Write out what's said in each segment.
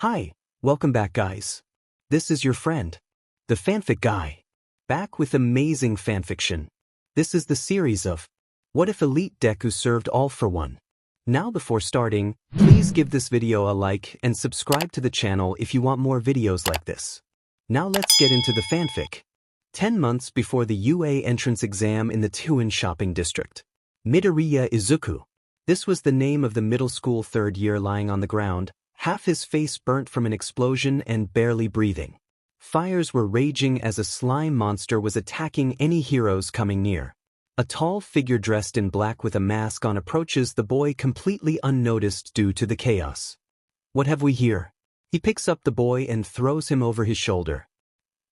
Hi, welcome back guys. This is your friend, the fanfic guy, back with amazing fanfiction. This is the series of What If Elite Deku Served All for One. Now before starting, please give this video a like and subscribe to the channel if you want more videos like this. Now let's get into the fanfic. 10 months before the UA entrance exam in the Tuin shopping district. Midoriya Izuku. This was the name of the middle school third year lying on the ground, half his face burnt from an explosion and barely breathing. Fires were raging as a slime monster was attacking any heroes coming near. A tall figure dressed in black with a mask on approaches the boy completely unnoticed due to the chaos. What have we here? He picks up the boy and throws him over his shoulder.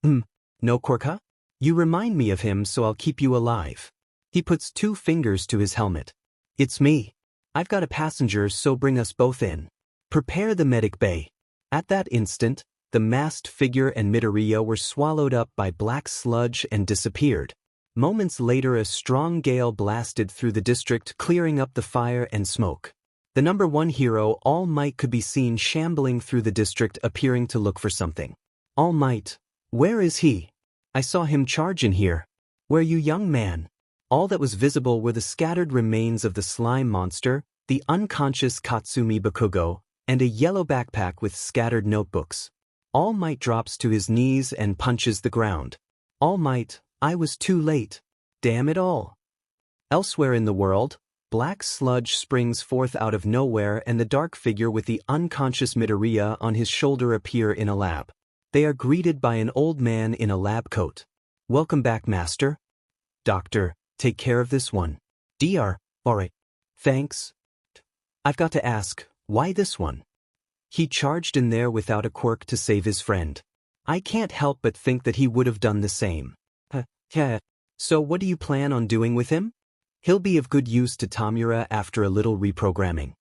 No Korka? You remind me of him, so I'll keep you alive. He puts 2 fingers to his helmet. It's me. I've got a passenger, so bring us both in. Prepare the medic bay. At that instant, the masked figure and Midoriya were swallowed up by black sludge and disappeared. Moments later, a strong gale blasted through the district, clearing up the fire and smoke. The number 1 hero, All Might, could be seen shambling through the district, appearing to look for something. All Might, where is he? I saw him charge in here. Where you, young man? All that was visible were the scattered remains of the slime monster, the unconscious Katsumi Bakugo, and a yellow backpack with scattered notebooks. All Might drops to his knees and punches the ground. All Might, I was too late. Damn it all. Elsewhere in the world, black sludge springs forth out of nowhere and the dark figure with the unconscious Midoriya on his shoulder appear in a lab. They are greeted by an old man in a lab coat. Welcome back, Master. Doctor, take care of this one. Dr. Alright. Thanks. I've got to ask, why this one? He charged in there without a quirk to save his friend. I can't help but think that he would have done the same. So what do you plan on doing with him? He'll be of good use to Tamura after a little reprogramming.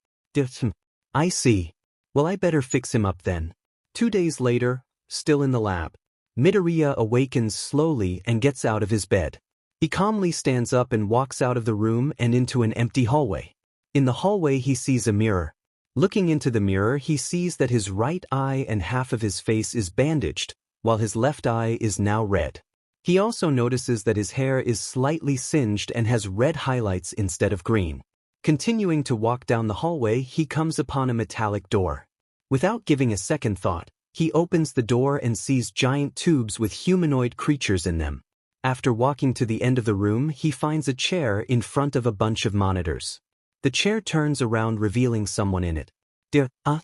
I see. Well, I better fix him up then. 2 days later, still in the lab, Midoriya awakens slowly and gets out of his bed. He calmly stands up and walks out of the room and into an empty hallway. In the hallway he sees a mirror. Looking into the mirror, he sees that his right eye and half of his face is bandaged, while his left eye is now red. He also notices that his hair is slightly singed and has red highlights instead of green. Continuing to walk down the hallway, he comes upon a metallic door. Without giving a second thought, he opens the door and sees giant tubes with humanoid creatures in them. After walking to the end of the room, he finds a chair in front of a bunch of monitors. The chair turns around, revealing someone in it.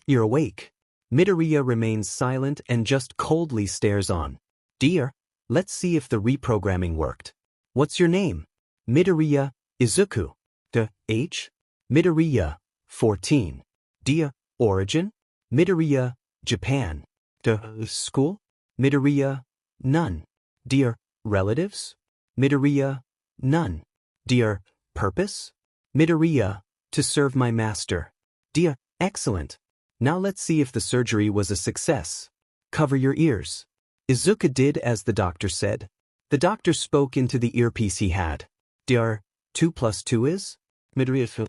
You're awake. Midoriya remains silent and just coldly stares on. Dear, let's see if the reprogramming worked. What's your name? Midoriya Izuku. Age? Midoriya, 14. Origin? Midoriya, Japan. School? Midoriya, none. Relatives? Midoriya, none. Purpose? Midoriya, to serve my master. Excellent. Now let's see if the surgery was a success. Cover your ears. Izuku did as the doctor said. The doctor spoke into the earpiece he had. 2 + 2 is? Midoriya,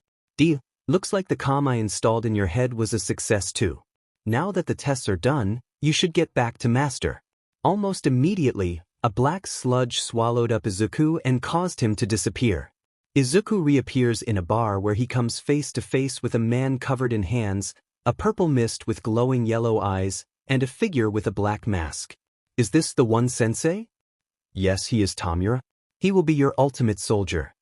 looks like the comm I installed in your head was a success too. Now that the tests are done, you should get back to master. Almost immediately, a black sludge swallowed up Izuku and caused him to disappear. Izuku reappears in a bar where he comes face to face with a man covered in hands, a purple mist with glowing yellow eyes, and a figure with a black mask. Is this the one sensei? Yes, he is Tamura. He will be your ultimate soldier.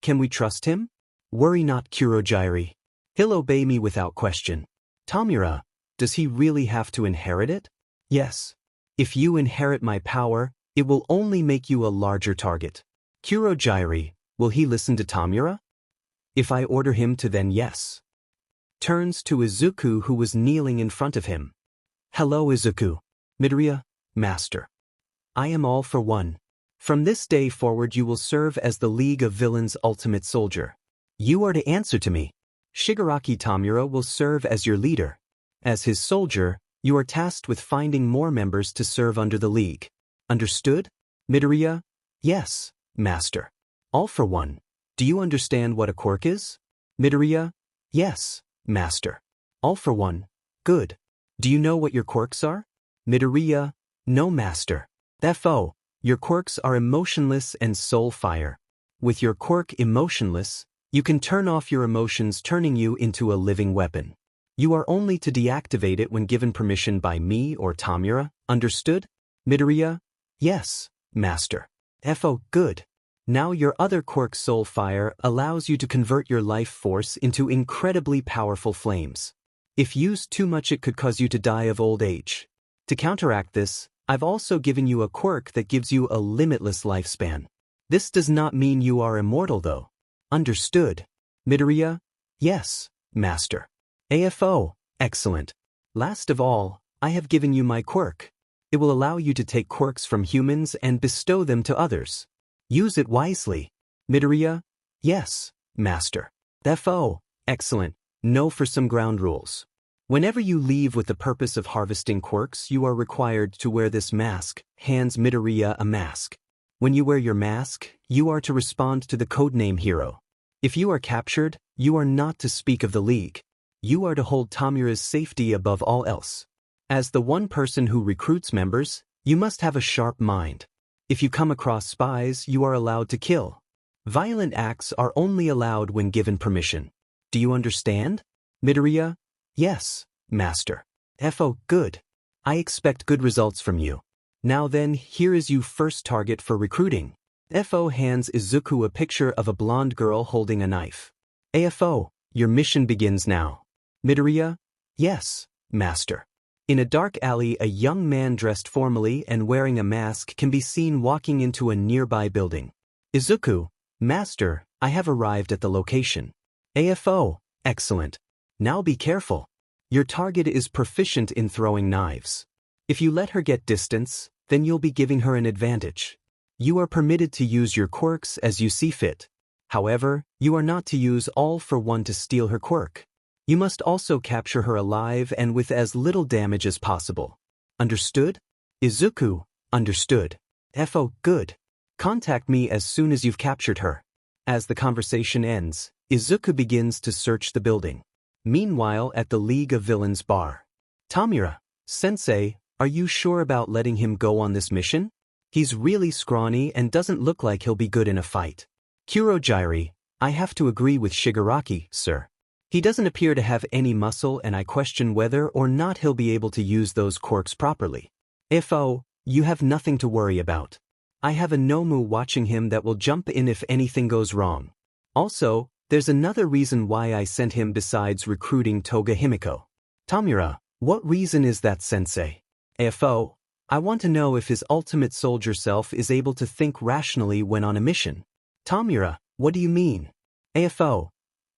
Can we trust him? Worry not, Kurojiiri. He'll obey me without question. Tamura, does he really have to inherit it? Yes. If you inherit my power, it will only make you a larger target. Kurojiiri, will he listen to Tamura? If I order him to, then yes. Turns to Izuku, who was kneeling in front of him. Hello, Izuku. Midoriya, master. I am all for one. From this day forward you will serve as the League of Villains' ultimate soldier. You are to answer to me. Shigaraki Tamura will serve as your leader. As his soldier, you are tasked with finding more members to serve under the League. Understood? Midoriya, yes, master. All for one. Do you understand what a quirk is? Midoriya, yes, master. All for one. Good. Do you know what your quirks are? Midoriya, no master. FO, your quirks are emotionless and soul fire. With your quirk emotionless, you can turn off your emotions, turning you into a living weapon. You are only to deactivate it when given permission by me or Tamura, understood? Midoriya, yes, master. FO, good. Now your other quirk soul fire allows you to convert your life force into incredibly powerful flames. If used too much it could cause you to die of old age. To counteract this, I've also given you a quirk that gives you a limitless lifespan. This does not mean you are immortal though. Understood? Midoriya? Yes, master. AFO, excellent. Last of all, I have given you my quirk. It will allow you to take quirks from humans and bestow them to others. Use it wisely. Midoriya? Yes, master. FO, excellent. No for some ground rules. Whenever you leave with the purpose of harvesting quirks, you are required to wear this mask. Hands Midoriya a mask. When you wear your mask, you are to respond to the codename hero. If you are captured, you are not to speak of the league. You are to hold Tamura's safety above all else. As the one person who recruits members, you must have a sharp mind. If you come across spies, you are allowed to kill. Violent acts are only allowed when given permission. Do you understand? Midoriya? Yes, master. FO, good. I expect good results from you. Now then, here is your first target for recruiting. FO hands Izuku a picture of a blonde girl holding a knife. AFO, your mission begins now. Midoriya? Yes, master. In a dark alley, a young man dressed formally and wearing a mask can be seen walking into a nearby building. Izuku, master, I have arrived at the location. AFO, excellent. Now be careful. Your target is proficient in throwing knives. If you let her get distance, then you'll be giving her an advantage. You are permitted to use your quirks as you see fit. However, you are not to use all for one to steal her quirk. You must also capture her alive and with as little damage as possible. Understood? Izuku, understood. FO, good. Contact me as soon as you've captured her. As the conversation ends, Izuku begins to search the building. Meanwhile, at the League of Villains bar. Tamura, sensei, are you sure about letting him go on this mission? He's really scrawny and doesn't look like he'll be good in a fight. Kurojiiri, I have to agree with Shigaraki, sir. He doesn't appear to have any muscle and I question whether or not he'll be able to use those quirks properly. FO, you have nothing to worry about. I have a Nomu watching him that will jump in if anything goes wrong. Also, there's another reason why I sent him besides recruiting Toga Himiko. Tamura, what reason is that, sensei? FO, I want to know if his ultimate soldier self is able to think rationally when on a mission. Tamura, what do you mean? AFO,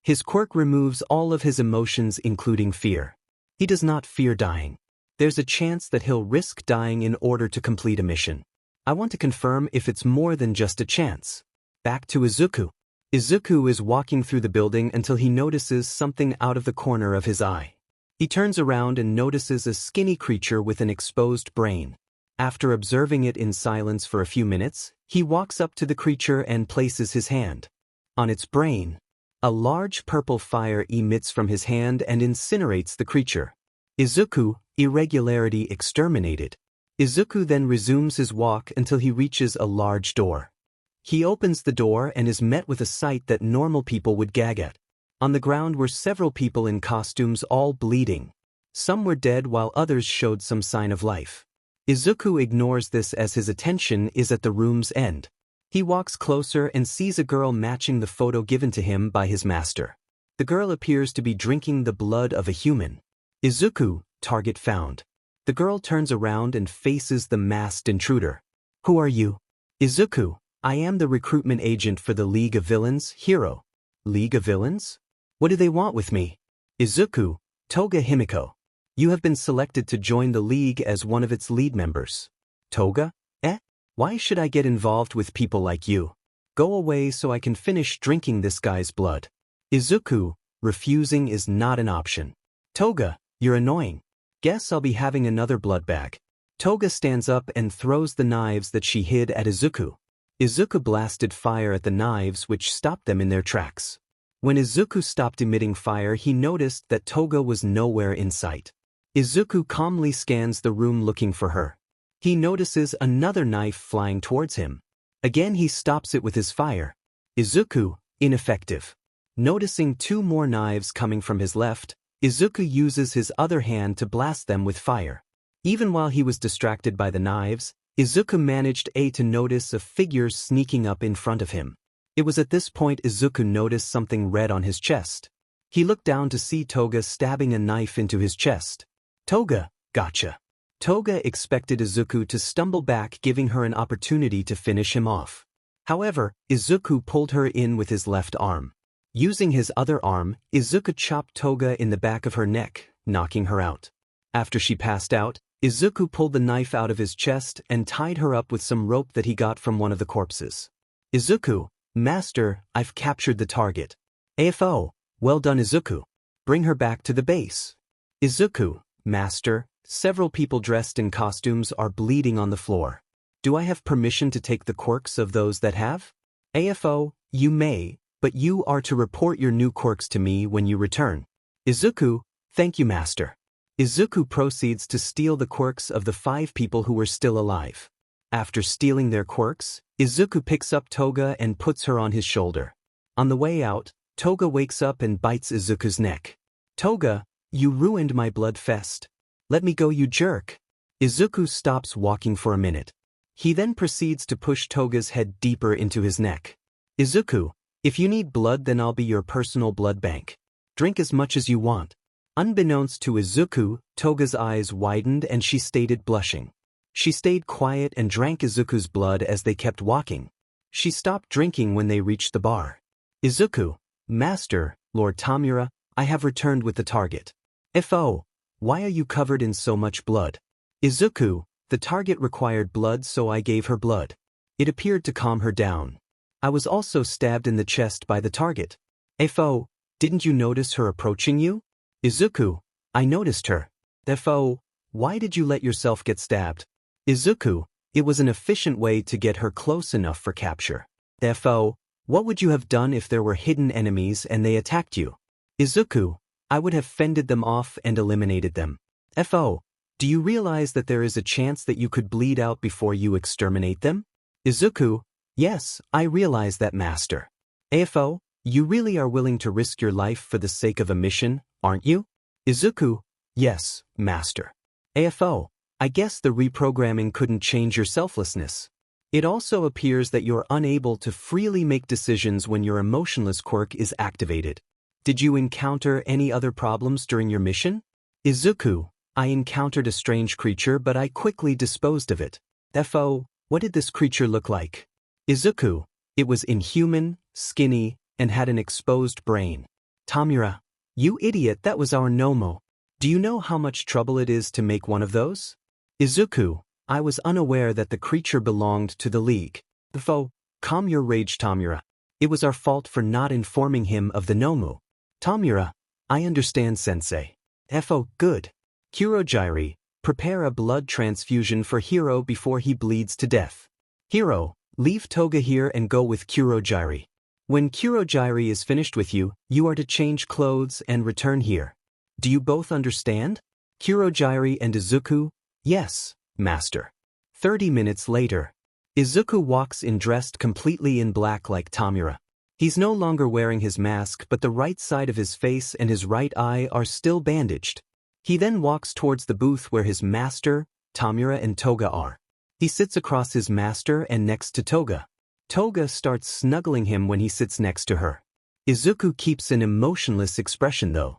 his quirk removes all of his emotions including fear. He does not fear dying. There's a chance that he'll risk dying in order to complete a mission. I want to confirm if it's more than just a chance. Back to Izuku. Izuku is walking through the building until he notices something out of the corner of his eye. He turns around and notices a skinny creature with an exposed brain. After observing it in silence for a few minutes, he walks up to the creature and places his hand on its brain. A large purple fire emits from his hand and incinerates the creature. Izuku, irregularity exterminated. Izuku then resumes his walk until he reaches a large door. He opens the door and is met with a sight that normal people would gag at. On the ground were several people in costumes, all bleeding. Some were dead while others showed some sign of life. Izuku ignores this as his attention is at the room's end. He walks closer and sees a girl matching the photo given to him by his master. The girl appears to be drinking the blood of a human. Izuku, target found. The girl turns around and faces the masked intruder. Who are you? Izuku, I am the recruitment agent for the League of Villains, hero. League of Villains? What do they want with me? Izuku, Toga Himiko. You have been selected to join the League as one of its lead members. Toga? Why should I get involved with people like you? Go away so I can finish drinking this guy's blood. Izuku, refusing is not an option. Toga, you're annoying. Guess I'll be having another blood bag. Toga stands up and throws the knives that she hid at Izuku. Izuku blasted fire at the knives which stopped them in their tracks. When Izuku stopped emitting fire, he noticed that Toga was nowhere in sight. Izuku calmly scans the room looking for her. He notices another knife flying towards him. Again he stops it with his fire. Izuku, ineffective. Noticing 2 more knives coming from his left, Izuku uses his other hand to blast them with fire. Even while he was distracted by the knives, Izuku managed to notice a figure sneaking up in front of him. It was at this point Izuku noticed something red on his chest. He looked down to see Toga stabbing a knife into his chest. Toga, gotcha. Toga expected Izuku to stumble back, giving her an opportunity to finish him off. However, Izuku pulled her in with his left arm. Using his other arm, Izuku chopped Toga in the back of her neck, knocking her out. After she passed out, Izuku pulled the knife out of his chest and tied her up with some rope that he got from one of the corpses. Izuku, Master, I've captured the target. AFO, well done Izuku. Bring her back to the base. Izuku, Master, several people dressed in costumes are bleeding on the floor. Do I have permission to take the quirks of those that have? AFO, you may, but you are to report your new quirks to me when you return. Izuku, thank you Master. Izuku proceeds to steal the quirks of the 5 people who were still alive. After stealing their quirks, Izuku picks up Toga and puts her on his shoulder. On the way out, Toga wakes up and bites Izuku's neck. Toga, you ruined my blood fest. Let me go you jerk. Izuku stops walking for a minute. He then proceeds to push Toga's head deeper into his neck. Izuku, if you need blood then I'll be your personal blood bank. Drink as much as you want. Unbeknownst to Izuku, Toga's eyes widened and she stated blushing. She stayed quiet and drank Izuku's blood as they kept walking. She stopped drinking when they reached the bar. Izuku, Master, Lord Tamura, I have returned with the target. FO, why are you covered in so much blood? Izuku, the target required blood so I gave her blood. It appeared to calm her down. I was also stabbed in the chest by the target. FO, didn't you notice her approaching you? Izuku, I noticed her. FO, why did you let yourself get stabbed? Izuku, it was an efficient way to get her close enough for capture. FO, what would you have done if there were hidden enemies and they attacked you? Izuku, I would have fended them off and eliminated them. FO, do you realize that there is a chance that you could bleed out before you exterminate them? Izuku, yes, I realize that Master. AFO, you really are willing to risk your life for the sake of a mission, aren't you? Izuku, yes, Master. AFO, I guess the reprogramming couldn't change your selflessness. It also appears that you're unable to freely make decisions when your emotionless quirk is activated. Did you encounter any other problems during your mission? Izuku, I encountered a strange creature but I quickly disposed of it. FO, what did this creature look like? Izuku, it was inhuman, skinny, and had an exposed brain. Tamura, you idiot, that was our Nomo. Do you know how much trouble it is to make one of those? Izuku, I was unaware that the creature belonged to the League. FO, calm your rage Tamura. It was our fault for not informing him of the Nomu. Tamura, I understand sensei. FO, good. Kurogyri, prepare a blood transfusion for Hiro before he bleeds to death. Hiro, leave Toga here and go with Kurogyri. When Kurogyri is finished with you, you are to change clothes and return here. Do you both understand? Kurogyri and Izuku, yes, Master. 30 minutes later. Izuku walks in dressed completely in black like Tamura. He's no longer wearing his mask but the right side of his face and his right eye are still bandaged. He then walks towards the booth where his master, Tamura and Toga are. He sits across his master and next to Toga. Toga starts snuggling him when he sits next to her. Izuku keeps an emotionless expression though.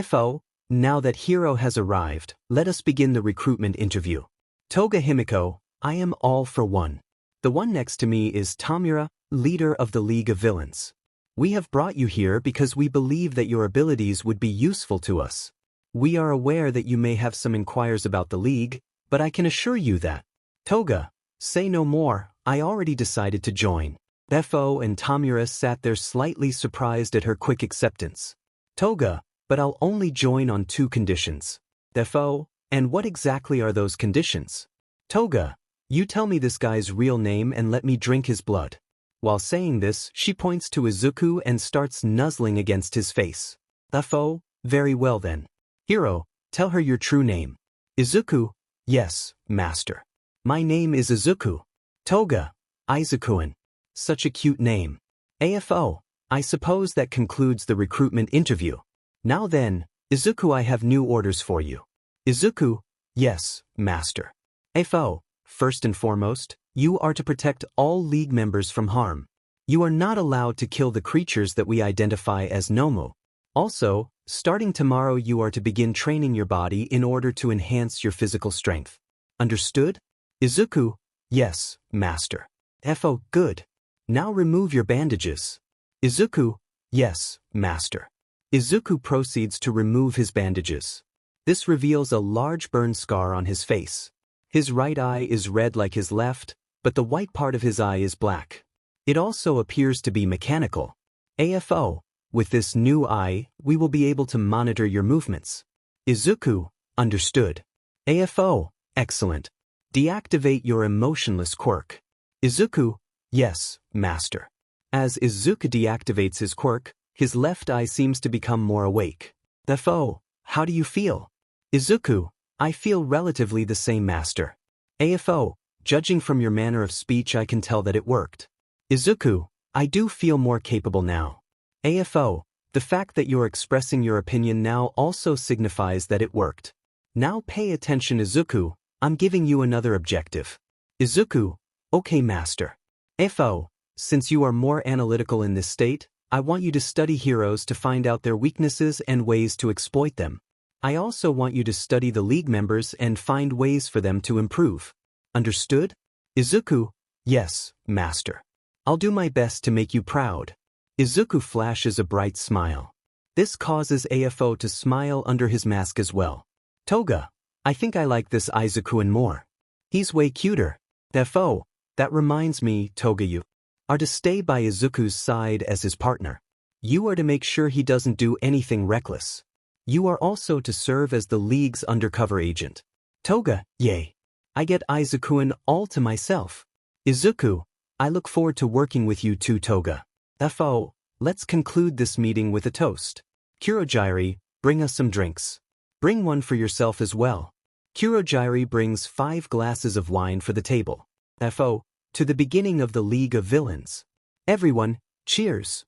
FO, now that Hiro has arrived, let us begin the recruitment interview. Toga Himiko, I am all for one. The one next to me is Tamura, leader of the League of Villains. We have brought you here because we believe that your abilities would be useful to us. We are aware that you may have some inquiries about the League, but I can assure you that. Toga, say no more, I already decided to join. FO and Tamura sat there slightly surprised at her quick acceptance. Toga, but I'll only join on 2 conditions. FO, and what exactly are those conditions? Toga, you tell me this guy's real name and let me drink his blood. While saying this, she points to Izuku and starts nuzzling against his face. FO, very well then. Hiro, Tell her your true name. Izuku, yes, master. My name is Izuku. Toga, Izukuin. Such a cute name. AFO, I suppose that concludes the recruitment interview. Now then, Izuku, I have new orders for you. Izuku, yes, master. AFO, first and foremost, you are to protect all League members from harm. You are not allowed to kill the creatures that we identify as Nomu. Also, starting tomorrow you are to begin training your body in order to enhance your physical strength. Understood? Izuku, yes, master. FO, good. Now remove your bandages. Izuku, yes, master. Izuku proceeds to remove his bandages. This reveals a large burn scar on his face. His right eye is red like his left, but the white part of his eye is black. It also appears to be mechanical. AFO, with this new eye, we will be able to monitor your movements. Izuku, understood. AFO, excellent. Deactivate your emotionless quirk. Izuku, yes, master. As Izuku deactivates his quirk, his left eye seems to become more awake. AFO, how do you feel? Izuku, I feel relatively the same, master. AFO, judging from your manner of speech I can tell that it worked. Izuku, I do feel more capable now. AFO, the fact that you're expressing your opinion now also signifies that it worked. Now pay attention, Izuku, I'm giving you another objective. Izuku, okay, master. AFO, since you are more analytical in this state, I want you to study heroes to find out their weaknesses and ways to exploit them. I also want you to study the League members and find ways for them to improve. Understood? Izuku, yes, master. I'll do my best to make you proud. Izuku flashes a bright smile. This causes AFO to smile under his mask as well. Toga, I think I like this Izukuin more. He's way cuter. AFO, that reminds me, Toga, you are to stay by Izuku's side as his partner. You are to make sure he doesn't do anything reckless. You are also to serve as the League's undercover agent. Toga, yay. I get Izukuin all to myself. Izuku, I look forward to working with you too, Toga. FO, let's conclude this meeting with a toast. Kurojiri, bring us some drinks. Bring one for yourself as well. Kurojiri brings 5 glasses of wine for the table. FO, to the beginning of the League of Villains. Everyone, cheers.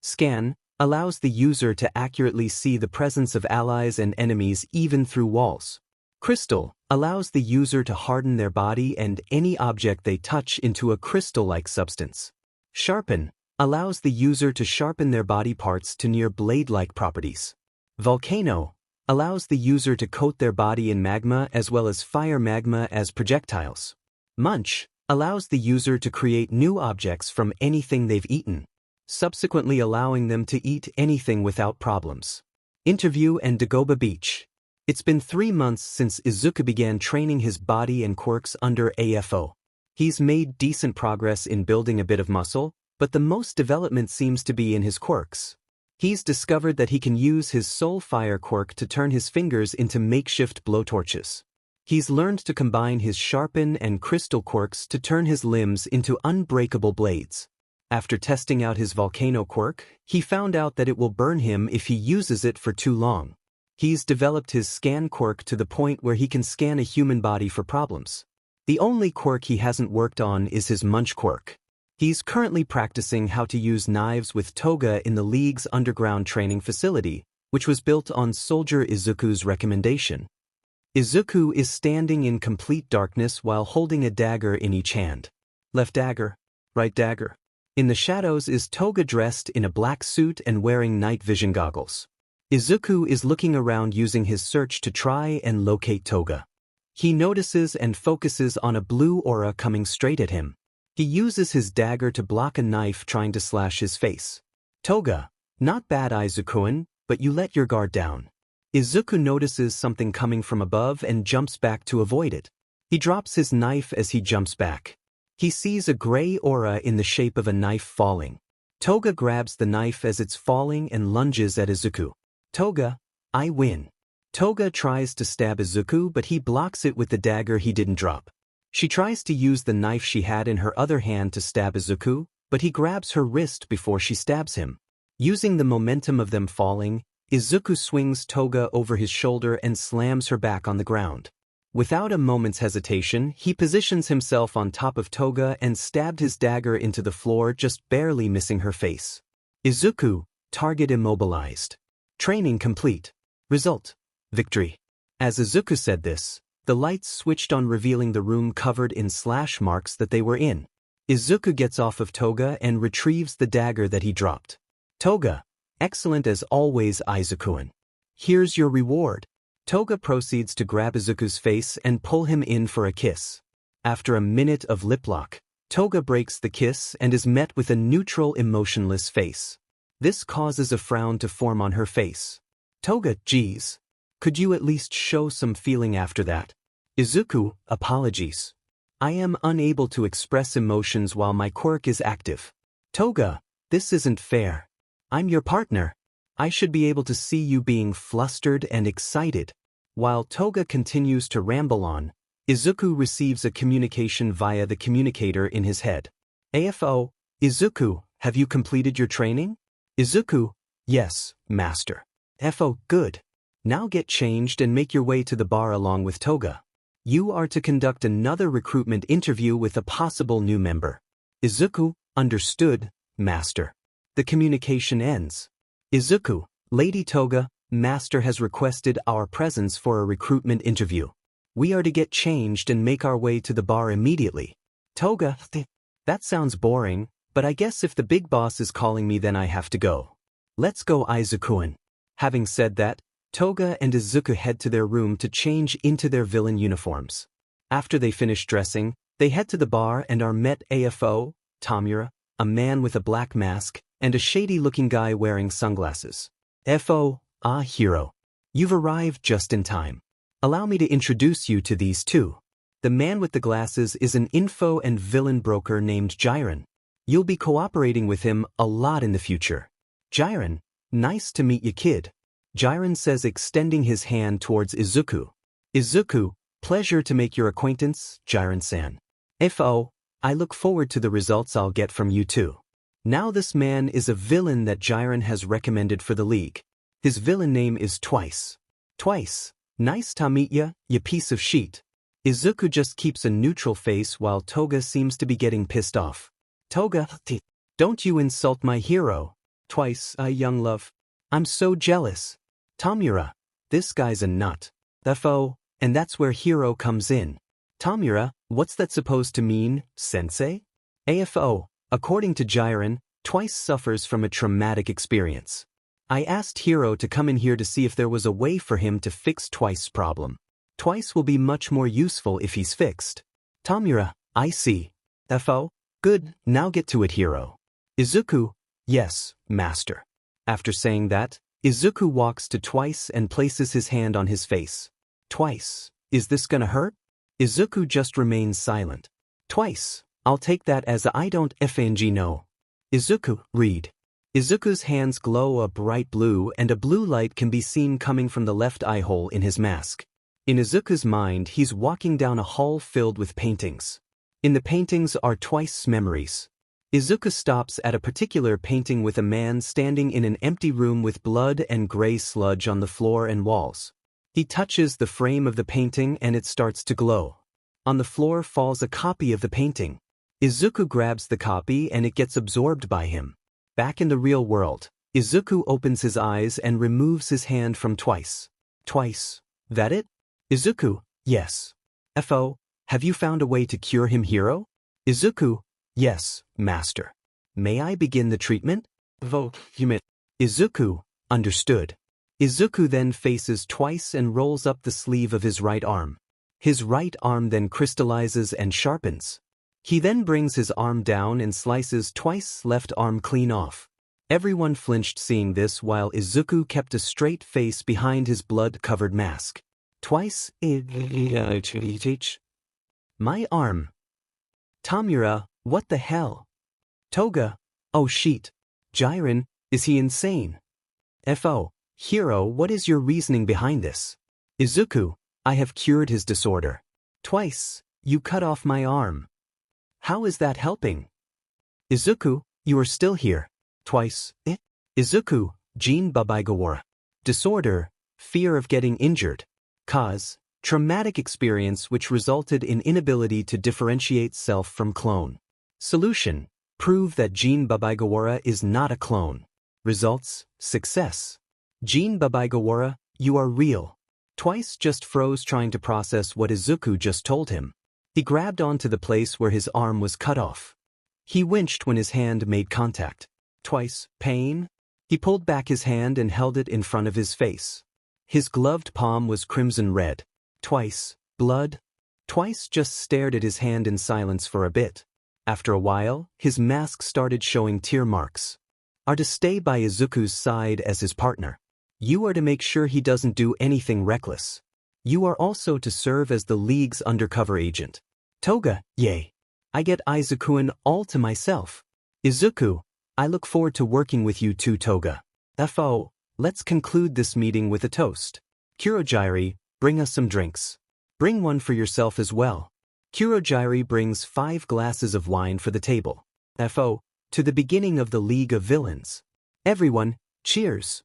Scan allows the user to accurately see the presence of allies and enemies even through walls. Crystal allows the user to harden their body and any object they touch into a crystal-like substance. Sharpen allows the user to sharpen their body parts to near blade-like properties. Volcano allows the user to coat their body in magma as well as fire magma as projectiles. Munch allows the user to create new objects from anything they've eaten, subsequently allowing them to eat anything without problems. Interview and Dagoba Beach. It's been 3 months since Izuku began training his body and quirks under AFO. He's made decent progress in building a bit of muscle, but the most development seems to be in his quirks. He's discovered that he can use his Soul Fire quirk to turn his fingers into makeshift blowtorches. He's learned to combine his Sharpen and Crystal quirks to turn his limbs into unbreakable blades. After testing out his Volcano quirk, he found out that it will burn him if he uses it for too long. He's developed his Scan quirk to the point where he can scan a human body for problems. The only quirk he hasn't worked on is his Munch quirk. He's currently practicing how to use knives with Toga in the League's underground training facility, which was built on Soldier Izuku's recommendation. Izuku is standing in complete darkness while holding a dagger in each hand. Left dagger, right dagger. In the shadows is Toga dressed in a black suit and wearing night vision goggles. Izuku is looking around using his search to try and locate Toga. He notices and focuses on a blue aura coming straight at him. He uses his dagger to block a knife trying to slash his face. Toga, not bad Izukuin, but you let your guard down. Izuku notices something coming from above and jumps back to avoid it. He drops his knife as he jumps back. He sees a gray aura in the shape of a knife falling. Toga grabs the knife as it's falling and lunges at Izuku. Toga, I win. Toga tries to stab Izuku, but he blocks it with the dagger he didn't drop. She tries to use the knife she had in her other hand to stab Izuku, but he grabs her wrist before she stabs him. Using the momentum of them falling, Izuku swings Toga over his shoulder and slams her back on the ground. Without a moment's hesitation, he positions himself on top of Toga and stabbed his dagger into the floor, just barely missing her face. Izuku, target immobilized. Training complete. Result: victory. As Izuku said this, the lights switched on, revealing the room covered in slash marks that they were in. Izuku gets off of Toga and retrieves the dagger that he dropped. Toga, excellent as always, Izuku-an. Here's your reward. Toga proceeds to grab Izuku's face and pull him in for a kiss. After a minute of lip lock, Toga breaks the kiss and is met with a neutral, emotionless face. This causes a frown to form on her face. Toga, geez. Could you at least show some feeling after that? Izuku, apologies. I am unable to express emotions while my quirk is active. Toga, this isn't fair. I'm your partner. I should be able to see you being flustered and excited. While Toga continues to ramble on, Izuku receives a communication via the communicator in his head. AFO, Izuku, have you completed your training? Izuku, yes, master. FO, good. Now get changed and make your way to the bar along with Toga. You are to conduct another recruitment interview with a possible new member. Izuku, understood, master. The communication ends. Izuku, Lady Toga, master has requested our presence for a recruitment interview. We are to get changed and make our way to the bar immediately. Toga, that sounds boring, but I guess if the big boss is calling me then I have to go. Let's go, Izuku-an. Having said that, Toga and Izuku head to their room to change into their villain uniforms. After they finish dressing, they head to the bar and are met AFO, Tamura, a man with a black mask, and a shady-looking guy wearing sunglasses. FO, hero. You've arrived just in time. Allow me to introduce you to these two. The man with the glasses is an info and villain broker named Jiren. You'll be cooperating with him a lot in the future. Jiren, nice to meet you, kid. Jiren says, extending his hand towards Izuku. Izuku, pleasure to make your acquaintance, Jiren-san. FO, I look forward to the results I'll get from you too. Now this man is a villain that Jiren has recommended for the league. His villain name is Twice. Twice, nice to meet ya, you piece of shit. Izuku just keeps a neutral face while Toga seems to be getting pissed off. Toga, don't you insult my hero. Twice, young love. I'm so jealous. Tamura, this guy's a nut. FO, and that's where hero comes in. Tamura, what's that supposed to mean, sensei? AFO, according to Jiren, Twice suffers from a traumatic experience. I asked Hero to come in here to see if there was a way for him to fix Twice's problem. Twice will be much more useful if he's fixed. Tamura, I see. FO, good, now get to it, Hero. Izuku, yes, master. After saying that, Izuku walks to Twice and places his hand on his face. Twice, is this gonna hurt? Izuku just remains silent. Twice, I'll take that as a I don't FNG know. Izuku, read. Izuku's hands glow a bright blue and a blue light can be seen coming from the left eye hole in his mask. In Izuku's mind, he's walking down a hall filled with paintings. In the paintings are Twice's memories. Izuku stops at a particular painting with a man standing in an empty room with blood and gray sludge on the floor and walls. He touches the frame of the painting and it starts to glow. On the floor falls a copy of the painting. Izuku grabs the copy and it gets absorbed by him. Back in the real world, Izuku opens his eyes and removes his hand from Twice. Twice, that it? Izuku, yes. FO, have you found a way to cure him, Hero? Izuku, yes, master. May I begin the treatment? Izuku, understood. Izuku then faces Twice and rolls up the sleeve of his right arm. His right arm then crystallizes and sharpens. He then brings his arm down and slices Twice's left arm clean off. Everyone flinched seeing this while Izuku kept a straight face behind his blood-covered mask. Twice, my arm. Tamura, what the hell? Toga, oh shit. Jiren, is he insane? FO, Hero, what is your reasoning behind this? Izuku, I have cured his disorder. Twice, you cut off my arm. How is that helping? Izuku, you are still here. Twice, Izuku, Jin Babaigawara. Disorder, fear of getting injured. Cause, traumatic experience which resulted in inability to differentiate self from clone. Solution, prove that Jin Babaigawara is not a clone. Results, success. Jin Babaigawara, you are real. Twice just froze trying to process what Izuku just told him. He grabbed onto the place where his arm was cut off. He winched when his hand made contact. Twice, pain? He pulled back his hand and held it in front of his face. His gloved palm was crimson red. Twice, blood? Twice just stared at his hand in silence for a bit. After a while, his mask started showing tear marks. Are to stay by Izuku's side as his partner. You are to make sure he doesn't do anything reckless. You are also to serve as the League's undercover agent. Toga, yay. I get Izukuan all to myself. Izuku, I look forward to working with you too, Toga. FO, let's conclude this meeting with a toast. Kurojairi, bring us some drinks. Bring one for yourself as well. Kurojairi brings 5 glasses of wine for the table. FO, to the beginning of the League of Villains. Everyone, cheers.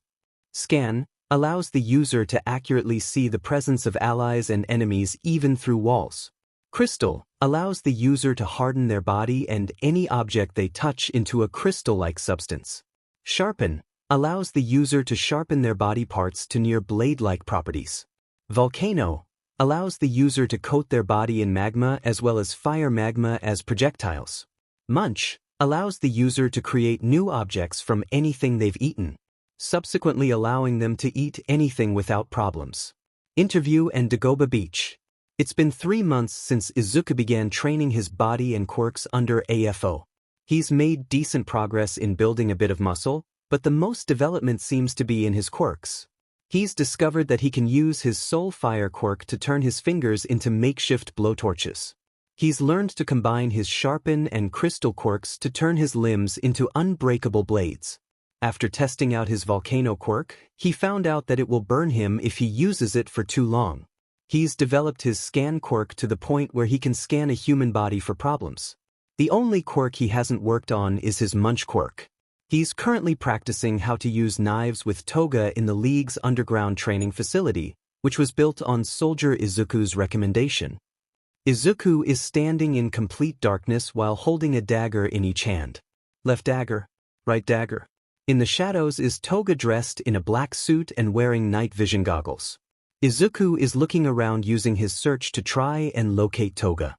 Scan allows the user to accurately see the presence of allies and enemies even through walls. Crystal allows the user to harden their body and any object they touch into a crystal-like substance. Sharpen allows the user to sharpen their body parts to near blade-like properties. Volcano allows the user to coat their body in magma as well as fire magma as projectiles. Munch allows the user to create new objects from anything they've eaten, subsequently allowing them to eat anything without problems. Interview and Dagoba Beach. It's been 3 months since Izuku began training his body and quirks under AFO. He's made decent progress in building a bit of muscle, but the most development seems to be in his quirks. He's discovered that he can use his Soul Fire quirk to turn his fingers into makeshift blowtorches. He's learned to combine his Sharpen and Crystal quirks to turn his limbs into unbreakable blades. After testing out his Volcano quirk, he found out that it will burn him if he uses it for too long. He's developed his Scan quirk to the point where he can scan a human body for problems. The only quirk he hasn't worked on is his Munch quirk. He's currently practicing how to use knives with Toga in the League's underground training facility, which was built on Soldier Izuku's recommendation. Izuku is standing in complete darkness while holding a dagger in each hand. Left dagger, right dagger. In the shadows is Toga dressed in a black suit and wearing night vision goggles. Izuku is looking around using his search to try and locate Toga.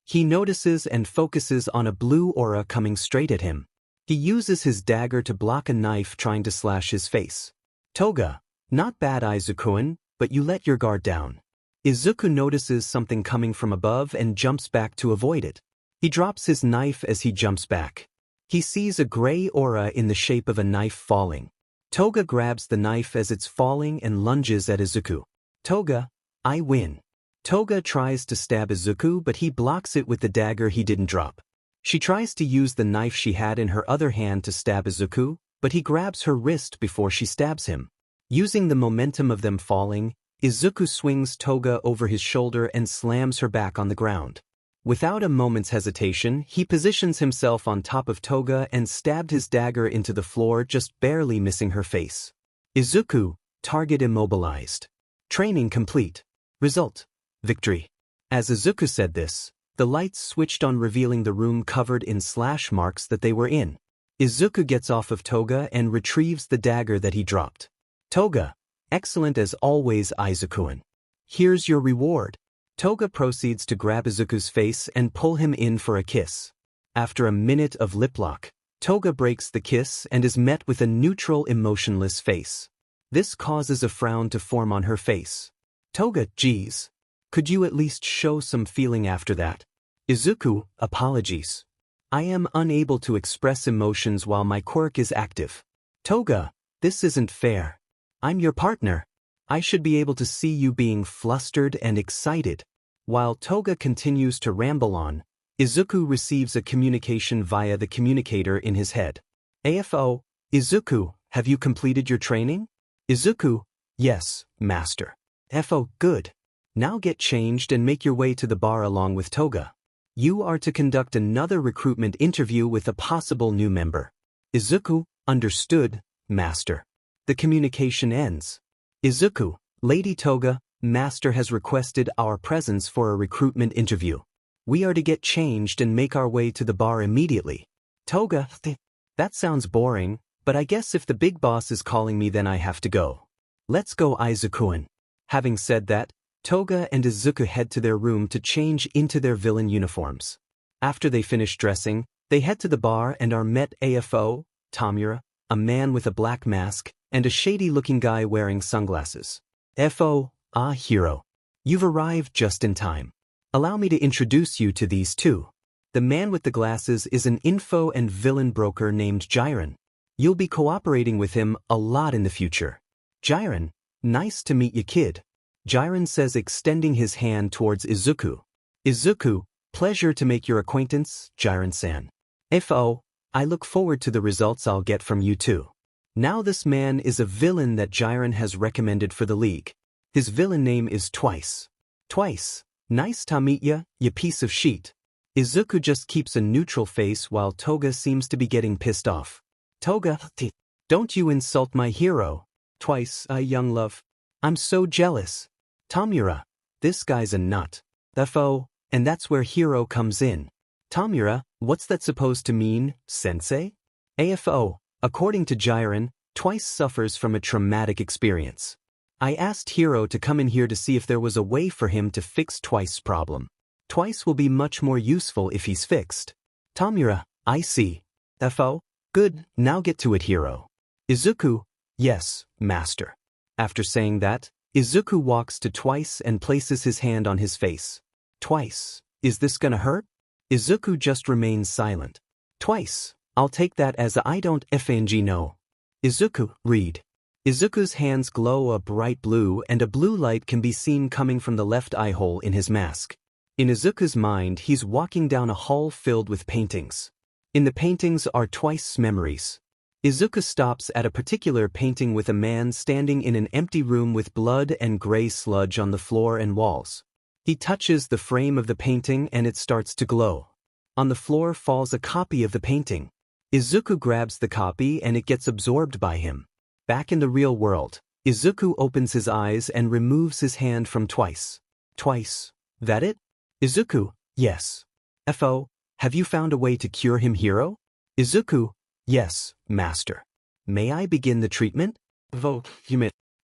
He notices and focuses on a blue aura coming straight at him. He uses his dagger to block a knife trying to slash his face. Toga, not bad Izukuan, but you let your guard down. Izuku notices something coming from above and jumps back to avoid it. He drops his knife as he jumps back. He sees a gray aura in the shape of a knife falling. Toga grabs the knife as it's falling and lunges at Izuku. Toga, I win. Toga tries to stab Izuku, but he blocks it with the dagger he didn't drop. She tries to use the knife she had in her other hand to stab Izuku, but he grabs her wrist before she stabs him. Using the momentum of them falling, Izuku swings Toga over his shoulder and slams her back on the ground. Without a moment's hesitation, he positions himself on top of Toga and stabbed his dagger into the floor, just barely missing her face. Izuku, target immobilized. Training complete. Result, victory. As Izuku said this, the lights switched on, revealing the room covered in slash marks that they were in. Izuku gets off of Toga and retrieves the dagger that he dropped. Toga, excellent as always Izukuan. Here's your reward. Toga proceeds to grab Izuku's face and pull him in for a kiss. After a minute of lip lock, Toga breaks the kiss and is met with a neutral, emotionless face. This causes a frown to form on her face. Toga, geez. Could you at least show some feeling after that? Izuku, apologies. I am unable to express emotions while my quirk is active. Toga, this isn't fair. I'm your partner. I should be able to see you being flustered and excited. While Toga continues to ramble on, Izuku receives a communication via the communicator in his head. AFO, Izuku, have you completed your training? Izuku, yes, master. FO, good. Now get changed and make your way to the bar along with Toga. You are to conduct another recruitment interview with a possible new member. Izuku, understood, master. The communication ends. Izuku, Lady Toga, Master has requested our presence for a recruitment interview. We are to get changed and make our way to the bar immediately. Toga, that sounds boring, but I guess if the big boss is calling me then I have to go. Let's go, Izuku-an. Having said that, Toga and Izuku head to their room to change into their villain uniforms. After they finish dressing, they head to the bar and are met AFO, Tamura, a man with a black mask, and a shady-looking guy wearing sunglasses. FO, Hero. You've arrived just in time. Allow me to introduce you to these two. The man with the glasses is an info and villain broker named Jiren. You'll be cooperating with him a lot in the future. Jiren, nice to meet you, kid. Jiren says, extending his hand towards Izuku. Izuku, pleasure to make your acquaintance, Jiren-san. FO, I look forward to the results I'll get from you too. Now this man is a villain that Jiren has recommended for the league. His villain name is Twice. Twice, nice to meet ya, you piece of shit. Izuku just keeps a neutral face while Toga seems to be getting pissed off. Toga, don't you insult my hero. Twice, young love. I'm so jealous. Tamura, this guy's a nut. FO, and that's where hero comes in. Tamura, what's that supposed to mean, sensei? AFO, according to Jiren, Twice suffers from a traumatic experience. I asked Hero to come in here to see if there was a way for him to fix Twice's problem. Twice will be much more useful if he's fixed. Tamura, I see. FO, good, now get to it, Hero. Izuku, yes, master. After saying that, Izuku walks to Twice and places his hand on his face. Twice, is this gonna hurt? Izuku just remains silent. Twice, I'll take that as a I don't effing know. Izuku, read. Izuku's hands glow a bright blue and a blue light can be seen coming from the left eye hole in his mask. In Izuku's mind, he's walking down a hall filled with paintings. In the paintings are Twice's memories. Izuku stops at a particular painting with a man standing in an empty room with blood and gray sludge on the floor and walls. He touches the frame of the painting and it starts to glow. On the floor falls a copy of the painting. Izuku grabs the copy and it gets absorbed by him. Back in the real world, Izuku opens his eyes and removes his hand from Twice. Twice, that it? Izuku, yes. FO, have you found a way to cure him, Hero? Izuku, yes, master. May I begin the treatment?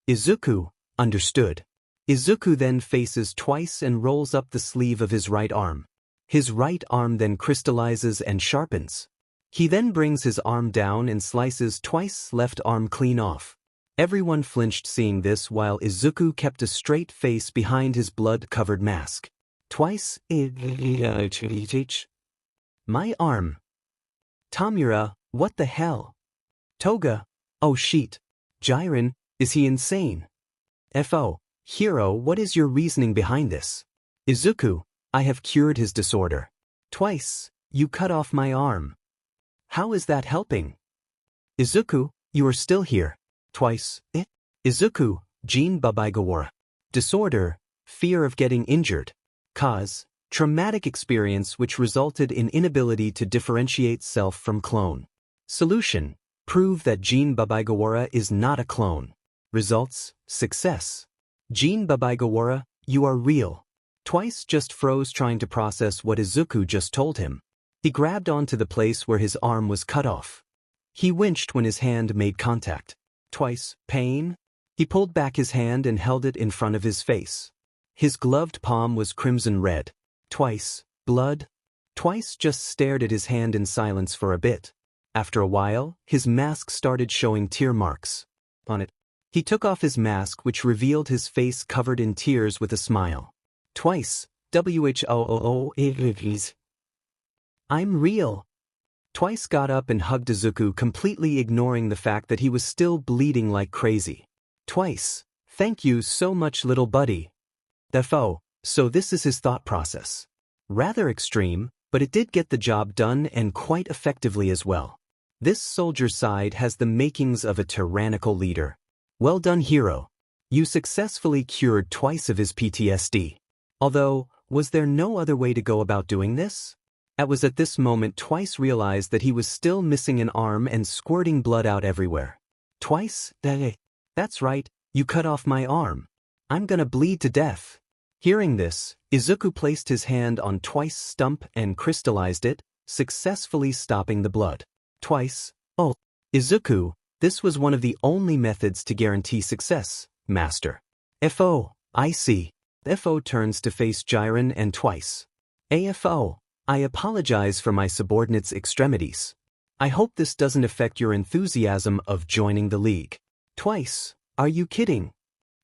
Izuku, understood. Izuku then faces Twice and rolls up the sleeve of his right arm. His right arm then crystallizes and sharpens. He then brings his arm down and slices Twice's left arm clean off. Everyone flinched seeing this while Izuku kept a straight face behind his blood-covered mask. Twice, my arm. Tamura, what the hell? Toga, oh shit. Jiren, is he insane? FO, Hero, what is your reasoning behind this? Izuku, I have cured his disorder. Twice, you cut off my arm. How is that helping? Izuku, you are still here. Twice, Izuku, Jin Babaigawara. Disorder, fear of getting injured. Cause, traumatic experience which resulted in inability to differentiate self from clone. Solution, prove that Jin Babaigawara is not a clone. Results, success. Jin Babaigawara, you are real. Twice just froze trying to process what Izuku just told him. He grabbed onto the place where his arm was cut off. He winced when his hand made contact. Twice, pain? He pulled back his hand and held it in front of his face. His gloved palm was crimson red. Twice, blood? Twice just stared at his hand in silence for a bit. After a while, his mask started showing tear marks on it. He took off his mask which revealed his face covered in tears with a smile. Twice, WHOOO. I'm real. Twice got up and hugged Izuku, completely ignoring the fact that he was still bleeding like crazy. Twice, thank you so much, little buddy. FO, so this is his thought process. Rather extreme, but it did get the job done and quite effectively as well. This soldier side has the makings of a tyrannical leader. Well done, Hero. You successfully cured Twice of his PTSD. Although, was there no other way to go about doing this? It was at this moment Twice realized that he was still missing an arm and squirting blood out everywhere. Twice? That's right, You cut off my arm. I'm gonna bleed to death. Hearing this, Izuku placed his hand on Twice's stump and crystallized it, successfully stopping the blood. Twice, oh, Izuku, this was one of the only methods to guarantee success, Master. FO, I see. FO turns to face Jiren and Twice. AFO, I apologize for my subordinate's extremities. I hope this doesn't affect your enthusiasm of joining the league. Twice, are you kidding?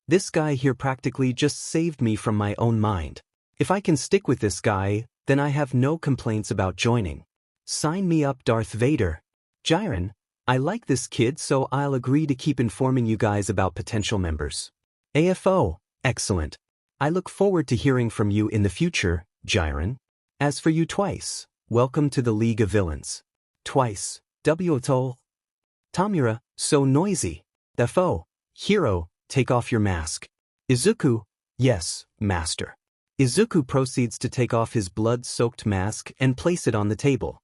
This guy here practically just saved me from my own mind. If I can stick with this guy, then I have no complaints about joining. Sign me up, Darth Vader. Jiren, I like this kid, so I'll agree to keep informing you guys about potential members. AFO, excellent. I look forward to hearing from you in the future, Jiren. As for you Twice, welcome to the League of Villains. Twice, Woto. Tamura, so noisy. FO, Hero, take off your mask. Izuku, yes, Master. Izuku proceeds to take off his blood-soaked mask and place it on the table.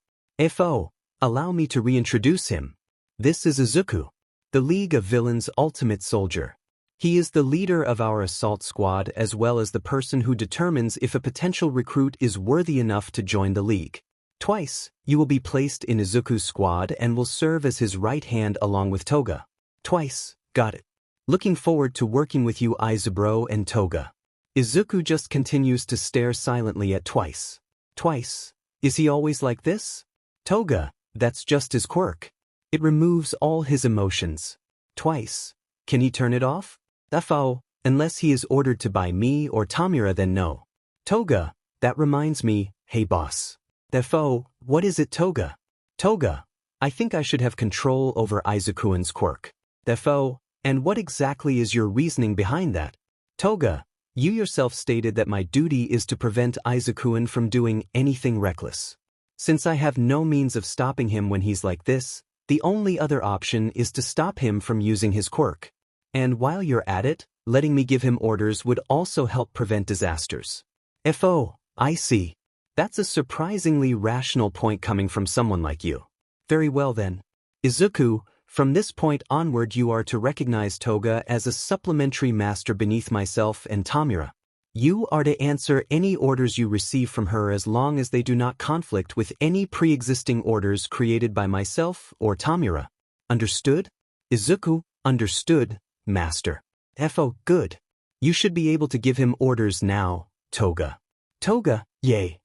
FO, allow me to reintroduce him. This is Izuku, the League of Villains' ultimate soldier. He is the leader of our assault squad as well as the person who determines if a potential recruit is worthy enough to join the league. Twice, you will be placed in Izuku's squad and will serve as his right hand along with Toga. Twice, got it. Looking forward to working with you Izaburo and Toga. Izuku just continues to stare silently at Twice. Twice, is he always like this? Toga, that's just his quirk. It removes all his emotions. Twice, can he turn it off? FO, unless he is ordered to by me or Tamura, then no. Toga, that reminds me, hey boss. FO, what is it Toga? Toga, I think I should have control over Izuku's quirk. FO, and what exactly is your reasoning behind that? Toga, you yourself stated that my duty is to prevent Izuku from doing anything reckless. Since I have no means of stopping him when he's like this, the only other option is to stop him from using his quirk. And while you're at it, letting me give him orders would also help prevent disasters. FO, I see. That's a surprisingly rational point coming from someone like you. Very well then. Izuku, from this point onward you are to recognize Toga as a supplementary master beneath myself and Tamura. You are to answer any orders you receive from her as long as they do not conflict with any pre-existing orders created by myself or Tamura. Understood? Izuku, understood, Master. FO, good. You should be able to give him orders now, Toga. Toga, yay.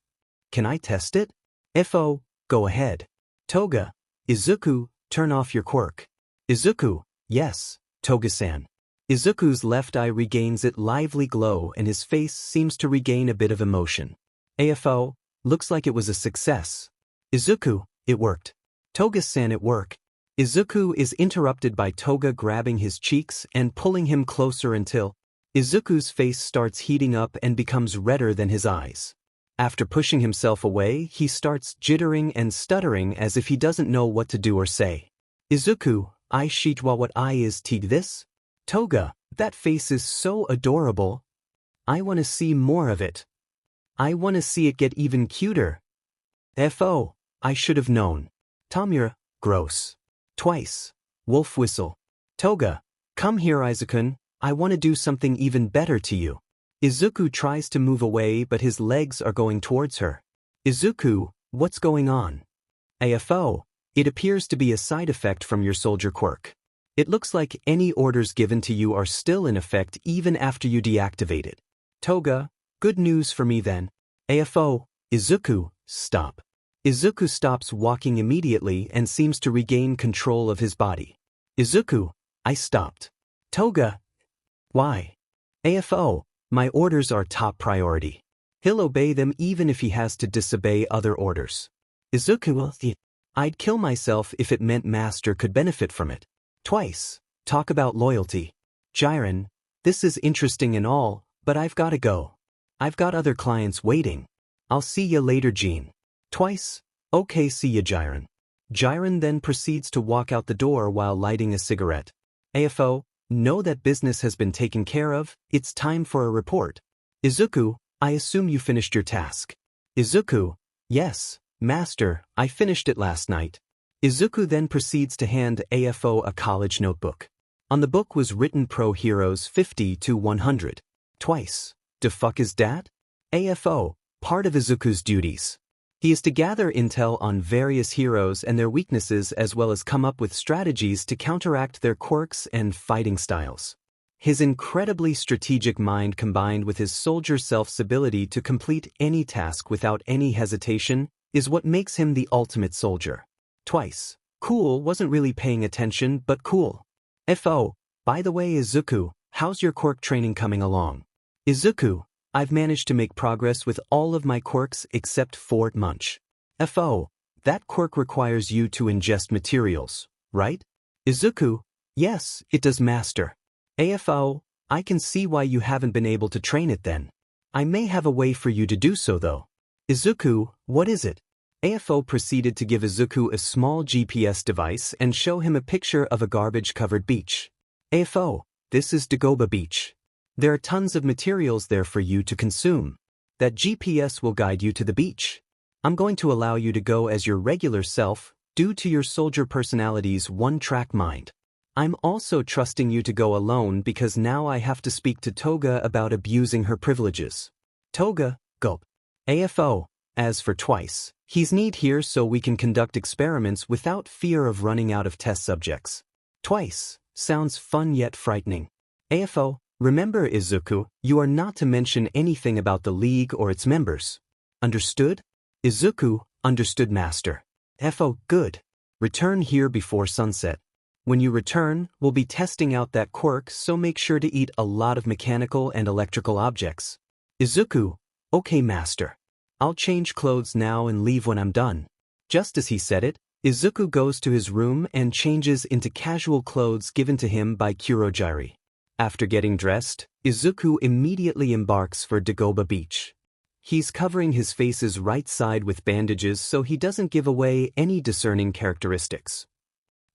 Can I test it? FO, go ahead. Toga, Izuku, turn off your quirk. Izuku, yes, Toga-san. Izuku's left eye regains its lively glow and his face seems to regain a bit of emotion. AFO, looks like it was a success. Izuku, it worked. Toga-san, it worked. Izuku is interrupted by Toga grabbing his cheeks and pulling him closer until Izuku's face starts heating up and becomes redder than his eyes. After pushing himself away, he starts jittering and stuttering as if he doesn't know what to do or say. Izuku, I shitwa what I is tig this? Toga, that face is so adorable. I want to see more of it. I want to see it get even cuter. FO, I should have known. Tamura, gross. Twice. Wolf whistle. Toga, come here Izuku, I want to do something even better to you. Izuku tries to move away but his legs are going towards her. Izuku, what's going on? AFO, it appears to be a side effect from your soldier quirk. It looks like any orders given to you are still in effect even after you deactivate it. Toga, good news for me then. AFO, Izuku, stop. Izuku stops walking immediately and seems to regain control of his body. Izuku, I stopped. Toga, why? AFO, my orders are top priority. He'll obey them even if he has to disobey other orders. Izuku, I'd kill myself if it meant Master could benefit from it. Twice, talk about loyalty. Jiren, this is interesting and all, but I've gotta go. I've got other clients waiting. I'll see ya later, Jean. Twice, okay, see ya, Jiren. Jiren then proceeds to walk out the door while lighting a cigarette. AFO, know that business has been taken care of, it's time for a report. Izuku, I assume you finished your task. Izuku, yes, Master, I finished it last night. Izuku then proceeds to hand AFO a college notebook. On the book was written pro heroes 50 to 100. Twice. De fuck is dat? AFO, part of Izuku's duties. He is to gather intel on various heroes and their weaknesses as well as come up with strategies to counteract their quirks and fighting styles. His incredibly strategic mind combined with his soldier self's ability to complete any task without any hesitation is what makes him the ultimate soldier. Twice. Cool wasn't really paying attention, but cool. FO, by the way Izuku, how's your quirk training coming along? Izuku, I've managed to make progress with all of my quirks except Fort Munch. FO, that quirk requires you to ingest materials, right? Izuku, yes, it does master. AFO, I can see why you haven't been able to train it then. I may have a way for you to do so though. Izuku, what is it? AFO proceeded to give Izuku a small GPS device and show him a picture of a garbage-covered beach. AFO, this is Dagoba Beach. There are tons of materials there for you to consume. That GPS will guide you to the beach. I'm going to allow you to go as your regular self, due to your soldier personality's one-track mind. I'm also trusting you to go alone because now I have to speak to Toga about abusing her privileges. Toga, gulp. AFO, as for Twice, he's need here so we can conduct experiments without fear of running out of test subjects. Twice, sounds fun yet frightening. AFO, remember Izuku, you are not to mention anything about the League or its members. Understood? Izuku, understood master. FO, good. Return here before sunset. When you return, we'll be testing out that quirk so make sure to eat a lot of mechanical and electrical objects. Izuku, okay master. I'll change clothes now and leave when I'm done. Just as he said it, Izuku goes to his room and changes into casual clothes given to him by Kurojiri. After getting dressed, Izuku immediately embarks for Dagoba Beach. He's covering his face's right side with bandages so he doesn't give away any discerning characteristics.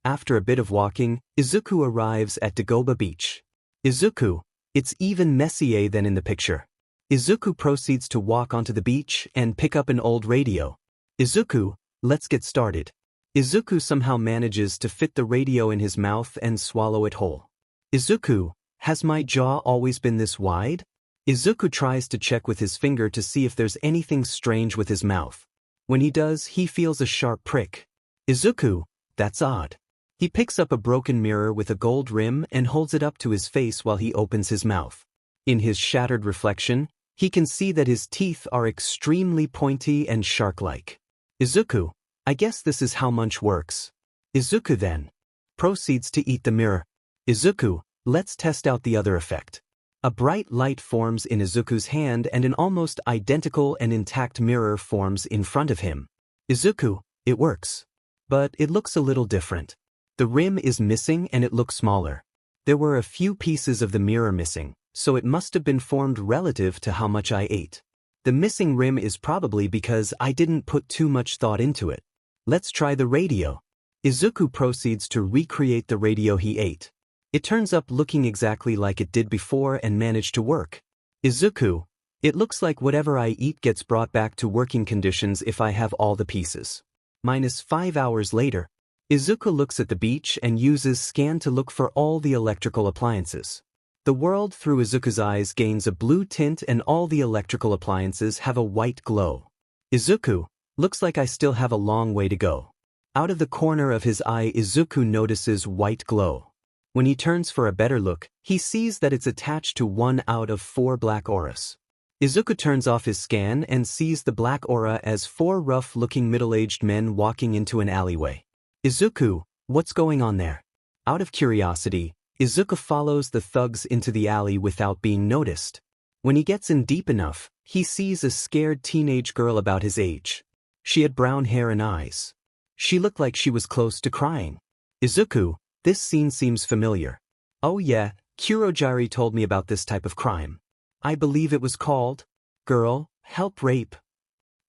After a bit of walking, Izuku arrives at Dagoba Beach. Izuku, it's even messier than in the picture. Izuku proceeds to walk onto the beach and pick up an old radio. Izuku, let's get started. Izuku somehow manages to fit the radio in his mouth and swallow it whole. Izuku, has my jaw always been this wide? Izuku tries to check with his finger to see if there's anything strange with his mouth. When he does, he feels a sharp prick. Izuku, that's odd. He picks up a broken mirror with a gold rim and holds it up to his face while he opens his mouth. In his shattered reflection, he can see that his teeth are extremely pointy and shark-like. Izuku, I guess this is how Munch works. Izuku then proceeds to eat the mirror. Izuku, let's test out the other effect. A bright light forms in Izuku's hand and an almost identical and intact mirror forms in front of him. Izuku, it works. But it looks a little different. The rim is missing and it looks smaller. There were a few pieces of the mirror missing, so it must have been formed relative to how much I ate. The missing rim is probably because I didn't put too much thought into it. Let's try the radio. Izuku proceeds to recreate the radio he ate. It turns up looking exactly like it did before and managed to work. Izuku, it looks like whatever I eat gets brought back to working conditions if I have all the pieces. -5 hours later, Izuku looks at the beach and uses scan to look for all the electrical appliances. The world through Izuku's eyes gains a blue tint and all the electrical appliances have a white glow. Izuku, looks like I still have a long way to go. Out of the corner of his eye Izuku notices white glow. When he turns for a better look, he sees that it's attached to 1 out of 4 black auras. Izuku turns off his scan and sees the black aura as 4 rough-looking middle-aged men walking into an alleyway. Izuku, what's going on there? Out of curiosity, Izuku follows the thugs into the alley without being noticed. When he gets in deep enough, he sees a scared teenage girl about his age. She had brown hair and eyes. She looked like she was close to crying. Izuku, this scene seems familiar. Oh yeah, Kurojiri told me about this type of crime. I believe it was called, Girl, Help Rape.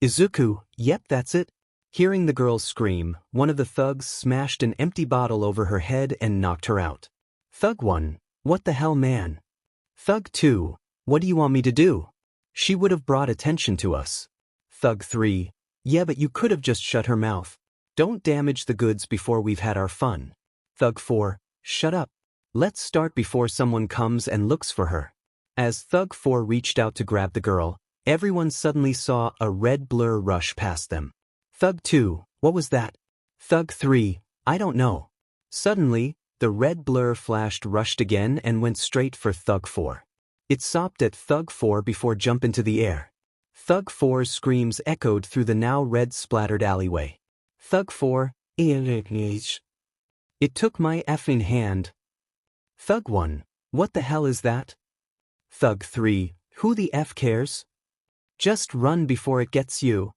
Izuku, yep that's it. Hearing the girl scream, one of the thugs smashed an empty bottle over her head and knocked her out. Thug 1, what the hell man? Thug 2, what do you want me to do? She would have brought attention to us. Thug 3, yeah but you could have just shut her mouth. Don't damage the goods before we've had our fun. Thug 4, shut up. Let's start before someone comes and looks for her. As Thug 4 reached out to grab the girl, everyone suddenly saw a red blur rush past them. Thug 2, what was that? Thug 3, I don't know. Suddenly, the red blur rushed again and went straight for Thug 4. It stopped at Thug 4 before jump into the air. Thug 4's screams echoed through the now red-splattered alleyway. Thug 4, it took my effing hand. Thug 1, what the hell is that? Thug 3, who the F cares? Just run before it gets you.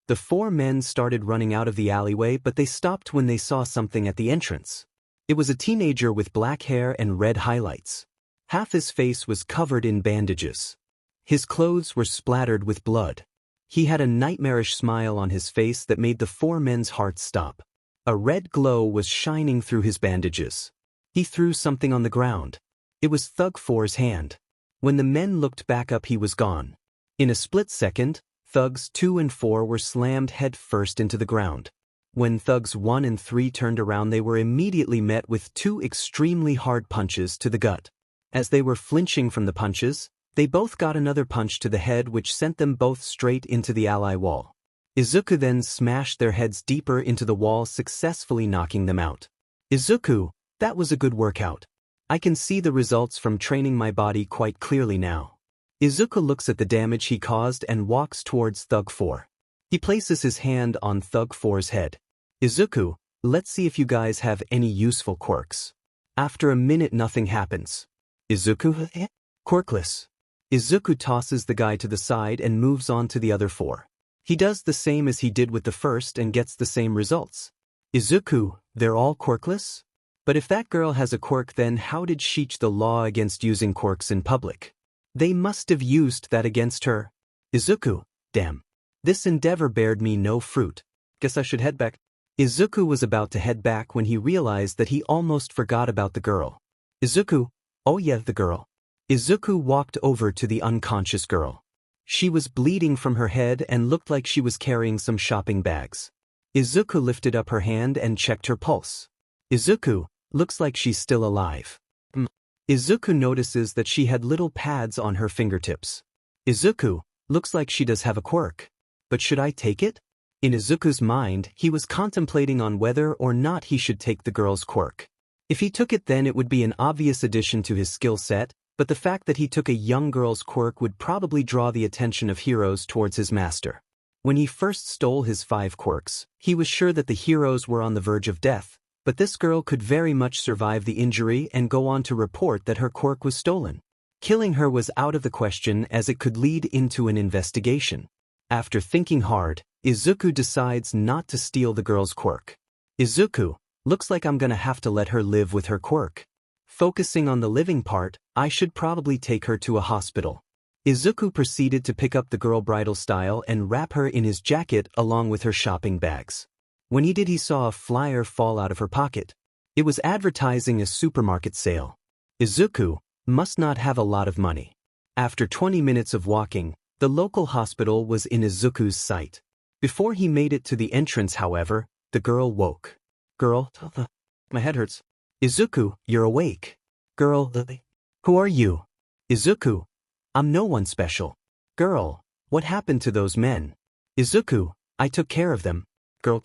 The 4 men started running out of the alleyway, but they stopped when they saw something at the entrance. It was a teenager with black hair and red highlights. Half his face was covered in bandages. His clothes were splattered with blood. He had a nightmarish smile on his face that made the 4 men's hearts stop. A red glow was shining through his bandages. He threw something on the ground. It was Thug 4's hand. When the men looked back up, he was gone. In a split second, Thugs 2 and 4 were slammed head first into the ground. When Thugs 1 and 3 turned around, they were immediately met with 2 extremely hard punches to the gut. As they were flinching from the punches, they both got another punch to the head which sent them both straight into the ally wall. Izuku then smashed their heads deeper into the wall, successfully knocking them out. Izuku, that was a good workout. I can see the results from training my body quite clearly now. Izuku looks at the damage he caused and walks towards Thug 4. He places his hand on Thug 4's head. Izuku, let's see if you guys have any useful quirks. After a minute, nothing happens. Izuku, quirkless. Izuku tosses the guy to the side and moves on to the other 4. He does the same as he did with the first and gets the same results. Izuku, they're all quirkless? But if that girl has a quirk, then how did she breach the law against using quirks in public? They must have used that against her. Izuku, damn. This endeavor bared me no fruit. Guess I should head back. Izuku was about to head back when he realized that he almost forgot about the girl. Izuku, oh yeah, the girl. Izuku walked over to the unconscious girl. She was bleeding from her head and looked like she was carrying some shopping bags. Izuku lifted up her hand and checked her pulse. Izuku, looks like she's still alive. Izuku notices that she had little pads on her fingertips. Izuku, looks like she does have a quirk. But should I take it? In Izuku's mind, he was contemplating on whether or not he should take the girl's quirk. If he took it, then it would be an obvious addition to his skill set, but the fact that he took a young girl's quirk would probably draw the attention of heroes towards his master. When he first stole his 5 quirks, he was sure that the heroes were on the verge of death, but this girl could very much survive the injury and go on to report that her quirk was stolen. Killing her was out of the question as it could lead into an investigation. After thinking hard, Izuku decides not to steal the girl's quirk. Izuku, looks like I'm gonna have to let her live with her quirk. Focusing on the living part, I should probably take her to a hospital. Izuku proceeded to pick up the girl bridal style and wrap her in his jacket along with her shopping bags. When he did, he saw a flyer fall out of her pocket. It was advertising a supermarket sale. Izuku must not have a lot of money. After 20 minutes of walking, the local hospital was in Izuku's sight. Before he made it to the entrance, however, the girl woke. Girl, my head hurts. Izuku, you're awake. Girl, who are you? Izuku, I'm no one special. Girl, what happened to those men? Izuku, I took care of them. Girl,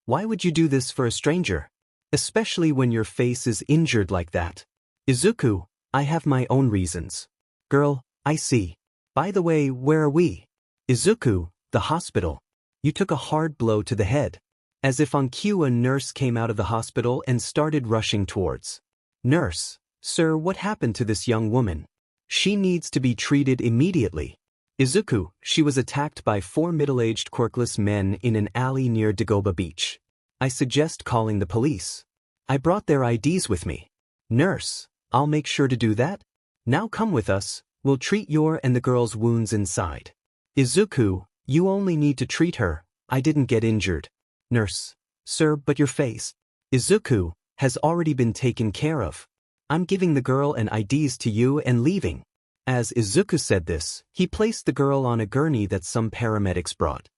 why would you do this for a stranger? Especially when your face is injured like that. Izuku, I have my own reasons. Girl, I see. By the way, where are we? Izuku, the hospital. You took a hard blow to the head. As if on cue, a nurse came out of the hospital and started rushing towards. Nurse, sir, what happened to this young woman? She needs to be treated immediately. Izuku, she was attacked by 4 middle-aged quirkless men in an alley near Dagoba Beach. I suggest calling the police. I brought their IDs with me. Nurse, I'll make sure to do that. Now come with us, we'll treat your and the girl's wounds inside. Izuku, you only need to treat her, I didn't get injured. Nurse, sir, but your face. Izuku, has already been taken care of. I'm giving the girl and IDs to you and leaving. As Izuku said this, he placed the girl on a gurney that some paramedics brought.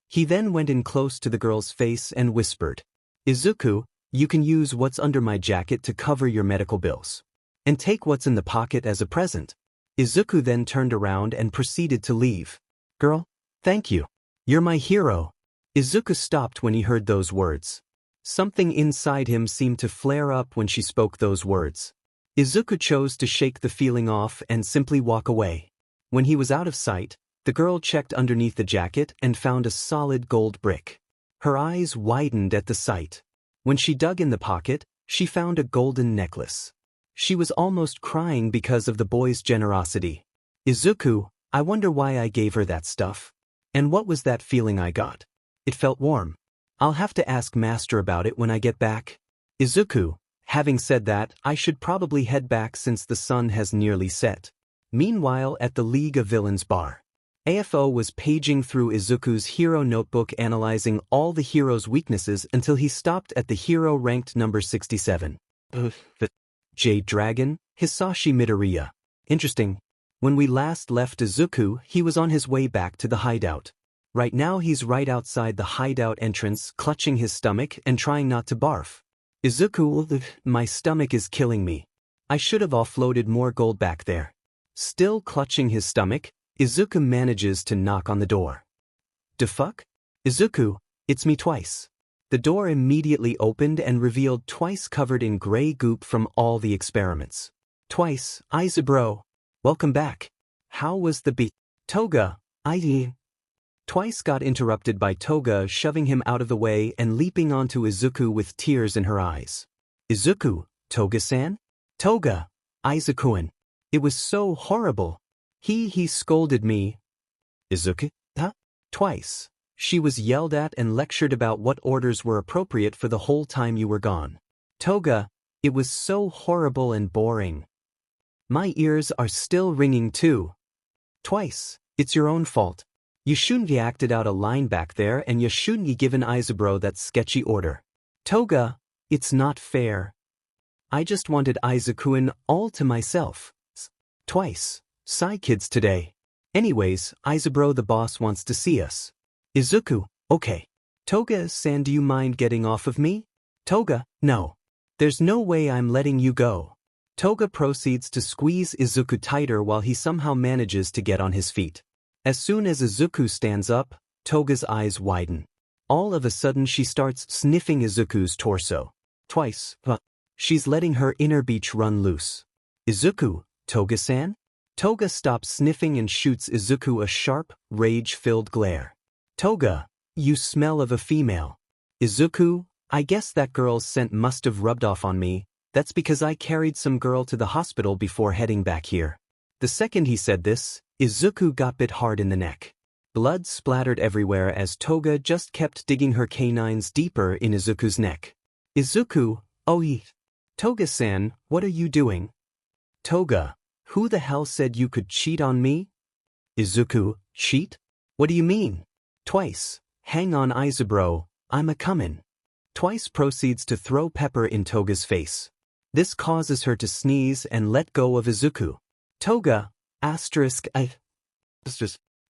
He then went in close to the girl's face and whispered, Izuku, You can use what's under my jacket to cover your medical bills. And take what's in the pocket as a present. Izuku then turned around and proceeded to leave. Girl, thank you. You're my hero. Izuku stopped when he heard those words. Something inside him seemed to flare up when she spoke those words. Izuku chose to shake the feeling off and simply walk away. When he was out of sight, the girl checked underneath the jacket and found a solid gold brick. Her eyes widened at the sight. When she dug in the pocket, she found a golden necklace. She was almost crying because of the boy's generosity. Izuku, I wonder why I gave her that stuff. And what was that feeling I got? It felt warm. I'll have to ask Master about it when I get back. Izuku, having said that, I should probably head back since the sun has nearly set. Meanwhile, at the League of Villains bar, AFO was paging through Izuku's hero notebook analyzing all the hero's weaknesses until he stopped at the hero ranked number 67. The Jade Dragon, Hisashi Midoriya. Interesting. When we last left Izuku, he was on his way back to the hideout. Right now he's right outside the hideout entrance, clutching his stomach and trying not to barf. Izuku, my stomach is killing me. I should have offloaded more gold back there. Still clutching his stomach, Izuku manages to knock on the door. "Da fuck? Izuku, it's me Twice." The door immediately opened and revealed Twice covered in gray goop from all the experiments. "Twice, Izabro. Welcome back. How was the Toga, Twice got interrupted by Toga shoving him out of the way and leaping onto Izuku with tears in her eyes. "Izuku, Toga-san? Toga, Izuku-an. It was so horrible. He scolded me." "Izuku, huh?" "Twice. She was yelled at and lectured about what orders were appropriate for the whole time you were gone. Toga, it was so horrible and boring. My ears are still ringing too. Twice, it's your own fault. You shouldn't have acted out a line back there and you shouldn't have given Izaburo that sketchy order. Toga, it's not fair. I just wanted Izuku-an all to myself." "Twice, Psy Kids today. Anyways, Izaburo the boss wants to see us." "Izuku, okay. Toga-san, do you mind getting off of me?" "Toga, no. There's no way I'm letting you go." Toga proceeds to squeeze Izuku tighter while he somehow manages to get on his feet. As soon as Izuku stands up, Toga's eyes widen. All of a sudden she starts sniffing Izuku's torso. "Twice, but she's letting her inner beach run loose." "Izuku, Toga-san?" Toga stops sniffing and shoots Izuku a sharp, rage-filled glare. "Toga, you smell of a female." "Izuku, I guess that girl's scent must have rubbed off on me. That's because I carried some girl to the hospital before heading back here." The second he said this, Izuku got bit hard in the neck. Blood splattered everywhere as Toga just kept digging her canines deeper in Izuku's neck. "Izuku, Toga-san, what are you doing?" "Toga, who the hell said you could cheat on me?" "Izuku, cheat? What do you mean?" "Twice, hang on Izaburo, I'm a-comin'." Twice proceeds to throw pepper in Toga's face. This causes her to sneeze and let go of Izuku. "Toga,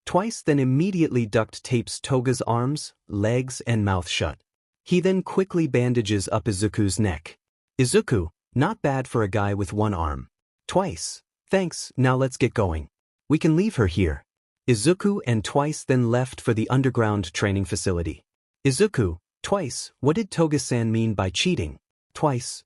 Twice then immediately duct tapes Toga's arms, legs and mouth shut. He then quickly bandages up Izuku's neck. "Izuku, not bad for a guy with one arm." "Twice, thanks, now let's get going. We can leave her here." Izuku and Twice then left for the underground training facility. "Izuku, Twice, what did Toga-san mean by cheating?" "Twice,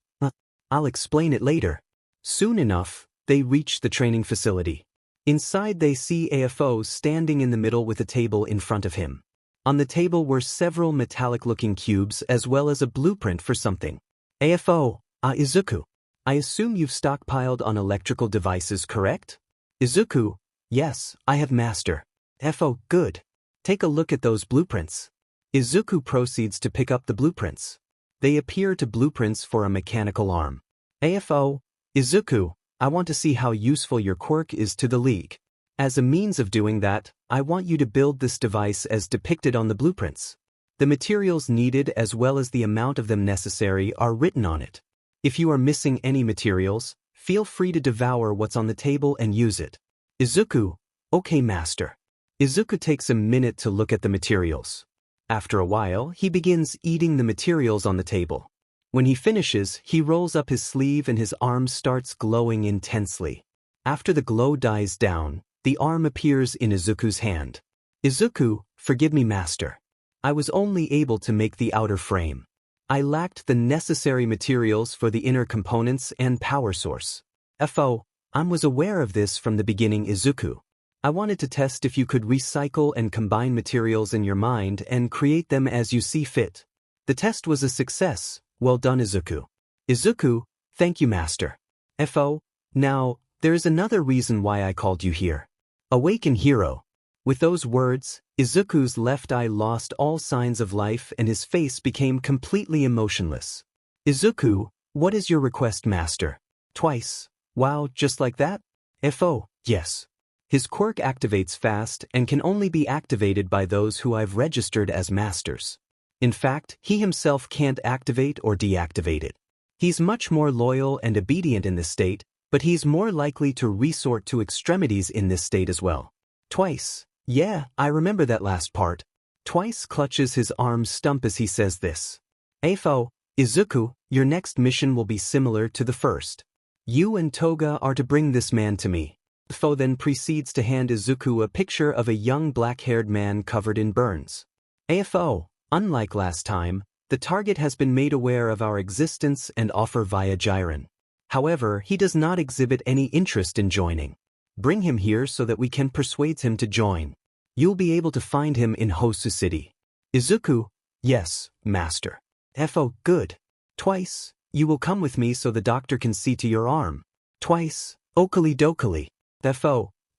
I'll explain it later." Soon enough, they reach the training facility. Inside they see AFO standing in the middle with a table in front of him. On the table were several metallic-looking cubes as well as a blueprint for something. "AFO, Izuku, I assume you've stockpiled on electrical devices, correct?" "Izuku, yes, I have master." "AFO, good. Take a look at those blueprints." Izuku proceeds to pick up the blueprints. They appear to blueprints for a mechanical arm. "AFO, Izuku, I want to see how useful your quirk is to the League. As a means of doing that, I want you to build this device as depicted on the blueprints. The materials needed as well as the amount of them necessary are written on it. If you are missing any materials, feel free to devour what's on the table and use it." "Izuku, okay master." Izuku takes a minute to look at the materials. After a while, he begins eating the materials on the table. When he finishes, he rolls up his sleeve and his arm starts glowing intensely. After the glow dies down, the arm appears in Izuku's hand. Izuku, forgive me, master. I was only able to make the outer frame. I lacked the necessary materials for the inner components and power source. I was aware of this from the beginning, Izuku. I wanted to test if you could recycle and combine materials in your mind and create them as you see fit. The test was a success. Well done, Izuku. Izuku, thank you, master. Now, there is another reason why I called you here. Awaken, hero. With those words, Izuku's left eye lost all signs of life and his face became completely emotionless. Izuku, what is your request, master? Twice. Wow, just like that? Yes. His quirk activates fast and can only be activated by those who I've registered as masters. In fact, he himself can't activate or deactivate it. He's much more loyal and obedient in this state, but he's more likely to resort to extremities in this state as well. Twice. Yeah, I remember that last part. Twice clutches his arm stump as he says this. Izuku, your next mission will be similar to the first. You and Toga are to bring this man to me. Fo then proceeds to hand Izuku a picture of a young black-haired man covered in burns. Unlike last time, the target has been made aware of our existence and offer via Jiren. However, he does not exhibit any interest in joining. Bring him here so that we can persuade him to join. You'll be able to find him in Hosu City. Izuku, yes, master. Good. Twice, you will come with me so the doctor can see to your arm. Twice, okali dokali.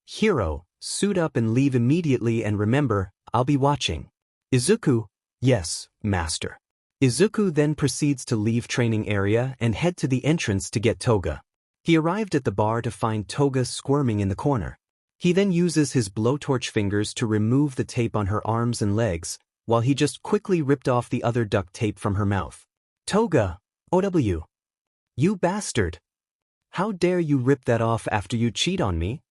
Hero, suit up and leave immediately and remember, I'll be watching. Izuku, yes, master. Izuku then proceeds to leave training area and head to the entrance to get Toga. He arrived at the bar to find Toga squirming in the corner. He then uses his blowtorch fingers to remove the tape on her arms and legs, while he just quickly ripped off the other duct tape from her mouth. Toga, OW. You bastard. How dare you rip that off after you cheat on me?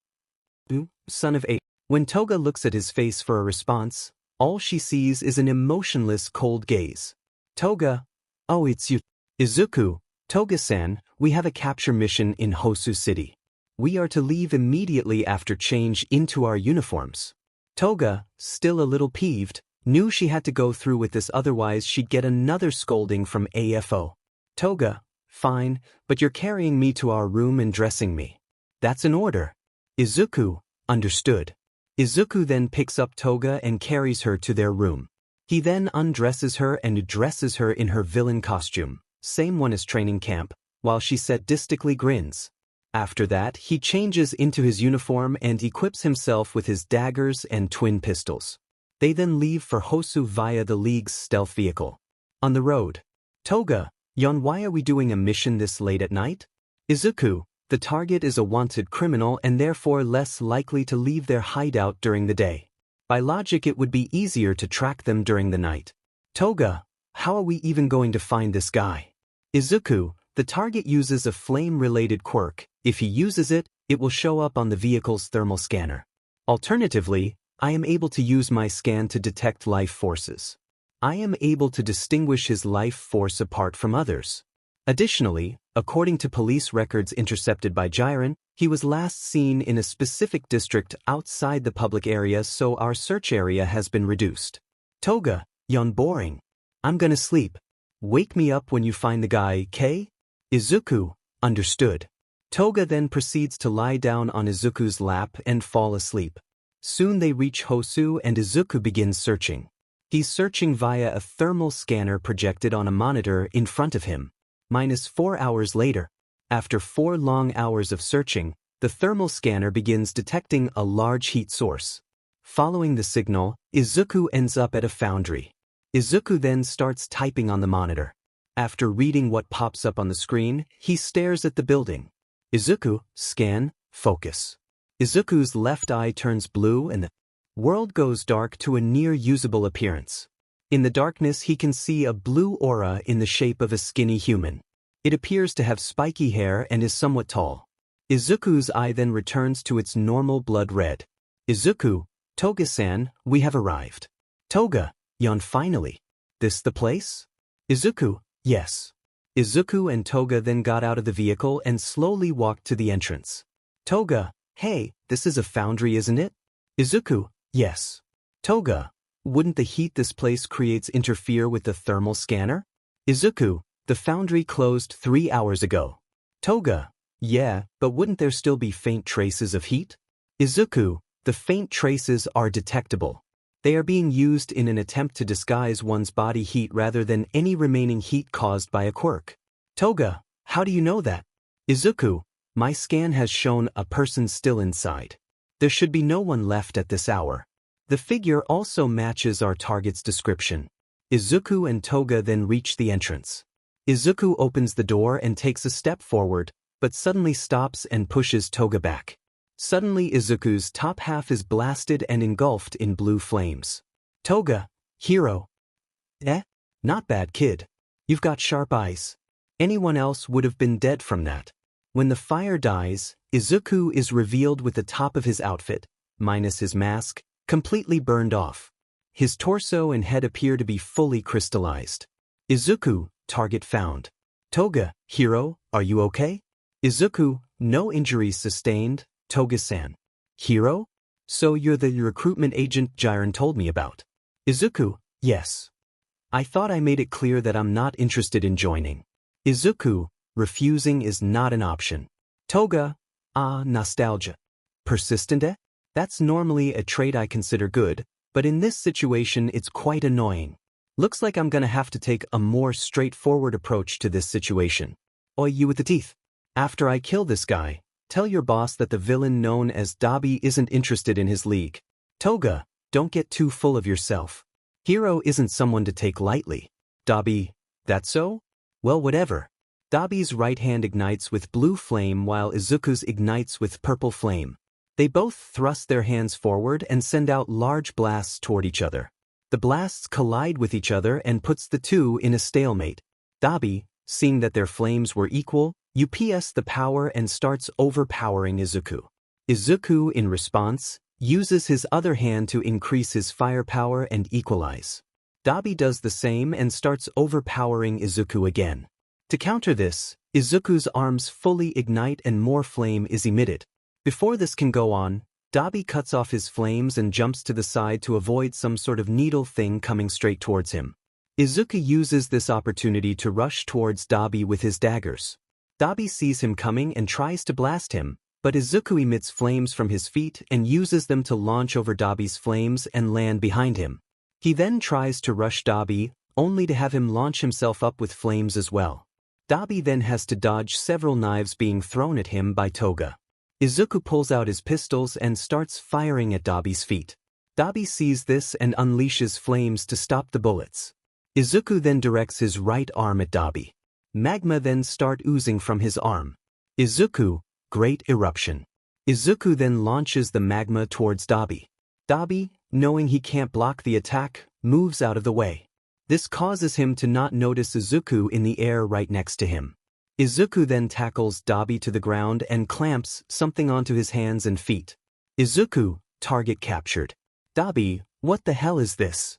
Son of a... When Toga looks at his face for a response, all she sees is an emotionless cold gaze. Toga, oh, it's you. Izuku, Toga-san, we have a capture mission in Hosu City. We are to leave immediately after change into our uniforms. Toga, still a little peeved, knew she had to go through with this otherwise she'd get another scolding from AFO. Toga, fine, but you're carrying me to our room and dressing me. That's an order. Izuku, understood. Izuku then picks up Toga and carries her to their room. He then undresses her and dresses her in her villain costume, same one as training camp, while she sadistically grins. After that, he changes into his uniform and equips himself with his daggers and twin pistols. They then leave for Hosu via the League's stealth vehicle. On the road. Toga, Yon, why are we doing a mission this late at night? Izuku, the target is a wanted criminal and therefore less likely to leave their hideout during the day. By logic, it would be easier to track them during the night. Toga, how are we even going to find this guy? Izuku, the target uses a flame-related quirk. If he uses it, it will show up on the vehicle's thermal scanner. Alternatively, I am able to use my scan to detect life forces. I am able to distinguish his life force apart from others. Additionally, according to police records intercepted by Jiren, he was last seen in a specific district outside the public area, so our search area has been reduced. Toga, Yon, boring. I'm gonna sleep. Wake me up when you find the guy, K? Izuku, understood. Toga then proceeds to lie down on Izuku's lap and fall asleep. Soon they reach Hosu and Izuku begins searching. He's searching via a thermal scanner projected on a monitor in front of him. -4 hours later, after 4 long hours of searching, the thermal scanner begins detecting a large heat source. Following the signal, Izuku ends up at a foundry. Izuku then starts typing on the monitor. After reading what pops up on the screen, he stares at the building. Izuku, scan, focus. Izuku's left eye turns blue and the world goes dark to a near-usable appearance. In the darkness, he can see a blue aura in the shape of a skinny human. It appears to have spiky hair and is somewhat tall. Izuku's eye then returns to its normal blood red. Izuku, Toga-san, we have arrived. Toga, Yon, finally. This the place? Izuku, yes. Izuku and Toga then got out of the vehicle and slowly walked to the entrance. Toga, hey, this is a foundry, isn't it? Izuku, yes. Toga, wouldn't the heat this place creates interfere with the thermal scanner? Izuku, the foundry closed 3 hours ago. Toga, yeah, but wouldn't there still be faint traces of heat? Izuku, the faint traces are detectable. They are being used in an attempt to disguise one's body heat rather than any remaining heat caused by a quirk. Toga, how do you know that? Izuku, my scan has shown a person still inside. There should be no one left at this hour. The figure also matches our target's description. Izuku and Toga then reach the entrance. Izuku opens the door and takes a step forward, but suddenly stops and pushes Toga back. Suddenly Izuku's top half is blasted and engulfed in blue flames. Toga, hero. Not bad, kid. You've got sharp eyes. Anyone else would have been dead from that. When the fire dies, Izuku is revealed with the top of his outfit, minus his mask, completely burned off. His torso and head appear to be fully crystallized. Izuku, target found. Toga, hero, are you okay? Izuku, no injuries sustained. Toga-san. Hero? So you're the recruitment agent Jiren told me about. Izuku, yes. I thought I made it clear that I'm not interested in joining. Izuku, refusing is not an option. Toga, nostalgia. Persistent? That's normally a trait I consider good, but in this situation it's quite annoying. Looks like I'm gonna have to take a more straightforward approach to this situation. Oi, you with the teeth. After I kill this guy, tell your boss that the villain known as Dabi isn't interested in his league. Toga, don't get too full of yourself. Hero isn't someone to take lightly. Dabi, that so? Well, whatever. Dabi's right hand ignites with blue flame while Izuku's ignites with purple flame. They both thrust their hands forward and send out large blasts toward each other. The blasts collide with each other and puts the two in a stalemate. Dabi, seeing that their flames were equal, UPS the power and starts overpowering Izuku. Izuku, in response, uses his other hand to increase his firepower and equalize. Dabi does the same and starts overpowering Izuku again. To counter this, Izuku's arms fully ignite and more flame is emitted. Before this can go on, Dabi cuts off his flames and jumps to the side to avoid some sort of needle thing coming straight towards him. Izuku uses this opportunity to rush towards Dabi with his daggers. Dabi sees him coming and tries to blast him, but Izuku emits flames from his feet and uses them to launch over Dabi's flames and land behind him. He then tries to rush Dabi, only to have him launch himself up with flames as well. Dabi then has to dodge several knives being thrown at him by Toga. Izuku pulls out his pistols and starts firing at Dabi's feet. Dabi sees this and unleashes flames to stop the bullets. Izuku then directs his right arm at Dabi. Magma then start oozing from his arm. Izuku, great eruption. Izuku then launches the magma towards Dabi. Dabi, knowing he can't block the attack, moves out of the way. This causes him to not notice Izuku in the air right next to him. Izuku then tackles Dabi to the ground and clamps something onto his hands and feet. Izuku, target captured. Dabi, what the hell is this?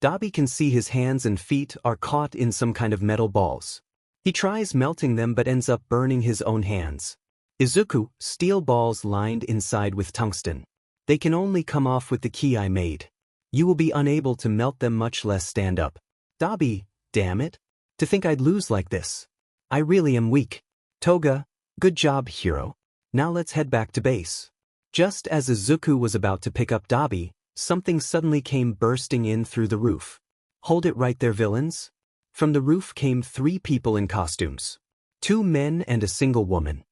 Dabi can see his hands and feet are caught in some kind of metal balls. He tries melting them but ends up burning his own hands. Izuku, steel balls lined inside with tungsten. They can only come off with the key I made. You will be unable to melt them, much less stand up. Dabi, damn it. To think I'd lose like this. I really am weak. Toga, good job, hero. Now let's head back to base. Just as Izuku was about to pick up Dabi, something suddenly came bursting in through the roof. Hold it right there, villains. From the roof came 3 people in costumes. 2 men and a single woman.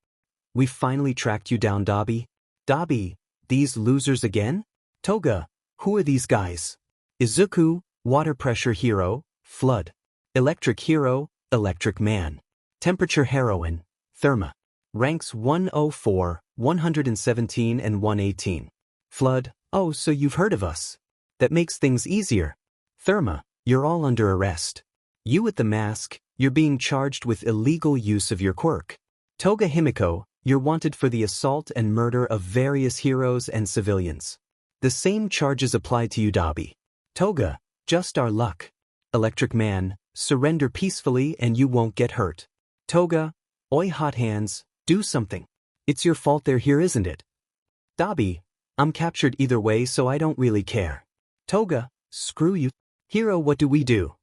We finally tracked you down, Dabi. Dabi, these losers again? Toga, who are these guys? Izuku, water pressure hero, flood. Electric hero, electric man. Temperature heroine, therma. Ranks 104, 117 and 118. Flood, oh, so you've heard of us. That makes things easier. Therma, you're all under arrest. You with the mask, you're being charged with illegal use of your quirk. Toga Himiko, you're wanted for the assault and murder of various heroes and civilians. The same charges apply to you, Dabi. Toga, just our luck. Electric Man, surrender peacefully and you won't get hurt. Toga, oi hot hands, do something. It's your fault they're here, isn't it? Dabi, I'm captured either way so I don't really care. Toga, screw you. Hiro, what do we do?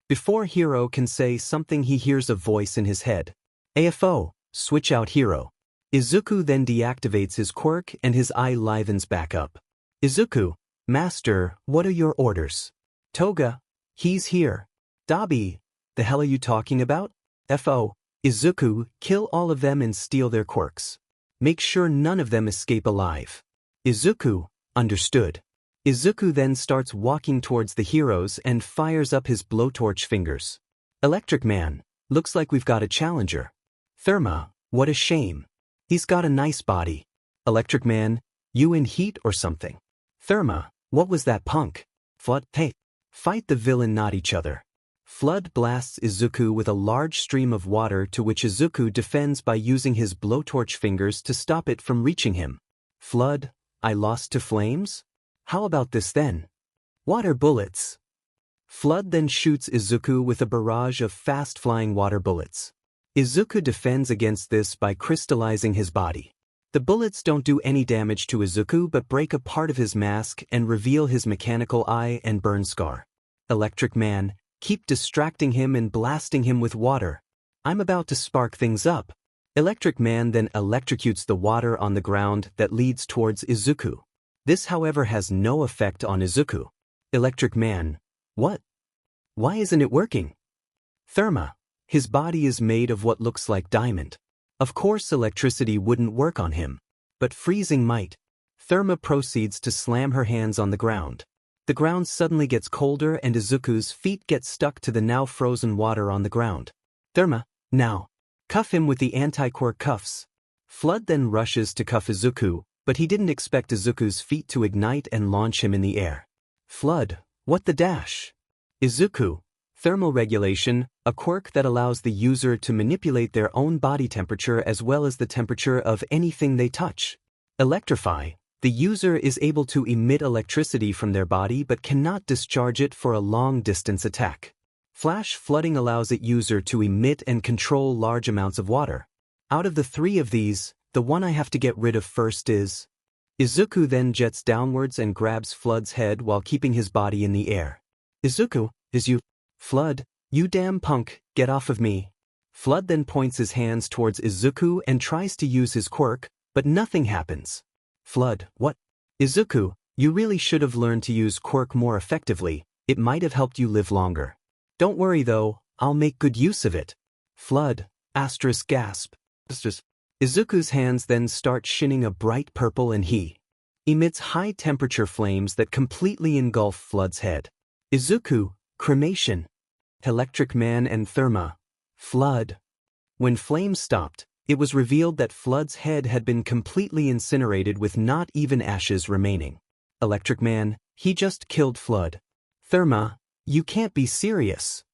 Before Hiro can say something, he hears a voice in his head. AFO, switch out Hiro. Izuku then deactivates his quirk and his eye livens back up. Izuku, Master, what are your orders? Toga, he's here. Dabi, the hell are you talking about? FO, Izuku, kill all of them and steal their quirks. Make sure none of them escape alive. Izuku, understood. Izuku then starts walking towards the heroes and fires up his blowtorch fingers. Electric Man, looks like we've got a challenger. Therma, what a shame. He's got a nice body. Electric Man, you in heat or something? Therma, what was that punk? Flood, hey, fight the villain, not each other. Flood blasts Izuku with a large stream of water, to which Izuku defends by using his blowtorch fingers to stop it from reaching him. Flood, I lost to flames? How about this then? Water bullets. Flood then shoots Izuku with a barrage of fast-flying water bullets. Izuku defends against this by crystallizing his body. The bullets don't do any damage to Izuku but break a part of his mask and reveal his mechanical eye and burn scar. Electric Man, keep distracting him and blasting him with water. I'm about to spark things up. Electric Man then electrocutes the water on the ground that leads towards Izuku. This, however, has no effect on Izuku. Electric Man, what? Why isn't it working? Therma, his body is made of what looks like diamond. Of course electricity wouldn't work on him, but freezing might. Therma proceeds to slam her hands on the ground. The ground suddenly gets colder and Izuku's feet get stuck to the now frozen water on the ground. Therma, now, cuff him with the anti-quirk cuffs. Flood then rushes to cuff Izuku, but he didn't expect Izuku's feet to ignite and launch him in the air. Flood, what the dash? Izuku, thermal regulation, a quirk that allows the user to manipulate their own body temperature as well as the temperature of anything they touch. Electrify, the user is able to emit electricity from their body but cannot discharge it for a long-distance attack. Flash flooding allows its user to emit and control large amounts of water. Out of the three of these, the one I have to get rid of first is... Izuku then jets downwards and grabs Flood's head while keeping his body in the air. Izuku, is you... Flood, you damn punk, get off of me. Flood then points his hands towards Izuku and tries to use his quirk, but nothing happens. Flood, what? Izuku, you really should have learned to use quirk more effectively, it might have helped you live longer. Don't worry though, I'll make good use of it. Flood, asterisk gasp. Izuku's hands then start shining a bright purple and he emits high-temperature flames that completely engulf Flood's head. Izuku, cremation. Electric Man and Therma. Flood. When flames stopped, it was revealed that Flood's head had been completely incinerated with not even ashes remaining. Electric Man, he just killed Flood. Therma, you can't be serious.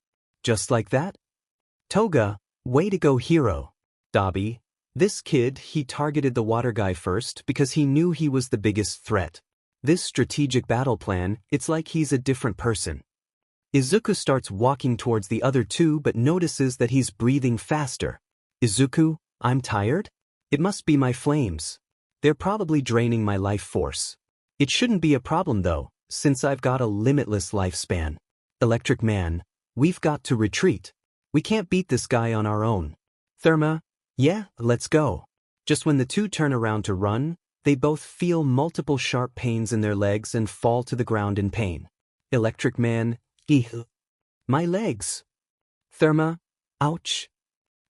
Just like that? Toga, way to go hero. Dabi, this kid, he targeted the water guy first because he knew he was the biggest threat. This strategic battle plan, it's like he's a different person. Izuku starts walking towards the other two but notices that he's breathing faster. Izuku, I'm tired? It must be my flames. They're probably draining my life force. It shouldn't be a problem though, since I've got a limitless lifespan. Electric Man, we've got to retreat. We can't beat this guy on our own. Therma, yeah, let's go. Just when the two turn around to run, they both feel multiple sharp pains in their legs and fall to the ground in pain. Electric Man, eeh. My legs. Therma, ouch.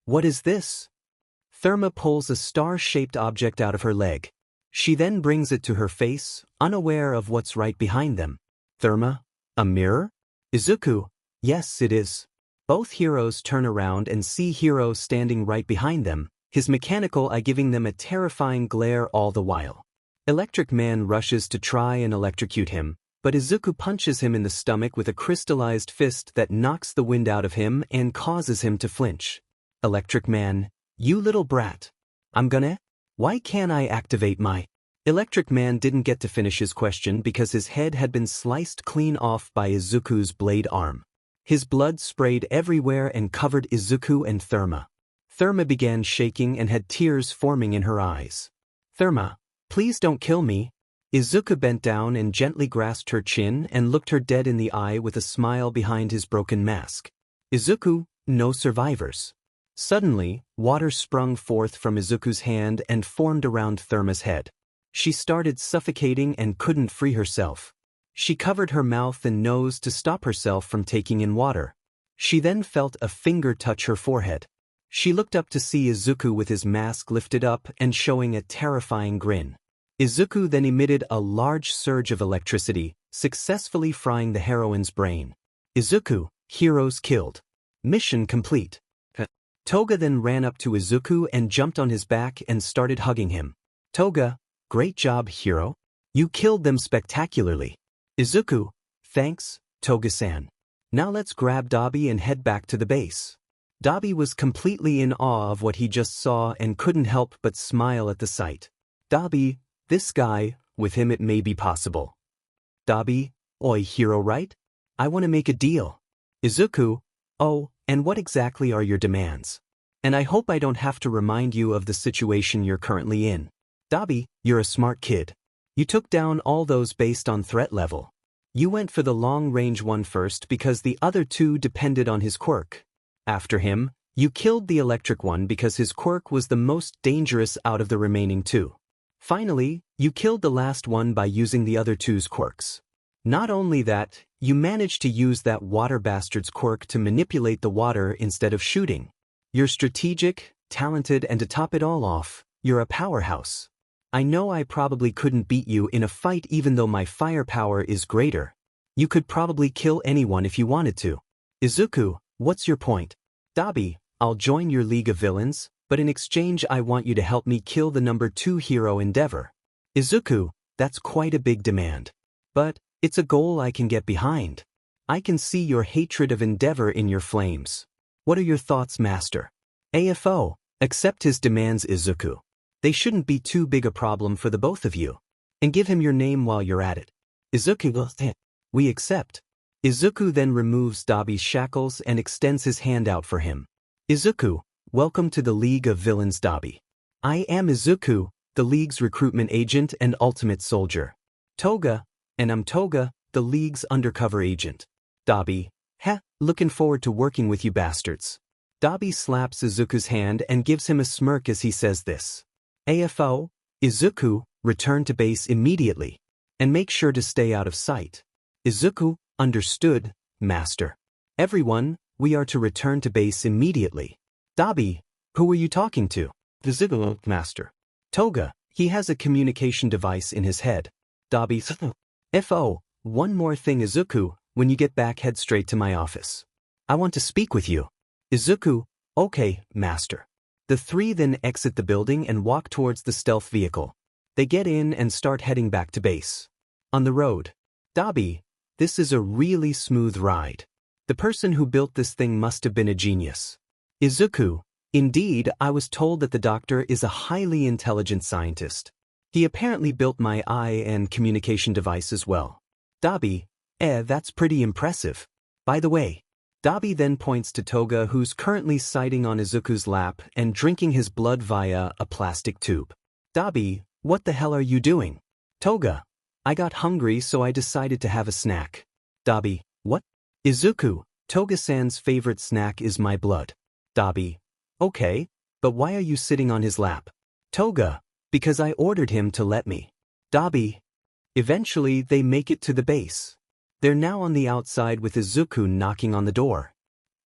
What is this? Therma pulls a star-shaped object out of her leg. She then brings it to her face, unaware of what's right behind them. Therma, a mirror? Izuku, yes it is. Both heroes turn around and see Hiro standing right behind them, his mechanical eye giving them a terrifying glare all the while. Electric Man rushes to try and electrocute him, but Izuku punches him in the stomach with a crystallized fist that knocks the wind out of him and causes him to flinch. Electric Man, you little brat. Why can't I activate my... Electric Man didn't get to finish his question because his head had been sliced clean off by Izuku's blade arm. His blood sprayed everywhere and covered Izuku and Therma. Therma began shaking and had tears forming in her eyes. Therma, please don't kill me. Izuku bent down and gently grasped her chin and looked her dead in the eye with a smile behind his broken mask. Izuku, no survivors. Suddenly, water sprung forth from Izuku's hand and formed around Therma's head. She started suffocating and couldn't free herself. She covered her mouth and nose to stop herself from taking in water. She then felt a finger touch her forehead. She looked up to see Izuku with his mask lifted up and showing a terrifying grin. Izuku then emitted a large surge of electricity, successfully frying the heroine's brain. Izuku, heroes killed. Mission complete. Toga then ran up to Izuku and jumped on his back and started hugging him. Toga, great job, hero. You killed them spectacularly. Izuku, thanks, Toga-san. Now let's grab Dabi and head back to the base. Dabi was completely in awe of what he just saw and couldn't help but smile at the sight. Dabi, this guy, with him it may be possible. Dabi, oi hero right? I want to make a deal. Izuku, oh, and what exactly are your demands? And I hope I don't have to remind you of the situation you're currently in. Dabi, you're a smart kid. You took down all those based on threat level. You went for the long-range one first because the other two depended on his quirk. After him, you killed the electric one because his quirk was the most dangerous out of the remaining two. Finally, you killed the last one by using the other two's quirks. Not only that, you managed to use that water bastard's quirk to manipulate the water instead of shooting. You're strategic, talented, and to top it all off, you're a powerhouse. I know I probably couldn't beat you in a fight even though my firepower is greater. You could probably kill anyone if you wanted to. Izuku, what's your point? Dabi, I'll join your League of Villains, but in exchange I want you to help me kill the number 2 hero Endeavor. Izuku, that's quite a big demand. But it's a goal I can get behind. I can see your hatred of Endeavor in your flames. What are your thoughts, Master? AFO, accept his demands, Izuku. They shouldn't be too big a problem for the both of you. And give him your name while you're at it. Izuku, we accept. Izuku then removes Dabi's shackles and extends his hand out for him. Izuku, welcome to the League of Villains, Dabi. I am Izuku, the League's recruitment agent and ultimate soldier. Toga, and I'm Toga, the League's undercover agent. Dabi, looking forward to working with you bastards. Dabi slaps Izuku's hand and gives him a smirk as he says this. AFO, Izuku, return to base immediately. And make sure to stay out of sight. Izuku, understood, Master. Everyone, we are to return to base immediately. Dabi, who are you talking to? Izuku, Master. Toga, he has a communication device in his head. Dabi, FO, one more thing, Izuku, when you get back head straight to my office. I want to speak with you. Izuku, okay, Master. The three then exit the building and walk towards the stealth vehicle. They get in and start heading back to base. On the road. Dabi, this is a really smooth ride. The person who built this thing must have been a genius. Izuku, indeed, I was told that the doctor is a highly intelligent scientist. He apparently built my eye and communication device as well. Dabi, that's pretty impressive. By the way, Dabi then points to Toga, who's currently sitting on Izuku's lap and drinking his blood via a plastic tube. Dabi, what the hell are you doing? Toga, I got hungry so I decided to have a snack. Dabi, what? Izuku, Toga-san's favorite snack is my blood. Dabi, okay, but why are you sitting on his lap? Toga, because I ordered him to let me. Dabi. Eventually they make it to the base. They're now on the outside with Izuku knocking on the door.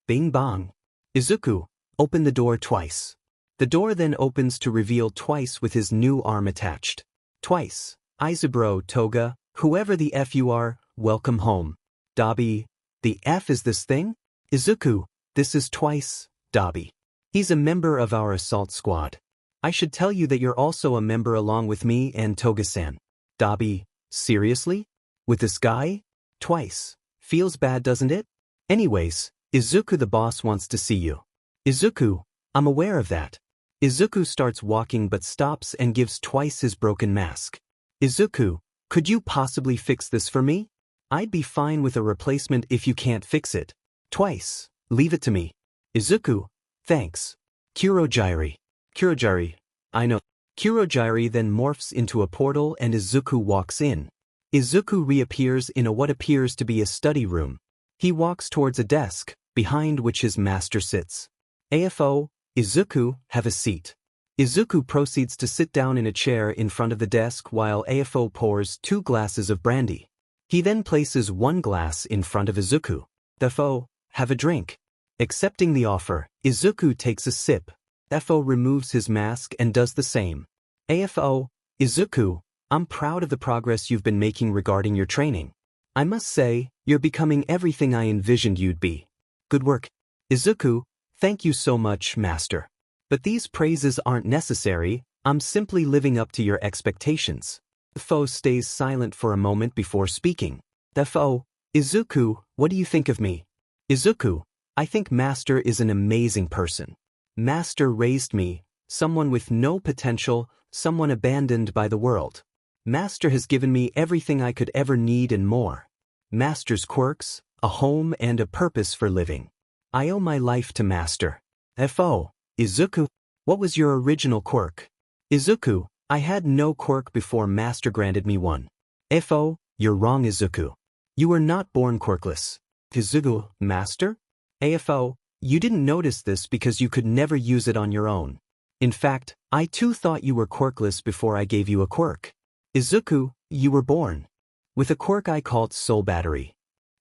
Bing bong. Izuku, open the door twice. The door then opens to reveal Twice with his new arm attached. Twice, Izaburo, Toga, whoever the F you are, welcome home. Dabi, the F is this thing? Izuku, this is Twice, Dabi. He's a member of our assault squad. I should tell you that you're also a member along with me and Toga-san. Dabi, seriously? With this guy? Twice. Feels bad, doesn't it? Anyways, Izuku the boss wants to see you. Izuku, I'm aware of that. Izuku starts walking but stops and gives Twice his broken mask. Izuku, could you possibly fix this for me? I'd be fine with a replacement if you can't fix it. Twice. Leave it to me. Izuku, thanks. Kurogiri. Kurogiri, I know. Kurogiri then morphs into a portal and Izuku walks in. Izuku reappears in what appears to be a study room. He walks towards a desk, behind which his master sits. AFO, Izuku, have a seat. Izuku proceeds to sit down in a chair in front of the desk while AFO pours 2 glasses of brandy. He then places 1 glass in front of Izuku. AFO, have a drink. Accepting the offer, Izuku takes a sip. AFO removes his mask and does the same. AFO, Izuku, I'm proud of the progress you've been making regarding your training. I must say, you're becoming everything I envisioned you'd be. Good work. Izuku, thank you so much, Master. But these praises aren't necessary, I'm simply living up to your expectations. AFO stays silent for a moment before speaking. AFO, Izuku, what do you think of me? Izuku, I think Master is an amazing person. Master raised me, someone with no potential, someone abandoned by the world. Master has given me everything I could ever need and more. Master's quirks, a home and a purpose for living. I owe my life to Master. AFO, Izuku, what was your original quirk? Izuku, I had no quirk before Master granted me one. AFO, you're wrong, Izuku. You were not born quirkless. Izuku, Master? AFO, you didn't notice this because you could never use it on your own. In fact, I too thought you were quirkless before I gave you a quirk. Izuku, you were born with a quirk I called Soul Battery.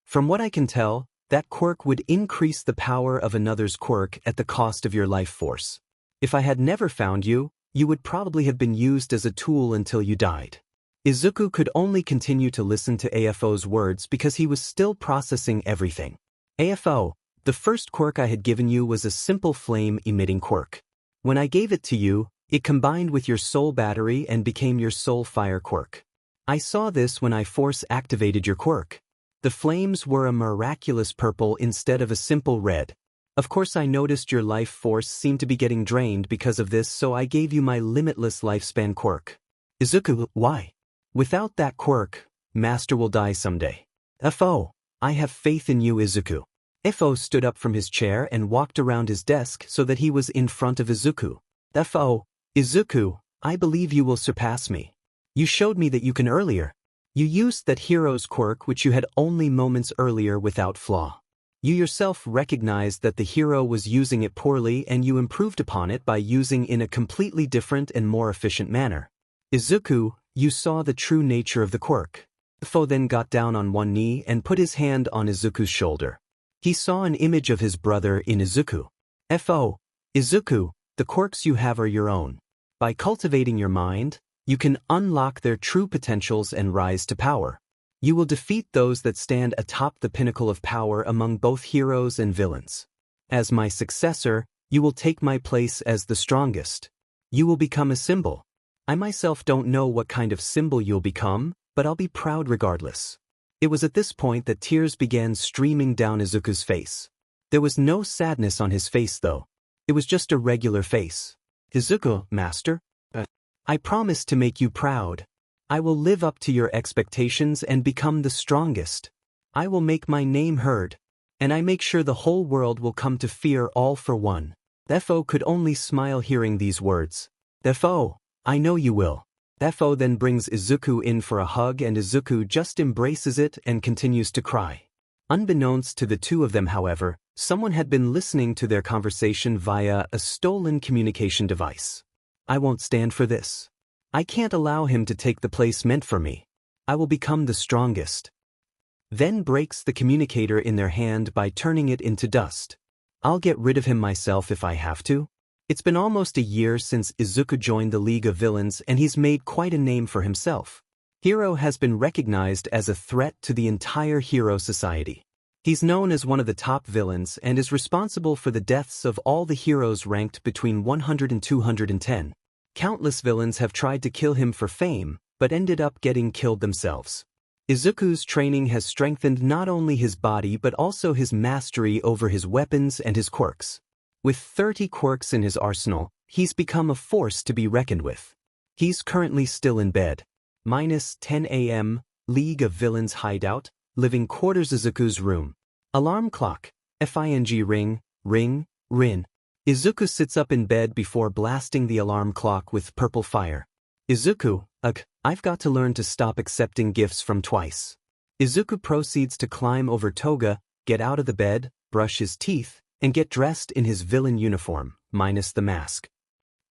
From what I can tell, that quirk would increase the power of another's quirk at the cost of your life force. If I had never found you, you would probably have been used as a tool until you died. Izuku could only continue to listen to AFO's words because he was still processing everything. AFO, the first quirk I had given you was a simple flame-emitting quirk. When I gave it to you, it combined with your soul battery and became your soul fire quirk. I saw this when I force-activated your quirk. The flames were a miraculous purple instead of a simple red. Of course I noticed your life force seemed to be getting drained because of this, so I gave you my limitless lifespan quirk. Izuku, why? Without that quirk, Master will die someday. AFO, I have faith in you, Izuku. AFO stood up from his chair and walked around his desk so that he was in front of Izuku. AFO, Izuku, I believe you will surpass me. You showed me that you can earlier. You used that hero's quirk which you had only moments earlier without flaw. You yourself recognized that the hero was using it poorly and you improved upon it by using in a completely different and more efficient manner. Izuku, you saw the true nature of the quirk. AFO then got down on one knee and put his hand on Izuku's shoulder. He saw an image of his brother in Izuku. AFO, Izuku, the quirks you have are your own. By cultivating your mind, you can unlock their true potentials and rise to power. You will defeat those that stand atop the pinnacle of power among both heroes and villains. As my successor, you will take my place as the strongest. You will become a symbol. I myself don't know what kind of symbol you'll become, but I'll be proud regardless. It was at this point that tears began streaming down Izuku's face. There was no sadness on his face though. It was just a regular face. Izuku, Master? I promise to make you proud. I will live up to your expectations and become the strongest. I will make my name heard, and I make sure the whole world will come to fear all for one. AFO could only smile hearing these words. AFO, I know you will. AFO then brings Izuku in for a hug and Izuku just embraces it and continues to cry. Unbeknownst to the two of them, however, someone had been listening to their conversation via a stolen communication device. I won't stand for this. I can't allow him to take the place meant for me. I will become the strongest. Then breaks the communicator in their hand by turning it into dust. I'll get rid of him myself if I have to. It's been almost a year since Izuku joined the League of Villains and he's made quite a name for himself. Hero has been recognized as a threat to the entire hero society. He's known as one of the top villains and is responsible for the deaths of all the heroes ranked between 100 and 210. Countless villains have tried to kill him for fame, but ended up getting killed themselves. Izuku's training has strengthened not only his body but also his mastery over his weapons and his quirks. With 30 quirks in his arsenal, he's become a force to be reckoned with. He's currently still in bed. -10 a.m., League of Villains hideout, living quarters Izuku's room. Alarm clock. Fing ring, ring, rin. Izuku sits up in bed before blasting the alarm clock with purple fire. Izuku, ugh, I've got to learn to stop accepting gifts from Twice. Izuku proceeds to climb over Toga, get out of the bed, brush his teeth, and get dressed in his villain uniform, minus the mask.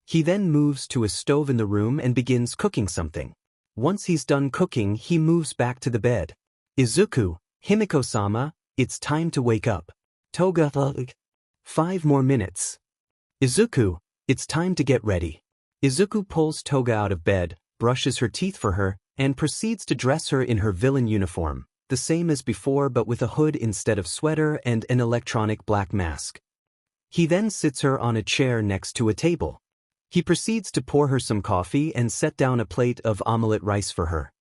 He then moves to a stove in the room and begins cooking something. Once he's done cooking, he moves back to the bed. Izuku, Himiko-sama, it's time to wake up. Toga, ugh. 5 more minutes. Izuku, it's time to get ready. Izuku pulls Toga out of bed, brushes her teeth for her, and proceeds to dress her in her villain uniform, the same as before but with a hood instead of sweater and an electronic black mask. He then sits her on a chair next to a table. He proceeds to pour her some coffee and set down a plate of omelette rice for her.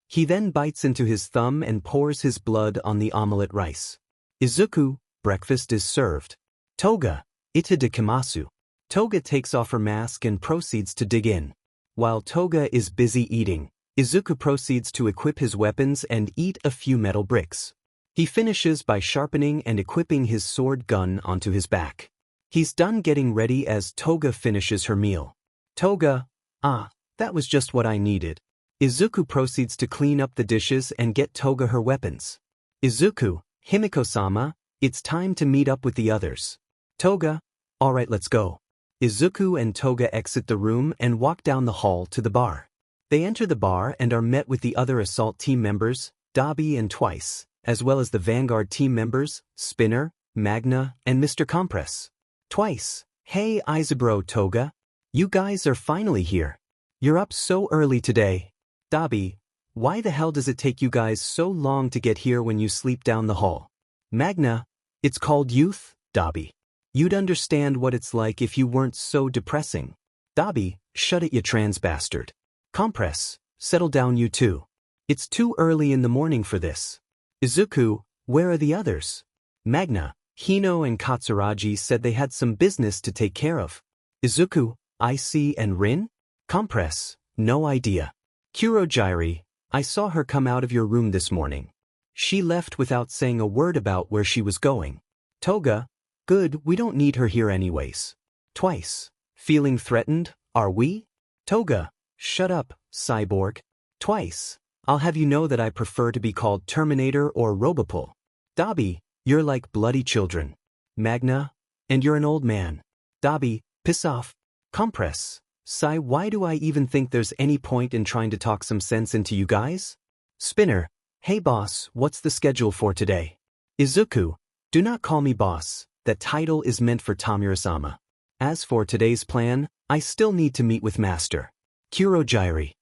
He then bites into his thumb and pours his blood on the omelette rice. Izuku, breakfast is served. Toga, itadakimasu. Toga takes off her mask and proceeds to dig in. While Toga is busy eating, Izuku proceeds to equip his weapons and eat a few metal bricks. He finishes by sharpening and equipping his sword gun onto his back. He's done getting ready as Toga finishes her meal. Toga, that was just what I needed. Izuku proceeds to clean up the dishes and get Toga her weapons. Izuku, Himiko-sama, it's time to meet up with the others. Toga, alright, let's go. Izuku and Toga exit the room and walk down the hall to the bar. They enter the bar and are met with the other Assault team members, Dabi and Twice, as well as the Vanguard team members, Spinner, Magna, and Mr. Compress. Twice, hey Izaburo, Toga. You guys are finally here. You're up so early today. Dabi, why the hell does it take you guys so long to get here when you sleep down the hall? Magna, it's called youth, Dabi. You'd understand what it's like if you weren't so depressing. Dabi, shut it you trans bastard. Compress, settle down you two. It's too early in the morning for this. Izuku, where are the others? Magna, Hino and Katsuragi said they had some business to take care of. Izuku, IC and Rin? Compress, no idea. Kurogyri, I saw her come out of your room this morning. She left without saying a word about where she was going. Toga, good, we don't need her here anyways. Twice, feeling threatened, are we? Toga, shut up, cyborg. Twice, I'll have you know that I prefer to be called Terminator or Robopool. Dabi, you're like bloody children. Magna, and you're an old man. Dabi, piss off. Compress, Sai, why do I even think there's any point in trying to talk some sense into you guys? Spinner, hey boss, what's the schedule for today? Izuku, do not call me boss, that title is meant for Tamura-sama. As for today's plan, I still need to meet with Master. Kurogyri,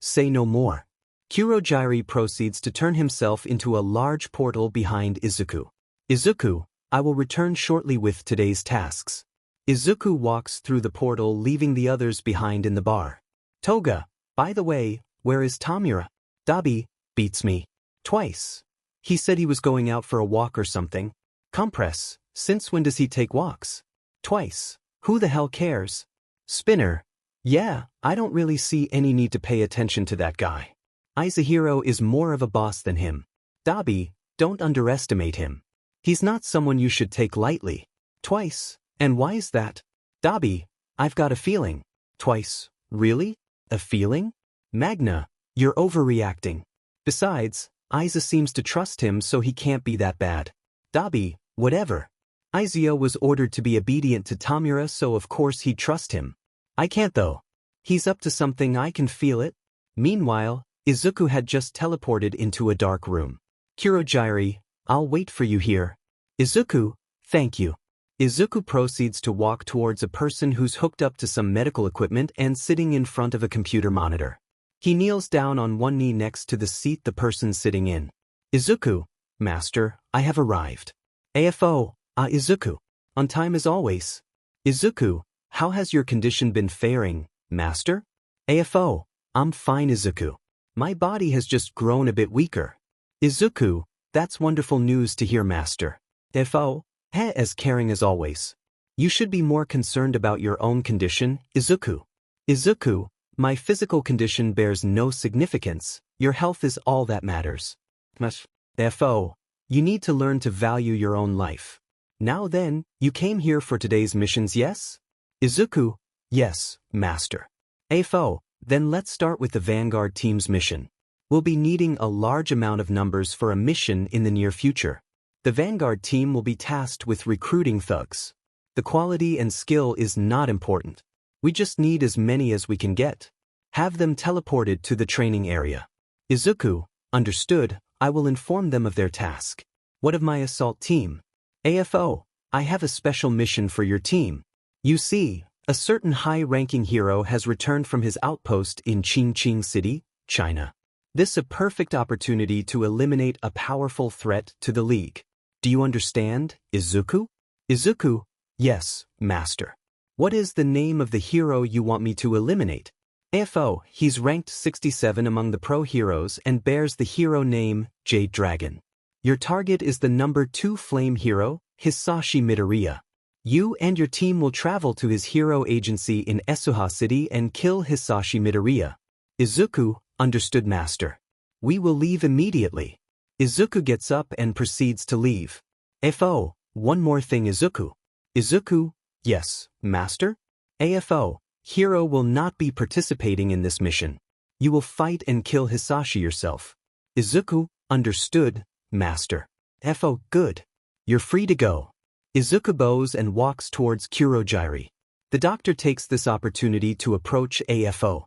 say no more. Kurogyri proceeds to turn himself into a large portal behind Izuku. Izuku, I will return shortly with today's tasks. Izuku walks through the portal, leaving the others behind in the bar. Toga, by the way, where is Tamura? Dabi, beats me. Twice. He said he was going out for a walk or something. Compress, since when does he take walks? Twice. Who the hell cares? Spinner, yeah, I don't really see any need to pay attention to that guy. Izahiro is more of a boss than him. Dabi, don't underestimate him. He's not someone you should take lightly. Twice. And why is that? Dabi, I've got a feeling. Twice, really? A feeling? Magna, you're overreacting. Besides, Iza seems to trust him, so he can't be that bad. Dabi, whatever. Izio was ordered to be obedient to Tamura, so of course he'd trust him. I can't though. He's up to something, I can feel it. Meanwhile, Izuku had just teleported into a dark room. Kurogyri, I'll wait for you here. Izuku, thank you. Izuku proceeds to walk towards a person who's hooked up to some medical equipment and sitting in front of a computer monitor. He kneels down on one knee next to the seat the person's sitting in. Izuku, Master, I have arrived. AFO, Izuku. On time as always. Izuku, how has your condition been faring, Master? AFO, I'm fine, Izuku. My body has just grown a bit weaker. Izuku, that's wonderful news to hear, Master. AFO, as caring as always. You should be more concerned about your own condition, Izuku. Izuku, my physical condition bears no significance. Your health is all that matters. FO, You need to learn to value your own life. Now then, you came here for today's missions, yes? Izuku, yes, Master. AFO, then let's start with the Vanguard team's mission. We'll be needing a large amount of numbers for a mission in the near future. The Vanguard team will be tasked with recruiting thugs. The quality and skill is not important. We just need as many as we can get. Have them teleported to the training area. Izuku, understood, I will inform them of their task. What of my assault team? AFO, I have a special mission for your team. You see, a certain high-ranking hero has returned from his outpost in Qingqing City, China. This is a perfect opportunity to eliminate a powerful threat to the League. Do you understand, Izuku? Izuku, yes, Master. What is the name of the hero you want me to eliminate? AFO, he's ranked 67 among the pro heroes and bears the hero name, Jade Dragon. Your target is the number 2 flame hero, Hisashi Midoriya. You and your team will travel to his hero agency in Esuha City and kill Hisashi Midoriya. Izuku, understood Master. We will leave immediately. Izuku gets up and proceeds to leave. AFO, one more thing Izuku. Izuku, yes, Master? AFO, hero will not be participating in this mission. You will fight and kill Hisashi yourself. Izuku, understood, Master. AFO, good. You're free to go. Izuku bows and walks towards Kurogyri. The doctor takes this opportunity to approach AFO.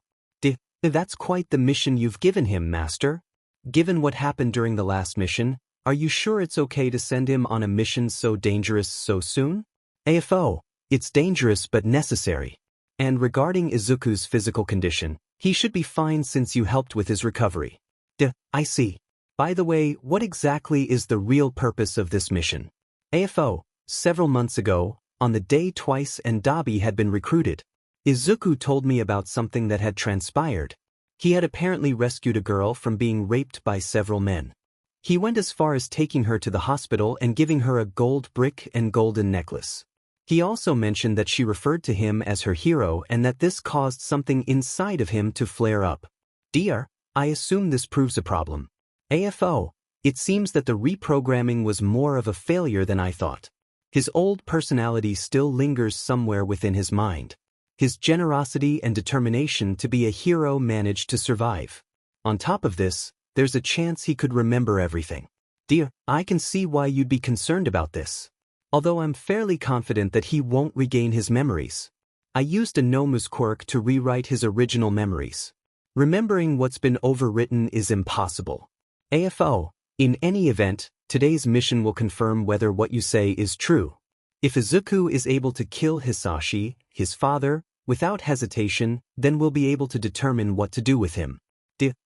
That's quite the mission you've given him, Master. Given what happened during the last mission, are you sure it's okay to send him on a mission so dangerous so soon? AFO, it's dangerous but necessary. And regarding Izuku's physical condition, he should be fine since you helped with his recovery. I see. By the way, what exactly is the real purpose of this mission? AFO, several months ago, on the day Twice and Dabi had been recruited, Izuku told me about something that had transpired. He had apparently rescued a girl from being raped by several men. He went as far as taking her to the hospital and giving her a gold brick and golden necklace. He also mentioned that she referred to him as her hero and that this caused something inside of him to flare up. Dear, I assume this proves a problem. AFO, it seems that the reprogramming was more of a failure than I thought. His old personality still lingers somewhere within his mind. His generosity and determination to be a hero managed to survive. On top of this, there's a chance he could remember everything. Dear, I can see why you'd be concerned about this. Although I'm fairly confident that he won't regain his memories. I used a Nomu's quirk to rewrite his original memories. Remembering what's been overwritten is impossible. AFO, in any event, today's mission will confirm whether what you say is true. If Izuku is able to kill Hisashi, his father, without hesitation, then we'll be able to determine what to do with him.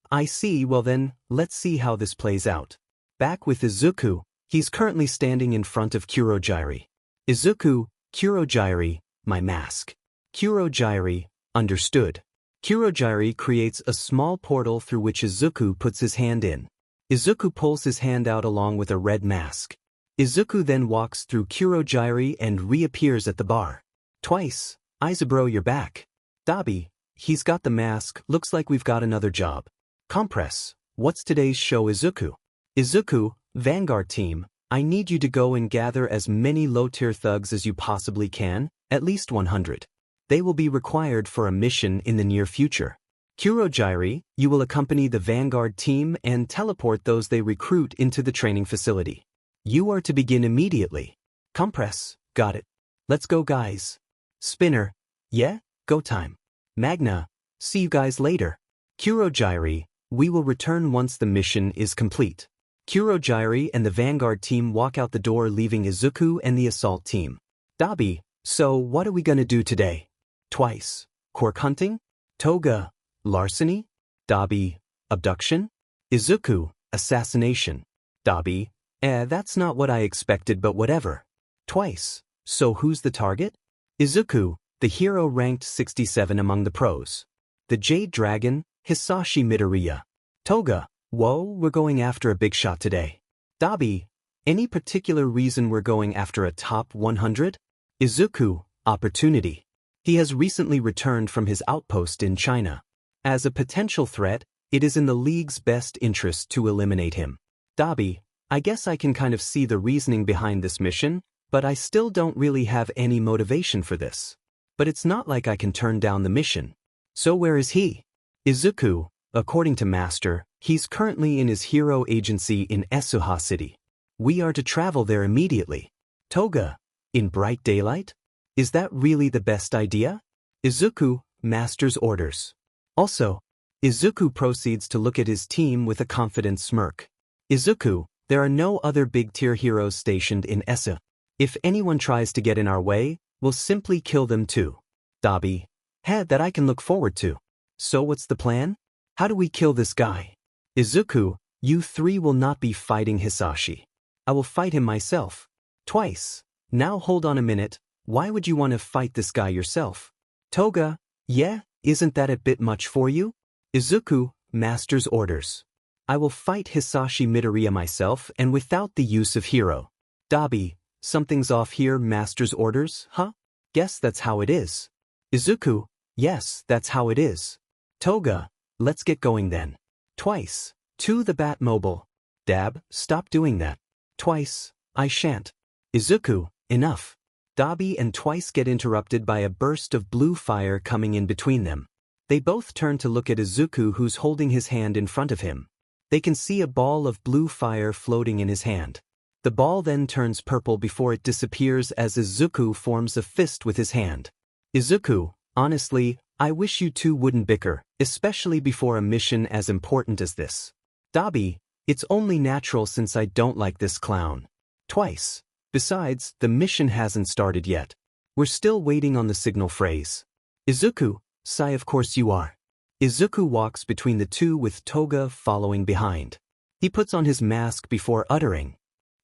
I see, well then, let's see how this plays out. Back with Izuku, he's currently standing in front of Kurogyri. Izuku, Kurogyri, my mask. Kurogyri, understood. Kurogyri creates a small portal through which Izuku puts his hand in. Izuku pulls his hand out along with a red mask. Izuku then walks through Kurogyri and reappears at the bar. Twice, Izaburo, you're back. Dabi, he's got the mask, looks like we've got another job. Compress, what's today's show Izuku? Izuku, Vanguard team, I need you to go and gather as many low-tier thugs as you possibly can, at least 100. They will be required for a mission in the near future. Kurogyri, you will accompany the Vanguard team and teleport those they recruit into the training facility. You are to begin immediately. Compress, got it. Let's go guys. Spinner, yeah, go time. Magna, see you guys later. Kurogyri, we will return once the mission is complete. Kurogyri and the Vanguard team walk out the door leaving Izuku and the assault team. Dabi, so what are we gonna do today? Twice, quirk hunting? Toga, larceny? Dabi, abduction? Izuku, assassination. Dabi, that's not what I expected but whatever. Twice, so who's the target? Izuku, the hero ranked 67 among the pros. The Jade Dragon, Hisashi Midoriya. Toga, whoa, we're going after a big shot today. Dabi, any particular reason we're going after a top 100? Izuku, opportunity. He has recently returned from his outpost in China. As a potential threat, it is in the League's best interest to eliminate him. Dabi, I guess I can kind of see the reasoning behind this mission, but I still don't really have any motivation for this. But it's not like I can turn down the mission. So where is he? Izuku, according to Master, he's currently in his hero agency in Esuha City. We are to travel there immediately. Toga, in bright daylight? Is that really the best idea? Izuku, Master's orders. Also, Izuku proceeds to look at his team with a confident smirk. Izuku, there are no other big-tier heroes stationed in Esu. If anyone tries to get in our way, we'll simply kill them too. Dabi, that I can look forward to. So what's the plan? How do we kill this guy? Izuku, you three will not be fighting Hisashi. I will fight him myself. Twice. Now hold on a minute, why would you want to fight this guy yourself? Toga, yeah, isn't that a bit much for you? Izuku, Master's orders. I will fight Hisashi Midoriya myself and without the use of hero. Dabi, something's off here, Master's orders, huh? Guess that's how it is. Izuku, yes, that's how it is. Toga, let's get going then. Twice. To the Batmobile. Dab, stop doing that. Twice, I shan't. Izuku, enough. Dabi and Twice get interrupted by a burst of blue fire coming in between them. They both turn to look at Izuku, who's holding his hand in front of him. They can see a ball of blue fire floating in his hand. The ball then turns purple before it disappears as Izuku forms a fist with his hand. Izuku, honestly, I wish you two wouldn't bicker, especially before a mission as important as this. Dabi, it's only natural since I don't like this clown. Twice. Besides, the mission hasn't started yet. We're still waiting on the signal phrase. Izuku, sigh, of course you are. Izuku walks between the two with Toga following behind. He puts on his mask before uttering.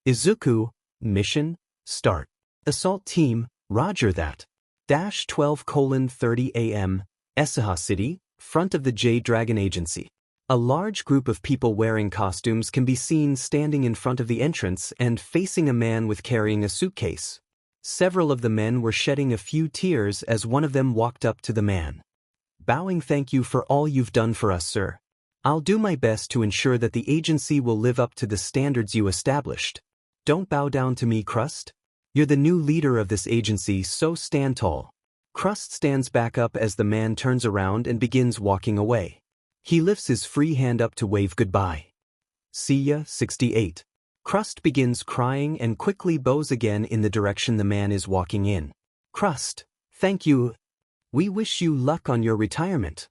Izuku, mission, start. Assault team, roger that. -12:30 a.m., Esuha City, front of the J-Dragon Agency. A large group of people wearing costumes can be seen standing in front of the entrance and facing a man with carrying a suitcase. Several of the men were shedding a few tears as one of them walked up to the man. Bowing, thank you for all you've done for us, sir. I'll do my best to ensure that the agency will live up to the standards you established. Don't bow down to me, Crust. You're the new leader of this agency, so stand tall. Crust stands back up as the man turns around and begins walking away. He lifts his free hand up to wave goodbye. See ya, 68. Crust begins crying and quickly bows again in the direction the man is walking in. Crust, thank you. We wish you luck on your retirement.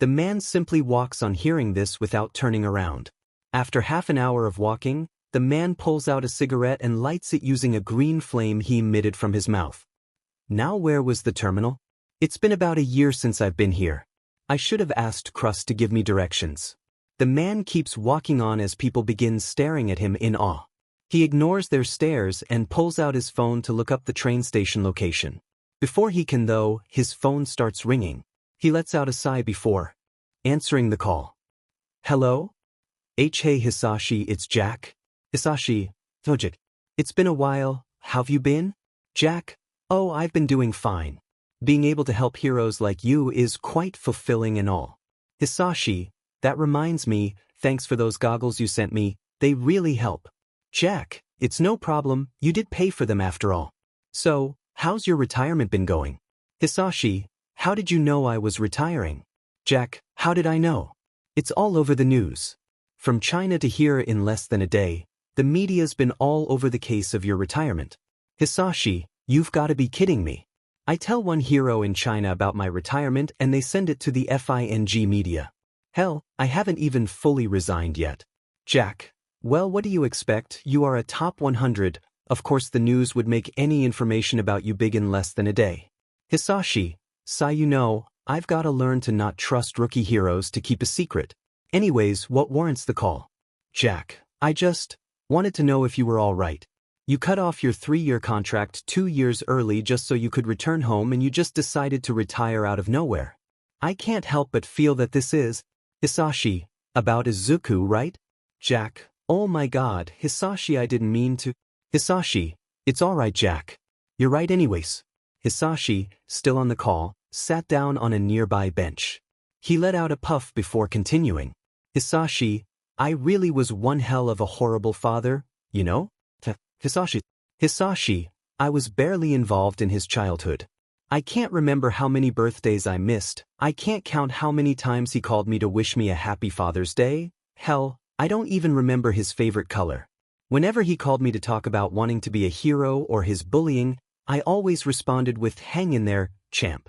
The man simply walks on hearing this without turning around. After half an hour of walking, the man pulls out a cigarette and lights it using a green flame he emitted from his mouth. Now where was the terminal? It's been about a year since I've been here. I should have asked Crust to give me directions. The man keeps walking on as people begin staring at him in awe. He ignores their stares and pulls out his phone to look up the train station location. Before he can though, his phone starts ringing. He lets out a sigh before answering the call. Hello? Hey Hisashi, it's Jack. Hisashi, Tojik. It's been a while, how've you been? Jack, oh, I've been doing fine. Being able to help heroes like you is quite fulfilling and all. Hisashi, that reminds me, thanks for those goggles you sent me, they really help. Jack, it's no problem, you did pay for them after all. So, how's your retirement been going? Hisashi, how did you know I was retiring? Jack, how did I know? It's all over the news. From China to here in less than a day, the media's been all over the case of your retirement. Hisashi, you've got to be kidding me. I tell one hero in China about my retirement and they send it to the FING media. Hell, I haven't even fully resigned yet. Jack, well, what do you expect? You are a top 100. Of course the news would make any information about you big in less than a day. Hisashi, you know, I've got to learn to not trust rookie heroes to keep a secret. Anyways, what warrants the call? Jack, I just wanted to know if you were all right. You cut off your 3-year contract 2 years early just so you could return home and you just decided to retire out of nowhere. I can't help but feel that this is, Hisashi, about Izuku, right? Jack, oh my god, Hisashi, I didn't mean to. Hisashi, it's alright, Jack. You're right anyways. Hisashi, still on the call, sat down on a nearby bench. He let out a puff before continuing. Hisashi, I really was one hell of a horrible father, you know? Hisashi, I was barely involved in his childhood. I can't remember how many birthdays I missed. I can't count how many times he called me to wish me a happy Father's Day. Hell, I don't even remember his favorite color. Whenever he called me to talk about wanting to be a hero or his bullying, I always responded with hang in there, champ.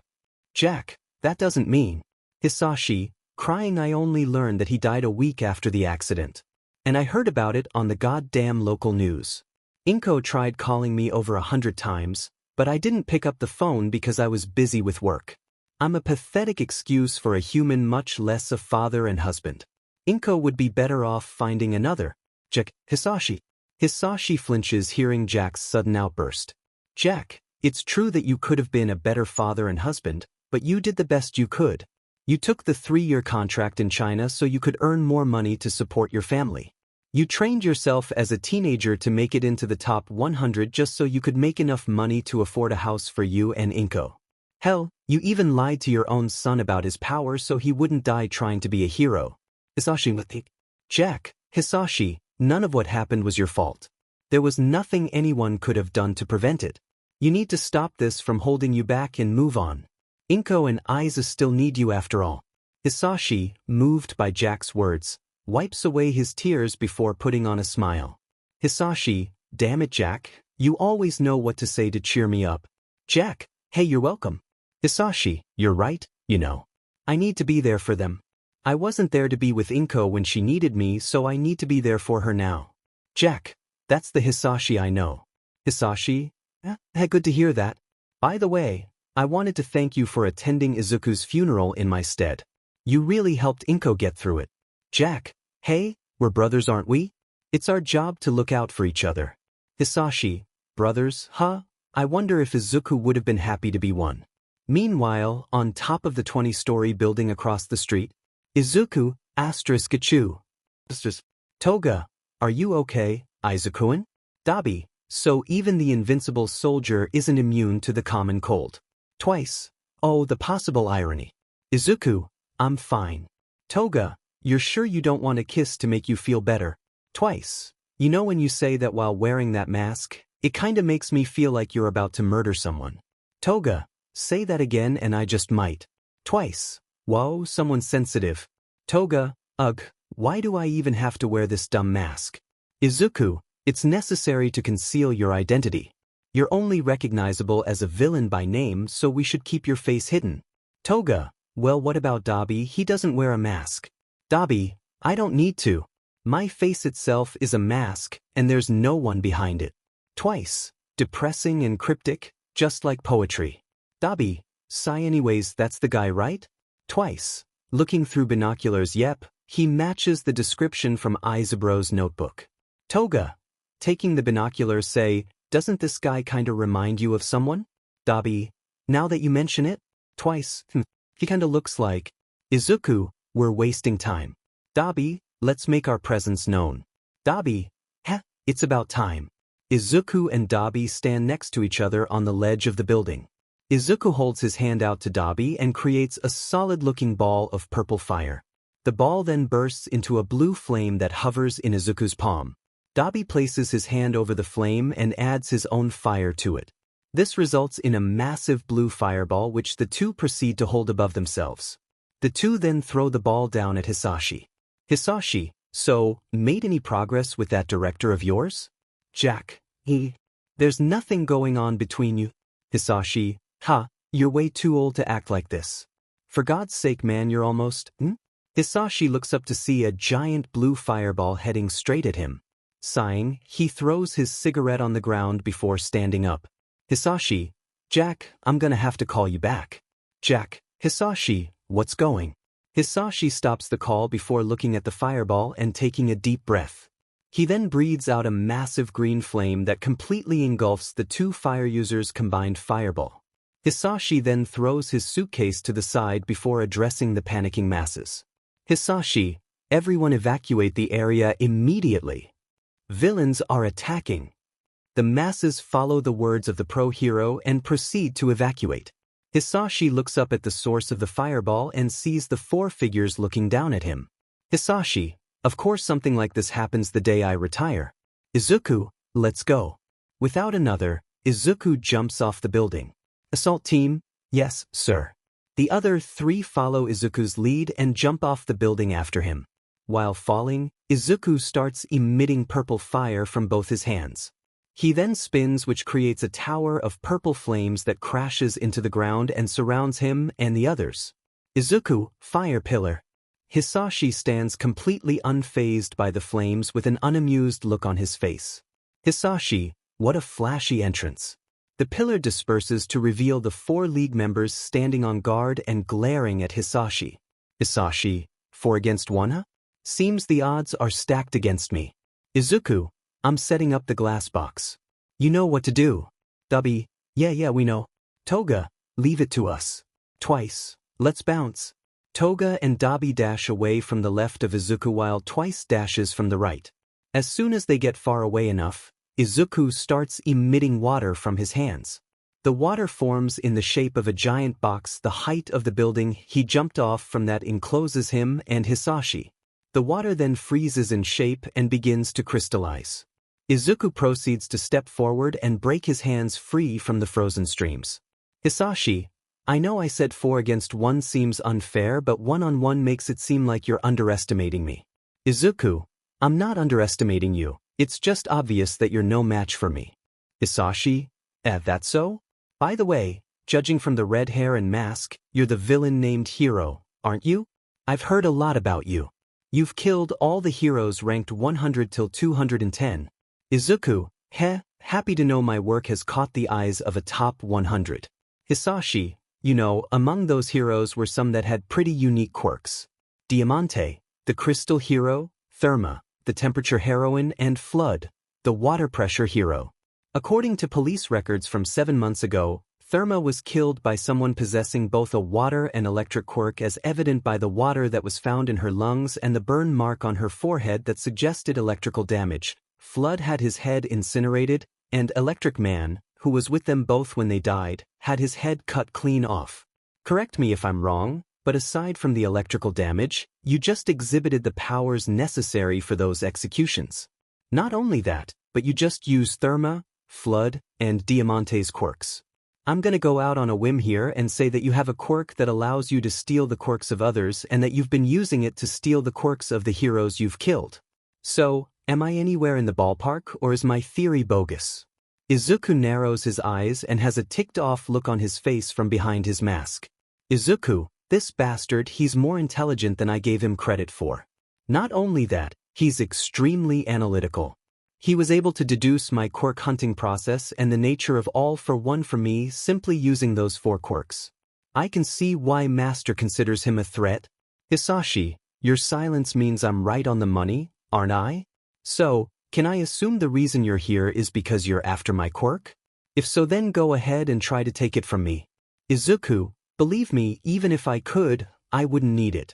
Jack, that doesn't mean. Hisashi, crying. I only learned that he died a week after the accident. And I heard about it on the goddamn local news. Inko tried calling me over 100 times, but I didn't pick up the phone because I was busy with work. I'm a pathetic excuse for a human, much less a father and husband. Inko would be better off finding another. Jack, Hisashi. Hisashi flinches hearing Jack's sudden outburst. Jack, it's true that you could have been a better father and husband, but you did the best you could. You took the 3-year contract in China so you could earn more money to support your family. You trained yourself as a teenager to make it into the top 100 just so you could make enough money to afford a house for you and Inko. Hell, you even lied to your own son about his power so he wouldn't die trying to be a hero. Hisashi. Jack, Hisashi, none of what happened was your fault. There was nothing anyone could have done to prevent it. You need to stop this from holding you back and move on. Inko and Aiza still need you after all. Hisashi, moved by Jack's words, wipes away his tears before putting on a smile. Hisashi, damn it Jack, you always know what to say to cheer me up. Jack, hey, you're welcome. Hisashi, you're right, you know. I need to be there for them. I wasn't there to be with Inko when she needed me, so I need to be there for her now. Jack, that's the Hisashi I know. Hisashi, good to hear that. By the way, I wanted to thank you for attending Izuku's funeral in my stead. You really helped Inko get through it. Jack, hey, we're brothers aren't we? It's our job to look out for each other. Hisashi, brothers, huh? I wonder if Izuku would have been happy to be one. Meanwhile, on top of the 20-story building across the street, Izuku, Gachu. Toga, are you okay, Izuku-an? Dabi, so even the invincible soldier isn't immune to the common cold. Twice. Oh, the possible irony. Izuku, I'm fine. Toga, you're sure you don't want a kiss to make you feel better? Twice. You know when you say that while wearing that mask, it kinda makes me feel like you're about to murder someone. Toga, say that again and I just might. Twice. Whoa, someone's sensitive. Toga, ugh, why do I even have to wear this dumb mask? Izuku, it's necessary to conceal your identity. You're only recognizable as a villain by name, so we should keep your face hidden. Toga, well, what about Dabi? He doesn't wear a mask. Dabi, I don't need to. My face itself is a mask, and there's no one behind it. Twice. Depressing and cryptic, just like poetry. Dabi, sigh anyways, that's the guy, right? Twice. Looking through binoculars, yep, he matches the description from Izabro's notebook. Toga, taking the binoculars, say, doesn't this guy kinda remind you of someone? Dabi, now that you mention it? Twice. He kinda looks like. Izuku, we're wasting time. Dabi, let's make our presence known. Dabi, it's about time. Izuku and Dabi stand next to each other on the ledge of the building. Izuku holds his hand out to Dabi and creates a solid-looking ball of purple fire. The ball then bursts into a blue flame that hovers in Izuku's palm. Dabi places his hand over the flame and adds his own fire to it. This results in a massive blue fireball which the two proceed to hold above themselves. The two then throw the ball down at Hisashi. Hisashi, so, made any progress with that director of yours? Jack, there's nothing going on between you. Hisashi, you're way too old to act like this. For God's sake man, you're almost, Hisashi looks up to see a giant blue fireball heading straight at him. Sighing, he throws his cigarette on the ground before standing up. Hisashi, Jack, I'm gonna have to call you back. Jack, Hisashi, what's going? Hisashi stops the call before looking at the fireball and taking a deep breath. He then breathes out a massive green flame that completely engulfs the two fire users' combined fireball. Hisashi then throws his suitcase to the side before addressing the panicking masses. Hisashi, everyone evacuate the area immediately. Villains are attacking. The masses follow the words of the pro-hero and proceed to evacuate. Hisashi looks up at the source of the fireball and sees the four figures looking down at him. Hisashi, Of course something like this happens the day I retire. Izuku, let's go. Without another, Izuku jumps off the building. Assault team, yes, sir. The other 3 follow Izuku's lead and jump off the building after him. While falling, Izuku starts emitting purple fire from both his hands. He then spins, which creates a tower of purple flames that crashes into the ground and surrounds him and the others. Izuku, fire pillar. Hisashi stands completely unfazed by the flames with an unamused look on his face. Hisashi, what a flashy entrance. The pillar disperses to reveal the 4 league members standing on guard and glaring at Hisashi. Hisashi, 4 against 1, huh? Seems the odds are stacked against me. Izuku, I'm setting up the glass box. You know what to do. Dubby, yeah, we know. Toga, leave it to us. Twice, let's bounce. Toga and Dabi dash away from the left of Izuku while Twice dashes from the right. As soon as they get far away enough, Izuku starts emitting water from his hands. The water forms in the shape of a giant box the height of the building he jumped off from that encloses him and Hisashi. The water then freezes in shape and begins to crystallize. Izuku proceeds to step forward and break his hands free from the frozen streams. Hisashi, I know I said 4 against 1 seems unfair, but 1-on-1 makes it seem like you're underestimating me. Izuku, I'm not underestimating you. It's just obvious that you're no match for me. Hisashi, that's so? By the way, judging from the red hair and mask, you're the villain named Hero, aren't you? I've heard a lot about you. You've killed all the heroes ranked 100 till 210. Izuku, happy to know my work has caught the eyes of a top 100. Hisashi, you know, among those heroes were some that had pretty unique quirks. Diamante, the crystal hero, Therma, the temperature heroine, and Flood, the water pressure hero. According to police records from 7 months ago, Therma was killed by someone possessing both a water and electric quirk, as evident by the water that was found in her lungs and the burn mark on her forehead that suggested electrical damage. Flood had his head incinerated, and Electric Man, who was with them both when they died, had his head cut clean off. Correct me if I'm wrong, but aside from the electrical damage, you just exhibited the powers necessary for those executions. Not only that, but you just used Therma, Flood, and Diamante's quirks. I'm gonna go out on a whim here and say that you have a quirk that allows you to steal the quirks of others and that you've been using it to steal the quirks of the heroes you've killed. So, am I anywhere in the ballpark, or is my theory bogus? Izuku narrows his eyes and has a ticked-off look on his face from behind his mask. Izuku, this bastard, he's more intelligent than I gave him credit for. Not only that, he's extremely analytical. He was able to deduce my quirk hunting process and the nature of all for one from me simply using those 4 quirks. I can see why Master considers him a threat. Hisashi, your silence means I'm right on the money, aren't I? So, can I assume the reason you're here is because you're after my quirk? If so, then go ahead and try to take it from me. Izuku, believe me, even if I could, I wouldn't need it.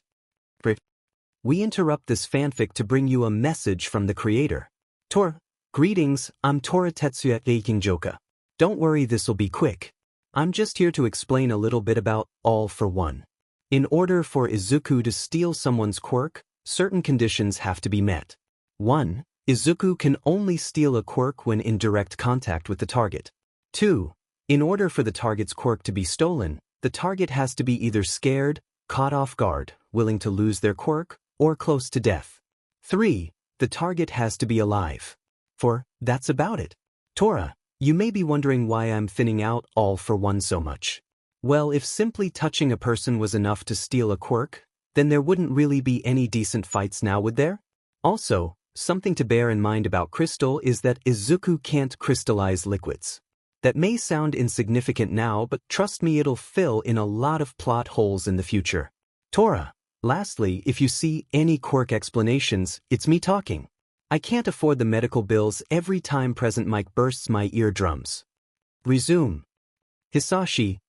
We interrupt this fanfic to bring you a message from the creator. Greetings, I'm Tora Tetsuya KingJoka. Don't worry, this'll be quick. I'm just here to explain a little bit about All for One. In order for Izuku to steal someone's quirk, certain conditions have to be met. 1. Izuku can only steal a quirk when in direct contact with the target. 2. In order for the target's quirk to be stolen, the target has to be either scared, caught off guard, willing to lose their quirk, or close to death. 3. The target has to be alive. 4. That's about it. Tora, you may be wondering why I'm thinning out All for One so much. Well, if simply touching a person was enough to steal a quirk, then there wouldn't really be any decent fights now, would there? Also, something to bear in mind about crystal is that Izuku can't crystallize liquids. That may sound insignificant now, but trust me, it'll fill in a lot of plot holes in the future. Tora, lastly, if you see any quirk explanations, it's me talking. I can't afford the medical bills every time present mic bursts my eardrums. Resume. Hisashi,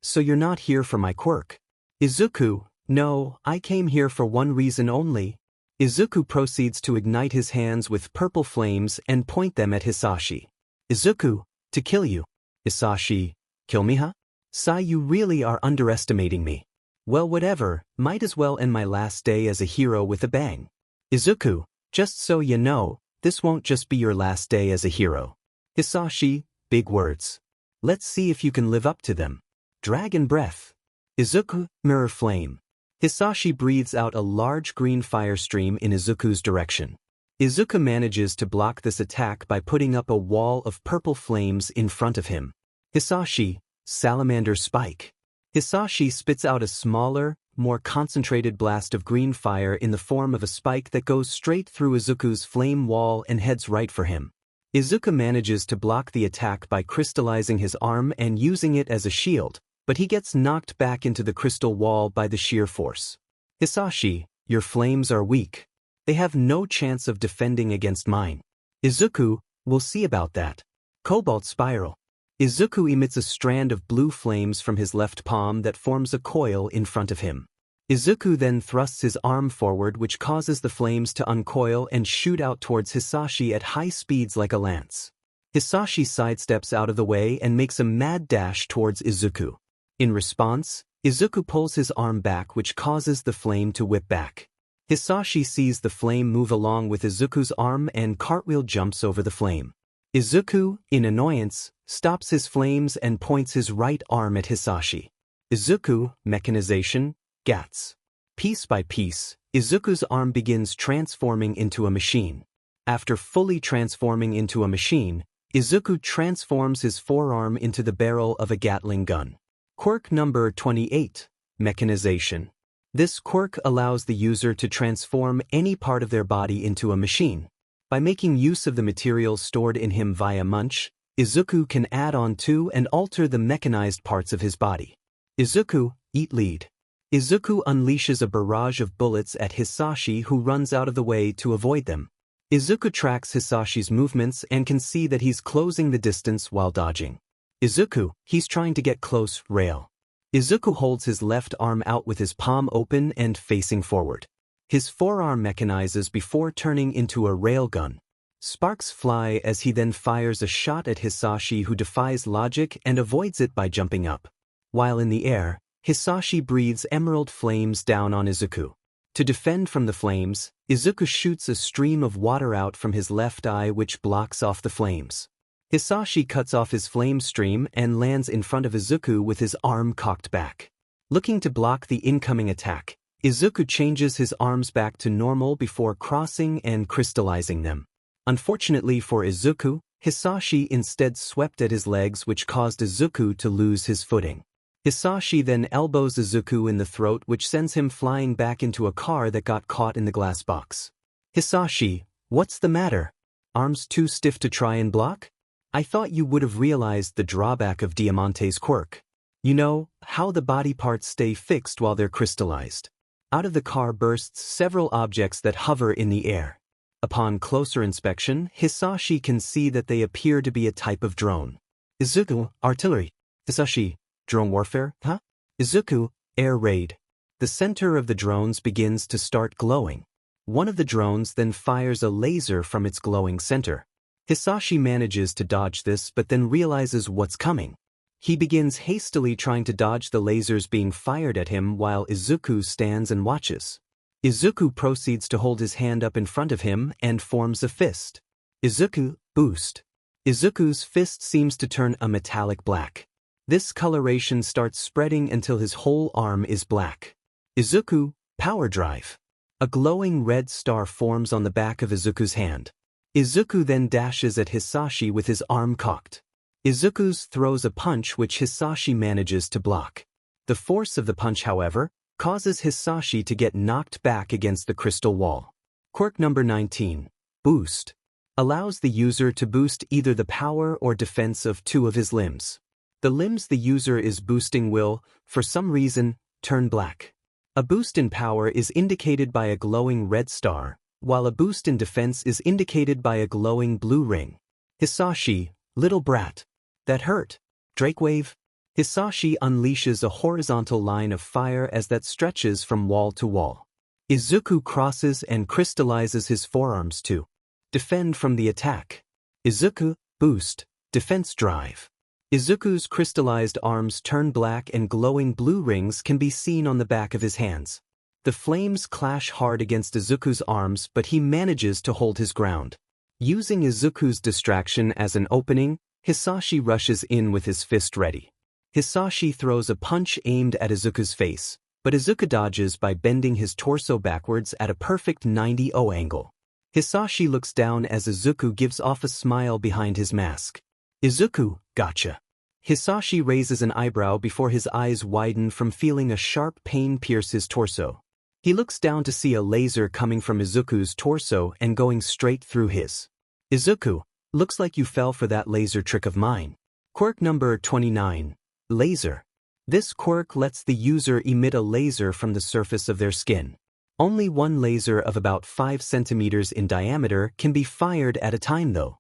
so you're not here for my quirk. Izuku, no, I came here for one reason only. Izuku proceeds to ignite his hands with purple flames and point them at Hisashi. Izuku, to kill you. Hisashi, kill me, huh? Sai, you really are underestimating me. Well, whatever, might as well end my last day as a hero with a bang. Izuku, just so you know, this won't just be your last day as a hero. Hisashi, big words. Let's see if you can live up to them. Dragon breath. Izuku, mirror flame. Hisashi breathes out a large green fire stream in Izuku's direction. Izuku manages to block this attack by putting up a wall of purple flames in front of him. Hisashi, salamander spike. Hisashi spits out a smaller, more concentrated blast of green fire in the form of a spike that goes straight through Izuku's flame wall and heads right for him. Izuku manages to block the attack by crystallizing his arm and using it as a shield, but he gets knocked back into the crystal wall by the sheer force. Hisashi, your flames are weak. They have no chance of defending against mine. Izuku, we'll see about that. Cobalt spiral. Izuku emits a strand of blue flames from his left palm that forms a coil in front of him. Izuku then thrusts his arm forward, which causes the flames to uncoil and shoot out towards Hisashi at high speeds like a lance. Hisashi sidesteps out of the way and makes a mad dash towards Izuku. In response, Izuku pulls his arm back, which causes the flame to whip back. Hisashi sees the flame move along with Izuku's arm and cartwheel jumps over the flame. Izuku, in annoyance, stops his flames and points his right arm at Hisashi. Izuku, mechanization, gats. Piece by piece, Izuku's arm begins transforming into a machine. After fully transforming into a machine, Izuku transforms his forearm into the barrel of a Gatling gun. Quirk number 28, mechanization. This quirk allows the user to transform any part of their body into a machine. By making use of the materials stored in him via Munch, Izuku can add on to and alter the mechanized parts of his body. Izuku, eat lead. Izuku unleashes a barrage of bullets at Hisashi, who runs out of the way to avoid them. Izuku tracks Hisashi's movements and can see that he's closing the distance while dodging. Izuku, he's trying to get close, rail. Izuku holds his left arm out with his palm open and facing forward. His forearm mechanizes before turning into a railgun. Sparks fly as he then fires a shot at Hisashi, who defies logic and avoids it by jumping up. While in the air, Hisashi breathes emerald flames down on Izuku. To defend from the flames, Izuku shoots a stream of water out from his left eye, which blocks off the flames. Hisashi cuts off his flame stream and lands in front of Izuku with his arm cocked back. Looking to block the incoming attack, Izuku changes his arms back to normal before crossing and crystallizing them. Unfortunately for Izuku, Hisashi instead swept at his legs, which caused Izuku to lose his footing. Hisashi then elbows Izuku in the throat, which sends him flying back into a car that got caught in the glass box. Hisashi, what's the matter? Arms too stiff to try and block? I thought you would have realized the drawback of Diamante's quirk. You know, how the body parts stay fixed while they're crystallized. Out of the car bursts several objects that hover in the air. Upon closer inspection, Hisashi can see that they appear to be a type of drone. Izuku, artillery. Hisashi, drone warfare, huh? Izuku, air raid. The center of the drones begins to start glowing. One of the drones then fires a laser from its glowing center. Hisashi manages to dodge this but then realizes what's coming. He begins hastily trying to dodge the lasers being fired at him while Izuku stands and watches. Izuku proceeds to hold his hand up in front of him and forms a fist. Izuku, boost. Izuku's fist seems to turn a metallic black. This coloration starts spreading until his whole arm is black. Izuku, power drive. A glowing red star forms on the back of Izuku's hand. Izuku then dashes at Hisashi with his arm cocked. Izuku throws a punch which Hisashi manages to block. The force of the punch, however, causes Hisashi to get knocked back against the crystal wall. Quirk number 19, boost. Allows the user to boost either the power or defense of two of his limbs. The limbs the user is boosting will, for some reason, turn black. A boost in power is indicated by a glowing red star, while a boost in defense is indicated by a glowing blue ring. Hisashi, little brat. That hurt. Drake wave. Hisashi unleashes a horizontal line of fire as that stretches from wall to wall. Izuku crosses and crystallizes his forearms to defend from the attack. Izuku, boost, defense drive. Izuku's crystallized arms turn black and glowing blue rings can be seen on the back of his hands. The flames clash hard against Izuku's arms, but he manages to hold his ground. Using Izuku's distraction as an opening, Hisashi rushes in with his fist ready. Hisashi throws a punch aimed at Izuku's face, but Izuku dodges by bending his torso backwards at a perfect 90° angle. Hisashi looks down as Izuku gives off a smile behind his mask. Izuku, gotcha. Hisashi raises an eyebrow before his eyes widen from feeling a sharp pain pierce his torso. He looks down to see a laser coming from Izuku's torso and going straight through his. Izuku, looks like you fell for that laser trick of mine. Quirk number 29. Laser. This quirk lets the user emit a laser from the surface of their skin. Only one laser of about 5 centimeters in diameter can be fired at a time though.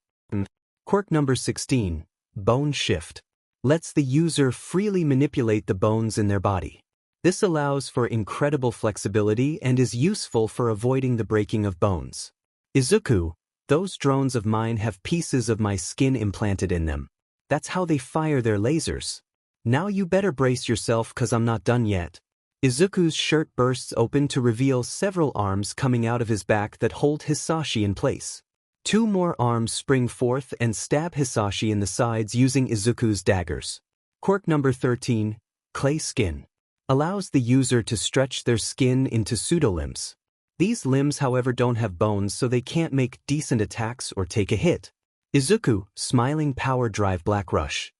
Quirk number 16. Bone shift. Lets the user freely manipulate the bones in their body. This allows for incredible flexibility and is useful for avoiding the breaking of bones. Izuku, those drones of mine have pieces of my skin implanted in them. That's how they fire their lasers. Now you better brace yourself cause I'm not done yet. Izuku's shirt bursts open to reveal several arms coming out of his back that hold Hisashi in place. 2 more arms spring forth and stab Hisashi in the sides using Izuku's daggers. Quirk number 13. Clay skin. Allows the user to stretch their skin into pseudolimbs. These limbs however don't have bones so they can't make decent attacks or take a hit. Izuku, smiling power drive black rush.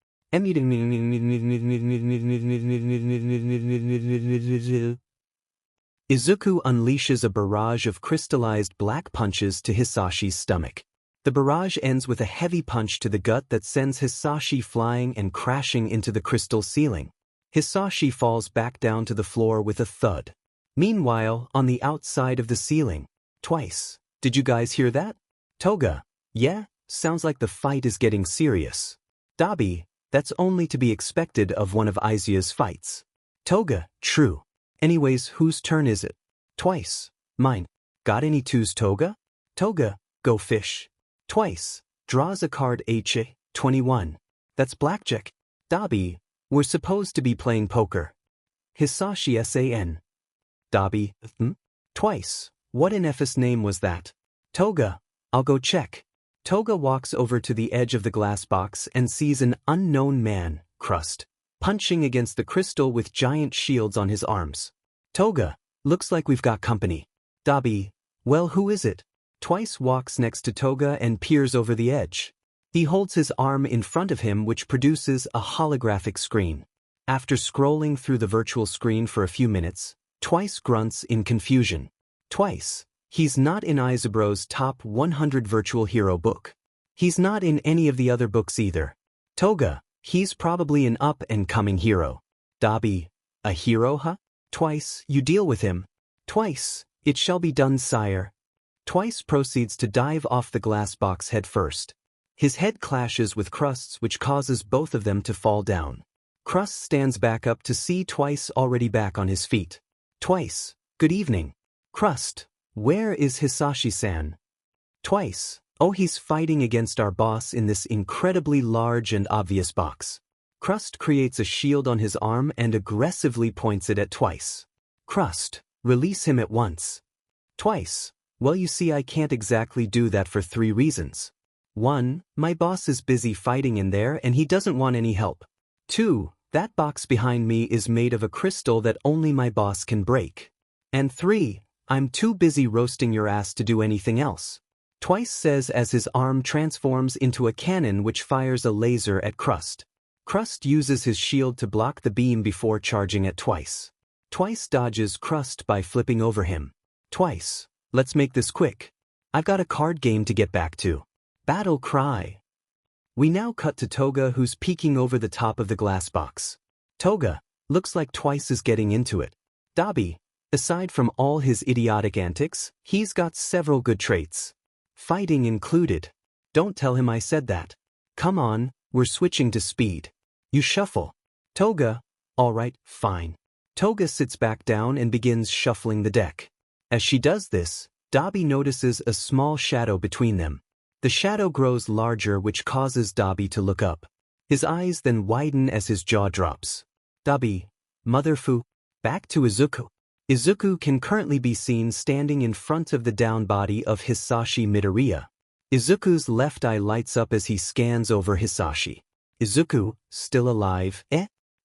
Izuku unleashes a barrage of crystallized black punches to Hisashi's stomach. The barrage ends with a heavy punch to the gut that sends Hisashi flying and crashing into the crystal ceiling. Hisashi falls back down to the floor with a thud. Meanwhile, on the outside of the ceiling, twice. Did you guys hear that? Toga, yeah, sounds like the fight is getting serious. Dabi, that's only to be expected of one of Aizu's fights. Toga, true. Anyways, whose turn is it? Twice. Mine. Got any twos, Toga? Toga, go fish. Twice. Draws a card H. 21. That's blackjack. Dabi, we're supposed to be playing poker. Hisashi San. Dabi, Twice. What in F's name was that? Toga, I'll go check. Toga walks over to the edge of the glass box and sees an unknown man, Crust, punching against the crystal with giant shields on his arms. Toga, looks like we've got company. Dabi, well, who is it? Twice walks next to Toga and peers over the edge. He holds his arm in front of him which produces a holographic screen. After scrolling through the virtual screen for a few minutes, Twice grunts in confusion. Twice, he's not in Aizu's top 100 virtual hero book. He's not in any of the other books either. Toga, he's probably an up-and-coming hero. Dabi, a hero, huh? Twice, you deal with him. Twice, it shall be done, sire. Twice proceeds to dive off the glass box head first. His head clashes with Crust's which causes both of them to fall down. Crust stands back up to see Twice already back on his feet. Twice, good evening. Crust, where is Hisashi-san? Twice, oh, he's fighting against our boss in this incredibly large and obvious box. Crust creates a shield on his arm and aggressively points it at Twice. Crust, release him at once. Twice, well, you see, I can't exactly do that for 3 reasons. 1, my boss is busy fighting in there and he doesn't want any help. 2, that box behind me is made of a crystal that only my boss can break. And 3, I'm too busy roasting your ass to do anything else. Twice says as his arm transforms into a cannon which fires a laser at Crust. Crust uses his shield to block the beam before charging at Twice. Twice dodges Crust by flipping over him. Twice, let's make this quick. I've got a card game to get back to. Battle cry. We now cut to Toga who's peeking over the top of the glass box. Toga, looks like Twice is getting into it. Dabi, aside from all his idiotic antics, he's got several good traits. Fighting included. Don't tell him I said that. Come on, we're switching to speed. You shuffle. Toga, alright, fine. Toga sits back down and begins shuffling the deck. As she does this, Dabi notices a small shadow between them. The shadow grows larger which causes Dabi to look up. His eyes then widen as his jaw drops. Dabi, motherfu, back to Izuku. Izuku can currently be seen standing in front of the down body of Hisashi Midoriya. Izuku's left eye lights up as he scans over Hisashi. Izuku, still alive?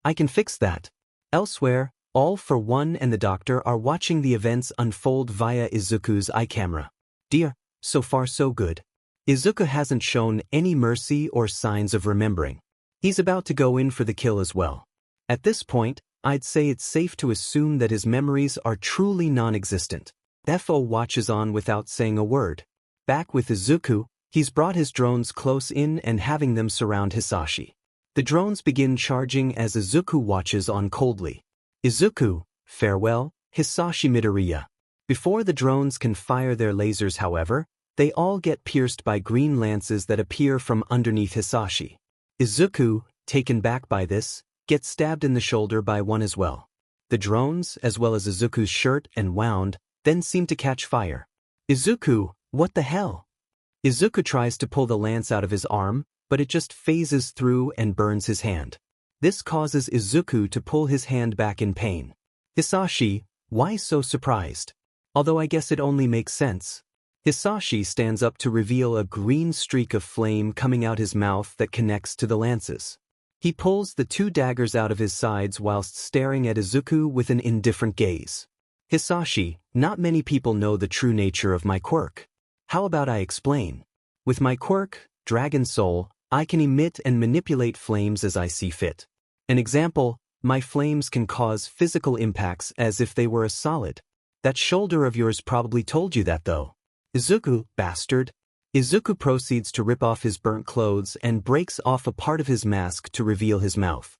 I can fix that. Elsewhere, All for One and the doctor are watching the events unfold via Izuku's eye camera. Dear, so far so good. Izuku hasn't shown any mercy or signs of remembering. He's about to go in for the kill as well. At this point, I'd say it's safe to assume that his memories are truly non-existent. FO watches on without saying a word. Back with Izuku, he's brought his drones close in and having them surround Hisashi. The drones begin charging as Izuku watches on coldly. Izuku, farewell, Hisashi Midoriya. Before the drones can fire their lasers, however, they all get pierced by green lances that appear from underneath Hisashi. Izuku, taken back by this, gets stabbed in the shoulder by one as well. The drones, as well as Izuku's shirt and wound, then seem to catch fire. Izuku, what the hell? Izuku tries to pull the lance out of his arm, but it just phases through and burns his hand. This causes Izuku to pull his hand back in pain. Hisashi, why so surprised? Although I guess it only makes sense. Hisashi stands up to reveal a green streak of flame coming out his mouth that connects to the lances. He pulls the two daggers out of his sides whilst staring at Izuku with an indifferent gaze. Hisashi, not many people know the true nature of my quirk. How about I explain? With my quirk, Dragon Soul, I can emit and manipulate flames as I see fit. An example, my flames can cause physical impacts as if they were a solid. That shoulder of yours probably told you that though. Izuku, bastard. Izuku proceeds to rip off his burnt clothes and breaks off a part of his mask to reveal his mouth.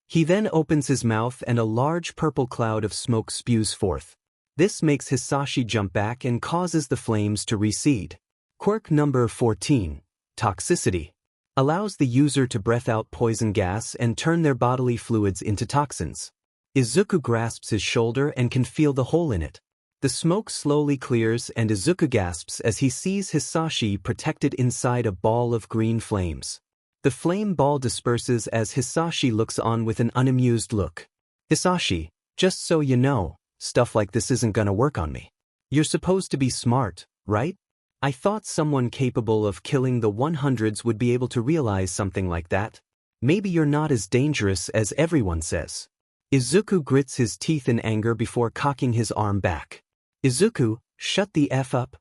He then opens his mouth and a large purple cloud of smoke spews forth. This makes Hisashi jump back and causes the flames to recede. Quirk number 14, Toxicity. Allows the user to breath out poison gas and turn their bodily fluids into toxins. Izuku grasps his shoulder and can feel the hole in it. The smoke slowly clears and Izuku gasps as he sees Hisashi protected inside a ball of green flames. The flame ball disperses as Hisashi looks on with an unamused look. Hisashi, just so you know, stuff like this isn't gonna work on me. You're supposed to be smart, right? I thought someone capable of killing the 100s would be able to realize something like that. Maybe you're not as dangerous as everyone says. Izuku grits his teeth in anger before cocking his arm back. Izuku, shut the F up.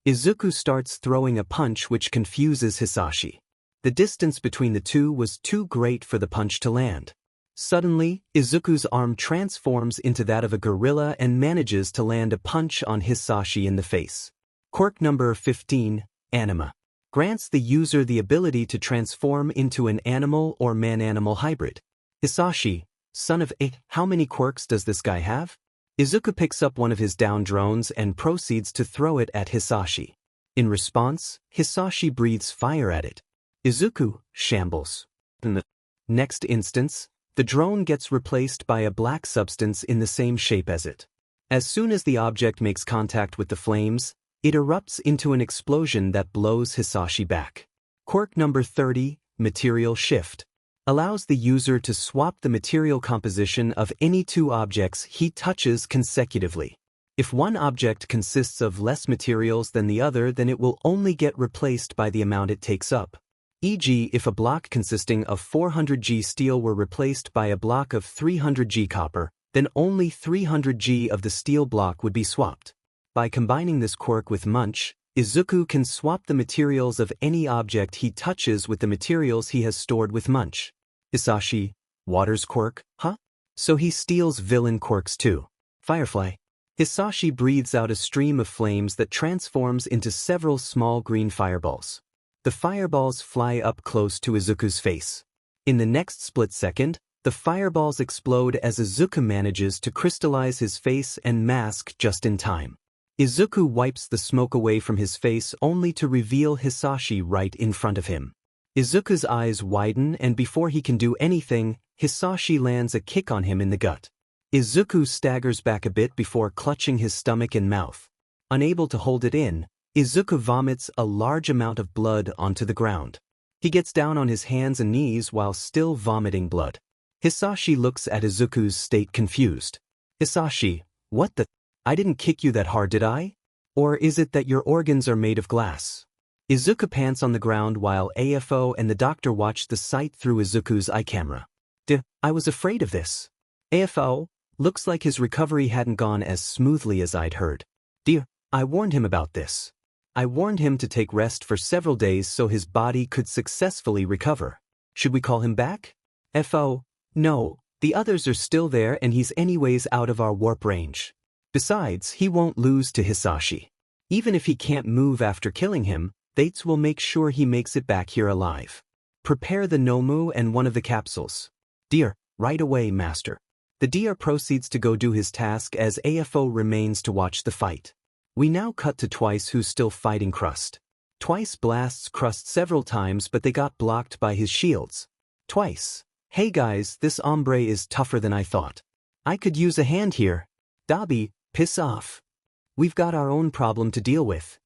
Izuku starts throwing a punch which confuses Hisashi. The distance between the two was too great for the punch to land. Suddenly, Izuku's arm transforms into that of a gorilla and manages to land a punch on Hisashi in the face. Quirk number 15, Anima. Grants the user the ability to transform into an animal or man-animal hybrid. Hisashi, son of a, how many quirks does this guy have? Izuku picks up one of his down drones and proceeds to throw it at Hisashi. In response, Hisashi breathes fire at it. Izuku shambles. In the next instance, the drone gets replaced by a black substance in the same shape as it. As soon as the object makes contact with the flames, it erupts into an explosion that blows Hisashi back. Quirk number 30, Material Shift. Allows the user to swap the material composition of any two objects he touches consecutively. If one object consists of less materials than the other, then it will only get replaced by the amount it takes up. E.g., if a block consisting of 400G steel were replaced by a block of 300G copper, then only 300G of the steel block would be swapped. By combining this quirk with Munch, Izuku can swap the materials of any object he touches with the materials he has stored with Munch. Hisashi, Water's quirk, huh? So he steals villain quirks too. Firefly. Hisashi breathes out a stream of flames that transforms into several small green fireballs. The fireballs fly up close to Izuku's face. In the next split second, the fireballs explode as Izuku manages to crystallize his face and mask just in time. Izuku wipes the smoke away from his face only to reveal Hisashi right in front of him. Izuku's eyes widen and before he can do anything, Hisashi lands a kick on him in the gut. Izuku staggers back a bit before clutching his stomach and mouth. Unable to hold it in, Izuku vomits a large amount of blood onto the ground. He gets down on his hands and knees while still vomiting blood. Hisashi looks at Izuku's state confused. Hisashi, What the? I didn't kick you that hard, did I? Or is it that your organs are made of glass? Izuku pants on the ground while AFO and the doctor watch the sight through Izuku's eye camera. I was afraid of this. AFO, looks like his recovery hadn't gone as smoothly as I'd heard. Dear, I warned him about this. I warned him to take rest for several days so his body could successfully recover. Should we call him back? FO, no, the others are still there and he's anyways out of our warp range. Besides, he won't lose to Hisashi. Even if he can't move after killing him, Bates will make sure he makes it back here alive. Prepare the Nomu and one of the capsules. Dear, right away, Master. The DR proceeds to go do his task as AFO remains to watch the fight. We now cut to Twice, who's still fighting Crust. Twice blasts Crust several times, but they got blocked by his shields. Twice. Hey guys, this hombre is tougher than I thought. I could use a hand here. Dabi, piss off. We've got our own problem to deal with.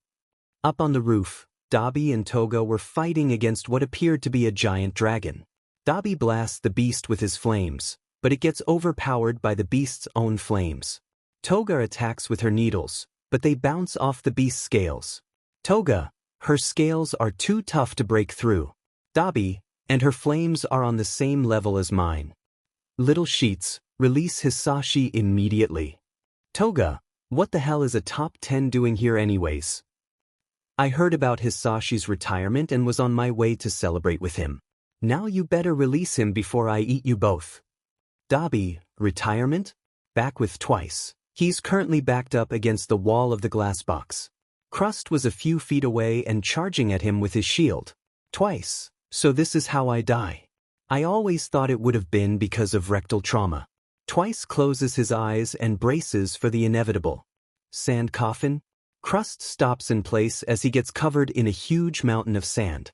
Up on the roof, Dabi and Toga were fighting against what appeared to be a giant dragon. Dabi blasts the beast with his flames, but it gets overpowered by the beast's own flames. Toga attacks with her needles, but they bounce off the beast's scales. Toga, her scales are too tough to break through. Dabi, and her flames are on the same level as mine. Little Sheets, release Hisashi immediately. Toga, what the hell is a top 10 doing here anyways? I heard about Hisashi's retirement and was on my way to celebrate with him. Now you better release him before I eat you both. Dabi, retirement? Back with Twice. He's currently backed up against the wall of the glass box. Crust was a few feet away and charging at him with his shield. Twice, so this is how I die. I always thought it would have been because of rectal trauma. Twice closes his eyes and braces for the inevitable. Sand coffin? Crust stops in place as he gets covered in a huge mountain of sand.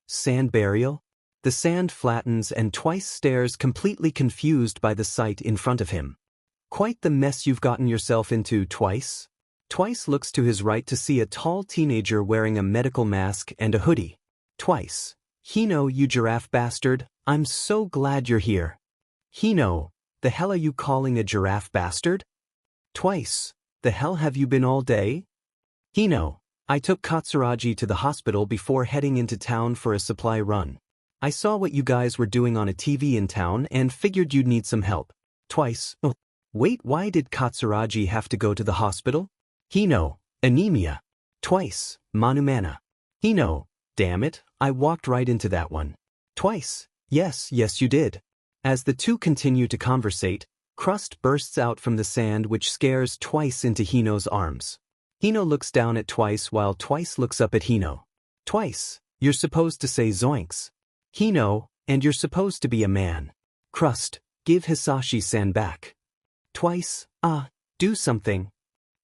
Sand burial? The sand flattens and Twice stares completely confused by the sight in front of him. Quite the mess you've gotten yourself into, Twice. Twice looks to his right to see a tall teenager wearing a medical mask and a hoodie. Twice. Hino, you giraffe bastard, I'm so glad you're here. Hino, the hell are you calling a giraffe bastard? Twice. The hell have you been all day? Hino, I took Katsuragi to the hospital before heading into town for a supply run. I saw what you guys were doing on a TV in town and figured you'd need some help. Twice. Oh, wait, why did Katsuragi have to go to the hospital? Hino, anemia. Twice, Manumana. Hino, damn it, I walked right into that one. Twice, yes, you did. As the two continue to conversate, Crust bursts out from the sand which scares Twice into Hino's arms. Hino looks down at Twice while Twice looks up at Hino. Twice, you're supposed to say zoinks. Hino, and you're supposed to be a man. Crust, give Hisashi-san back. Twice, do something.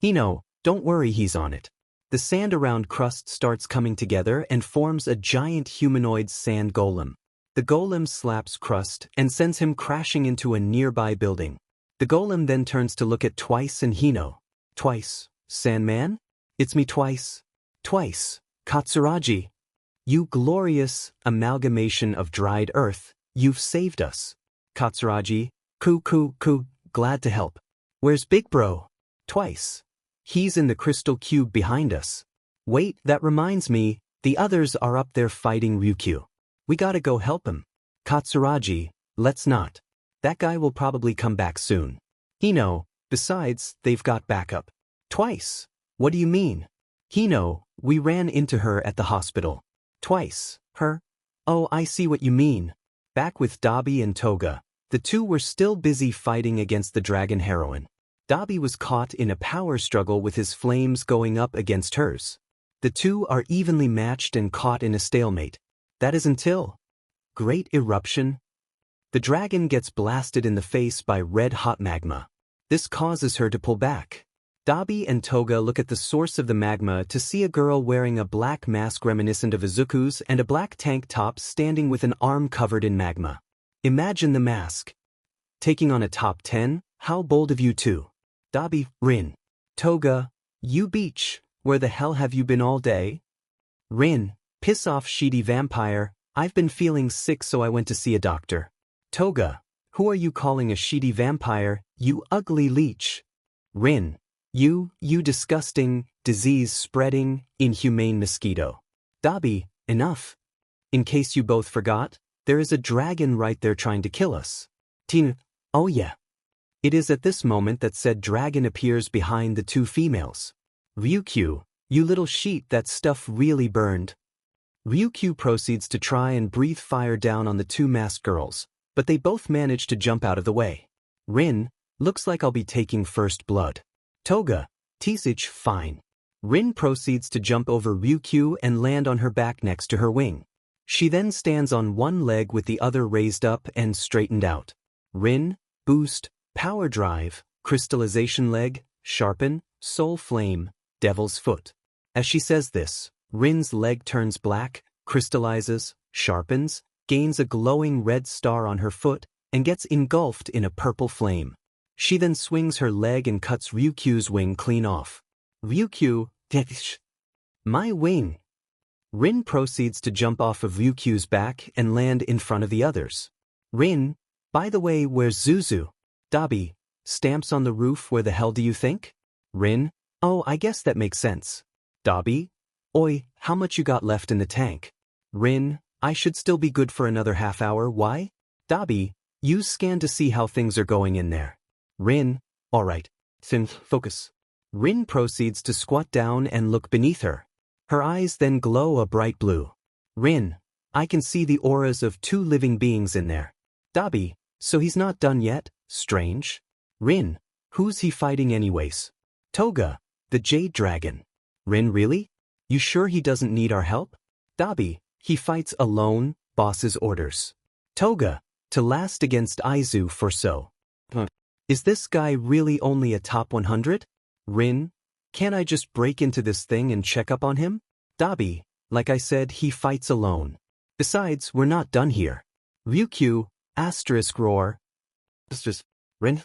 Hino, don't worry, he's on it. The sand around Crust starts coming together and forms a giant humanoid sand golem. The golem slaps Crust and sends him crashing into a nearby building. The golem then turns to look at Twice and Hino. Twice, Sandman? It's me, Twice. Twice, Katsuragi. You glorious amalgamation of dried earth, you've saved us. Katsuragi, glad to help. Where's Big Bro? Twice. He's in the crystal cube behind us. Wait, that reminds me, the others are up there fighting Ryukyu. We gotta go help him. Katsuragi, let's not. That guy will probably come back soon. Hino, besides, they've got backup. Twice. What do you mean? Hino, we ran into her at the hospital. Twice. Her? Oh, I see what you mean. Back with Dabi and Toga, the two were still busy fighting against the dragon heroine. Dabi was caught in a power struggle with his flames going up against hers. The two are evenly matched and caught in a stalemate. That is until Great Eruption. The dragon gets blasted in the face by red-hot magma. This causes her to pull back. Dabi and Toga look at the source of the magma to see a girl wearing a black mask reminiscent of Izuku's and a black tank top standing with an arm covered in magma. Imagine the mask. Taking on a top 10, how bold of you two. Dabi, Rin. Toga, you beach, where the hell have you been all day? Rin, piss off sheedy vampire, I've been feeling sick so I went to see a doctor. Toga, who are you calling a sheedy vampire, you ugly leech? Rin. You disgusting, disease-spreading, inhumane mosquito. Dabi, enough. In case you both forgot, there is a dragon right there trying to kill us. Tin. Oh yeah. It is at this moment that said dragon appears behind the two females. Ryukyu, you little sheet, that stuff really burned. Ryukyu proceeds to try and breathe fire down on the two masked girls, but they both manage to jump out of the way. Rin, looks like I'll be taking first blood. Toga, Tisich, fine. Rin proceeds to jump over Ryukyu and land on her back next to her wing. She then stands on one leg with the other raised up and straightened out. Rin, boost, power drive, crystallization leg, sharpen, soul flame, devil's foot. As she says this, Rin's leg turns black, crystallizes, sharpens, gains a glowing red star on her foot, and gets engulfed in a purple flame. She then swings her leg and cuts Ryukyu's wing clean off. Ryukyu, my wing. Rin proceeds to jump off of Ryukyu's back and land in front of the others. Rin, by the way, where's Zuzu? Dabi, stamps on the roof, where the hell do you think? Rin, oh, I guess that makes sense. Dabi, oi, how much you got left in the tank? Rin, I should still be good for another half hour, why? Dabi, use scan to see how things are going in there. Rin, alright. Synth, focus. Rin proceeds to squat down and look beneath her. Her eyes then glow a bright blue. Rin, I can see the auras of two living beings in there. Dabi, so he's not done yet? Strange. Rin, who's he fighting anyways? Toga, the Jade Dragon. Rin, really? You sure he doesn't need our help? Dabi, he fights alone, boss's orders. Toga, to last against Aizu for so. Is this guy really only a top 100? Rin, can't I just break into this thing and check up on him? Dabi, like I said, he fights alone. Besides, we're not done here. Ryukyu, asterisk roar. Rin,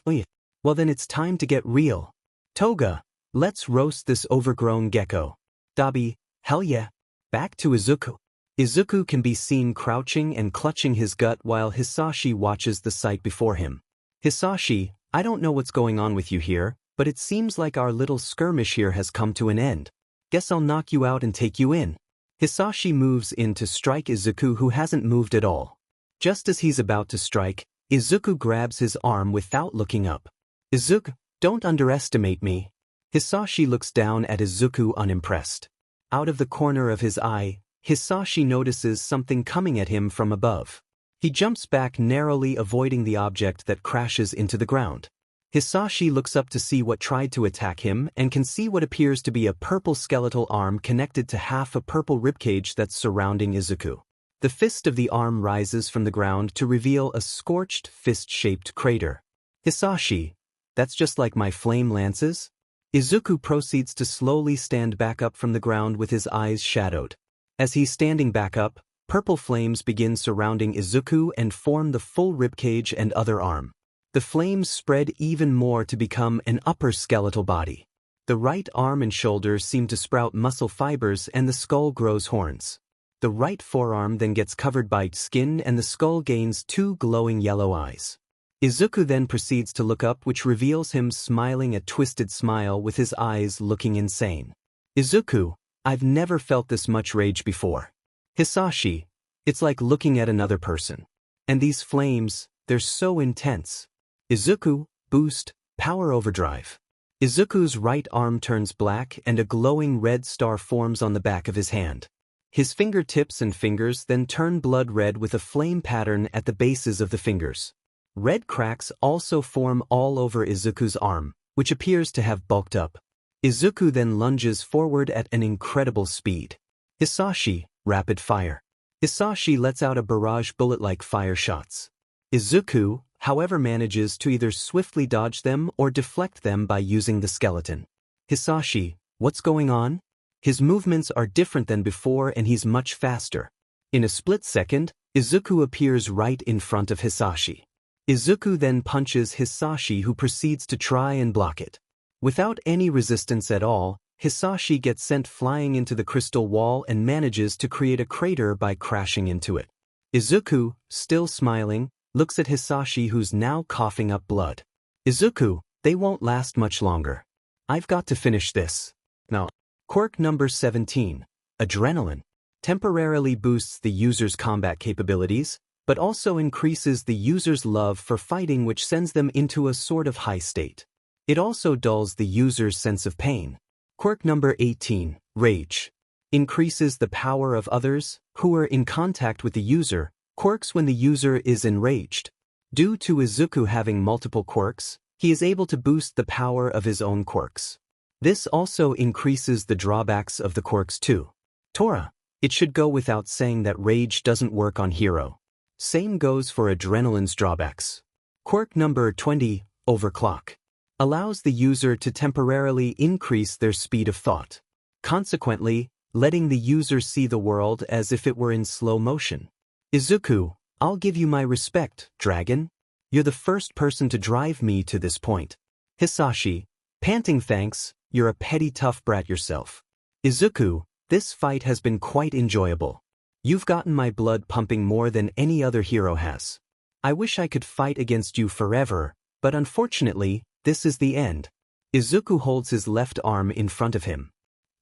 well then it's time to get real. Toga, let's roast this overgrown gecko. Dabi, hell yeah. Back to Izuku. Izuku can be seen crouching and clutching his gut while Hisashi watches the sight before him. Hisashi, I don't know what's going on with you here, but it seems like our little skirmish here has come to an end. Guess I'll knock you out and take you in. Hisashi moves in to strike Izuku, who hasn't moved at all. Just as he's about to strike, Izuku grabs his arm without looking up. Izuku, don't underestimate me. Hisashi looks down at Izuku unimpressed. Out of the corner of his eye, Hisashi notices something coming at him from above. He jumps back, narrowly avoiding the object that crashes into the ground. Hisashi looks up to see what tried to attack him and can see what appears to be a purple skeletal arm connected to half a purple ribcage that's surrounding Izuku. The fist of the arm rises from the ground to reveal a scorched, fist-shaped crater. Hisashi, that's just like my flame lances? Izuku proceeds to slowly stand back up from the ground with his eyes shadowed. As he's standing back up, purple flames begin surrounding Izuku and form the full ribcage and other arm. The flames spread even more to become an upper skeletal body. The right arm and shoulder seem to sprout muscle fibers and the skull grows horns. The right forearm then gets covered by skin and the skull gains two glowing yellow eyes. Izuku then proceeds to look up, which reveals him smiling a twisted smile with his eyes looking insane. Izuku, I've never felt this much rage before. Hisashi, it's like looking at another person. And these flames, they're so intense. Izuku, boost, power overdrive. Izuku's right arm turns black and a glowing red star forms on the back of his hand. His fingertips and fingers then turn blood red with a flame pattern at the bases of the fingers. Red cracks also form all over Izuku's arm, which appears to have bulked up. Izuku then lunges forward at an incredible speed. Hisashi, rapid fire. Hisashi lets out a barrage bullet-like fire shots. Izuku, however, manages to either swiftly dodge them or deflect them by using the skeleton. Hisashi, what's going on? His movements are different than before and he's much faster. In a split second, Izuku appears right in front of Hisashi. Izuku then punches Hisashi, who proceeds to try and block it. Without any resistance at all, Hisashi gets sent flying into the crystal wall and manages to create a crater by crashing into it. Izuku, still smiling, looks at Hisashi, who's now coughing up blood. Izuku, They won't last much longer. I've got to finish this. Now, quirk number 17. Adrenaline. Temporarily boosts the user's combat capabilities, but also increases the user's love for fighting, which sends them into a sort of high state. It also dulls the user's sense of pain. Quirk number 18. Rage. Increases the power of others who are in contact with the user. Quirks when the user is enraged. Due to Izuku having multiple quirks, he is able to boost the power of his own quirks. This also increases the drawbacks of the quirks too. Tora. It should go without saying that rage doesn't work on Hero. Same goes for adrenaline's drawbacks. Quirk number 20. Overclock. Allows the user to temporarily increase their speed of thought, consequently, letting the user see the world as if it were in slow motion. Izuku, I'll give you my respect, dragon. You're the first person to drive me to this point. Hisashi, panting thanks, you're a petty tough brat yourself. Izuku, this fight has been quite enjoyable. You've gotten my blood pumping more than any other hero has. I wish I could fight against you forever, but unfortunately, this is the end. Izuku holds his left arm in front of him.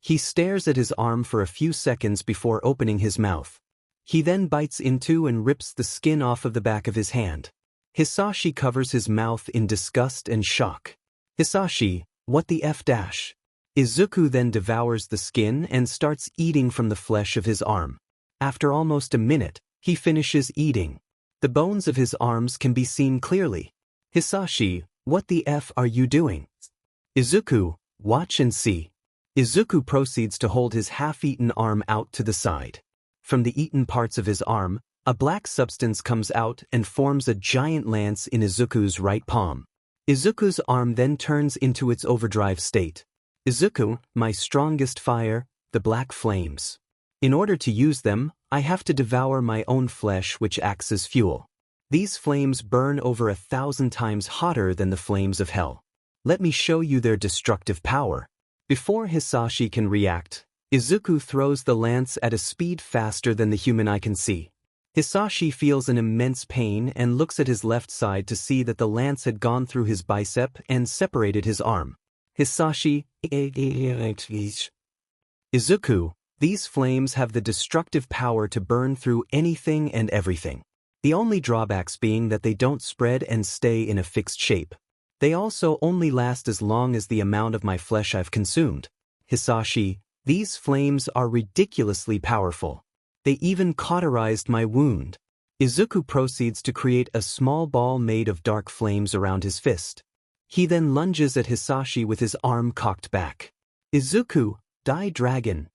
He stares at his arm for a few seconds before opening his mouth. He then bites into and rips the skin off of the back of his hand. Hisashi covers his mouth in disgust and shock. Hisashi, what the F dash? Izuku then devours the skin and starts eating from the flesh of his arm. After almost a minute, he finishes eating. The bones of his arms can be seen clearly. Hisashi, what the F are you doing? Izuku, watch and see. Izuku proceeds to hold his half-eaten arm out to the side. From the eaten parts of his arm, a black substance comes out and forms a giant lance in Izuku's right palm. Izuku's arm then turns into its overdrive state. Izuku, my strongest fire, the black flames. In order to use them, I have to devour my own flesh, which acts as fuel. These flames burn over 1,000 times hotter than the flames of hell. Let me show you their destructive power. Before Hisashi can react, Izuku throws the lance at a speed faster than the human eye can see. Hisashi feels an immense pain and looks at his left side to see that the lance had gone through his bicep and separated his arm. Hisashi, Izuku, these flames have the destructive power to burn through anything and everything. The only drawbacks being that they don't spread and stay in a fixed shape. They also only last as long as the amount of my flesh I've consumed. Hisashi, these flames are ridiculously powerful. They even cauterized my wound. Izuku proceeds to create a small ball made of dark flames around his fist. He then lunges at Hisashi with his arm cocked back. Izuku, die dragon.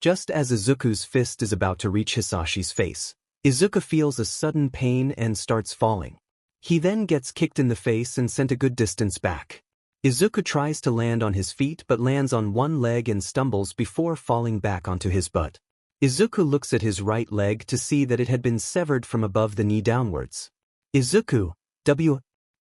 Just as Izuku's fist is about to reach Hisashi's face, Izuku feels a sudden pain and starts falling. He then gets kicked in the face and sent a good distance back. Izuku tries to land on his feet but lands on one leg and stumbles before falling back onto his butt. Izuku looks at his right leg to see that it had been severed from above the knee downwards. Izuku,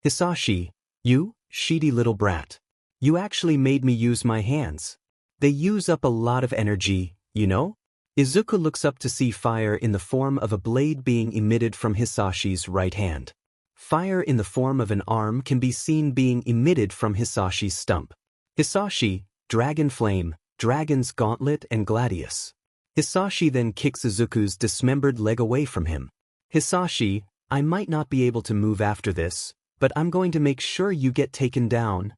Hisashi, you, shitty little brat. You actually made me use my hands. They use up a lot of energy, you know? Izuku looks up to see fire in the form of a blade being emitted from Hisashi's right hand. Fire in the form of an arm can be seen being emitted from Hisashi's stump. Hisashi, Dragon Flame, Dragon's Gauntlet and Gladius. Hisashi then kicks Izuku's dismembered leg away from him. Hisashi, I might not be able to move after this, but I'm going to make sure you get taken down.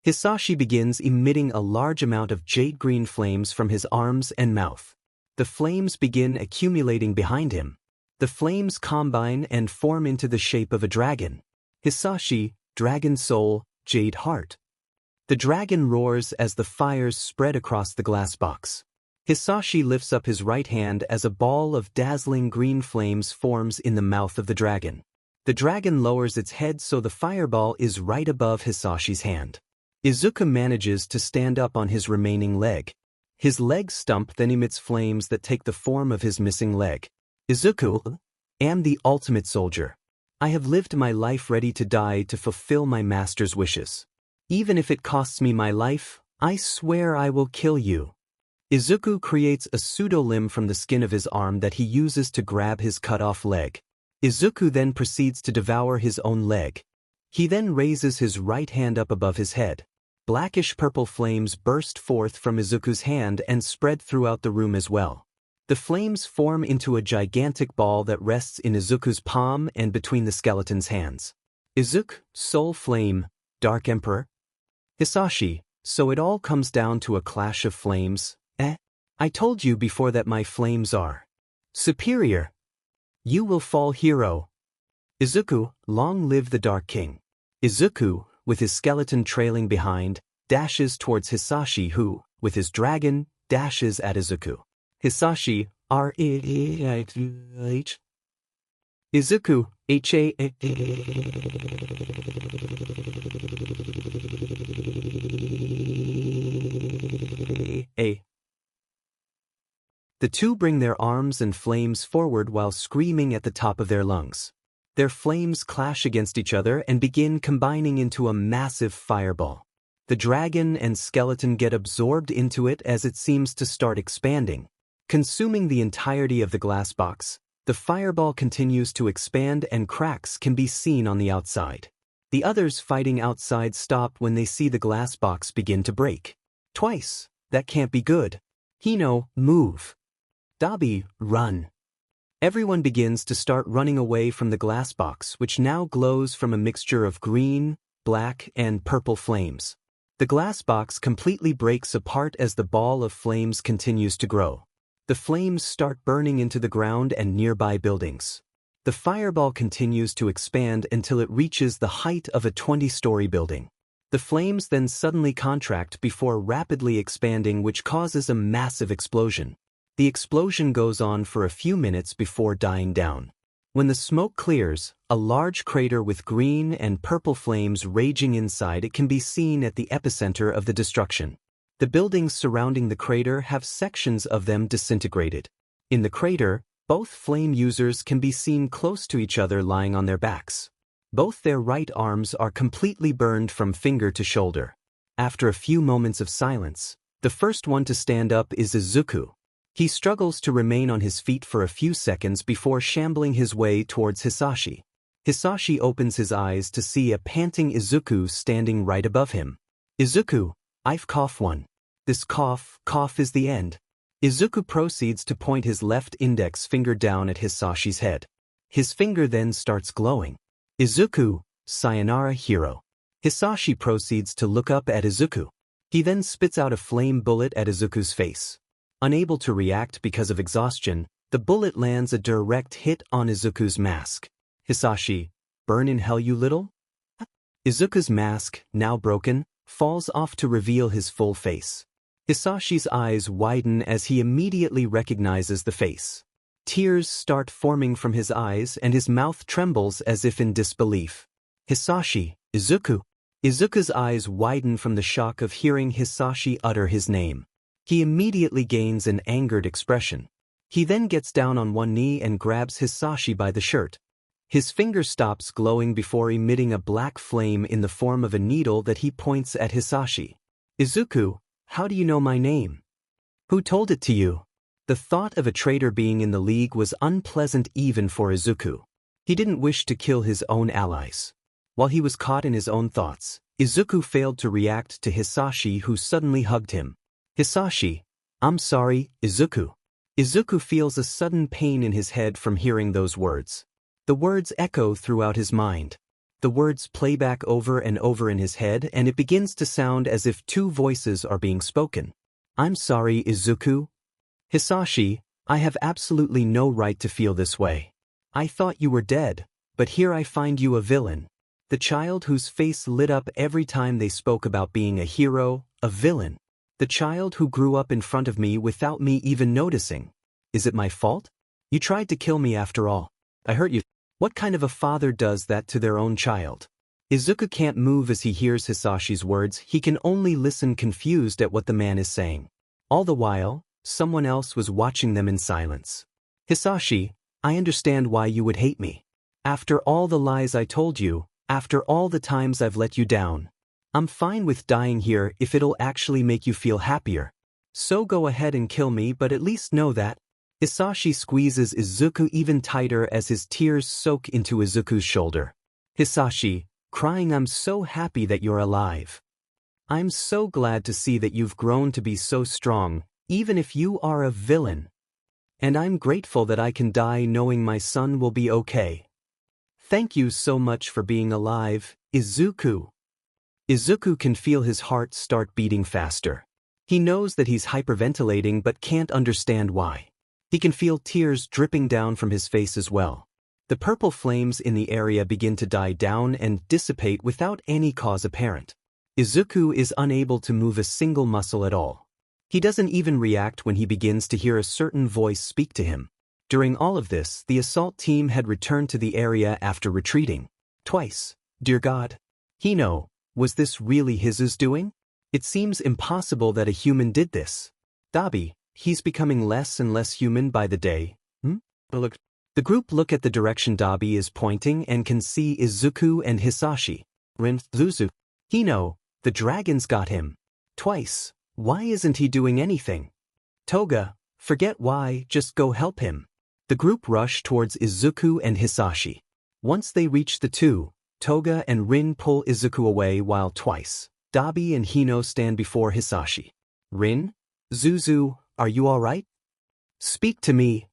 Hisashi begins emitting a large amount of jade green flames from his arms and mouth. The flames begin accumulating behind him. The flames combine and form into the shape of a dragon. Hisashi, Dragon Soul, Jade Heart. The dragon roars as the fires spread across the glass box. Hisashi lifts up his right hand as a ball of dazzling green flames forms in the mouth of the dragon. The dragon lowers its head so the fireball is right above Hisashi's hand. Izuku manages to stand up on his remaining leg. His leg stump then emits flames that take the form of his missing leg. Izuku, am the ultimate soldier. I have lived my life ready to die to fulfill my master's wishes. Even if it costs me my life, I swear I will kill you. Izuku creates a pseudo-limb from the skin of his arm that he uses to grab his cut-off leg. Izuku then proceeds to devour his own leg. He then raises his right hand up above his head. Blackish-purple flames burst forth from Izuku's hand and spread throughout the room as well. The flames form into a gigantic ball that rests in Izuku's palm and between the skeleton's hands. Izuku, Soul Flame, Dark Emperor. Hisashi, so it all comes down to a clash of flames, eh? I told you before that my flames are superior. You will fall, hero. Izuku, long live the Dark King. Izuku, with his skeleton trailing behind, dashes towards Hisashi who, with his dragon, dashes at Izuku. Hisashi, R-A-H. Izuku, H-A-A. The two bring their arms and flames forward while screaming at the top of their lungs. Their flames clash against each other and begin combining into a massive fireball. The dragon and skeleton get absorbed into it as it seems to start expanding. Consuming the entirety of the glass box, the fireball continues to expand and cracks can be seen on the outside. The others fighting outside stop when they see the glass box begin to break. Twice, that can't be good. Hino, move. Dabi, run. Everyone begins to start running away from the glass box, which now glows from a mixture of green, black, and purple flames. The glass box completely breaks apart as the ball of flames continues to grow. The flames start burning into the ground and nearby buildings. The fireball continues to expand until it reaches the height of a 20-story building. The flames then suddenly contract before rapidly expanding, which causes a massive explosion. The explosion goes on for a few minutes before dying down. When the smoke clears, a large crater with green and purple flames raging inside it can be seen at the epicenter of the destruction. The buildings surrounding the crater have sections of them disintegrated. In the crater, both flame users can be seen close to each other lying on their backs. Both their right arms are completely burned from finger to shoulder. After a few moments of silence, the first one to stand up is Izuku. He struggles to remain on his feet for a few seconds before shambling his way towards Hisashi. Hisashi opens his eyes to see a panting Izuku standing right above him. Izuku, I've cough one. This cough is the end. Izuku proceeds to point his left index finger down at Hisashi's head. His finger then starts glowing. Izuku, sayonara hero. Hisashi proceeds to look up at Izuku. He then spits out a flame bullet at Izuku's face. Unable to react because of exhaustion, the bullet lands a direct hit on Izuku's mask. Hisashi, burn in hell you little? Izuku's mask, now broken, falls off to reveal his full face. Hisashi's eyes widen as he immediately recognizes the face. Tears start forming from his eyes and his mouth trembles as if in disbelief. Hisashi, Izuku. Izuku's eyes widen from the shock of hearing Hisashi utter his name. He immediately gains an angered expression. He then gets down on one knee and grabs Hisashi by the shirt. His finger stops glowing before emitting a black flame in the form of a needle that he points at Hisashi. Izuku, how do you know my name? Who told it to you? The thought of a traitor being in the league was unpleasant even for Izuku. He didn't wish to kill his own allies. While he was caught in his own thoughts, Izuku failed to react to Hisashi, who suddenly hugged him. Hisashi, I'm sorry, Izuku. Izuku feels a sudden pain in his head from hearing those words. The words echo throughout his mind. The words play back over and over in his head, and it begins to sound as if two voices are being spoken. I'm sorry, Izuku. Hisashi, I have absolutely no right to feel this way. I thought you were dead, but here I find you a villain. The child whose face lit up every time they spoke about being a hero, a villain. The child who grew up in front of me without me even noticing. Is it my fault? You tried to kill me after all. I hurt you. What kind of a father does that to their own child? Izuku can't move as he hears Hisashi's words. He can only listen confused at what the man is saying. All the while, someone else was watching them in silence. Hisashi, I understand why you would hate me. After all the lies I told you, after all the times I've let you down. I'm fine with dying here if it'll actually make you feel happier. So go ahead and kill me, but at least know that. Hisashi squeezes Izuku even tighter as his tears soak into Izuku's shoulder. Hisashi, crying, "I'm so happy that you're alive. I'm so glad to see that you've grown to be so strong, even if you are a villain. And I'm grateful that I can die knowing my son will be okay. Thank you so much for being alive, Izuku." Izuku can feel his heart start beating faster. He knows that he's hyperventilating but can't understand why. He can feel tears dripping down from his face as well. The purple flames in the area begin to die down and dissipate without any cause apparent. Izuku is unable to move a single muscle at all. He doesn't even react when he begins to hear a certain voice speak to him. During all of this, the assault team had returned to the area after retreating. Twice. Dear God. Hino, was this really his doing? It seems impossible that a human did this. Dabi, he's becoming less and less human by the day. Look. The group look at the direction Dabi is pointing and can see Izuku and Hisashi. Rin, Zuzu. Hino, the dragons got him. Twice. Why isn't he doing anything? Toga, forget why, just go help him. The group rush towards Izuku and Hisashi. Once they reach the two, Toga and Rin pull Izuku away while Twice, Dabi and Hino stand before Hisashi. Rin? Zuzu, are you alright? Speak to me.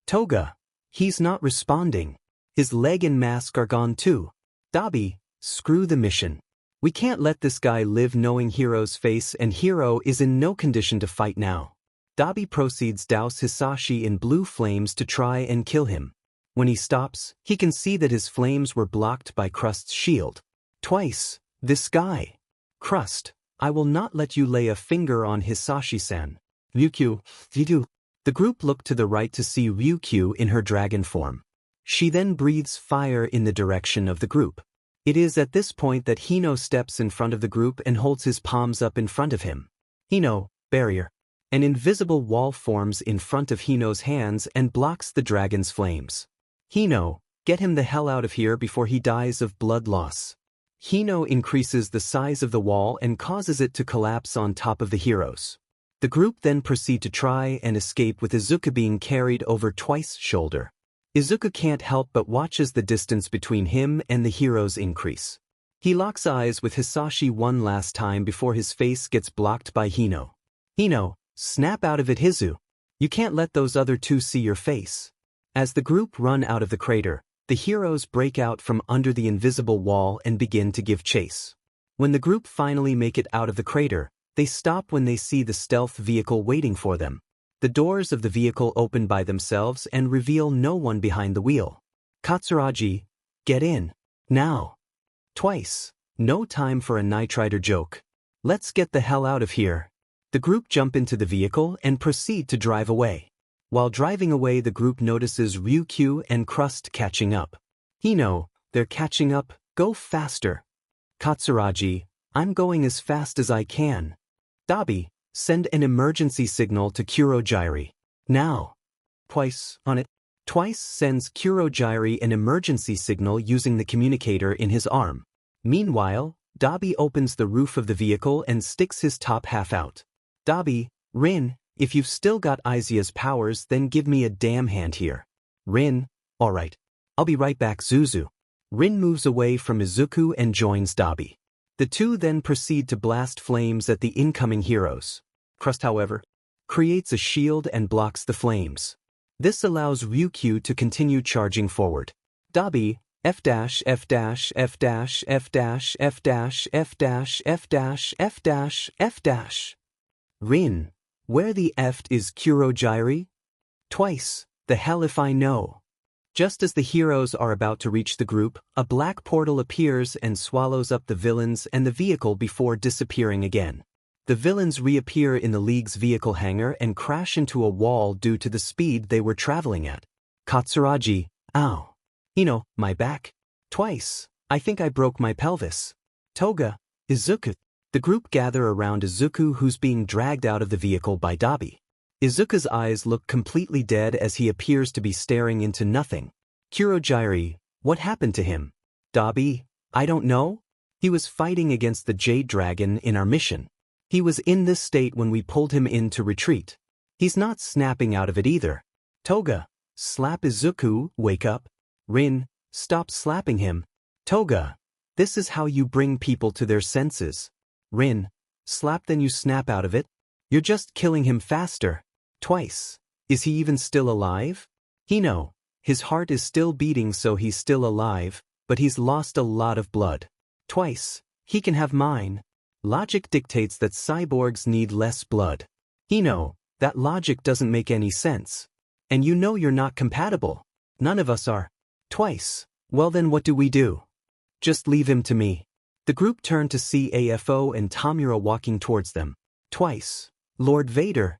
Toga. He's not responding. His leg and mask are gone too. Dabi, screw the mission. We can't let this guy live knowing Hiro's face, and Hiro is in no condition to fight now. Dabi proceeds douse Hisashi in blue flames to try and kill him. When he stops, he can see that his flames were blocked by Crust's shield. Twice, this guy. Crust, I will not let you lay a finger on Hisashi-san. Ryukyu, Vidu. The group look to the right to see Ryukyu in her dragon form. She then breathes fire in the direction of the group. It is at this point that Hino steps in front of the group and holds his palms up in front of him. Hino, barrier. An invisible wall forms in front of Hino's hands and blocks the dragon's flames. Hino, get him the hell out of here before he dies of blood loss. Hino increases the size of the wall and causes it to collapse on top of the heroes. The group then proceed to try and escape with Izuku being carried over Twice's shoulder. Izuku can't help but watch as the distance between him and the heroes increase. He locks eyes with Hisashi one last time before his face gets blocked by Hino. Hino, snap out of it, Hizu. You can't let those other two see your face. As the group run out of the crater, the heroes break out from under the invisible wall and begin to give chase. When the group finally make it out of the crater, they stop when they see the stealth vehicle waiting for them. The doors of the vehicle open by themselves and reveal no one behind the wheel. Katsuragi, get in. Now. Twice. No time for a nitrider joke. Let's get the hell out of here. The group jump into the vehicle and proceed to drive away. While driving away, the group notices Ryukyu and Crust catching up. Hino, they're catching up, go faster. Katsuragi, I'm going as fast as I can. Dabi, send an emergency signal to Kurogiri. Now. Twice, on it. Twice sends Kurogiri an emergency signal using the communicator in his arm. Meanwhile, Dabi opens the roof of the vehicle and sticks his top half out. Dabi, Rin, if you've still got Aizia's powers, then give me a damn hand here. Rin, alright. I'll be right back, Zuzu. Rin moves away from Izuku and joins Dabi. The two then proceed to blast flames at the incoming heroes. Crust, however, creates a shield and blocks the flames. This allows Ryukyu to continue charging forward. Dabi, F dash F dash F dash F dash F dash F dash F dash F dash F dash. Rin, where the F is Kurogiri? Twice, the hell if I know. Just as the heroes are about to reach the group, a black portal appears and swallows up the villains and the vehicle before disappearing again. The villains reappear in the League's vehicle hangar and crash into a wall due to the speed they were traveling at. Katsuragi, ow. Hino, my back. Twice, I think I broke my pelvis. Toga, Izuku. The group gather around Izuku, who's being dragged out of the vehicle by Dabi. Izuku's eyes look completely dead as he appears to be staring into nothing. Kurogiri, what happened to him? Dabi, I don't know. He was fighting against the Jade Dragon in our mission. He was in this state when we pulled him in to retreat. He's not snapping out of it either. Toga, slap Izuku, wake up. Rin, stop slapping him. Toga, This is how you bring people to their senses. Rin, slap then you snap out of it. You're just killing him faster. Twice. Is he even still alive? No. His heart is still beating so he's still alive, but he's lost a lot of blood. Twice. He can have mine. Logic dictates that cyborgs need less blood. That logic doesn't make any sense. And you're not compatible. None of us are. Twice. Well then what do we do? Just leave him to me. The group turned to see AFO and Tamura walking towards them. Twice. Lord Vader.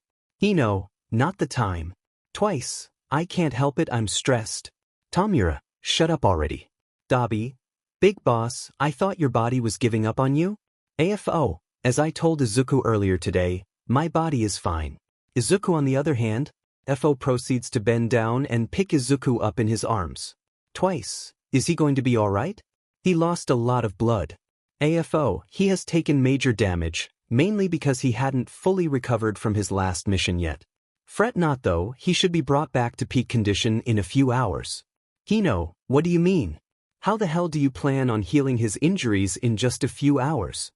Not the time. Twice. I can't help it, I'm stressed. Tamura, shut up already. Dabi. Big boss, I thought your body was giving up on you? AFO, as I told Izuku earlier today, my body is fine. Izuku on the other hand, FO proceeds to bend down and pick Izuku up in his arms. Twice. Is he going to be alright? He lost a lot of blood. AFO, he has taken major damage, mainly because he hadn't fully recovered from his last mission yet. Fret not though, he should be brought back to peak condition in a few hours. What do you mean? How the hell do you plan on healing his injuries in just a few hours?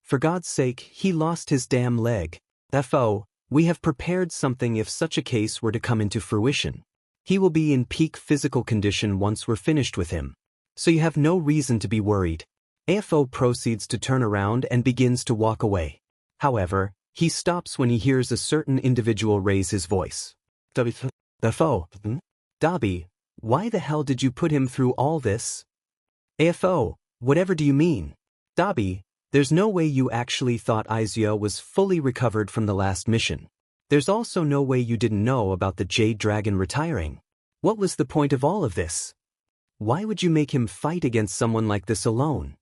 For God's sake, he lost his damn leg. FO, we have prepared something if such a case were to come into fruition. He will be in peak physical condition once we're finished with him. So you have no reason to be worried. AFO proceeds to turn around and begins to walk away. However, he stops when he hears a certain individual raise his voice. AFO, Dabi, why the hell did you put him through all this? AFO, whatever do you mean? Dabi, there's no way you actually thought Izuo was fully recovered from the last mission. There's also no way you didn't know about the Jade Dragon retiring. What was the point of all of this? Why would you make him fight against someone like this alone?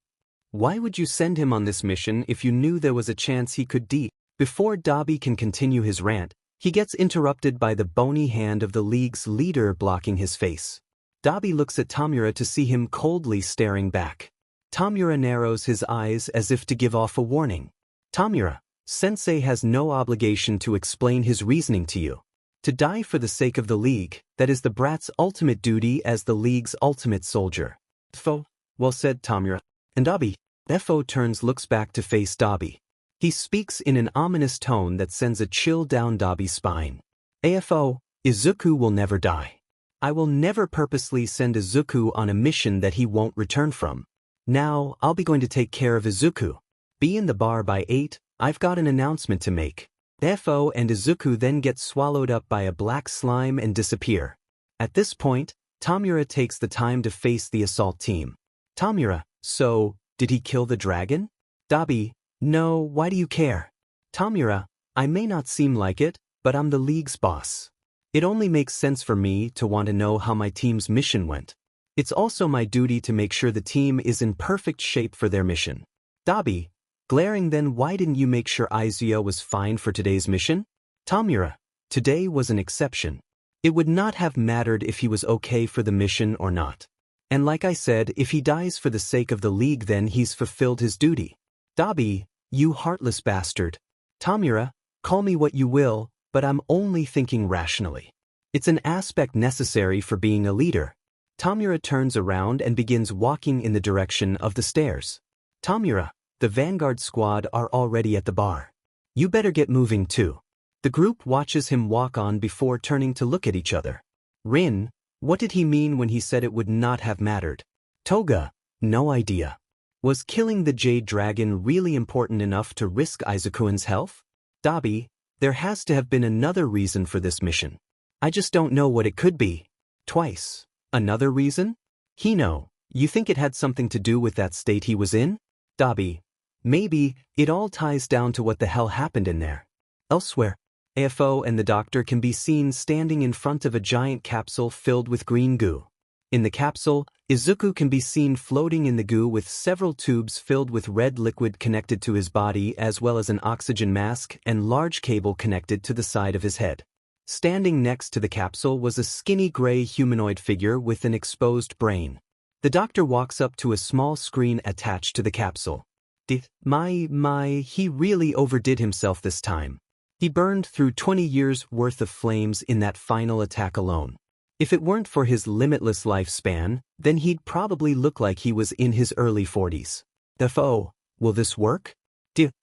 Why would you send him on this mission if you knew there was a chance he could die? Before Dabi can continue his rant, he gets interrupted by the bony hand of the League's leader blocking his face. Dabi looks at Tamura to see him coldly staring back. Tamura narrows his eyes as if to give off a warning. Tamura, Sensei has no obligation to explain his reasoning to you. To die for the sake of the League, that is the brat's ultimate duty as the League's ultimate soldier. Fo, well said Tamura. And Dabi, Fo turns looks back to face Dabi. He speaks in an ominous tone that sends a chill down Dabi's spine. AFO, Izuku will never die. I will never purposely send Izuku on a mission that he won't return from. Now, I'll be going to take care of Izuku. Be in the bar by 8, I've got an announcement to make. FO and Izuku then get swallowed up by a black slime and disappear. At this point, Tamura takes the time to face the assault team. Tamura, so, did he kill the dragon? Dabi, no, why do you care? Tamura, I may not seem like it, but I'm the League's boss. It only makes sense for me to want to know how my team's mission went. It's also my duty to make sure the team is in perfect shape for their mission. Dabi, glaring then why didn't you make sure Izuo was fine for today's mission? Tamura, today was an exception. It would not have mattered if he was okay for the mission or not. And like I said, if he dies for the sake of the League then he's fulfilled his duty. Dabi, you heartless bastard. Tamura, call me what you will, but I'm only thinking rationally. It's an aspect necessary for being a leader. Tamura turns around and begins walking in the direction of the stairs. Tamura, the Vanguard squad are already at the bar. You better get moving too. The group watches him walk on before turning to look at each other. Rin, what did he mean when he said it would not have mattered? Toga, no idea. Was killing the Jade Dragon really important enough to risk Izuku's health? Dabi, there has to have been another reason for this mission. I just don't know what it could be. Twice. Another reason? Hino, you think it had something to do with that state he was in? Dabi, maybe, it all ties down to what the hell happened in there. Elsewhere, AFO and the doctor can be seen standing in front of a giant capsule filled with green goo. In the capsule, Izuku can be seen floating in the goo with several tubes filled with red liquid connected to his body as well as an oxygen mask and large cable connected to the side of his head. Standing next to the capsule was a skinny gray humanoid figure with an exposed brain. The doctor walks up to a small screen attached to the capsule. He really overdid himself this time. He burned through 20 years worth of flames in that final attack alone. If it weren't for his limitless lifespan, then he'd probably look like he was in his early 40s. Defo, will this work?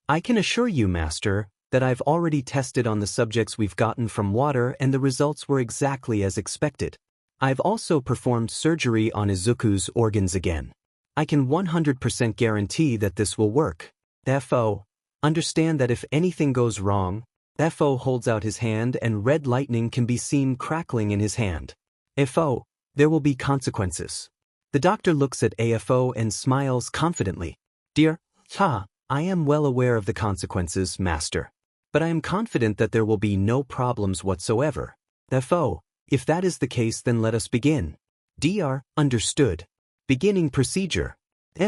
I can assure you, Master, that I've already tested on the subjects we've gotten from water and the results were exactly as expected. I've also performed surgery on Izuku's organs again. I can 100% guarantee that this will work. Defo, understand that if anything goes wrong, Defo holds out his hand and red lightning can be seen crackling in his hand. AFO, there will be consequences. The doctor looks at AFO and smiles confidently. Dear, I am well aware of the consequences, Master. But I am confident that there will be no problems whatsoever. AFO, if that is the case, then let us begin. Dr. Understood. Beginning procedure.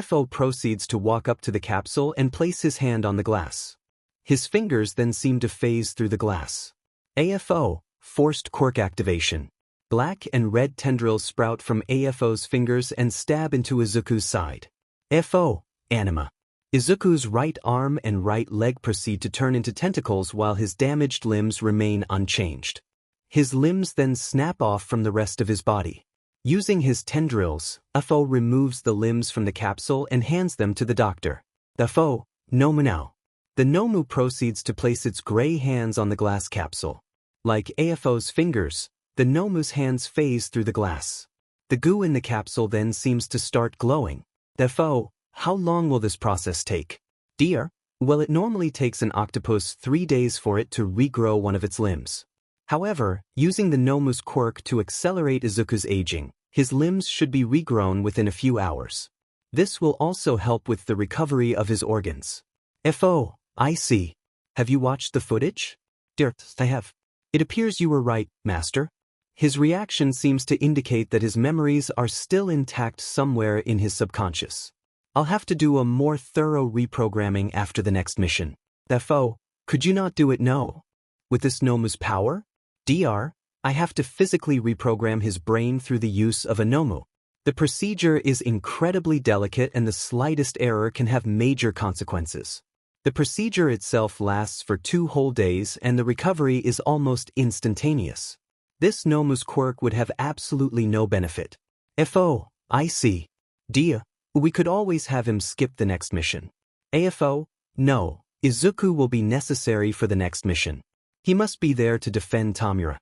FO proceeds to walk up to the capsule and place his hand on the glass. His fingers then seem to phase through the glass. AFO, forced cork activation. Black and red tendrils sprout from AFO's fingers and stab into Izuku's side. FO, anima. Izuku's right arm and right leg proceed to turn into tentacles while his damaged limbs remain unchanged. His limbs then snap off from the rest of his body. Using his tendrils, FO removes the limbs from the capsule and hands them to the doctor. FO, Nomu now. The Nomu proceeds to place its gray hands on the glass capsule. Like AFO's fingers, the Nomu's hands phase through the glass. The goo in the capsule then seems to start glowing. FO, how long will this process take? Dear, well, it normally takes an octopus 3 days for it to regrow one of its limbs. However, using the Nomu's quirk to accelerate Izuku's aging, his limbs should be regrown within a few hours. This will also help with the recovery of his organs. FO, I see. Have you watched the footage? Dear, I have. It appears you were right, Master. His reaction seems to indicate that his memories are still intact somewhere in his subconscious. I'll have to do a more thorough reprogramming after the next mission. FO, could you not do it? No. With this Nomu's power? Dr. I have to physically reprogram his brain through the use of a Nomu. The procedure is incredibly delicate and the slightest error can have major consequences. The procedure itself lasts for 2 whole days and the recovery is almost instantaneous. This Nomu's quirk would have absolutely no benefit. FO, I see. Dr. We could always have him skip the next mission. AFO, no. Izuku will be necessary for the next mission. He must be there to defend Tamura.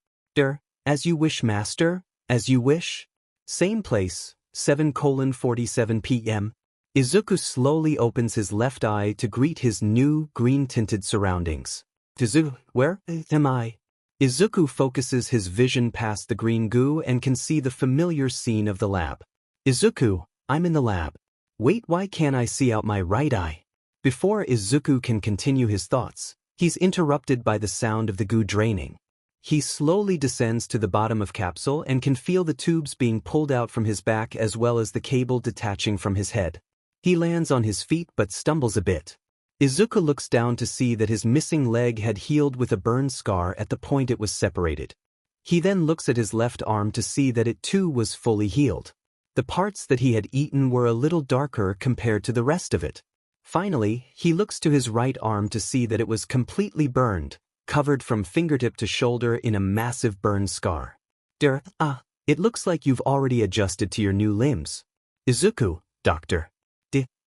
As you wish, Master, as you wish. Same place, 7:47 p.m. Izuku slowly opens his left eye to greet his new, green-tinted surroundings. Izuku, where am I? Izuku focuses his vision past the green goo and can see the familiar scene of the lab. Izuku, I'm in the lab. Wait, why can't I see out my right eye? Before Izuku can continue his thoughts, he's interrupted by the sound of the goo draining. He slowly descends to the bottom of capsule and can feel the tubes being pulled out from his back as well as the cable detaching from his head. He lands on his feet but stumbles a bit. Izuku looks down to see that his missing leg had healed with a burn scar at the point it was separated. He then looks at his left arm to see that it too was fully healed. The parts that he had eaten were a little darker compared to the rest of it. Finally, he looks to his right arm to see that it was completely burned, covered from fingertip to shoulder in a massive burn scar. It looks like you've already adjusted to your new limbs. Izuku, Doctor.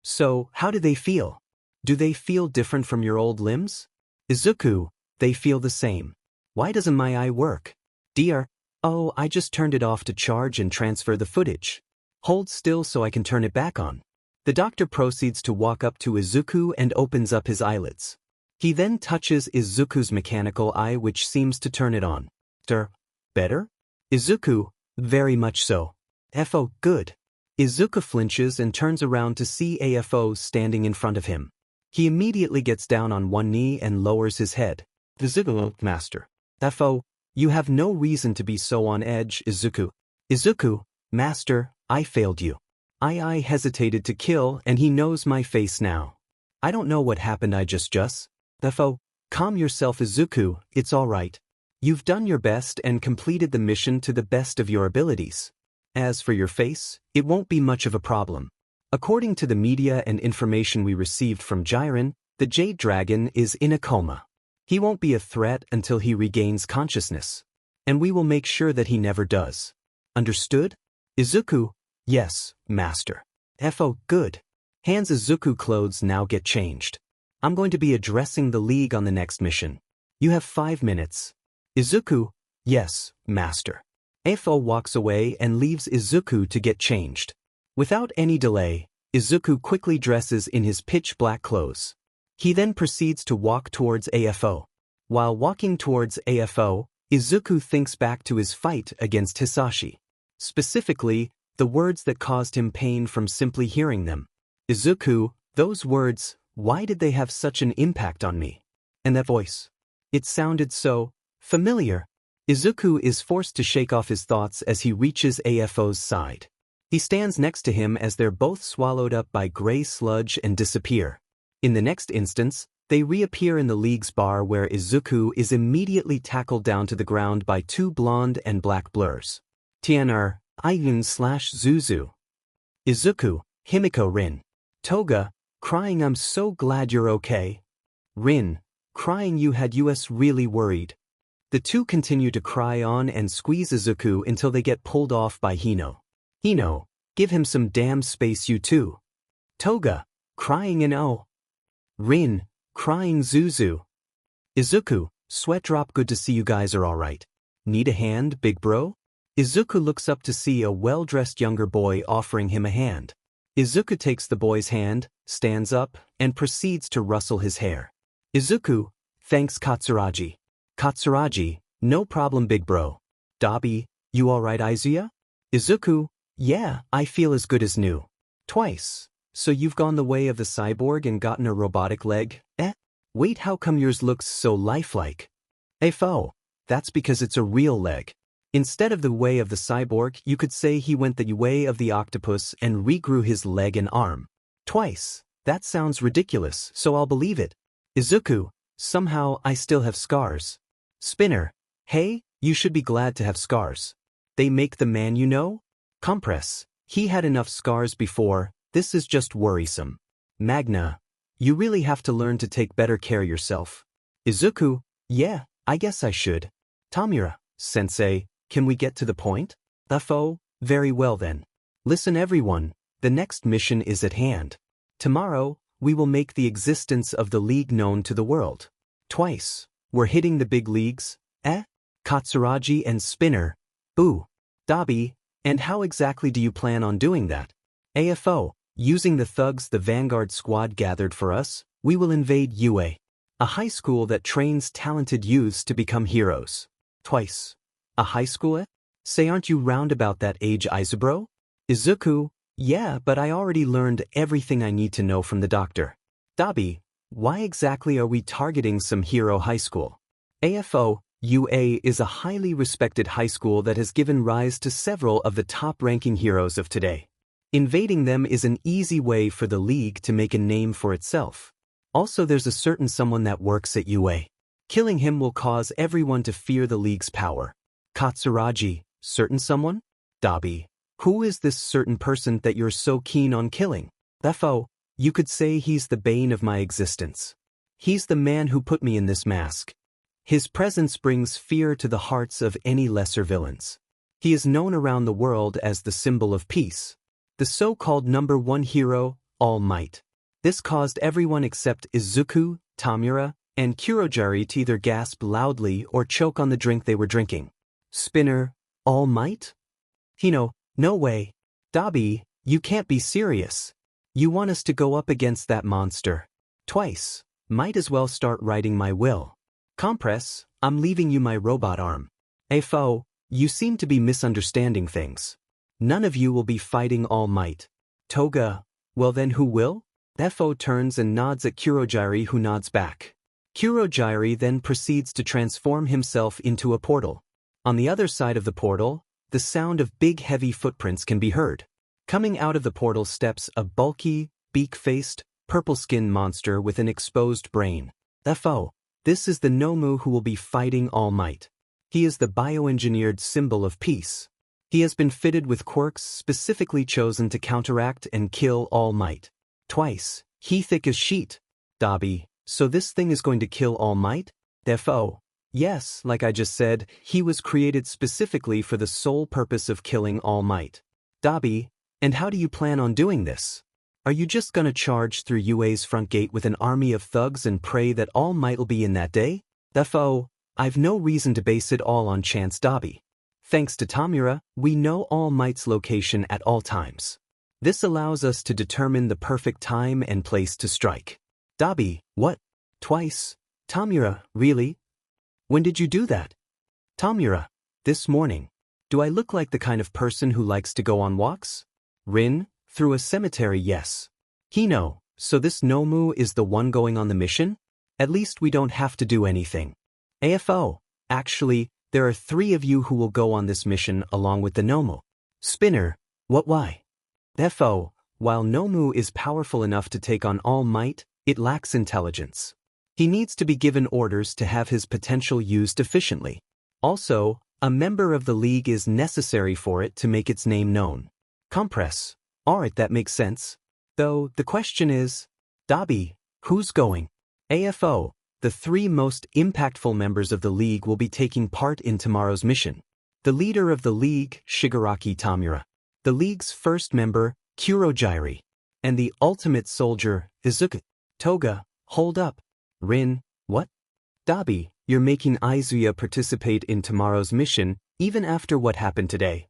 So, how do they feel? Do they feel different from your old limbs? Izuku, they feel the same. Why doesn't my eye work? Dr. Oh, I just turned it off to charge and transfer the footage. Hold still so I can turn it back on. The doctor proceeds to walk up to Izuku and opens up his eyelids. He then touches Izuku's mechanical eye which seems to turn it on. Better? Izuku, very much so. FO, good. Izuku flinches and turns around to see AFO standing in front of him. He immediately gets down on one knee and lowers his head. Izuku, Master. FO, you have no reason to be so on edge, Izuku. Izuku, Master, I failed you. I hesitated to kill and he knows my face now. I don't know what happened, I just. FO, calm yourself, Izuku, it's alright. You've done your best and completed the mission to the best of your abilities. As for your face, it won't be much of a problem. According to the media and information we received from Jiren, the Jade Dragon is in a coma. He won't be a threat until he regains consciousness. And we will make sure that he never does. Understood? Izuku, yes, master. FO, good. Hands Izuku clothes now get changed. I'm going to be addressing the league on the next mission. You have 5 minutes. Izuku, yes, master. FO walks away and leaves Izuku to get changed. Without any delay, Izuku quickly dresses in his pitch-black clothes. He then proceeds to walk towards AFO. While walking towards AFO, Izuku thinks back to his fight against Hisashi. Specifically, the words that caused him pain from simply hearing them. Izuku, those words, why did they have such an impact on me? And that voice. It sounded so familiar. Izuku is forced to shake off his thoughts as he reaches AFO's side. He stands next to him as they're both swallowed up by gray sludge and disappear. In the next instance, they reappear in the league's bar where Izuku is immediately tackled down to the ground by 2 blonde and black blurs. Tian'er, Ayun/Zuzu. Izuku, Himiko Rin. Toga, crying I'm so glad you're okay. Rin, crying you had us really worried. The two continue to cry on and squeeze Izuku until they get pulled off by Hino. Hino, give him some damn space you two. Toga, crying in oh. Rin, crying Zuzu. Izuku, sweat drop good to see you guys are alright. Need a hand, big bro? Izuku looks up to see a well-dressed younger boy offering him a hand. Izuku takes the boy's hand, stands up, and proceeds to rustle his hair. Izuku, thanks Katsuragi. Katsuragi, no problem big bro. Dabi, you alright Izuya? Izuku, yeah, I feel as good as new. Twice. So you've gone the way of the cyborg and gotten a robotic leg, eh? Wait, how come yours looks so lifelike? FO, that's because it's a real leg. Instead of the way of the cyborg, you could say he went the way of the octopus and regrew his leg and arm. Twice. That sounds ridiculous, so I'll believe it. Izuku, somehow I still have scars. Spinner, hey, you should be glad to have scars. They make the man you know? Compress, he had enough scars before, this is just worrisome. Magna, you really have to learn to take better care yourself. Izuku, yeah, I guess I should. Tamura, sensei, can we get to the point? FO, very well then. Listen everyone, the next mission is at hand. Tomorrow, we will make the existence of the league known to the world. Twice, we're hitting the big leagues, eh? Katsuragi and Spinner, boo. Dabi, and how exactly do you plan on doing that? AFO, using the thugs the Vanguard squad gathered for us, we will invade UA, a high school that trains talented youths to become heroes. Twice. A high school, eh? Say aren't you round about that age Izubro? Izuku, yeah, but I already learned everything I need to know from the doctor. Dabi, why exactly are we targeting some hero high school? AFO, UA is a highly respected high school that has given rise to several of the top-ranking heroes of today. Invading them is an easy way for the league to make a name for itself. Also there's a certain someone that works at UA. Killing him will cause everyone to fear the league's power. Katsuragi, certain someone? Dabi, who is this certain person that you're so keen on killing? FO, you could say he's the bane of my existence. He's the man who put me in this mask. His presence brings fear to the hearts of any lesser villains. He is known around the world as the symbol of peace. The so-called #1 hero, All Might. This caused everyone except Izuku, Tamura, and Kurojari to either gasp loudly or choke on the drink they were drinking. Spinner, All Might? Hino, no way. Dabi, you can't be serious. You want us to go up against that monster. Twice. Might as well start writing my will. Compress, I'm leaving you my robot arm. AFO, you seem to be misunderstanding things. None of you will be fighting All Might. Toga, well then who will? FO turns and nods at Kurojari who nods back. Kurojari then proceeds to transform himself into a portal. On the other side of the portal, the sound of big heavy footprints can be heard. Coming out of the portal steps a bulky, beak-faced, purple-skinned monster with an exposed brain. FO, this is the Nomu who will be fighting All Might. He is the bioengineered symbol of peace. He has been fitted with quirks specifically chosen to counteract and kill All Might. Twice, he thick as sheet. Dabi, so this thing is going to kill All Might? FO, Yes, like I just said, he was created specifically for the sole purpose of killing All Might. Dabi, and how do you plan on doing this? Are you just gonna charge through UA's front gate with an army of thugs and pray that All Might'll be in that day? FO, I've no reason to base it all on chance, Dabi. Thanks to Tamura, we know All Might's location at all times. This allows us to determine the perfect time and place to strike. Dabi, what? Twice? Tamura, really? When did you do that? Tamura, this morning. Do I look like the kind of person who likes to go on walks? Rin, through a cemetery, yes. Hino, so this Nomu is the one going on the mission? At least we don't have to do anything. AFO, actually, there are 3 of you who will go on this mission along with the Nomu. Spinner, what why? FO, while Nomu is powerful enough to take on All Might, it lacks intelligence. He needs to be given orders to have his potential used efficiently. Also, a member of the League is necessary for it to make its name known. Compress. Alright, that makes sense. Though, the question is, Dabi, who's going? AFO, the 3 most impactful members of the League will be taking part in tomorrow's mission. The leader of the League, Shigaraki Tamura. The League's first member, Kurojairi. And the ultimate soldier, Izuku. Toga, hold up. Rin, what? Dabi, you're making Izuya participate in tomorrow's mission, even after what happened today.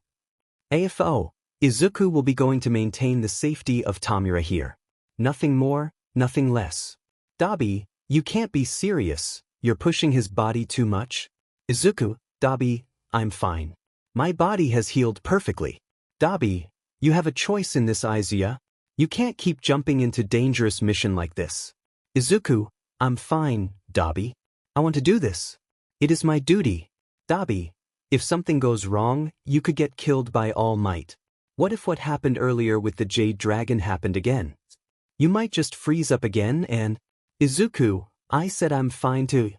AFO, Izuku will be going to maintain the safety of Tamura here. Nothing more, nothing less. Dabi, you can't be serious, you're pushing his body too much. Izuku, Dabi, I'm fine. My body has healed perfectly. Dabi, you have a choice in this, Izuya. You can't keep jumping into dangerous mission like this. Izuku, I'm fine, Dabi. I want to do this. It is my duty. Dabi, if something goes wrong, you could get killed by All Might. What if what happened earlier with the Jade Dragon happened again? You might just freeze up again and… Izuku, I said I'm fine too.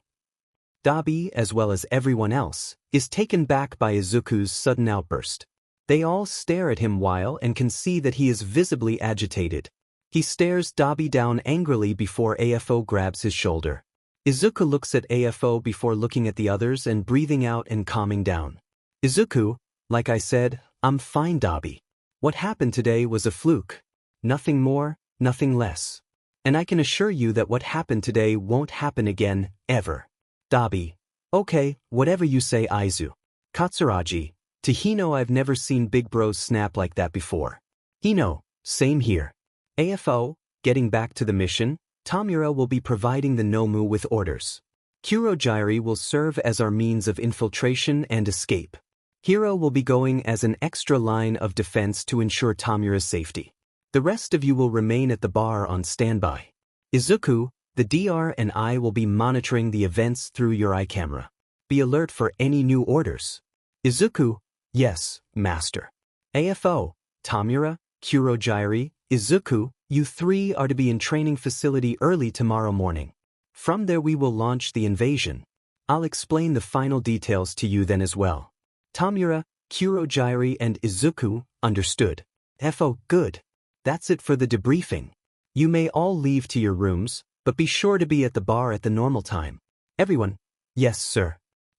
Dabi, as well as everyone else, is taken back by Izuku's sudden outburst. They all stare at him while and can see that he is visibly agitated. He stares Dabi down angrily before AFO grabs his shoulder. Izuku looks at AFO before looking at the others and breathing out and calming down. Izuku, like I said, I'm fine, Dabi. What happened today was a fluke. Nothing more, nothing less. And I can assure you that what happened today won't happen again, ever. Dabi, okay, whatever you say, Aizu. Katsuragi, to Hino, I've never seen big bros snap like that before. Hino, same here. AFO, getting back to the mission, Tamura will be providing the Nomu with orders. Kurojairi will serve as our means of infiltration and escape. Hiro will be going as an extra line of defense to ensure Tamura's safety. The rest of you will remain at the bar on standby. Izuku, the DR and I will be monitoring the events through your eye camera. Be alert for any new orders. Izuku, yes, Master. AFO, Tamura, Kurojairi, Izuku, you 3 are to be in training facility early tomorrow morning. From there we will launch the invasion. I'll explain the final details to you then as well. Tamura, Kurojairi and Izuku, understood. FO, good. That's it for the debriefing. You may all leave to your rooms, but be sure to be at the bar at the normal time. Everyone, yes sir.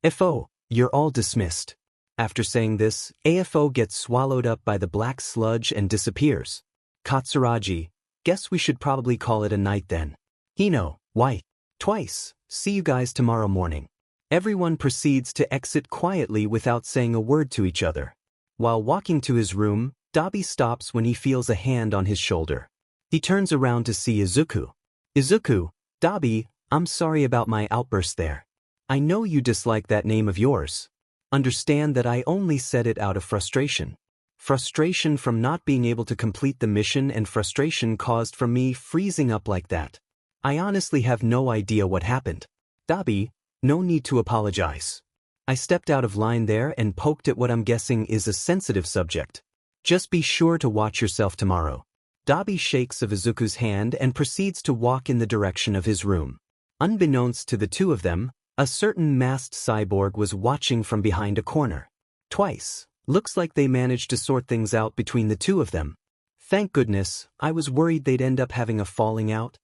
FO, you're all dismissed. After saying this, AFO gets swallowed up by the black sludge and disappears. Katsuragi, guess we should probably call it a night then. Hino, why? Twice, see you guys tomorrow morning. Everyone proceeds to exit quietly without saying a word to each other. While walking to his room, Dabi stops when he feels a hand on his shoulder. He turns around to see Izuku. Izuku, Dabi, I'm sorry about my outburst there. I know you dislike that name of yours. Understand that I only said it out of frustration. Frustration from not being able to complete the mission and frustration caused from me freezing up like that. I honestly have no idea what happened. Dabi, no need to apologize. I stepped out of line there and poked at what I'm guessing is a sensitive subject. Just be sure to watch yourself tomorrow. Dabi shakes of Izuku's hand and proceeds to walk in the direction of his room. Unbeknownst to the two of them, a certain masked cyborg was watching from behind a corner. Twice. Looks like they managed to sort things out between the two of them. Thank goodness, I was worried they'd end up having a falling out.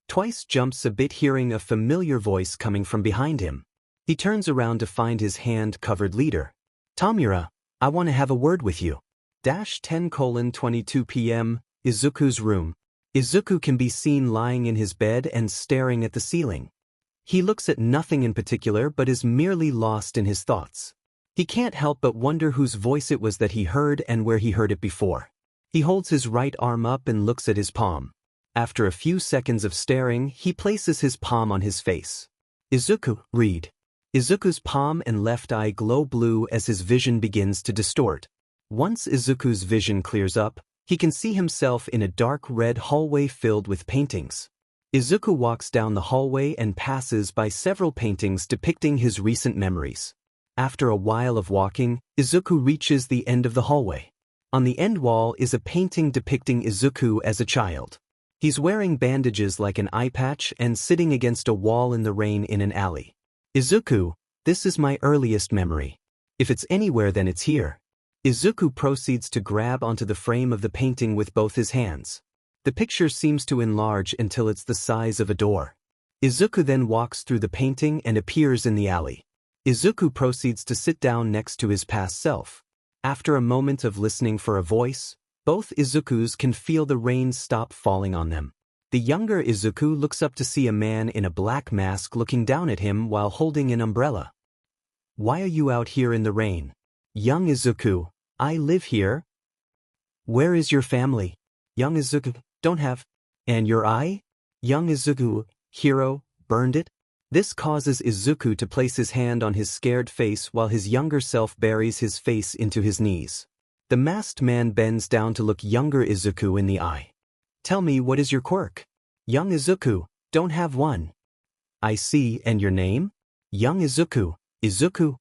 Twice jumps a bit hearing a familiar voice coming from behind him. He turns around to find his hand-covered leader. Tamura, I want to have a word with you. 10:22 p.m., Izuku's room. Izuku can be seen lying in his bed and staring at the ceiling. He looks at nothing in particular but is merely lost in his thoughts. He can't help but wonder whose voice it was that he heard and where he heard it before. He holds his right arm up and looks at his palm. After a few seconds of staring, he places his palm on his face. Izuku, read. Izuku's palm and left eye glow blue as his vision begins to distort. Once Izuku's vision clears up, he can see himself in a dark red hallway filled with paintings. Izuku walks down the hallway and passes by several paintings depicting his recent memories. After a while of walking, Izuku reaches the end of the hallway. On the end wall is a painting depicting Izuku as a child. He's wearing bandages like an eye patch and sitting against a wall in the rain in an alley. Izuku, this is my earliest memory. If it's anywhere, then it's here. Izuku proceeds to grab onto the frame of the painting with both his hands. The picture seems to enlarge until it's the size of a door. Izuku then walks through the painting and appears in the alley. Izuku proceeds to sit down next to his past self. After a moment of listening for a voice, both Izukus can feel the rain stop falling on them. The younger Izuku looks up to see a man in a black mask looking down at him while holding an umbrella. Why are you out here in the rain? Young Izuku, I live here. Where is your family? Young Izuku, don't have. And your eye? Young Izuku, hero, burned it? This causes Izuku to place his hand on his scared face while his younger self buries his face into his knees. The masked man bends down to look younger Izuku in the eye. Tell me, what is your quirk? Young Izuku, don't have one. I see, and your name? Young Izuku, Izuku.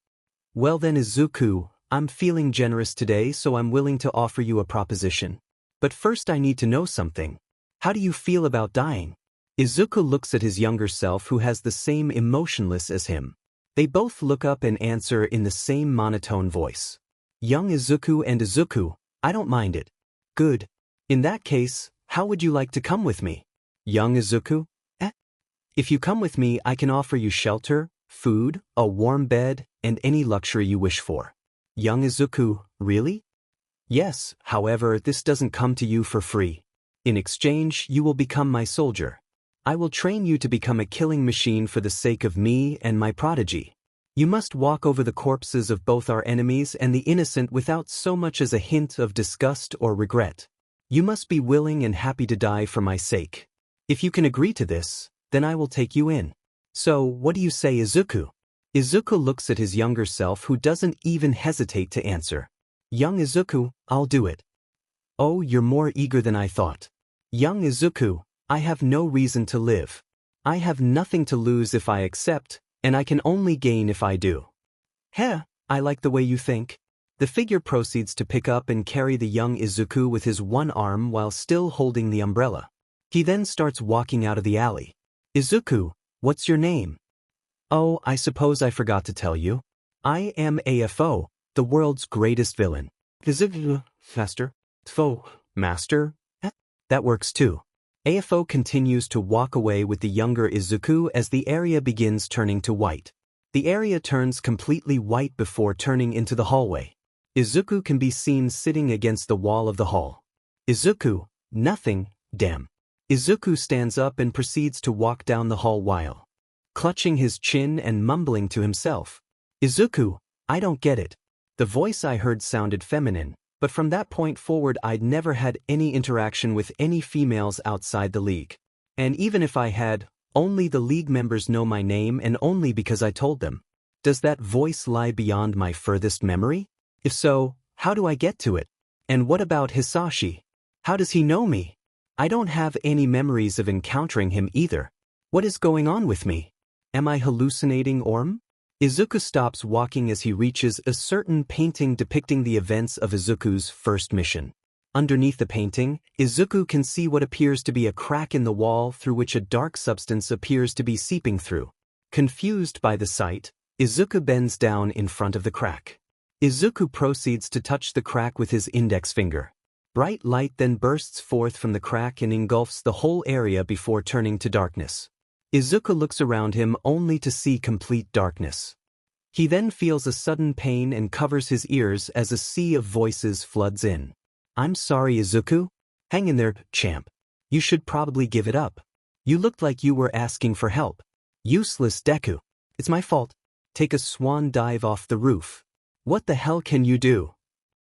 Well then Izuku, I'm feeling generous today, so I'm willing to offer you a proposition. But first I need to know something. How do you feel about dying? Izuku looks at his younger self who has the same emotionless as him. They both look up and answer in the same monotone voice. Young Izuku and Izuku, I don't mind it. Good. In that case, how would you like to come with me? Young Izuku, If you come with me, I can offer you shelter, food, a warm bed, and any luxury you wish for. Young Izuku, really? Yes, however, this doesn't come to you for free. In exchange, you will become my soldier. I will train you to become a killing machine for the sake of me and my prodigy. You must walk over the corpses of both our enemies and the innocent without so much as a hint of disgust or regret. You must be willing and happy to die for my sake. If you can agree to this, then I will take you in. So, what do you say, Izuku? Izuku looks at his younger self who doesn't even hesitate to answer. Young Izuku, I'll do it. Oh, you're more eager than I thought. Young Izuku, I have no reason to live. I have nothing to lose if I accept, and I can only gain if I do. Heh, I like the way you think. The figure proceeds to pick up and carry the young Izuku with his one arm while still holding the umbrella. He then starts walking out of the alley. Izuku, what's your name? Oh, I suppose I forgot to tell you. I am AFO, the world's greatest villain. Izuku, faster. Tfo, master. That works too. AFO continues to walk away with the younger Izuku as the area begins turning to white. The area turns completely white before turning into the hallway. Izuku can be seen sitting against the wall of the hall. Izuku, nothing, damn. Izuku stands up and proceeds to walk down the hall while clutching his chin and mumbling to himself. Izuku, I don't get it. The voice I heard sounded feminine, but from that point forward I'd never had any interaction with any females outside the league. And even if I had, only the league members know my name and only because I told them. Does that voice lie beyond my furthest memory? If so, how do I get to it? And what about Hisashi? How does he know me? I don't have any memories of encountering him either. What is going on with me? Am I hallucinating or? Izuku stops walking as he reaches a certain painting depicting the events of Izuku's first mission. Underneath the painting, Izuku can see what appears to be a crack in the wall through which a dark substance appears to be seeping through. Confused by the sight, Izuku bends down in front of the crack. Izuku proceeds to touch the crack with his index finger. Bright light then bursts forth from the crack and engulfs the whole area before turning to darkness. Izuku looks around him only to see complete darkness. He then feels a sudden pain and covers his ears as a sea of voices floods in. I'm sorry, Izuku. Hang in there, champ. You should probably give it up. You looked like you were asking for help. Useless Deku. It's my fault. Take a swan dive off the roof. What the hell can you do?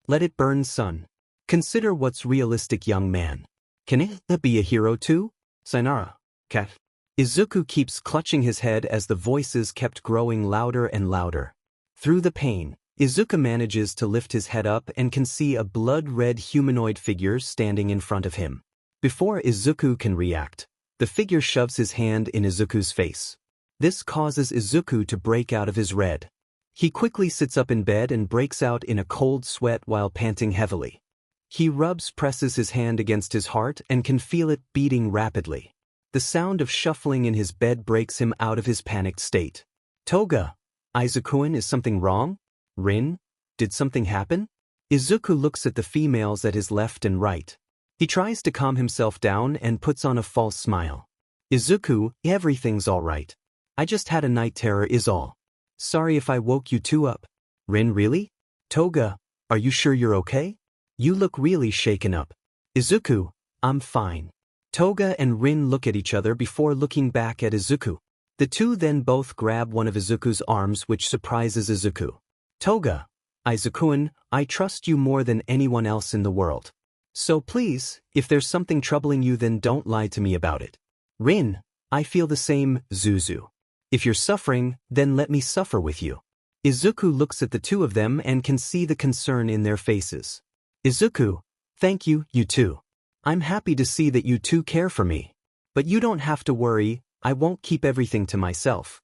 Let it burn, son. Consider what's realistic, young man. Can it be a hero too? Sayonara, cat. Izuku keeps clutching his head as the voices kept growing louder and louder. Through the pain, Izuku manages to lift his head up and can see a blood-red humanoid figure standing in front of him. Before Izuku can react, the figure shoves his hand in Izuku's face. This causes Izuku to break out of his red. He quickly sits up in bed and breaks out in a cold sweat while panting heavily. He presses his hand against his heart and can feel it beating rapidly. The sound of shuffling in his bed breaks him out of his panicked state. Toga, Izuku-kun, is something wrong? Rin, did something happen? Izuku looks at the females at his left and right. He tries to calm himself down and puts on a false smile. Izuku, everything's all right. I just had a night terror is all. Sorry if I woke you two up. Rin, really? Toga, are you sure you're okay? You look really shaken up. Izuku, I'm fine. Toga and Rin look at each other before looking back at Izuku. The two then both grab one of Izuku's arms, which surprises Izuku. Toga, Izuku-kun, I trust you more than anyone else in the world. So please, if there's something troubling you, then don't lie to me about it. Rin, I feel the same, Zuzu. If you're suffering, then let me suffer with you. Izuku looks at the two of them and can see the concern in their faces. Izuku, thank you, you two. I'm happy to see that you two care for me. But you don't have to worry, I won't keep everything to myself.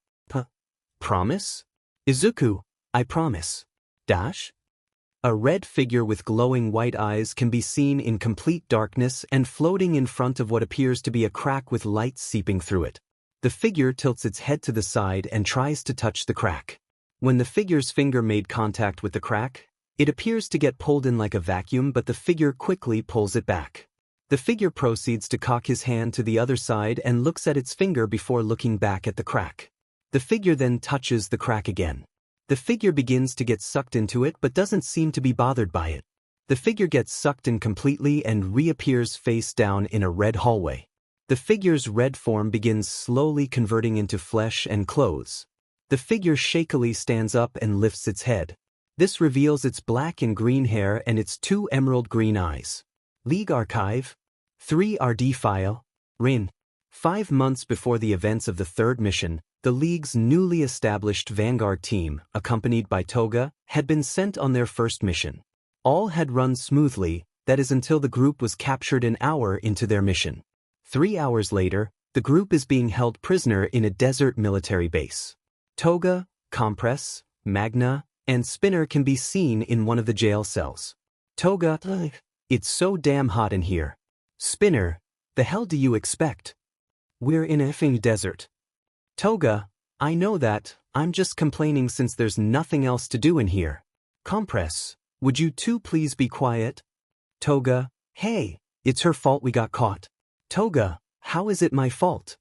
Promise? Izuku, I promise. Dash? A red figure with glowing white eyes can be seen in complete darkness and floating in front of what appears to be a crack with light seeping through it. The figure tilts its head to the side and tries to touch the crack. When the figure's finger made contact with the crack, it appears to get pulled in like a vacuum, but the figure quickly pulls it back. The figure proceeds to cock his hand to the other side and looks at its finger before looking back at the crack. The figure then touches the crack again. The figure begins to get sucked into it but doesn't seem to be bothered by it. The figure gets sucked in completely and reappears face down in a red hallway. The figure's red form begins slowly converting into flesh and clothes. The figure shakily stands up and lifts its head. This reveals its black and green hair and its two emerald green eyes. League Archive, 3 RD File, Rin. 5 months before the events of the third mission, the League's newly established Vanguard team, accompanied by Toga, had been sent on their first mission. All had run smoothly, that is until the group was captured an hour into their mission. 3 hours later, the group is being held prisoner in a desert military base. Toga, Compress, Magna, and Spinner can be seen in one of the jail cells. Toga, it's so damn hot in here. Spinner, the hell do you expect? We're in a effing desert. Toga, I know that, I'm just complaining since there's nothing else to do in here. Compress, would you two please be quiet? Toga, hey, it's her fault we got caught. Toga, how is it my fault?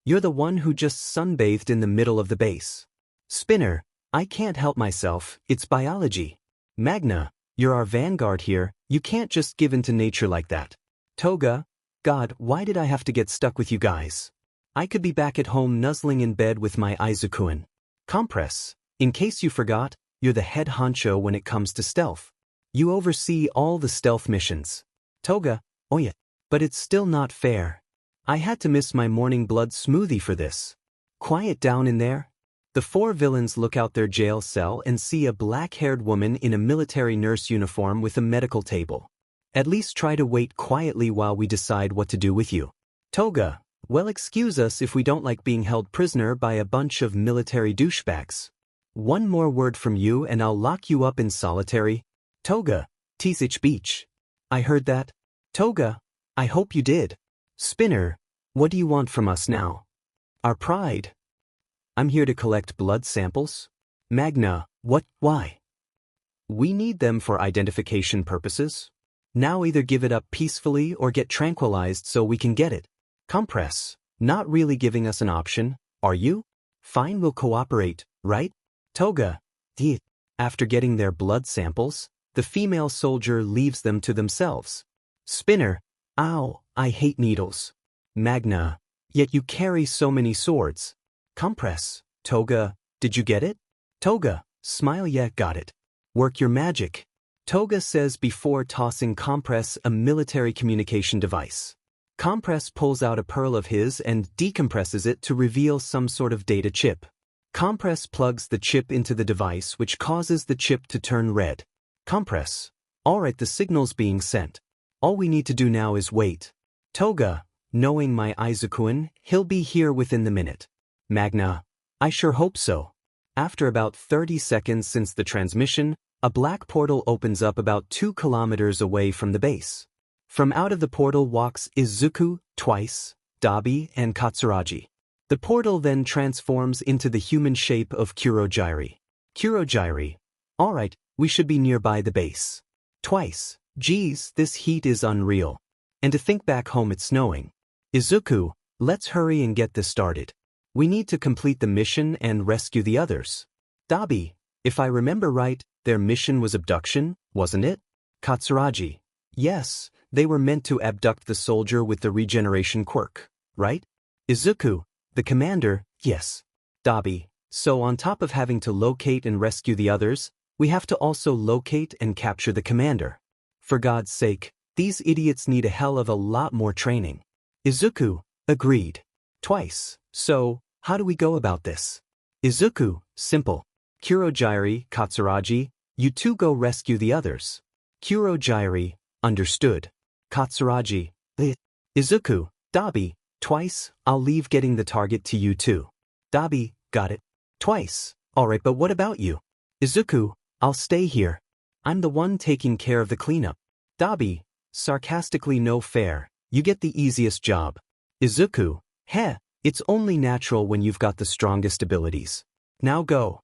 You're the one who just sunbathed in the middle of the base. Spinner, I can't help myself, it's biology. Magna, you're our vanguard here, you can't just give in to nature like that. Toga, God, why did I have to get stuck with you guys? I could be back at home nuzzling in bed with my Izuku-kun. Compress, in case you forgot, you're the head honcho when it comes to stealth. You oversee all the stealth missions. Toga, oh yeah, but it's still not fair. I had to miss my morning blood smoothie for this. Quiet down in there. The 4 villains look out their jail cell and see a black-haired woman in a military nurse uniform with a medical table. At least try to wait quietly while we decide what to do with you. Toga, well, excuse us if we don't like being held prisoner by a bunch of military douchebags. One more word from you and I'll lock you up in solitary. Toga, Teasich Beach. I heard that. Toga, I hope you did. Spinner, what do you want from us now? Our pride. I'm here to collect blood samples. Magna, what, why? We need them for identification purposes. Now either give it up peacefully or get tranquilized so we can get it. Compress, Not really giving us an option, are you? Fine, we'll cooperate, right? Toga. D. After getting their blood samples, the female soldier leaves them to themselves. Spinner. Ow, I hate needles. Magna. Yet you carry so many swords. Compress. Toga, did you get it? Toga. Smile, yeah, got it. Work your magic. Toga says before tossing Compress a military communication device. Compress pulls out a pearl of his and decompresses it to reveal some sort of data chip. Compress plugs the chip into the device, which causes the chip to turn red. Compress. Alright, the signal's being sent. All we need to do now is wait. Toga. Knowing my Izuku-kun, he'll be here within the minute. Magna. I sure hope so. After about 30 seconds since the transmission, a black portal opens up about 2 kilometers away from the base. From out of the portal walks Izuku, Twice, Dabi, and Katsuragi. The portal then transforms into the human shape of Kurogiri. Kurogiri. Alright, we should be nearby the base. Twice. Geez, this heat is unreal. And to think back home it's snowing. Izuku, let's hurry and get this started. We need to complete the mission and rescue the others. Dabi, if I remember right, their mission was abduction, wasn't it? Katsuragi. Yes, they were meant to abduct the soldier with the regeneration quirk, right? Izuku, the commander, yes. Dabi, so on top of having to locate and rescue the others, we have to also locate and capture the commander. For God's sake, these idiots need a hell of a lot more training. Izuku, agreed. Twice, so, how do we go about this? Izuku, simple. Kurogiri, Katsuragi, you two go rescue the others. Kurogiri, understood. Katsuragi, Izuku, Dabi, Twice, I'll leave getting the target to you two. Dabi, got it. Twice, alright, but what about you? Izuku, I'll stay here. I'm the one taking care of the cleanup. Dabi, sarcastically, no fair, you get the easiest job. Izuku, heh, it's only natural when you've got the strongest abilities. Now go.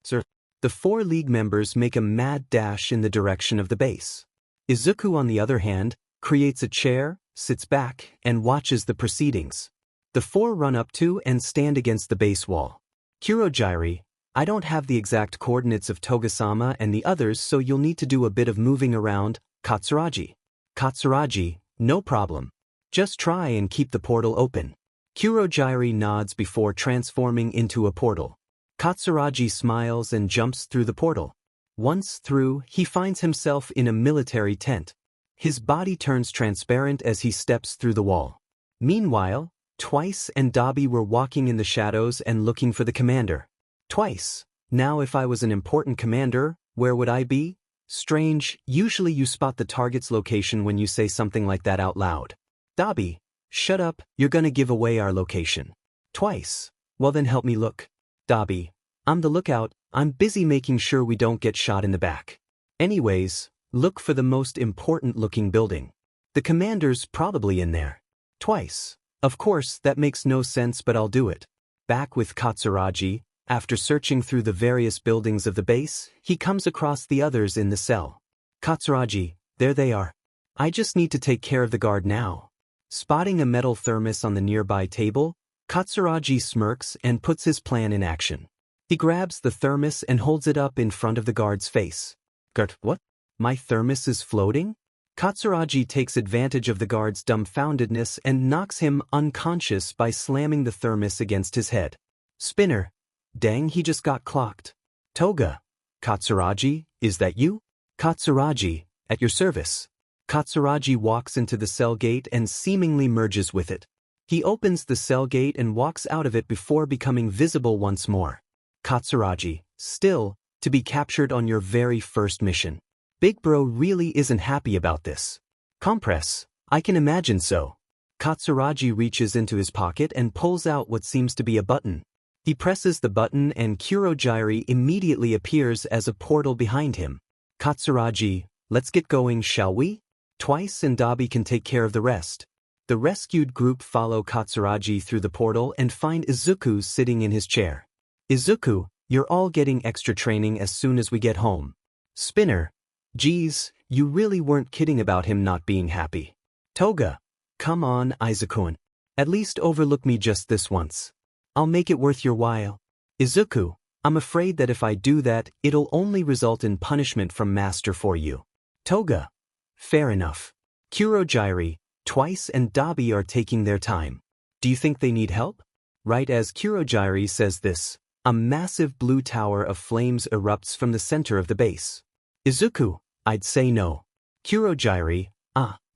Sir. The 4 League members make a mad dash in the direction of the base. Izuku, on the other hand, creates a chair, sits back, and watches the proceedings. The 4 run up to and stand against the base wall. Kurogiri, I don't have the exact coordinates of Togasama and the others, so you'll need to do a bit of moving around. Katsuragi. Katsuragi, no problem. Just try and keep the portal open. Kurogiri nods before transforming into a portal. Katsuragi smiles and jumps through the portal. Once through, he finds himself in a military tent. His body turns transparent as he steps through the wall. Meanwhile, Twice and Dabi were walking in the shadows and looking for the commander. Twice. Now if I was an important commander, where would I be? Strange, usually you spot the target's location when you say something like that out loud. Dabi, shut up, you're gonna give away our location. Twice. Well then help me look. Dabi, I'm the lookout, I'm busy making sure we don't get shot in the back. Anyways, look for the most important looking building. The commander's probably in there. Twice. Of course, that makes no sense, but I'll do it. Back with Katsuragi, after searching through the various buildings of the base, he comes across the others in the cell. Katsuragi, there they are. I just need to take care of the guard now. Spotting a metal thermos on the nearby table, Katsuragi smirks and puts his plan in action. He grabs the thermos and holds it up in front of the guard's face. Guard, what? My thermos is floating? Katsuragi takes advantage of the guard's dumbfoundedness and knocks him unconscious by slamming the thermos against his head. Spinner. Dang, he just got clocked. Toga. Katsuragi, is that you? Katsuragi, at your service. Katsuragi walks into the cell gate and seemingly merges with it. He opens the cell gate and walks out of it before becoming visible once more. Katsuragi, still, to be captured on your very first mission. Big Bro really isn't happy about this. Compress, I can imagine so. Katsuragi reaches into his pocket and pulls out what seems to be a button. He presses the button and Kurogiri immediately appears as a portal behind him. Katsuragi, let's get going, shall we? Twice and Dabi can take care of the rest. The rescued group follow Katsuragi through the portal and find Izuku sitting in his chair. Izuku, you're all getting extra training as soon as we get home. Spinner, geez, you really weren't kidding about him not being happy. Toga, come on, Izuku-kun. At least overlook me just this once. I'll make it worth your while. Izuku, I'm afraid that if I do that, it'll only result in punishment from Master for you. Toga. Fair enough. Kurogyri, Twice and Dabi are taking their time. Do you think they need help? Right as Kurogyri says this, a massive blue tower of flames erupts from the center of the base. Izuku, I'd say no. Kurogyri,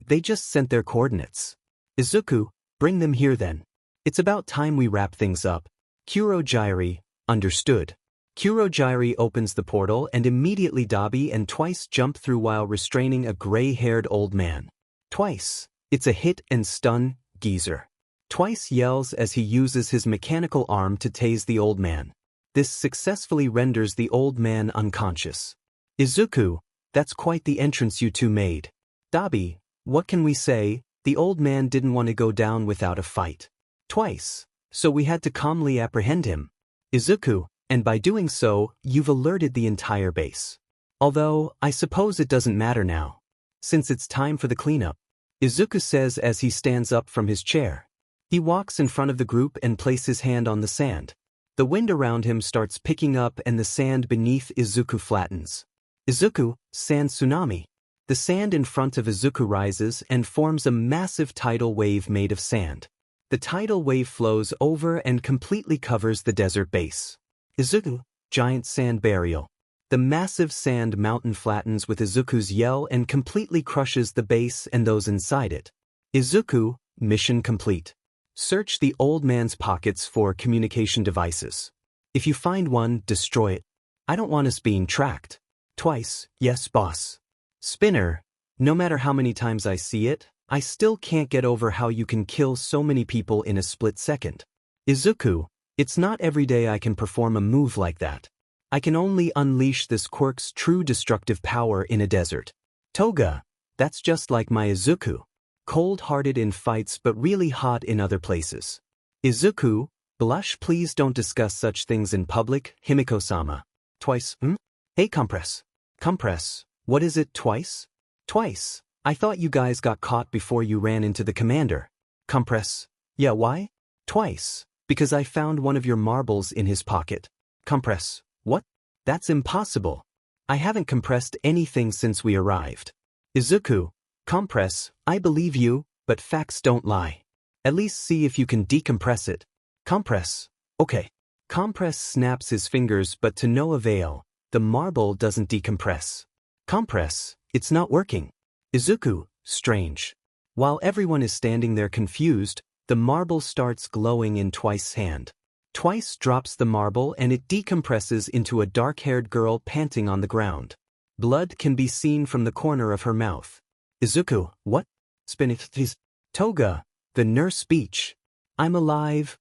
they just sent their coordinates. Izuku, bring them here then. It's about time we wrap things up. Kurogyri, understood. Kurogyri opens the portal and immediately Dabi and Twice jump through while restraining a gray-haired old man. Twice, it's a hit and stun, geezer. Twice yells as he uses his mechanical arm to tase the old man. This successfully renders the old man unconscious. Izuku, that's quite the entrance you two made. Dabi, what can we say? The old man didn't want to go down without a fight. Twice, so we had to calmly apprehend him. Izuku, and by doing so, you've alerted the entire base. Although, I suppose it doesn't matter now, since it's time for the cleanup. Izuku says as he stands up from his chair. He walks in front of the group and places his hand on the sand. The wind around him starts picking up and the sand beneath Izuku flattens. Izuku, sand tsunami. The sand in front of Izuku rises and forms a massive tidal wave made of sand. The tidal wave flows over and completely covers the desert base. Izuku, giant sand burial. The massive sand mountain flattens with Izuku's yell and completely crushes the base and those inside it. Izuku, mission complete. Search the old man's pockets for communication devices. If you find one, destroy it. I don't want us being tracked. Twice, yes boss. Spinner, no matter how many times I see it, I still can't get over how you can kill so many people in a split second. Izuku, it's not every day I can perform a move like that. I can only unleash this quirk's true destructive power in a desert. Toga, that's just like my Izuku. Cold-hearted in fights but really hot in other places. Izuku, blush, please don't discuss such things in public, Himiko-sama. Twice, Hey Compress. Compress, what is it, Twice? Twice, I thought you guys got caught before you ran into the commander. Compress, yeah, why? Twice, because I found one of your marbles in his pocket. Compress, what? That's impossible. I haven't compressed anything since we arrived. Izuku, Compress, I believe you, but facts don't lie. At least see if you can decompress it. Compress, okay. Compress snaps his fingers but to no avail, the marble doesn't decompress. Compress, it's not working. Izuku, strange. While everyone is standing there confused, the marble starts glowing in Twice's hand. Twice drops the marble and it decompresses into a dark-haired girl panting on the ground. Blood can be seen from the corner of her mouth. Izuku, what? Spinith. Toga, the nurse speech. I'm alive.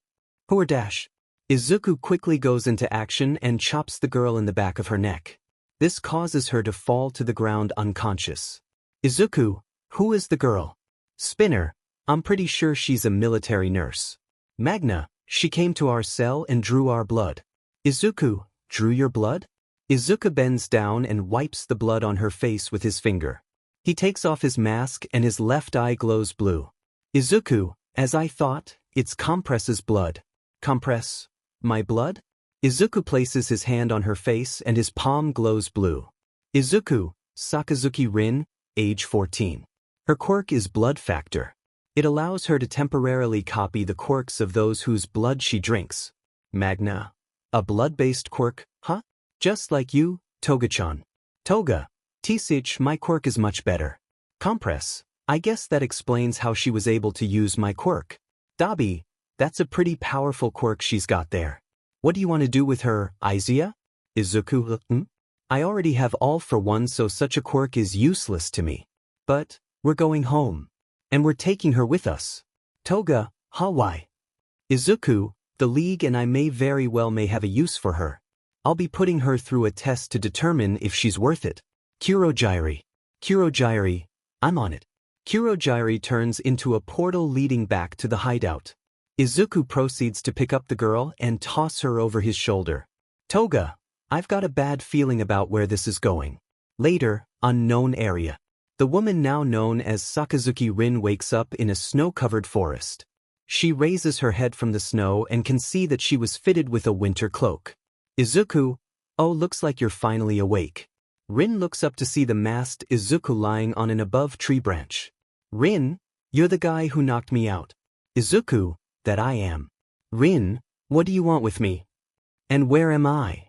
Poor dash. Izuku quickly goes into action and chops the girl in the back of her neck. This causes her to fall to the ground unconscious. Izuku, who is the girl? Spinner, I'm pretty sure she's a military nurse. Magna, she came to our cell and drew our blood. Izuku, drew your blood? Izuku bends down and wipes the blood on her face with his finger. He takes off his mask and his left eye glows blue. Izuku, as I thought, it's Compress's blood. Compress, my blood? Izuku places his hand on her face and his palm glows blue. Izuku, Sakazuki Rin, age 14. Her quirk is Blood Factor. It allows her to temporarily copy the quirks of those whose blood she drinks. Magna, a blood-based quirk, huh? Just like you, Toga-chan. Toga, T-Sich, my quirk is much better. Compress, I guess that explains how she was able to use my quirk. Dabi, that's a pretty powerful quirk she's got there. What do you want to do with her, Izia? Izuku, I already have all for one, so such a quirk is useless to me. But, we're going home. And we're taking her with us. Toga, why? Izuku, the League and I may have a use for her. I'll be putting her through a test to determine if she's worth it. Kurogyri, I'm on it. Kurogyri turns into a portal leading back to the hideout. Izuku proceeds to pick up the girl and toss her over his shoulder. Toga, I've got a bad feeling about where this is going. Later, unknown area. The woman now known as Sakazuki Rin wakes up in a snow-covered forest. She raises her head from the snow and can see that she was fitted with a winter cloak. Izuku, oh, looks like you're finally awake. Rin looks up to see the masked Izuku lying on an above tree branch. Rin, you're the guy who knocked me out. Izuku, that I am. Rin, what do you want with me? And where am I?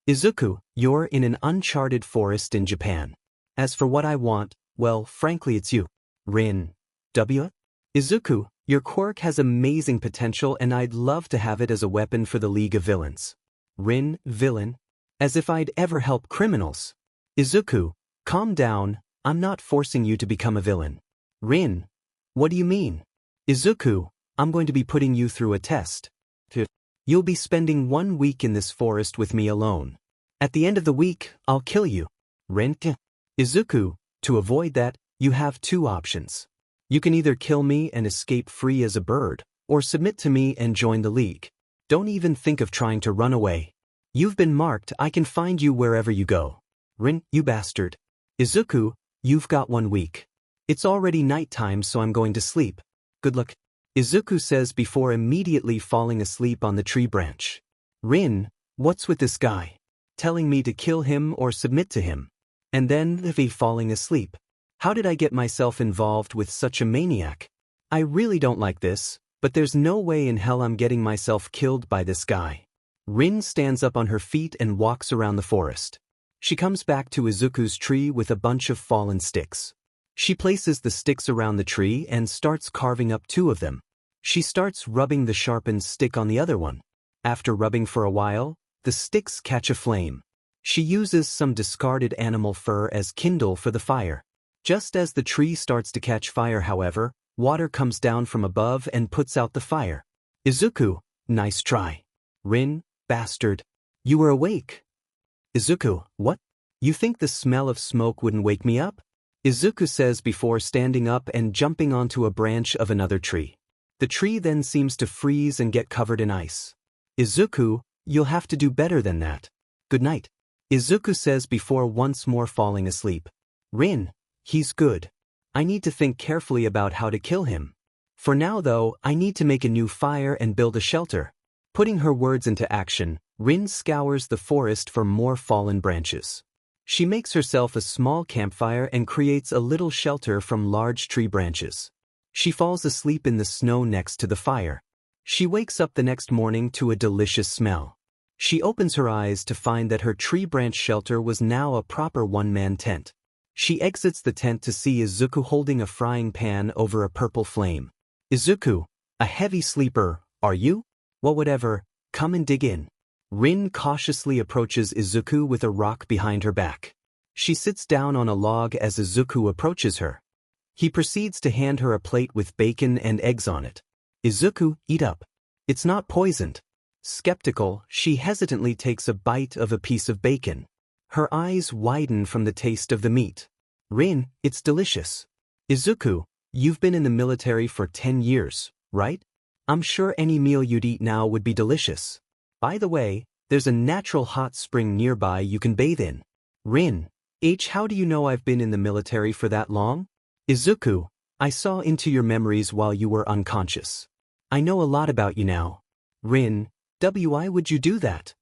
Izuku, you're in an uncharted forest in Japan. As for what I want, well, frankly it's you. Rin, W? Izuku, your quirk has amazing potential and I'd love to have it as a weapon for the League of Villains. Rin, villain? As if I'd ever help criminals. Izuku, calm down, I'm not forcing you to become a villain. Rin, what do you mean? Izuku, I'm going to be putting you through a test. You'll be spending 1 week in this forest with me alone. At the end of the week, I'll kill you. Rin, Izuku, to avoid that, you have 2 options. You can either kill me and escape free as a bird, or submit to me and join the League. Don't even think of trying to run away. You've been marked, I can find you wherever you go. Rin, you bastard. Izuku, you've got 1 week. It's already nighttime, so I'm going to sleep. Good luck. Izuku says before immediately falling asleep on the tree branch. Rin, what's with this guy? Telling me to kill him or submit to him. And then falling asleep. How did I get myself involved with such a maniac? I really don't like this, but there's no way in hell I'm getting myself killed by this guy. Rin stands up on her feet and walks around the forest. She comes back to Izuku's tree with a bunch of fallen sticks. She places the sticks around the tree and starts carving up 2 of them. She starts rubbing the sharpened stick on the other one. After rubbing for a while, the sticks catch a flame. She uses some discarded animal fur as kindle for the fire. Just as the tree starts to catch fire, however, water comes down from above and puts out the fire. Izuku, nice try. Rin, bastard. You were awake. Izuku, what? You think the smell of smoke wouldn't wake me up? Izuku says before standing up and jumping onto a branch of another tree. The tree then seems to freeze and get covered in ice. Izuku, you'll have to do better than that. Good night. Izuku says before once more falling asleep. Rin, he's good. I need to think carefully about how to kill him. For now though, I need to make a new fire and build a shelter. Putting her words into action, Rin scours the forest for more fallen branches. She makes herself a small campfire and creates a little shelter from large tree branches. She falls asleep in the snow next to the fire. She wakes up the next morning to a delicious smell. She opens her eyes to find that her tree branch shelter was now a proper one-man tent. She exits the tent to see Izuku holding a frying pan over a purple flame. Izuku, a heavy sleeper, are you? Well, whatever, come and dig in. Rin cautiously approaches Izuku with a rock behind her back. She sits down on a log as Izuku approaches her. He proceeds to hand her a plate with bacon and eggs on it. Izuku, eat up. It's not poisoned. Skeptical, she hesitantly takes a bite of a piece of bacon. Her eyes widen from the taste of the meat. Rin, it's delicious. Izuku, you've been in the military for 10 years, right? I'm sure any meal you'd eat now would be delicious. By the way, there's a natural hot spring nearby you can bathe in. Rin, how do you know I've been in the military for that long? Izuku, I saw into your memories while you were unconscious. I know a lot about you now. Rin, why would you do that?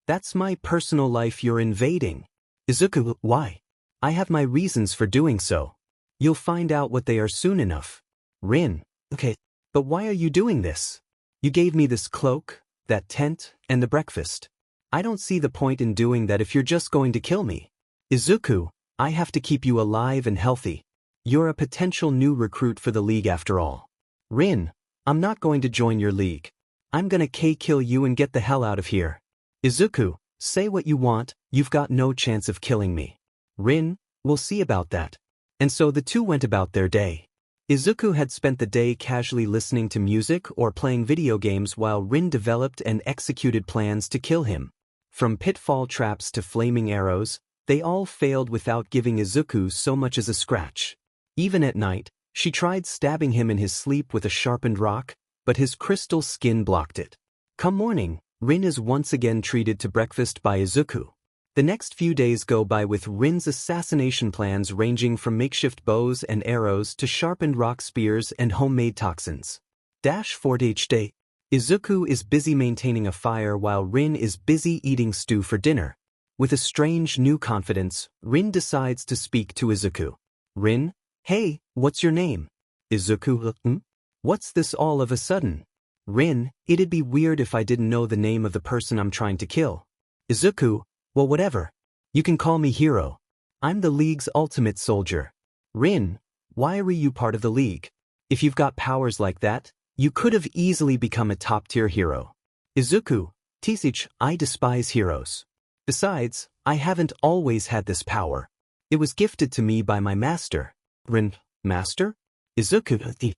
That's my personal life you're invading. Izuku, why? I have my reasons for doing so. You'll find out what they are soon enough. Rin, okay, but why are you doing this? You gave me this cloak, that tent, and the breakfast. I don't see the point in doing that if you're just going to kill me. Izuku, I have to keep you alive and healthy. You're a potential new recruit for the League after all. Rin, I'm not going to join your League. I'm gonna kill you and get the hell out of here. Izuku, say what you want, you've got no chance of killing me. Rin, we'll see about that. And so the two went about their day. Izuku had spent the day casually listening to music or playing video games while Rin developed and executed plans to kill him. From pitfall traps to flaming arrows, they all failed without giving Izuku so much as a scratch. Even at night, she tried stabbing him in his sleep with a sharpened rock, but his crystal skin blocked it. Come morning, Rin is once again treated to breakfast by Izuku. The next few days go by with Rin's assassination plans ranging from makeshift bows and arrows to sharpened rock spears and homemade toxins. -4 day. Izuku is busy maintaining a fire while Rin is busy eating stew for dinner. With a strange new confidence, Rin decides to speak to Izuku. Rin, hey, what's your name? Izuku, What's this all of a sudden? Rin, it'd be weird if I didn't know the name of the person I'm trying to kill. Izuku, well whatever. You can call me Hero. I'm the League's ultimate soldier. Rin, why are you part of the League? If you've got powers like that, you could have easily become a top-tier hero. Izuku, Tisich, I despise heroes. Besides, I haven't always had this power. It was gifted to me by my master. Rin, master? Izuku,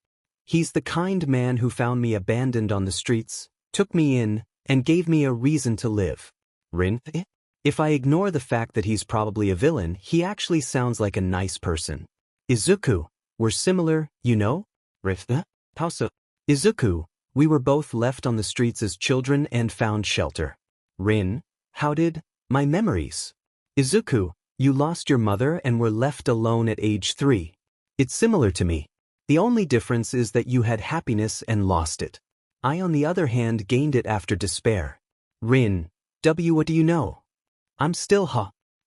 he's the kind man who found me abandoned on the streets, took me in, and gave me a reason to live. Rin, if I ignore the fact that he's probably a villain, he actually sounds like a nice person. Izuku, we're similar, you know? Rifta? Pausa. Izuku, we were both left on the streets as children and found shelter. Rin, how did? My memories. Izuku, you lost your mother and were left alone at age 3. It's similar to me. The only difference is that you had happiness and lost it. I on the other hand gained it after despair. Rin, what do you know? I'm still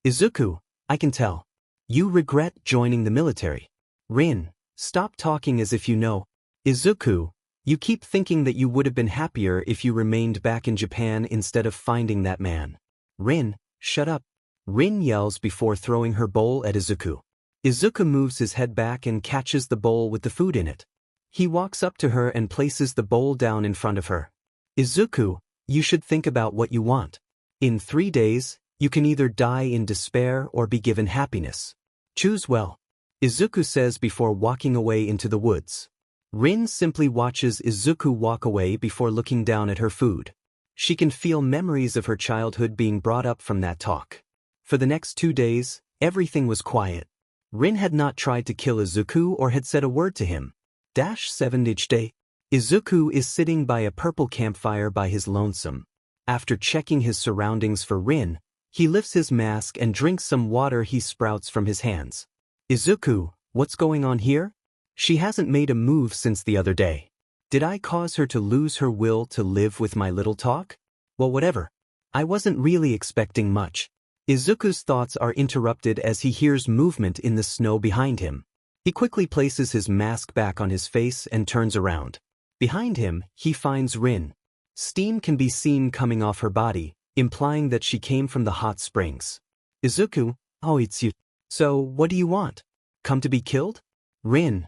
Izuku, I can tell. You regret joining the military. Rin, stop talking as if you know. Izuku, you keep thinking that you would have been happier if you remained back in Japan instead of finding that man. Rin, shut up. Rin yells before throwing her bowl at Izuku. Izuku moves his head back and catches the bowl with the food in it. He walks up to her and places the bowl down in front of her. Izuku, you should think about what you want. In 3 days, you can either die in despair or be given happiness. Choose well. Izuku says before walking away into the woods. Rin simply watches Izuku walk away before looking down at her food. She can feel memories of her childhood being brought up from that talk. For the next 2 days, everything was quiet. Rin had not tried to kill Izuku or had said a word to him. -7 day. Izuku is sitting by a purple campfire by his lonesome. After checking his surroundings for Rin, he lifts his mask and drinks some water he sprouts from his hands. Izuku, what's going on here? She hasn't made a move since the other day. Did I cause her to lose her will to live with my little talk? Well, whatever. I wasn't really expecting much. Izuku's thoughts are interrupted as he hears movement in the snow behind him. He quickly places his mask back on his face and turns around. Behind him, he finds Rin. Steam can be seen coming off her body, implying that she came from the hot springs. Izuku, oh, it's you. So, what do you want? Come to be killed? Rin.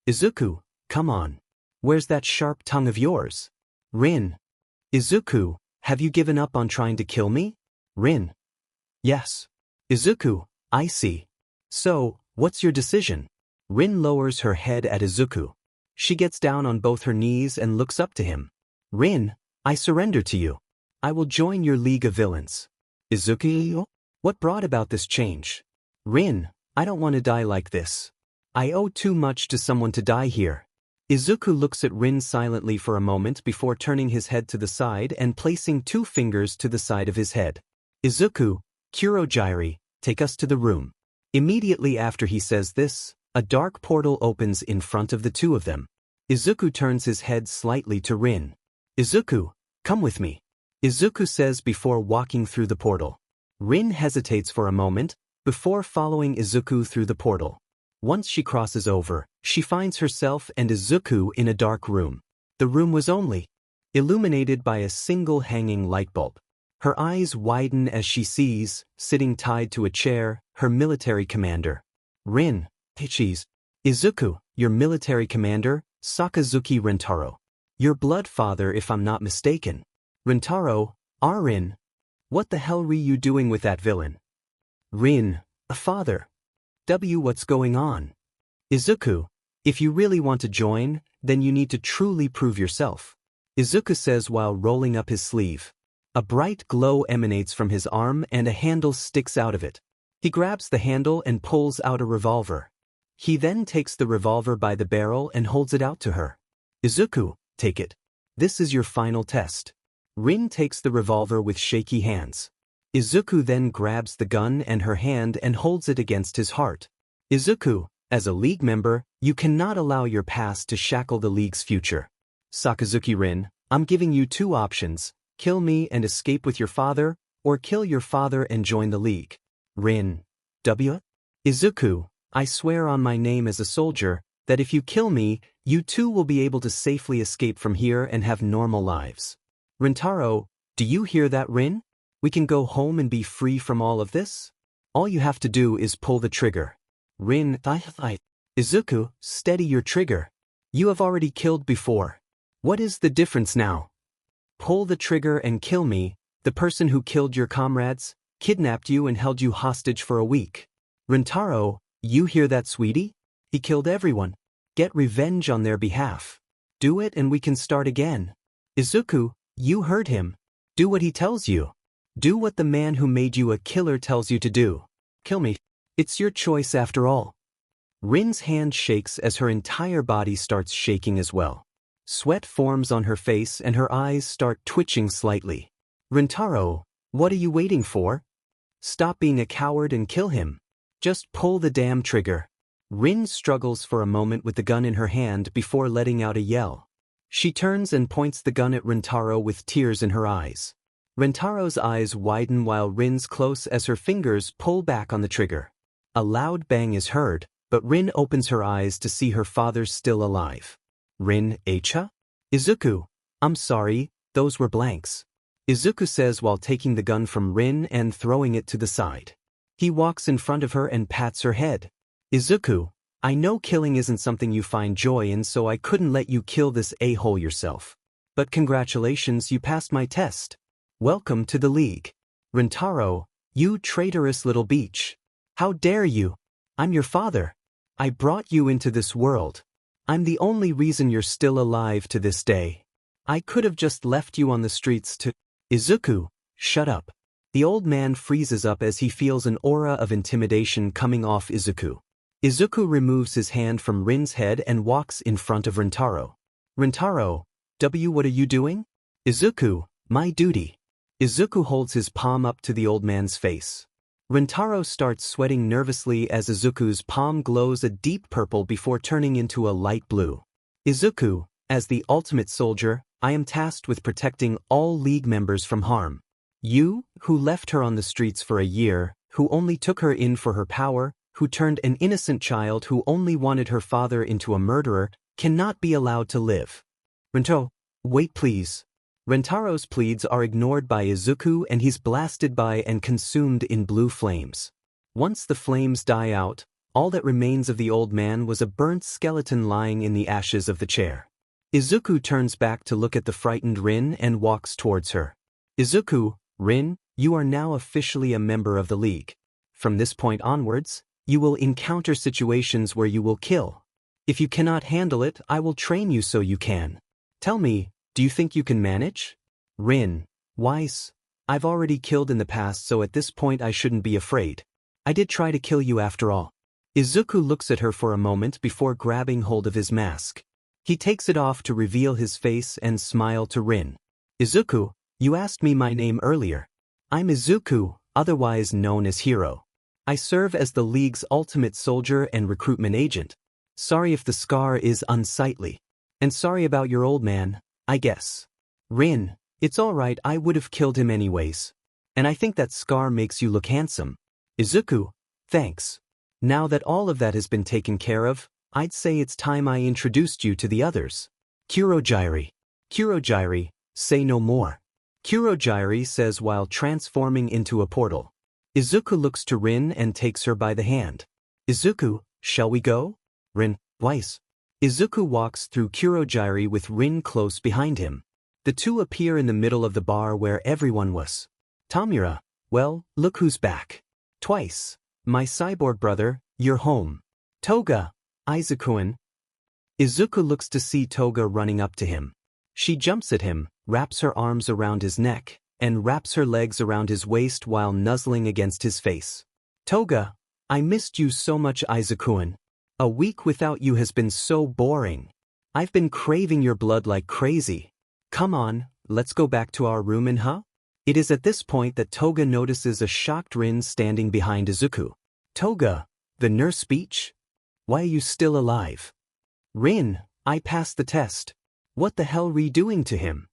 Izuku, come on. Where's that sharp tongue of yours? Rin. Izuku, have you given up on trying to kill me? Rin. Yes. Izuku, I see. So, what's your decision? Rin lowers her head at Izuku. She gets down on both her knees and looks up to him. Rin, I surrender to you. I will join your League of Villains. Izuku, what brought about this change? Rin, I don't want to die like this. I owe too much to someone to die here. Izuku looks at Rin silently for a moment before turning his head to the side and placing 2 fingers to the side of his head. Izuku, Kurogyri, take us to the room. Immediately after he says this, a dark portal opens in front of the 2 of them. Izuku turns his head slightly to Rin. Izuku, come with me. Izuku says before walking through the portal. Rin hesitates for a moment, before following Izuku through the portal. Once she crosses over, she finds herself and Izuku in a dark room. The room was only illuminated by a single hanging light bulb. Her eyes widen as she sees, sitting tied to a chair, her military commander. Rin, Pichis. Izuku, your military commander, Sakazuki Rentaro. Your blood father if I'm not mistaken. Rentaro, Rin. What the hell were you doing with that villain? Rin, a father. What's going on? Izuku, if you really want to join, then you need to truly prove yourself. Izuku says while rolling up his sleeve. A bright glow emanates from his arm and a handle sticks out of it. He grabs the handle and pulls out a revolver. He then takes the revolver by the barrel and holds it out to her. Izuku, take it. This is your final test. Rin takes the revolver with shaky hands. Izuku then grabs the gun and her hand and holds it against his heart. Izuku, as a League member, you cannot allow your past to shackle the League's future. Sakazuki Rin, I'm giving you two options, kill me and escape with your father, or kill your father and join the League. Rin. W? Izuku, I swear on my name as a soldier, that if you kill me, you too will be able to safely escape from here and have normal lives. Rintaro, do you hear that, Rin? We can go home and be free from all of this? All you have to do is pull the trigger. Rin. Izuku, steady your trigger. You have already killed before. What is the difference now? Pull the trigger and kill me, the person who killed your comrades, kidnapped you and held you hostage for a week. Rintaro, you hear that, sweetie? He killed everyone. Get revenge on their behalf. Do it and we can start again. Izuku, you heard him. Do what he tells you. Do what the man who made you a killer tells you to do. Kill me. It's your choice after all. Rin's hand shakes as her entire body starts shaking as well. Sweat forms on her face and her eyes start twitching slightly. Rintaro, what are you waiting for? Stop being a coward and kill him. Just pull the damn trigger. Rin struggles for a moment with the gun in her hand before letting out a yell. She turns and points the gun at Rintaro with tears in her eyes. Rintaro's eyes widen while Rin's close as her fingers pull back on the trigger. A loud bang is heard, but Rin opens her eyes to see her father still alive. Rin, Echa? Izuku, I'm sorry, those were blanks. Izuku says while taking the gun from Rin and throwing it to the side. He walks in front of her and pats her head. Izuku, I know killing isn't something you find joy in, so I couldn't let you kill this a-hole yourself. But congratulations, you passed my test. Welcome to the League. Rintaro, you traitorous little beach. How dare you? I'm your father. I brought you into this world. I'm the only reason you're still alive to this day. I could have just left you on the streets to— Izuku, shut up. The old man freezes up as he feels an aura of intimidation coming off Izuku. Izuku removes his hand from Rin's head and walks in front of Rintaro. Rintaro, what are you doing? Izuku, my duty. Izuku holds his palm up to the old man's face. Rintaro starts sweating nervously as Izuku's palm glows a deep purple before turning into a light blue. Izuku, as the ultimate soldier, I am tasked with protecting all League members from harm. You, who left her on the streets for a year, who only took her in for her power, who turned an innocent child who only wanted her father into a murderer, cannot be allowed to live. Rintaro, wait please. Rentaro's pleads are ignored by Izuku and he's blasted by and consumed in blue flames. Once the flames die out, all that remains of the old man was a burnt skeleton lying in the ashes of the chair. Izuku turns back to look at the frightened Rin and walks towards her. Izuku, Rin, you are now officially a member of the League. From this point onwards, you will encounter situations where you will kill. If you cannot handle it, I will train you so you can. Tell me, do you think you can manage? Rin, Weiss, I've already killed in the past, so at this point I shouldn't be afraid. I did try to kill you after all. Izuku looks at her for a moment before grabbing hold of his mask. He takes it off to reveal his face and smile to Rin. Izuku, you asked me my name earlier. I'm Izuku, otherwise known as Hero. I serve as the League's ultimate soldier and recruitment agent. Sorry if the scar is unsightly. And sorry about your old man, I guess. Rin, it's alright, I would have killed him anyways. And I think that scar makes you look handsome. Izuku, thanks. Now that all of that has been taken care of, I'd say it's time I introduced you to the others. Kurogyri. Kurogyri, say no more. Kurogyri says while transforming into a portal. Izuku looks to Rin and takes her by the hand. Izuku, shall we go? Rin, Weiss. Izuku walks through Kurogyri with Rin close behind him. The two appear in the middle of the bar where everyone was. Tamura, well, look who's back. Twice. My cyborg brother, you're home. Toga, Izuku-an. Izuku looks to see Toga running up to him. She jumps at him, wraps her arms around his neck, and wraps her legs around his waist while nuzzling against his face. Toga, I missed you so much, Izuku-an. A week without you has been so boring. I've been craving your blood like crazy. Come on, let's go back to our room and It is at this point that Toga notices a shocked Rin standing behind Izuku. Toga, the nurse speech? Why are you still alive? Rin, I passed the test. What the hell are you doing to him?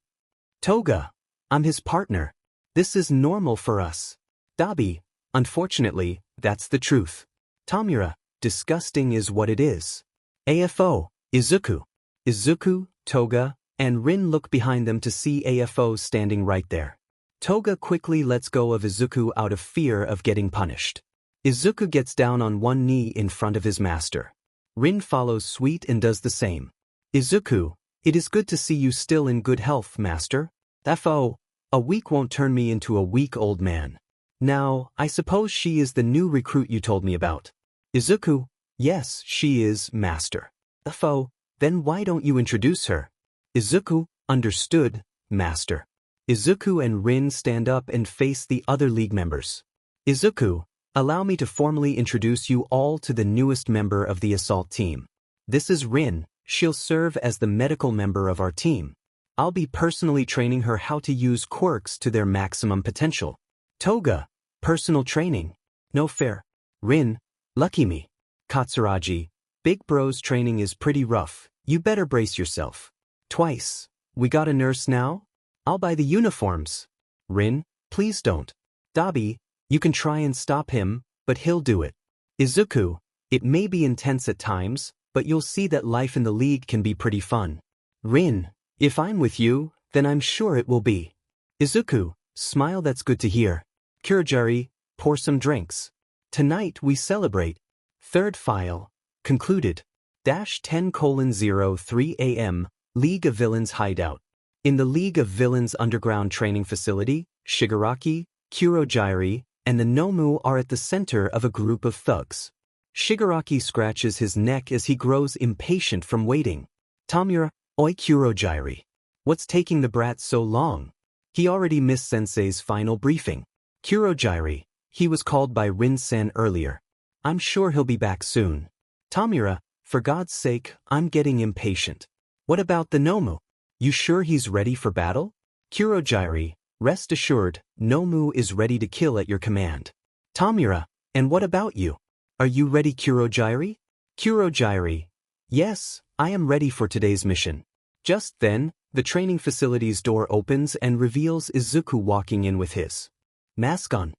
Toga, I'm his partner. This is normal for us. Dabi, unfortunately, that's the truth. Tamura, disgusting is what it is. AFO, Izuku. Izuku, Toga, and Rin look behind them to see AFO standing right there. Toga quickly lets go of Izuku out of fear of getting punished. Izuku gets down on one knee in front of his master. Rin follows suit and does the same. Izuku, it is good to see you still in good health, master. FO, a week won't turn me into a weak old man. Now, I suppose she is the new recruit you told me about. Izuku, yes, she is, master. FO, then why don't you introduce her? Izuku, understood, master. Izuku and Rin stand up and face the other league members. Izuku, allow me to formally introduce you all to the newest member of the assault team. This is Rin, she'll serve as the medical member of our team. I'll be personally training her how to use quirks to their maximum potential. Toga, personal training. No fair. Rin, lucky me. Katsuragi, big bro's training is pretty rough, you better brace yourself. Twice. We got a nurse now? I'll buy the uniforms. Rin, please don't. Dabi, you can try and stop him, but he'll do it. Izuku, it may be intense at times, but you'll see that life in the league can be pretty fun. Rin, if I'm with you, then I'm sure it will be. Izuku, smile, that's good to hear. Kurogiri, pour some drinks. Tonight we celebrate. Third file. Concluded. 10:03 a.m. League of Villains hideout. In the League of Villains underground training facility, Shigaraki, Kurogiri, and the Nomu are at the center of a group of thugs. Shigaraki scratches his neck as he grows impatient from waiting. Tamura, oi Kurogiri. What's taking the brat so long? He already missed Sensei's final briefing. Kurogiri, he was called by Rin-san earlier. I'm sure he'll be back soon. Tamura, for God's sake, I'm getting impatient. What about the Nomu? You sure he's ready for battle? Kurogiri, rest assured, Nomu is ready to kill at your command. Tamura, and what about you? Are you ready, Kurogiri? Kurogiri, yes, I am ready for today's mission. Just then, the training facility's door opens and reveals Izuku walking in with his mask on.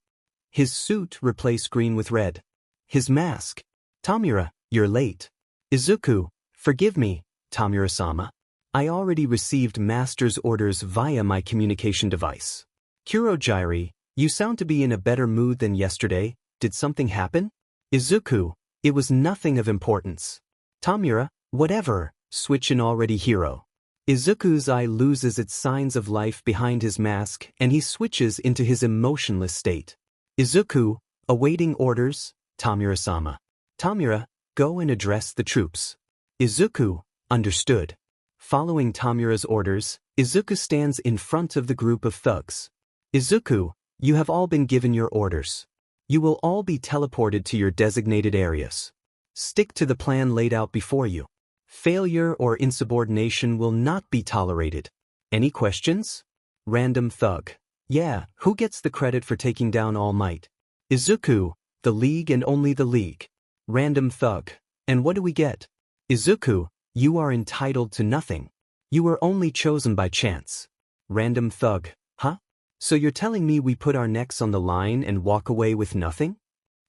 His suit replaced green with red. His mask. Tamura, you're late. Izuku, forgive me, Tamura-sama. I already received master's orders via my communication device. Kurogiri, you sound to be in a better mood than yesterday. Did something happen? Izuku, it was nothing of importance. Tamura, whatever, switch in already, hero. Izuku's eye loses its signs of life behind his mask and he switches into his emotionless state. Izuku, awaiting orders, Tamura-sama. Tamura, go and address the troops. Izuku, understood. Following Tamura's orders, Izuku stands in front of the group of thugs. Izuku, you have all been given your orders. You will all be teleported to your designated areas. Stick to the plan laid out before you. Failure or insubordination will not be tolerated. Any questions? Random thug. Yeah, who gets the credit for taking down All Might? Izuku, the League and only the League. Random thug. And what do we get? Izuku, you are entitled to nothing. You were only chosen by chance. Random thug. Huh? So you're telling me we put our necks on the line and walk away with nothing?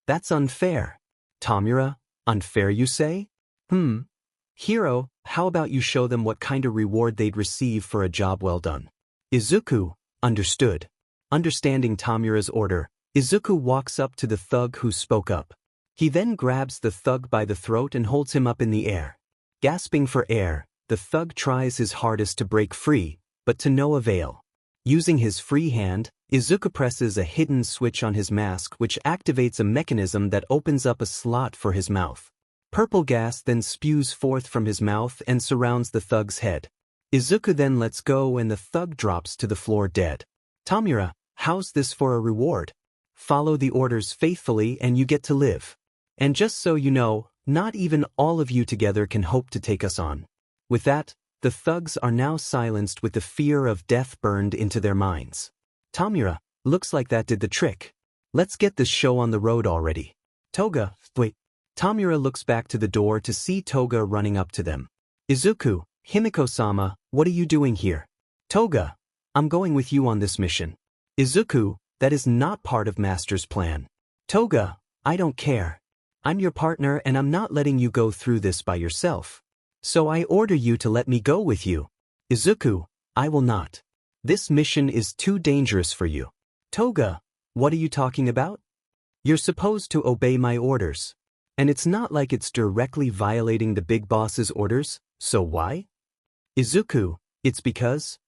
That's unfair. Tamura, unfair you say? Hero, how about you show them what kind of reward they'd receive for a job well done? Izuku, understood. Understanding Tamura's order, Izuku walks up to the thug who spoke up. He then grabs the thug by the throat and holds him up in the air. Gasping for air, the thug tries his hardest to break free, but to no avail. Using his free hand, Izuku presses a hidden switch on his mask which activates a mechanism that opens up a slot for his mouth. Purple gas then spews forth from his mouth and surrounds the thug's head. Izuku then lets go and the thug drops to the floor dead. Tamura, how's this for a reward? Follow the orders faithfully and you get to live. And just so you know, not even all of you together can hope to take us on. With that, the thugs are now silenced with the fear of death burned into their minds. Tamura, looks like that did the trick. Let's get this show on the road already. Toga, wait. Tamura looks back to the door to see Toga running up to them. Izuku, Himiko-sama, what are you doing here? Toga, I'm going with you on this mission. Izuku, that is not part of Master's plan. Toga, I don't care. I'm your partner and I'm not letting you go through this by yourself. So I order you to let me go with you. Izuku, I will not. This mission is too dangerous for you. Toga, what are you talking about? You're supposed to obey my orders. And it's not like it's directly violating the big boss's orders, so why? Izuku, it's because.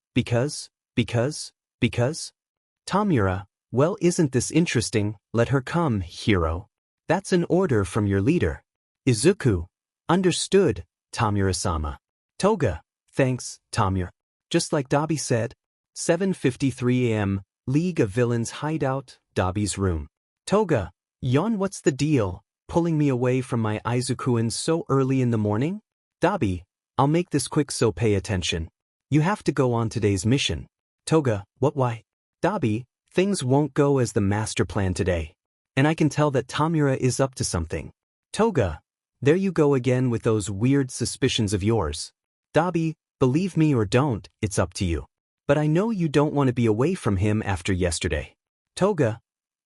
Tamura, well, isn't this interesting? Let her come, hero. That's an order from your leader. Izuku, understood, Tamura-sama. Toga, thanks, Tamura. Just like Dabi said. 7:53 a.m., League of Villains hideout, Dabi's room. Toga, Yon, what's the deal, pulling me away from my Izuku-in so early in the morning? Dabi, I'll make this quick so pay attention. You have to go on today's mission. Toga, what, why? Dabi, things won't go as the master plan today. And I can tell that Tamura is up to something. Toga, there you go again with those weird suspicions of yours. Dabi, believe me or don't, it's up to you. But I know you don't want to be away from him after yesterday. Toga,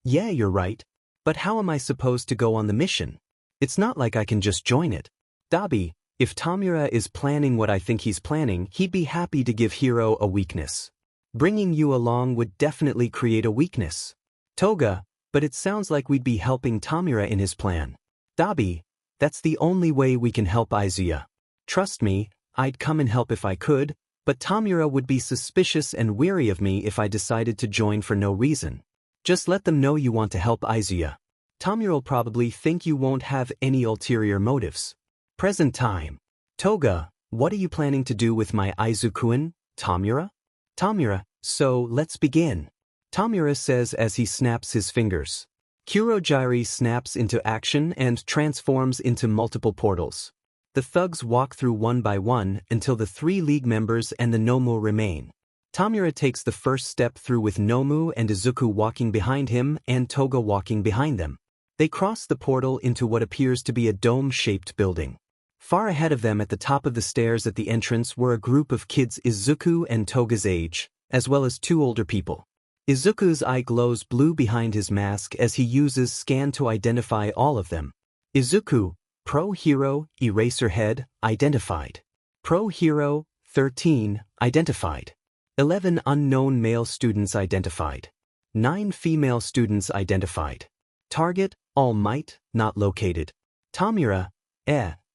yeah, you're right. But how am I supposed to go on the mission? It's not like I can just join it. Dabi, if Tamura is planning what I think he's planning, he'd be happy to give Hiro a weakness. Bringing you along would definitely create a weakness. Toga, but it sounds like we'd be helping Tamura in his plan. Dabi, that's the only way we can help Izuya. Trust me, I'd come and help if I could, but Tamura would be suspicious and weary of me if I decided to join for no reason. Just let them know you want to help Izuya. Tamuro'll probably think you won't have any ulterior motives. Present time. Toga, what are you planning to do with my Izuku-in, Tamura? Tamura, so let's begin. Tamura says as he snaps his fingers. Kurogiri snaps into action and transforms into multiple portals. The thugs walk through one by one until the 3 league members and the Nomu remain. Tamura takes the first step through with Nomu and Izuku walking behind him and Toga walking behind them. They cross the portal into what appears to be a dome-shaped building. Far ahead of them at the top of the stairs at the entrance were a group of kids Izuku and Toga's age, as well as 2 older people. Izuku's eye glows blue behind his mask as he uses scan to identify all of them. Izuku, Pro Hero, Eraserhead, identified. Pro Hero, 13, identified. 11 unknown male students identified. 9 female students identified. Target, All Might, not located. Tamura,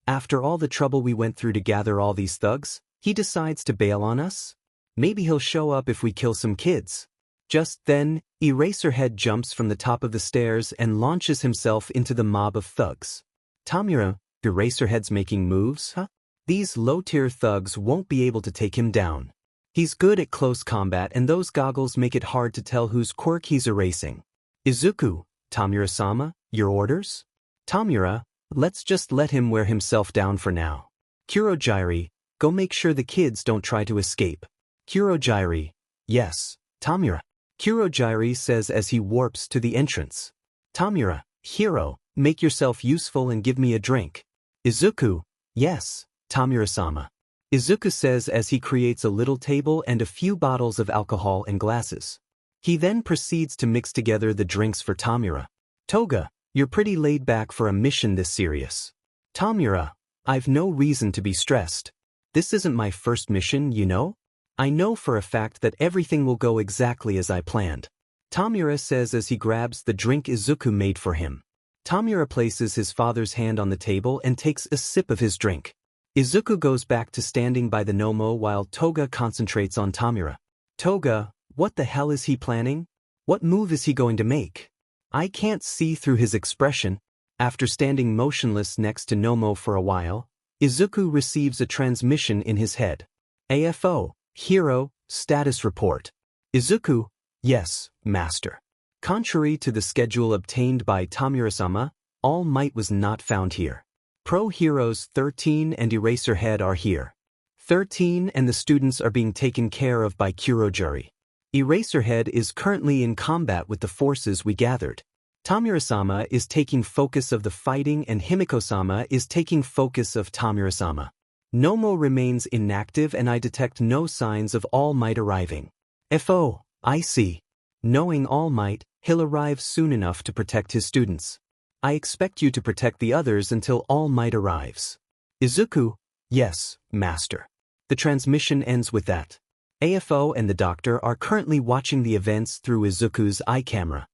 after all the trouble we went through to gather all these thugs, he decides to bail on us? Maybe he'll show up if we kill some kids. Just then, Eraserhead jumps from the top of the stairs and launches himself into the mob of thugs. Tamura, Eraserhead's making moves, huh? These low-tier thugs won't be able to take him down. He's good at close combat and those goggles make it hard to tell whose quirk he's erasing. Izuku, Tamura-sama, your orders? Tamura, let's just let him wear himself down for now. Kurogiri, go make sure the kids don't try to escape. Kurogiri, yes, Tamura. Kurogiri says as he warps to the entrance. Tamura, hero, make yourself useful and give me a drink. Izuku, yes, Tamura-sama. Izuku says as he creates a little table and a few bottles of alcohol and glasses. He then proceeds to mix together the drinks for Tamura. Toga, you're pretty laid back for a mission this serious. Tamura, I've no reason to be stressed. This isn't my first mission, you know? I know for a fact that everything will go exactly as I planned. Tamura says as he grabs the drink Izuku made for him. Tamura places his father's hand on the table and takes a sip of his drink. Izuku goes back to standing by the Nomo while Toga concentrates on Tamura. Toga, what the hell is he planning? What move is he going to make? I can't see through his expression. After standing motionless next to Nomo for a while, Izuku receives a transmission in his head. AFO, Hero, status report. Izuku, yes, master. Contrary to the schedule obtained by Tamura-sama, All Might was not found here. Pro Heroes 13 and Eraserhead are here. 13 and the students are being taken care of by Kurogiri. Eraserhead is currently in combat with the forces we gathered. Tamura-sama is taking focus of the fighting and Himiko-sama is taking focus of Tamura-sama. Nomo remains inactive and I detect no signs of All Might arriving. FO, I see. Knowing All Might, he'll arrive soon enough to protect his students. I expect you to protect the others until All Might arrives. Izuku, yes, Master. The transmission ends with that. AFO and the doctor are currently watching the events through Izuku's eye camera.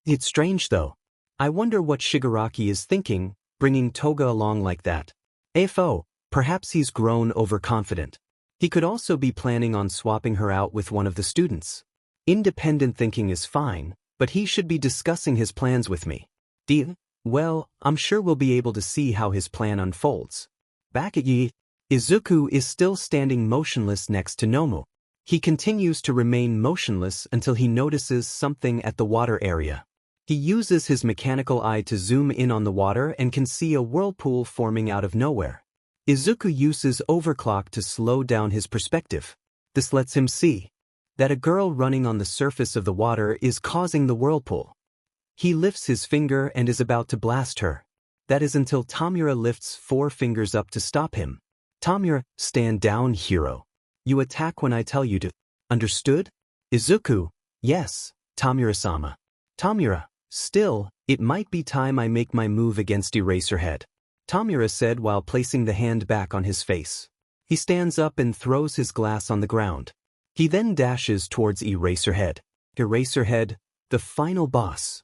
It's strange though. I wonder what Shigaraki is thinking, bringing Toga along like that. AFO, perhaps he's grown overconfident. He could also be planning on swapping her out with one of the students. Independent thinking is fine, but he should be discussing his plans with me. Well, I'm sure we'll be able to see how his plan unfolds. Back at Yi, Izuku is still standing motionless next to Nomu. He continues to remain motionless until he notices something at the water area. He uses his mechanical eye to zoom in on the water and can see a whirlpool forming out of nowhere. Izuku uses overclock to slow down his perspective. This lets him see that a girl running on the surface of the water is causing the whirlpool. He lifts his finger and is about to blast her. That is until Tamura lifts 4 fingers up to stop him. Tamura, stand down, hero. You attack when I tell you to. Understood? Izuku, yes, Tamura-sama. Tamura, still, it might be time I make my move against Eraserhead. Tamura said while placing the hand back on his face. He stands up and throws his glass on the ground. He then dashes towards Eraserhead. Eraserhead, the final boss.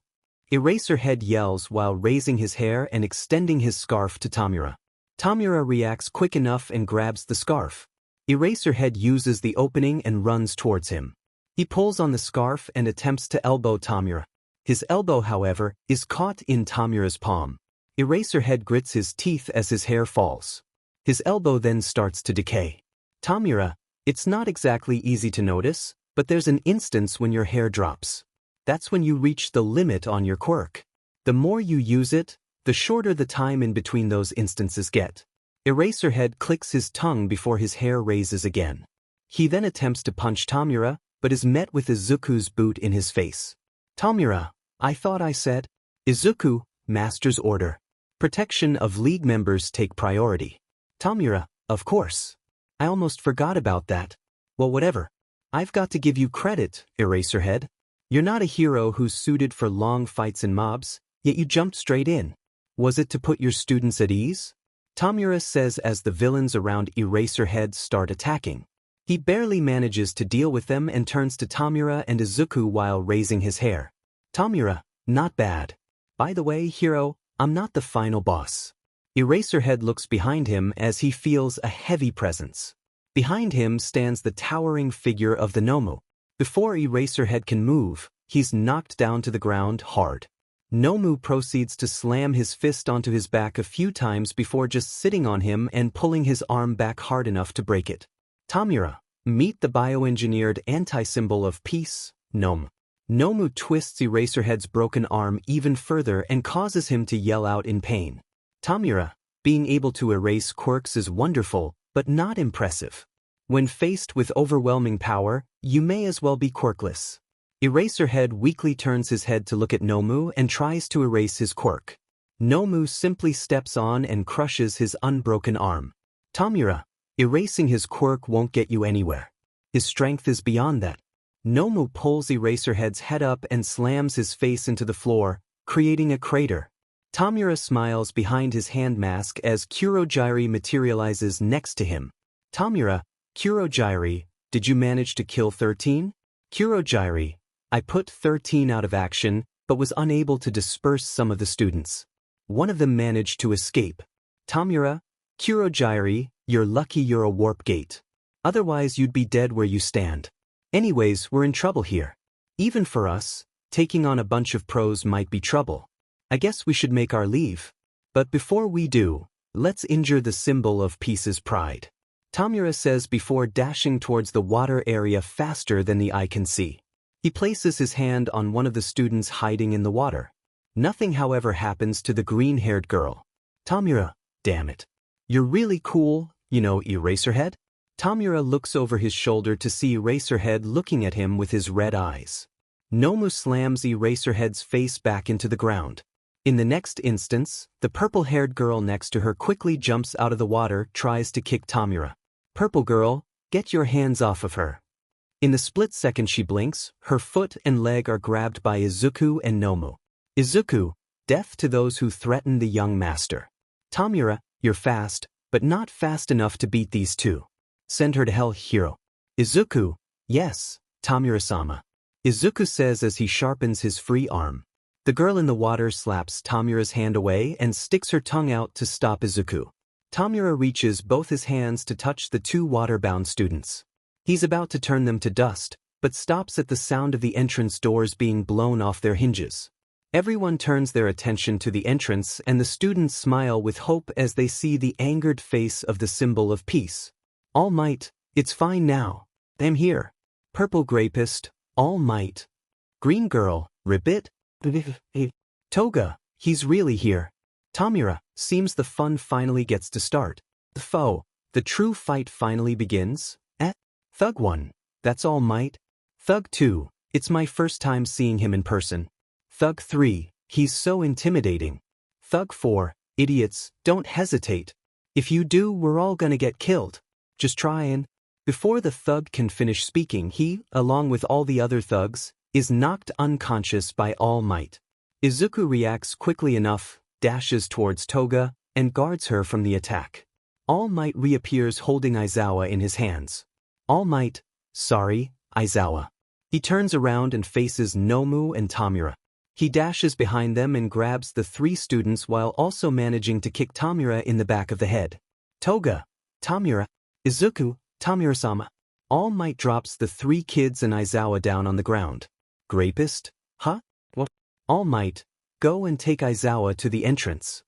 Eraserhead yells while raising his hair and extending his scarf to Tamura. Tamura reacts quick enough and grabs the scarf. Eraserhead uses the opening and runs towards him. He pulls on the scarf and attempts to elbow Tamura. His elbow, however, is caught in Tamura's palm. Eraserhead grits his teeth as his hair falls. His elbow then starts to decay. Tamura, it's not exactly easy to notice, but there's an instance when your hair drops. That's when you reach the limit on your quirk. The more you use it, the shorter the time in between those instances get. Eraserhead clicks his tongue before his hair raises again. He then attempts to punch Tamura, but is met with Izuku's boot in his face. Tamura, I thought I said. Izuku, Master's order. Protection of League members take priority. Tamura, of course. I almost forgot about that. Well, whatever. I've got to give you credit, Eraserhead. You're not a hero who's suited for long fights and mobs, yet you jumped straight in. Was it to put your students at ease? Tamura says as the villains around Eraserhead start attacking. He barely manages to deal with them and turns to Tamura and Izuku while raising his hair. Tamura, not bad. By the way, hero, I'm not the final boss. Eraserhead looks behind him as he feels a heavy presence. Behind him stands the towering figure of the Nomu. Before Eraserhead can move, he's knocked down to the ground hard. Nomu proceeds to slam his fist onto his back a few times before just sitting on him and pulling his arm back hard enough to break it. Tamura, meet the bioengineered anti-symbol of peace, Nomu. Nomu twists Eraserhead's broken arm even further and causes him to yell out in pain. Tamura, being able to erase quirks is wonderful, but not impressive. When faced with overwhelming power, you may as well be quirkless. Eraserhead weakly turns his head to look at Nomu and tries to erase his quirk. Nomu simply steps on and crushes his unbroken arm. Tamura, erasing his quirk won't get you anywhere. His strength is beyond that. Nomu pulls Eraserhead's head up and slams his face into the floor, creating a crater. Tamura smiles behind his hand mask as Kurogyri materializes next to him. Tamura, Kurogyri, did you manage to kill 13? Kurogyri, I put 13 out of action, but was unable to disperse some of the students. One of them managed to escape. Tamura, Kurogyri, you're lucky you're a warp gate. Otherwise you'd be dead where you stand. Anyways, we're in trouble here. Even for us, taking on a bunch of pros might be trouble. I guess we should make our leave. But before we do, let's injure the symbol of peace's pride. Tamura says before dashing towards the water area faster than the eye can see. He places his hand on one of the students hiding in the water. Nothing, however, happens to the green-haired girl. Tamura, damn it. You're really cool, you know, Eraserhead? Tamura looks over his shoulder to see Eraserhead looking at him with his red eyes. Nomu slams Eraserhead's face back into the ground. In the next instance, the purple-haired girl next to her quickly jumps out of the water, tries to kick Tamura. Purple girl, get your hands off of her. In the split second she blinks, her foot and leg are grabbed by Izuku and Nomu. Izuku, deaf to those who threaten the young master. Tamura, you're fast, but not fast enough to beat these two. Send her to hell, hero. Izuku, yes, Tamura-sama. Izuku says as he sharpens his free arm. The girl in the water slaps Tamura's hand away and sticks her tongue out to stop Izuku. Tamura reaches both his hands to touch the two water-bound students. He's about to turn them to dust, but stops at the sound of the entrance doors being blown off their hinges. Everyone turns their attention to the entrance and the students smile with hope as they see the angered face of the symbol of peace. All Might, it's fine now. I'm here. Purple Grapist, All Might. Green Girl, Ribbit. Toga, he's really here. Tamura, seems the fun finally gets to start. The foe, the true fight finally begins. Thug 1, that's All Might. Thug 2, it's my first time seeing him in person. Thug 3, he's so intimidating. Thug 4, idiots, don't hesitate. If you do, we're all gonna get killed. Just try and... Before the thug can finish speaking, he, along with all the other thugs, is knocked unconscious by All Might. Izuku reacts quickly enough, dashes towards Toga, and guards her from the attack. All Might reappears holding Aizawa in his hands. All Might, sorry, Aizawa. He turns around and faces Nomu and Tamura. He dashes behind them and grabs the three students while also managing to kick Tamura in the back of the head. Toga, Tamura, Izuku, Tamura-sama. All Might drops the three kids and Aizawa down on the ground. Grapist? Huh? What? All Might, go and take Aizawa to the entrance.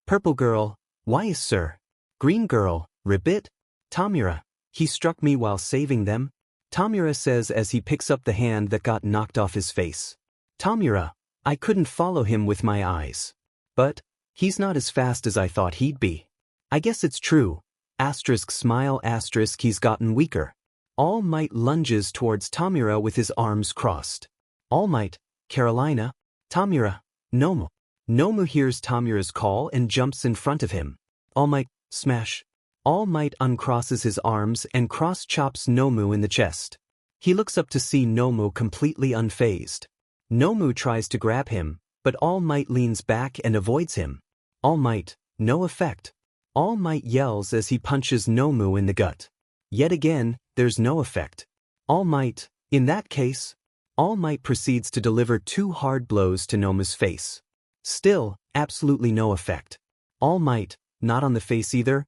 Purple Girl, why sir? Green Girl, Ribbit? Tamura, he struck me while saving them. Tamura says as he picks up the hand that got knocked off his face. Tamura, I couldn't follow him with my eyes. But, he's not as fast as I thought he'd be. I guess it's true. Asterisk smile asterisk he's gotten weaker. All Might lunges towards Tamura with his arms crossed. All Might, Carolina, Tamura, Nomu. Nomu hears Tamura's call and jumps in front of him. All Might, smash. All Might uncrosses his arms and cross-chops Nomu in the chest. He looks up to see Nomu completely unfazed. Nomu tries to grab him, but All Might leans back and avoids him. All Might, no effect. All Might yells as he punches Nomu in the gut. Yet again, there's no effect. All Might, in that case, All Might proceeds to deliver two hard blows to Nomu's face. Still, absolutely no effect. All Might, not on the face either.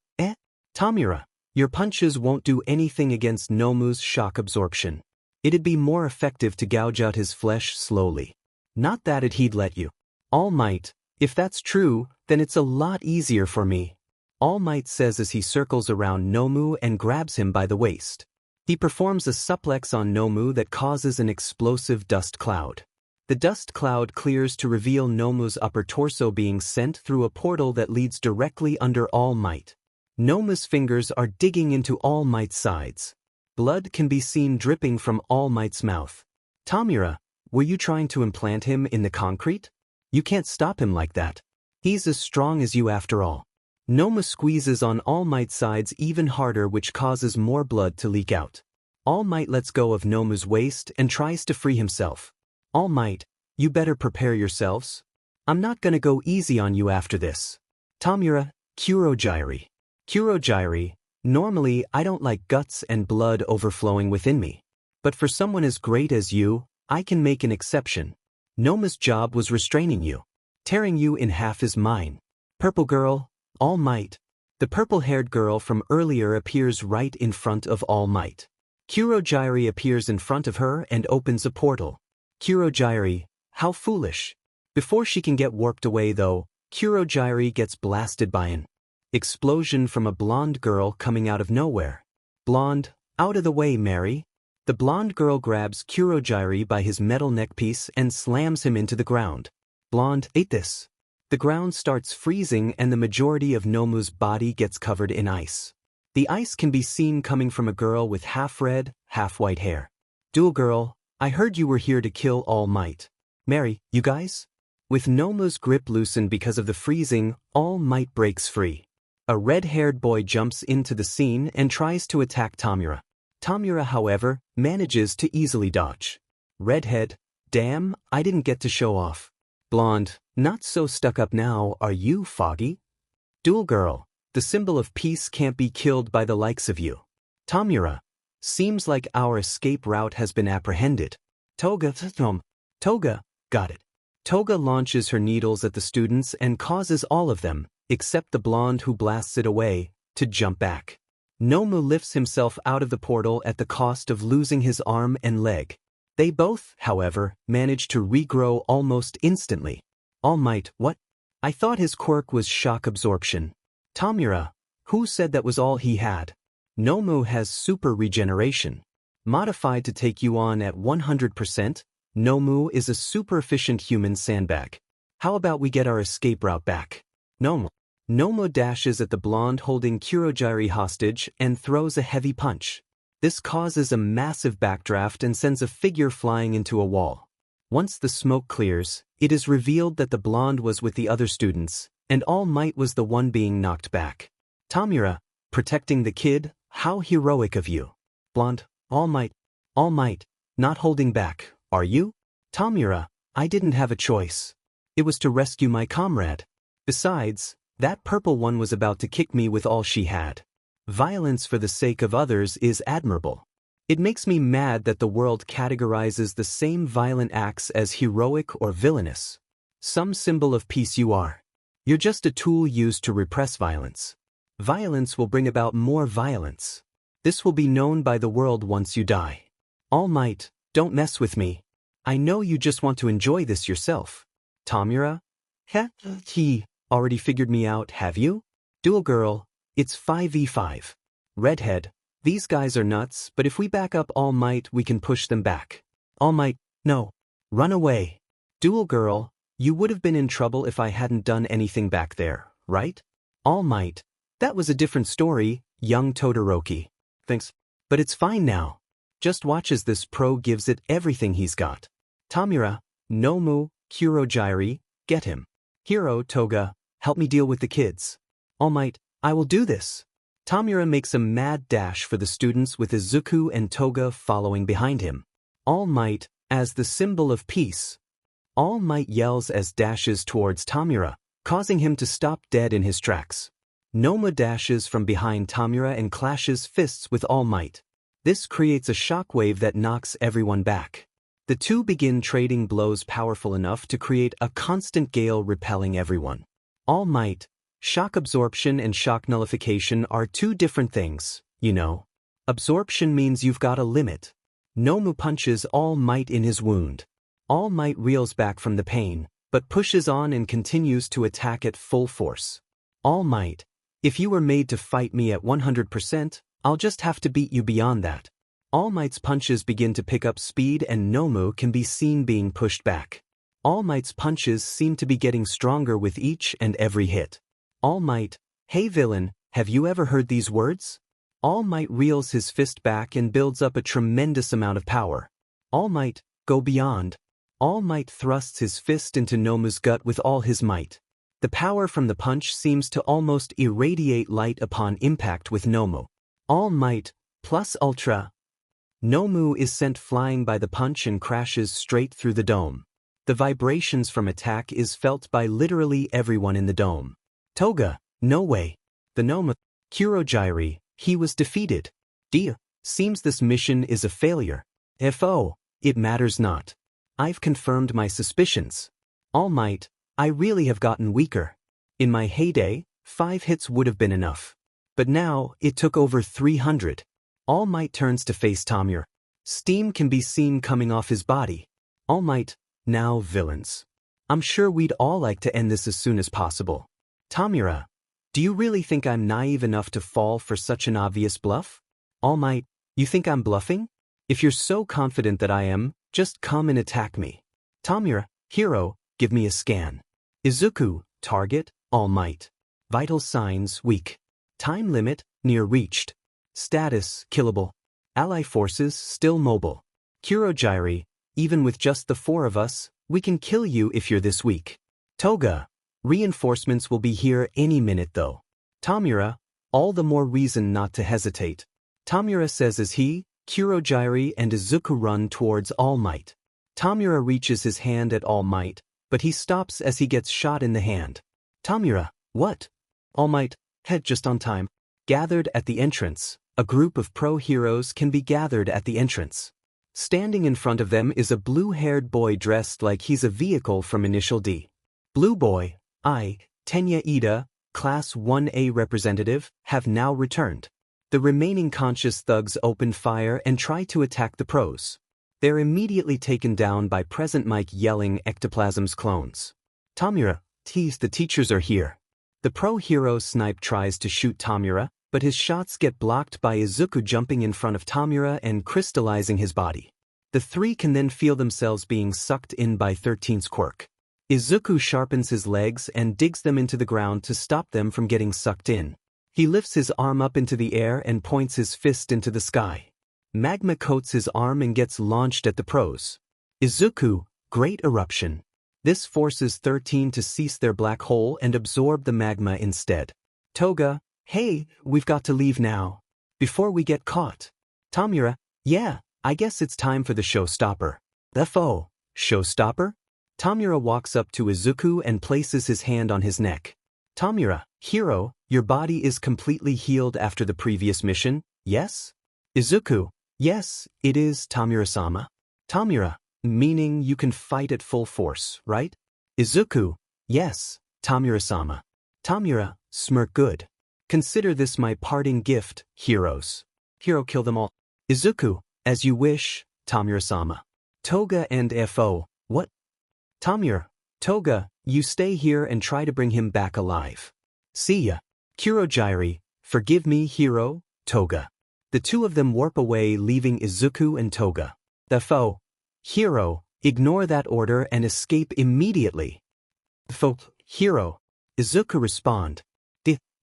Tamura, your punches won't do anything against Nomu's shock absorption. It'd be more effective to gouge out his flesh slowly. Not that he'd let you. All Might, if that's true, then it's a lot easier for me. All Might says as he circles around Nomu and grabs him by the waist. He performs a suplex on Nomu that causes an explosive dust cloud. The dust cloud clears to reveal Nomu's upper torso being sent through a portal that leads directly under All Might. Nomu's fingers are digging into All Might's sides. Blood can be seen dripping from All Might's mouth. Tamura, were you trying to implant him in the concrete? You can't stop him like that. He's as strong as you after all. Nomu squeezes on All Might's sides even harder, which causes more blood to leak out. All Might lets go of Nomu's waist and tries to free himself. All Might, you better prepare yourselves. I'm not gonna go easy on you after this. Tamura, Kurogyri. Kurogyri, normally I don't like guts and blood overflowing within me. But for someone as great as you, I can make an exception. Nomu's job was restraining you. Tearing you in half is mine. Purple Girl, All Might. The purple-haired girl from earlier appears right in front of All Might. Kurogyri appears in front of her and opens a portal. Kurogyri, how foolish. Before she can get warped away though, Kurogyri gets blasted by an explosion from a blonde girl coming out of nowhere. Blonde, out of the way, Mary. The blonde girl grabs Kurogyri by his metal neckpiece and slams him into the ground. Blonde, ate this. The ground starts freezing and the majority of Nomu's body gets covered in ice. The ice can be seen coming from a girl with half red, half white hair. Dual Girl, I heard you were here to kill All Might. Mary, you guys? With Nomu's grip loosened because of the freezing, All Might breaks free. A red-haired boy jumps into the scene and tries to attack Tamura. Tamura, however, manages to easily dodge. Redhead, damn, I didn't get to show off. Blonde, not so stuck up now, are you, Foggy? Dual Girl, the symbol of peace can't be killed by the likes of you. Tamura, seems like our escape route has been apprehended. Toga, got it. Toga launches her needles at the students and causes all of them, except the blonde who blasts it away, to jump back. Nomu lifts himself out of the portal at the cost of losing his arm and leg. They both, however, manage to regrow almost instantly. All Might, what? I thought his quirk was shock absorption. Tamura, who said that was all he had? Nomu has super regeneration. Modified to take you on at 100%, Nomu is a super efficient human sandbag. How about we get our escape route back? Nomu dashes at the blonde holding Kurogiri hostage and throws a heavy punch. This causes a massive backdraft and sends a figure flying into a wall. Once the smoke clears, it is revealed that the blonde was with the other students, and All Might was the one being knocked back. Tamura, protecting the kid, how heroic of you. Blonde, All Might, not holding back, are you? Tamura, I didn't have a choice. It was to rescue my comrade. Besides, that purple one was about to kick me with all she had. Violence for the sake of others is admirable. It makes me mad that the world categorizes the same violent acts as heroic or villainous. Some symbol of peace you are. You're just a tool used to repress violence. Violence will bring about more violence. This will be known by the world once you die. All Might, don't mess with me. I know you just want to enjoy this yourself. Tamura? He already figured me out, have you? Dual Girl, it's 5v5. Redhead, these guys are nuts, but if we back up All Might, we can push them back. All Might, no. Run away. Dual Girl, you would have been in trouble if I hadn't done anything back there, right? All Might, that was a different story, young Todoroki. Thanks. But it's fine now. Just watch as this pro gives it everything he's got. Tamura, Nomu, Kurogiri, get him. Hiro, Toga, help me deal with the kids. All Might, I will do this. Tamura makes a mad dash for the students with Izuku and Toga following behind him. All Might, as the symbol of peace. All Might yells as dashes towards Tamura, causing him to stop dead in his tracks. Nomu dashes from behind Tamura and clashes fists with All Might. This creates a shockwave that knocks everyone back. The two begin trading blows powerful enough to create a constant gale repelling everyone. All Might, shock absorption and shock nullification are two different things, you know. Absorption means you've got a limit. Nomu punches All Might in his wound. All Might reels back from the pain, but pushes on and continues to attack at full force. All Might, if you were made to fight me at 100%, I'll just have to beat you beyond that. All Might's punches begin to pick up speed and Nomu can be seen being pushed back. All Might's punches seem to be getting stronger with each and every hit. All Might, hey villain, have you ever heard these words? All Might reels his fist back and builds up a tremendous amount of power. All Might, go beyond. All Might thrusts his fist into Nomu's gut with all his might. The power from the punch seems to almost irradiate light upon impact with Nomu. All Might, plus Ultra. Nomu is sent flying by the punch and crashes straight through the dome. The vibrations from attack is felt by literally everyone in the dome. Toga, no way. The Nomu, Kurogiri, he was defeated. Seems this mission is a failure. FO, it matters not. I've confirmed my suspicions. All Might, I really have gotten weaker. In my heyday, 5 hits would have been enough. But now, it took over 300. All Might turns to face Tamura. Steam can be seen coming off his body. All Might, now villains. I'm sure we'd all like to end this as soon as possible. Tamura, do you really think I'm naive enough to fall for such an obvious bluff? All Might, you think I'm bluffing? If you're so confident that I am, just come and attack me. Tamura, Hiro, give me a scan. Izuku, target, All Might. Vital signs, weak. Time limit, near reached. Status, killable. Ally forces, still mobile. Kurogiri, even with just the 4 of us, We can kill you if you're this weak. Toga, reinforcements will be here any minute though. Tamura, all the more reason not to hesitate. Tamura says as he, Kurojairi and Izuku run towards All Might. Tamura reaches his hand at All Might, but he stops as he gets shot in the hand. Tamura, what? All Might, head just on time. Gathered at the entrance, a group of pro-heroes can be gathered at the entrance. Standing in front of them is a blue-haired boy dressed like he's a vehicle from Initial D. Blue Boy, I, Tenya Ida, Class 1A representative, have now returned. The remaining conscious thugs open fire and try to attack the pros. They're immediately taken down by Present Mike yelling Ectoplasm's clones. Tamura, tease, the teachers are here. The pro-hero Snipe tries to shoot Tamura, but his shots get blocked by Izuku jumping in front of Tamura and crystallizing his body. The three can then feel themselves being sucked in by 13's quirk. Izuku sharpens his legs and digs them into the ground to stop them from getting sucked in. He lifts his arm up into the air and points his fist into the sky. Magma coats his arm and gets launched at the pros. Izuku, great eruption. This forces 13 to cease their black hole and absorb the magma instead. Toga, hey, we've got to leave now. Before we get caught. Tamura, yeah, I guess it's time for the showstopper. FO, showstopper? Tamura walks up to Izuku and places his hand on his neck. Tamura, hero, your body is completely healed after the previous mission, yes? Izuku, yes, it is, Tamura-sama. Tamura, meaning you can fight at full force, right? Izuku, yes, Tamura-sama. Tamura, smirk good. Consider this my parting gift, heroes. Hero, kill them all. Izuku, as you wish, Tamura-sama. Toga and FO, what? Tamura, Toga, you stay here and try to bring him back alive. See ya. Kurojairi, forgive me, hero, Toga. The two of them warp away, leaving Izuku and Toga. FO, hero, ignore that order and escape immediately. FO, hero. Izuku respond.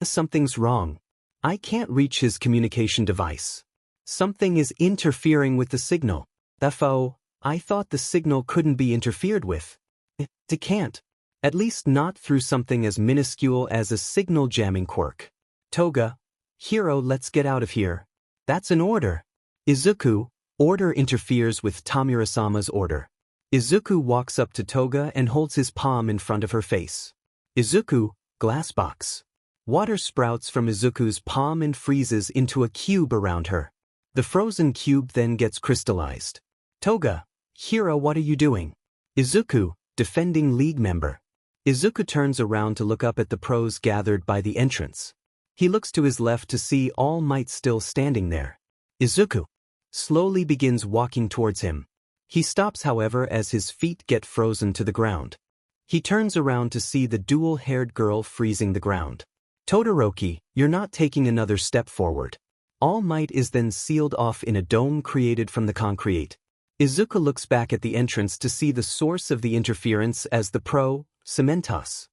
Something's wrong. I can't reach his communication device. Something is interfering with the signal. FO, I thought the signal couldn't be interfered with. It can't. At least not through something as minuscule as a signal jamming quirk. Toga, hero, let's get out of here. That's an order. Izuku, order interferes with Tamura-sama's order. Izuku walks up to Toga and holds his palm in front of her face. Izuku, glass box. Water sprouts from Izuku's palm and freezes into a cube around her. The frozen cube then gets crystallized. Toga, hero, what are you doing? Izuku, defending league member. Izuku turns around to look up at the pros gathered by the entrance. He looks to his left to see All Might still standing there. Izuku slowly begins walking towards him. He stops, however, as his feet get frozen to the ground. He turns around to see the dual-haired girl freezing the ground. Todoroki, you're not taking another step forward. All Might is then sealed off in a dome created from the concrete. Izuku looks back at the entrance to see the source of the interference as the pro, Cementos.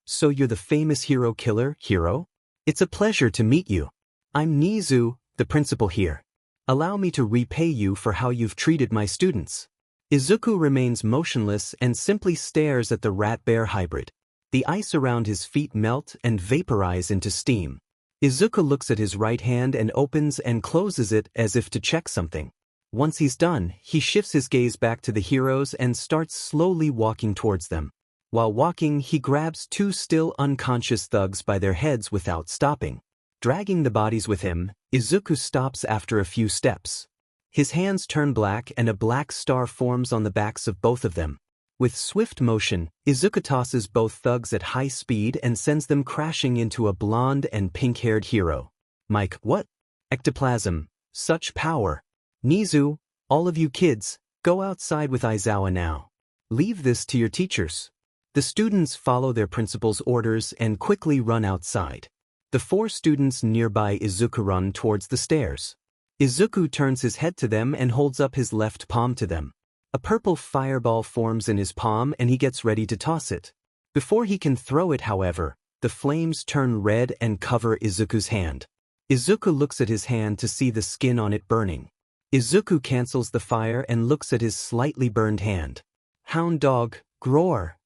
So you're the famous hero killer, hero? It's a pleasure to meet you. I'm Nizu, the principal here. Allow me to repay you for how you've treated my students. Izuku remains motionless and simply stares at the rat-bear hybrid. The ice around his feet melt and vaporize into steam. Izuku looks at his right hand and opens and closes it as if to check something. Once he's done, he shifts his gaze back to the heroes and starts slowly walking towards them. While walking, he grabs two still unconscious thugs by their heads without stopping. Dragging the bodies with him, Izuku stops after a few steps. His hands turn black and a black star forms on the backs of both of them. With swift motion, Izuku tosses both thugs at high speed and sends them crashing into a blonde and pink-haired hero. Mike, what? Ectoplasm, such power. Nizu, all of you kids, go outside with Aizawa now. Leave this to your teachers. The students follow their principal's orders and quickly run outside. The four students nearby Izuku run towards the stairs. Izuku turns his head to them and holds up his left palm to them. A purple fireball forms in his palm and he gets ready to toss it. Before he can throw it, however, the flames turn red and cover Izuku's hand. Izuku looks at his hand to see the skin on it burning. Izuku cancels the fire and looks at his slightly burned hand. Hound Dog, roar!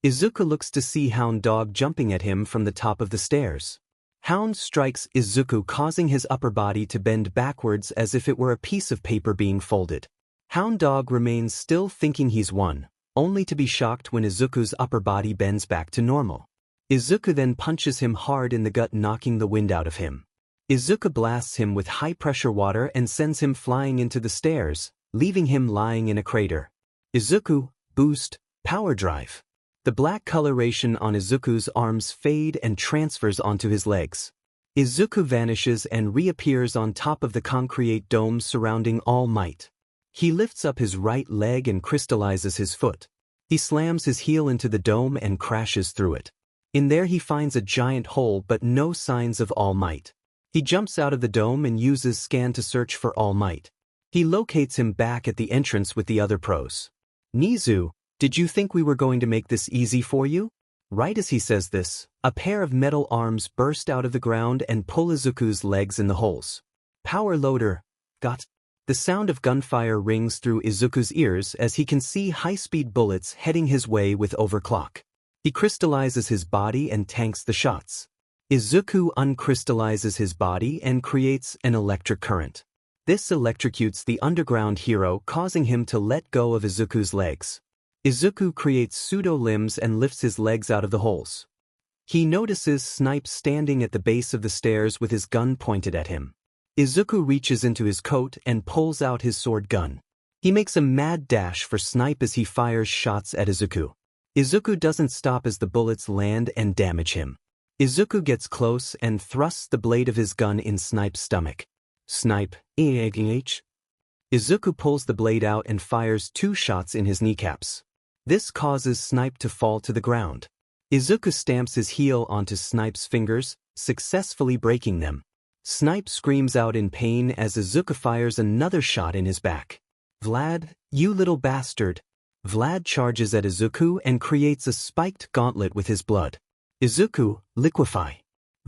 Izuku looks to see Hound Dog jumping at him from the top of the stairs. Hound strikes Izuku, causing his upper body to bend backwards as if it were a piece of paper being folded. Hound Dog remains still, thinking he's won, only to be shocked when Izuku's upper body bends back to normal. Izuku then punches him hard in the gut, knocking the wind out of him. Izuku blasts him with high-pressure water and sends him flying into the stairs, leaving him lying in a crater. Izuku, boost, power drive. The black coloration on Izuku's arms fade and transfers onto his legs. Izuku vanishes and reappears on top of the concrete dome surrounding All Might. He lifts up his right leg and crystallizes his foot. He slams his heel into the dome and crashes through it. In there he finds a giant hole but no signs of All Might. He jumps out of the dome and uses scan to search for All Might. He locates him back at the entrance with the other pros. Nizu, did you think we were going to make this easy for you? Right as he says this, a pair of metal arms burst out of the ground and pull Izuku's legs in the holes. Power loader, got. The sound of gunfire rings through Izuku's ears as he can see high-speed bullets heading his way with overclock. He crystallizes his body and tanks the shots. Izuku uncrystallizes his body and creates an electric current. This electrocutes the underground hero, causing him to let go of Izuku's legs. Izuku creates pseudo-limbs and lifts his legs out of the holes. He notices Snipe standing at the base of the stairs with his gun pointed at him. Izuku reaches into his coat and pulls out his sword gun. He makes a mad dash for Snipe as he fires shots at Izuku. Izuku doesn't stop as the bullets land and damage him. Izuku gets close and thrusts the blade of his gun in Snipe's stomach. Snipe, Izuku pulls the blade out and fires 2 shots in his kneecaps. This causes Snipe to fall to the ground. Izuku stamps his heel onto Snipe's fingers, successfully breaking them. Snipe screams out in pain as Izuku fires another shot in his back. Vlad, you little bastard. Vlad charges at Izuku and creates a spiked gauntlet with his blood. Izuku, liquefy.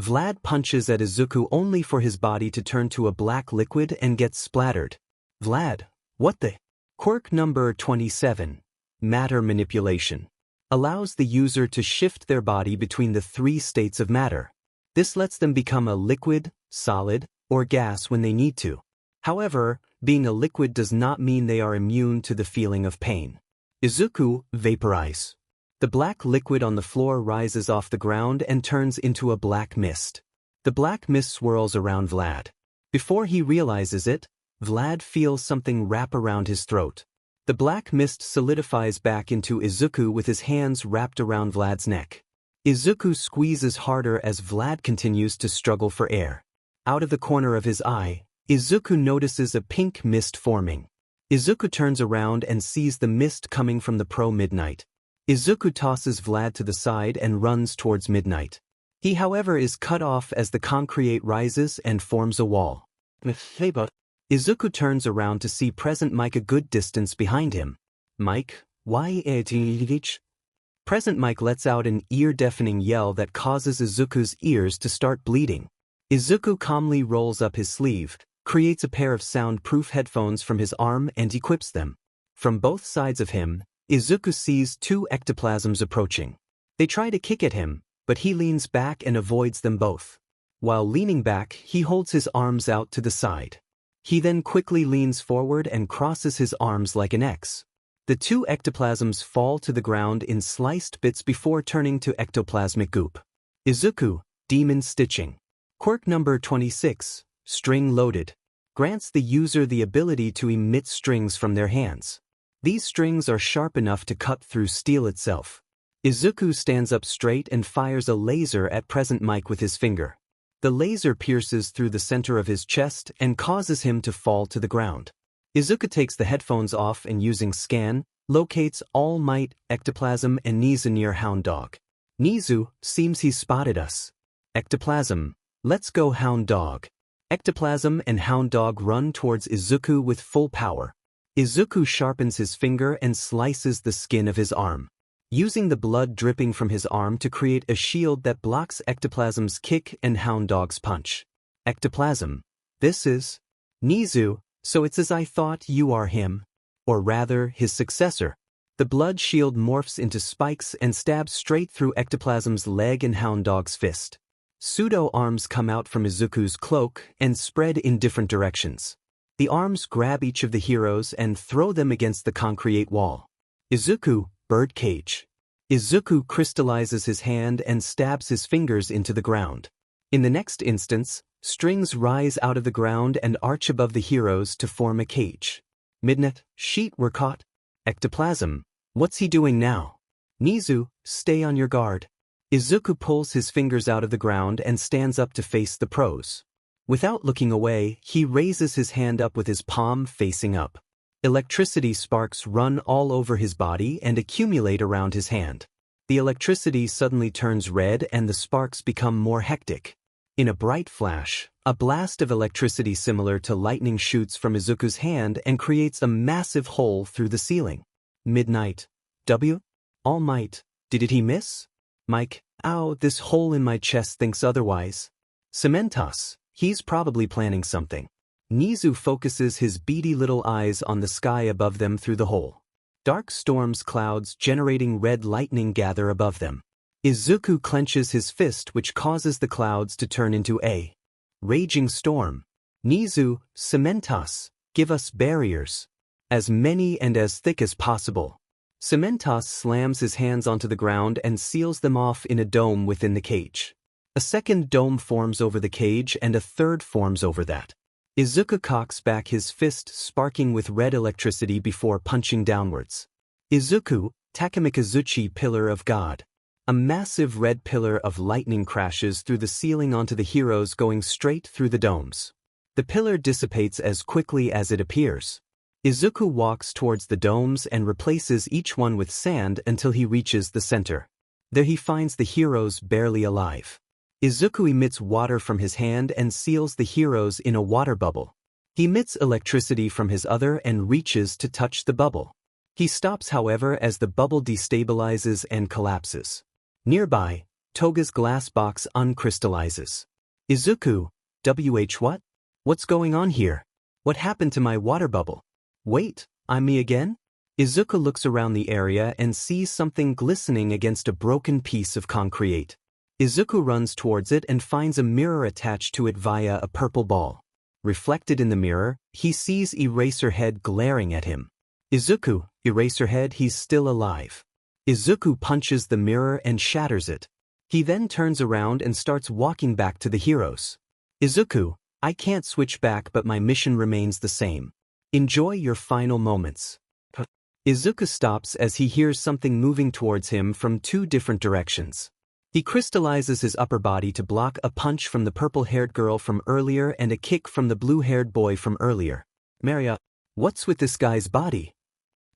Vlad punches at Izuku only for his body to turn to a black liquid and get splattered. Vlad, what the? Quirk number 27, Matter Manipulation, allows the user to shift their body between the 3 states of matter. This lets them become a liquid, solid, or gas when they need to. However, being a liquid does not mean they are immune to the feeling of pain. Izuku, vaporize. The black liquid on the floor rises off the ground and turns into a black mist. The black mist swirls around Vlad. Before he realizes it, Vlad feels something wrap around his throat. The black mist solidifies back into Izuku with his hands wrapped around Vlad's neck. Izuku squeezes harder as Vlad continues to struggle for air. Out of the corner of his eye, Izuku notices a pink mist forming. Izuku turns around and sees the mist coming from the Pro Midnight. Izuku tosses Vlad to the side and runs towards Midnight. He, however, is cut off as the concrete rises and forms a wall. Izuku turns around to see Present Mike a good distance behind him. Mike, why? Present Mike lets out an ear-deafening yell that causes Izuku's ears to start bleeding. Izuku calmly rolls up his sleeve, creates a pair of soundproof headphones from his arm and equips them. From both sides of him, Izuku sees 2 ectoplasms approaching. They try to kick at him, but he leans back and avoids them both. While leaning back, he holds his arms out to the side. He then quickly leans forward and crosses his arms like an X. The 2 ectoplasms fall to the ground in sliced bits before turning to ectoplasmic goop. Izuku, Demon Stitching. Quirk number 26, String Loaded, grants the user the ability to emit strings from their hands. These strings are sharp enough to cut through steel itself. Izuku stands up straight and fires a laser at Present Mike with his finger. The laser pierces through the center of his chest and causes him to fall to the ground. Izuku takes the headphones off and using scan, locates All Might, Ectoplasm and Nizu near Hound Dog. Nizu, seems he's spotted us. Ectoplasm, let's go Hound Dog. Ectoplasm and Hound Dog run towards Izuku with full power. Izuku sharpens his finger and slices the skin of his arm, using the blood dripping from his arm to create a shield that blocks Ectoplasm's kick and Hound Dog's punch. Ectoplasm, this is Nizu, so it's as I thought, you are him. Or rather, his successor. The blood shield morphs into spikes and stabs straight through Ectoplasm's leg and Hound Dog's fist. Pseudo-arms come out from Izuku's cloak and spread in different directions. The arms grab each of the heroes and throw them against the concrete wall. Izuku, birdcage. Izuku crystallizes his hand and stabs his fingers into the ground. In the next instance, strings rise out of the ground and arch above the heroes to form a cage. Midnight, sheet were caught. Ectoplasm, what's he doing now? Nizu, stay on your guard. Izuku pulls his fingers out of the ground and stands up to face the pros. Without looking away, he raises his hand up with his palm facing up. Electricity sparks run all over his body and accumulate around his hand. The electricity suddenly turns red and the sparks become more hectic. In a bright flash, a blast of electricity similar to lightning shoots from Izuku's hand and creates a massive hole through the ceiling. Midnight. W? All Might. Did he miss? Mike, ow, this hole in my chest thinks otherwise. Cementos, he's probably planning something. Nizu focuses his beady little eyes on the sky above them through the hole. Dark storms clouds generating red lightning gather above them. Izuku clenches his fist, which causes the clouds to turn into a raging storm. Nizu, Cementos, give us barriers. As many and as thick as possible. Cementos slams his hands onto the ground and seals them off in a dome within the cage. A second dome forms over the cage and a third forms over that. Izuku cocks back his fist, sparking with red electricity before punching downwards. Izuku, Takamikazuchi, Pillar of God. A massive red pillar of lightning crashes through the ceiling onto the heroes, going straight through the domes. The pillar dissipates as quickly as it appears. Izuku walks towards the domes and replaces each one with sand until he reaches the center. There he finds the heroes barely alive. Izuku emits water from his hand and seals the heroes in a water bubble. He emits electricity from his other and reaches to touch the bubble. He stops, however, as the bubble destabilizes and collapses. Nearby, Toga's glass box uncrystallizes. Izuku, what? What's going on here? What happened to my water bubble? Wait, I'm me again? Izuku looks around the area and sees something glistening against a broken piece of concrete. Izuku runs towards it and finds a mirror attached to it via a purple ball. Reflected in the mirror, he sees Eraserhead glaring at him. Izuku, Eraserhead, he's still alive. Izuku punches the mirror and shatters it. He then turns around and starts walking back to the heroes. Izuku, I can't switch back, but my mission remains the same. Enjoy your final moments. Izuku stops as he hears something moving towards him from two different directions. He crystallizes his upper body to block a punch from the purple-haired girl from earlier and a kick from the blue-haired boy from earlier. Maria, what's with this guy's body?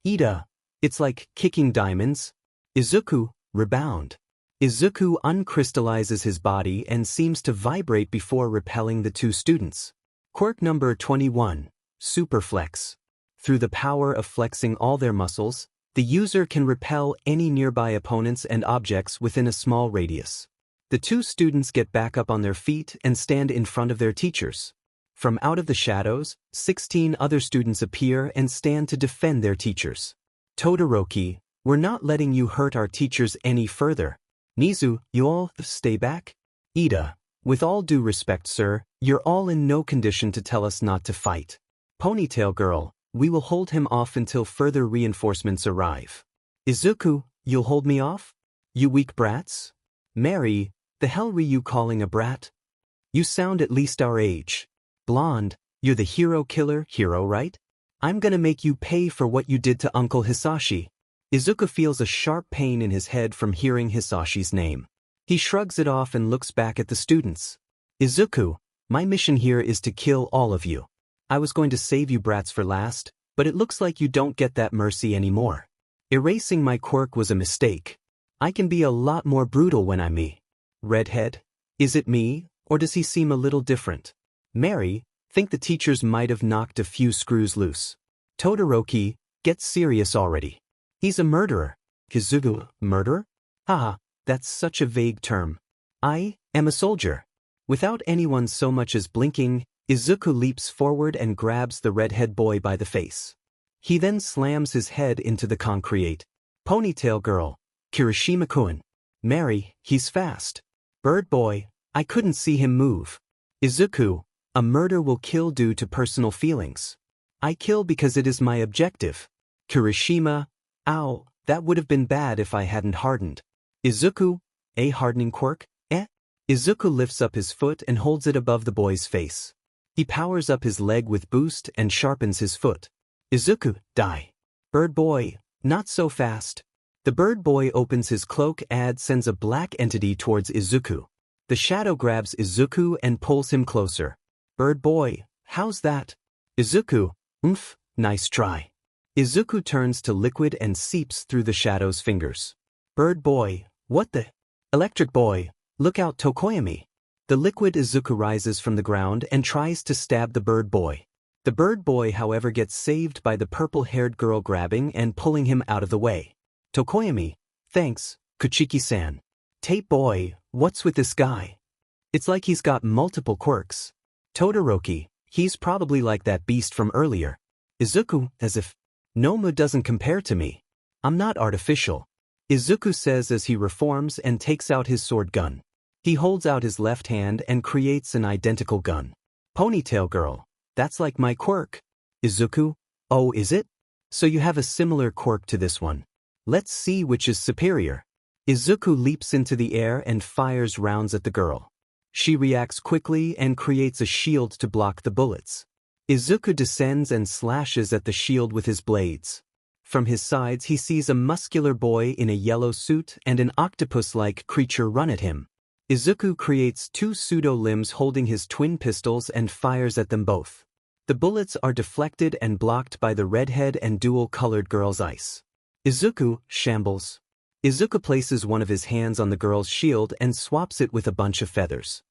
Ida, it's like kicking diamonds. Izuku, rebound. Izuku uncrystallizes his body and seems to vibrate before repelling the two students. Quirk number 21, Superflex. Through the power of flexing all their muscles, the user can repel any nearby opponents and objects within a small radius. The two students get back up on their feet and stand in front of their teachers. From out of the shadows, 16 other students appear and stand to defend their teachers. Todoroki, we're not letting you hurt our teachers any further. Nizu, you all stay back? Ida, with all due respect, sir, you're all in no condition to tell us not to fight. Ponytail girl, we will hold him off until further reinforcements arrive. Izuku, you'll hold me off? You weak brats? Mary, the hell were you calling a brat? You sound at least our age. Blonde, you're the hero killer, right? I'm gonna make you pay for what you did to Uncle Hisashi. Izuku feels a sharp pain in his head from hearing Hisashi's name. He shrugs it off and looks back at the students. Izuku, my mission here is to kill all of you. I was going to save you brats for last, but it looks like you don't get that mercy anymore. Erasing my quirk was a mistake. I can be a lot more brutal when I'm me. Redhead, is it me, or does he seem a little different? Mary, think the teachers might have knocked a few screws loose. Todoroki, get serious already. He's a murderer. Kizugu, murderer? Haha, that's such a vague term. I am a soldier. Without anyone so much as blinking, Izuku leaps forward and grabs the redhead boy by the face. He then slams his head into the concrete. Ponytail girl. Kirishima-kun. Mary, he's fast. Bird boy, I couldn't see him move. Izuku, a murder will kill due to personal feelings. I kill because it is my objective. Kirishima, ow, that would have been bad if I hadn't hardened. Izuku, a hardening quirk, eh? Izuku lifts up his foot and holds it above the boy's face. He powers up his leg with boost and sharpens his foot. Izuku, die. Bird boy, not so fast. The bird boy opens his cloak and sends a black entity towards Izuku. The shadow grabs Izuku and pulls him closer. Bird boy, how's that? Izuku, oomph, nice try. Izuku turns to liquid and seeps through the shadow's fingers. Bird boy, what the? Electric boy, look out Tokoyami. The liquid Izuku rises from the ground and tries to stab the bird boy. The bird boy, however, gets saved by the purple-haired girl grabbing and pulling him out of the way. Tokoyami, thanks, Kuchiki-san. Tape boy, what's with this guy? It's like he's got multiple quirks. Todoroki, he's probably like that beast from earlier. Izuku, as if, Nomu doesn't compare to me. I'm not artificial. Izuku says as he reforms and takes out his sword gun. He holds out his left hand and creates an identical gun. Ponytail girl, that's like my quirk. Izuku, oh is it? So you have a similar quirk to this one. Let's see which is superior. Izuku leaps into the air and fires rounds at the girl. She reacts quickly and creates a shield to block the bullets. Izuku descends and slashes at the shield with his blades. From his sides he sees a muscular boy in a yellow suit and an octopus-like creature run at him. Izuku creates two pseudo-limbs holding his twin pistols and fires at them both. The bullets are deflected and blocked by the redhead and dual-colored girl's ice. Izuku shambles. Izuku places one of his hands on the girl's shield and swaps it with a bunch of feathers.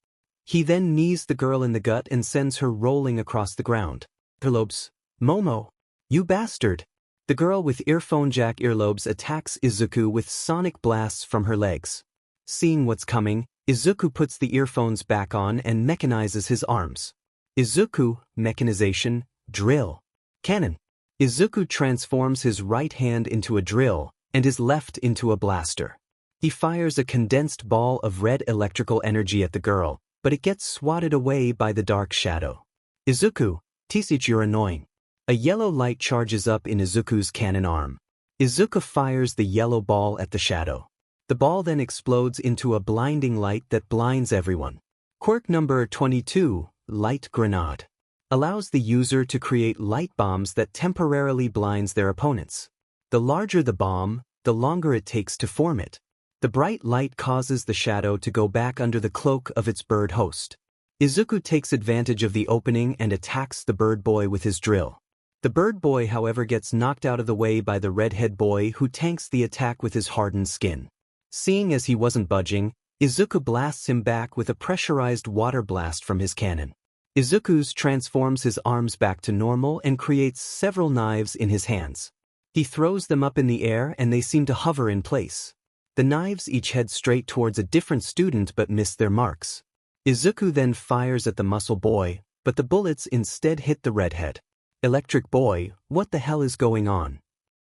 He then knees the girl in the gut and sends her rolling across the ground. Earlobes, Momo, you bastard! The girl with earphone jack earlobes attacks Izuku with sonic blasts from her legs. Seeing what's coming, Izuku puts the earphones back on and mechanizes his arms. Izuku, mechanization, drill. Cannon. Izuku transforms his right hand into a drill and his left into a blaster. He fires a condensed ball of red electrical energy at the girl, but it gets swatted away by the dark shadow. Izuku, Tisich, you're annoying. A yellow light charges up in Izuku's cannon arm. Izuku fires the yellow ball at the shadow. The ball then explodes into a blinding light that blinds everyone. Quirk number 22, Light Grenade. Allows the user to create light bombs that temporarily blinds their opponents. The larger the bomb, the longer it takes to form it. The bright light causes the shadow to go back under the cloak of its bird host. Izuku takes advantage of the opening and attacks the bird boy with his drill. The bird boy, however, gets knocked out of the way by the redhead boy who tanks the attack with his hardened skin. Seeing as he wasn't budging, Izuku blasts him back with a pressurized water blast from his cannon. Izuku transforms his arms back to normal and creates several knives in his hands. He throws them up in the air and they seem to hover in place. The knives each head straight towards a different student but miss their marks. Izuku then fires at the muscle boy, but the bullets instead hit the redhead. Electric boy, what the hell is going on?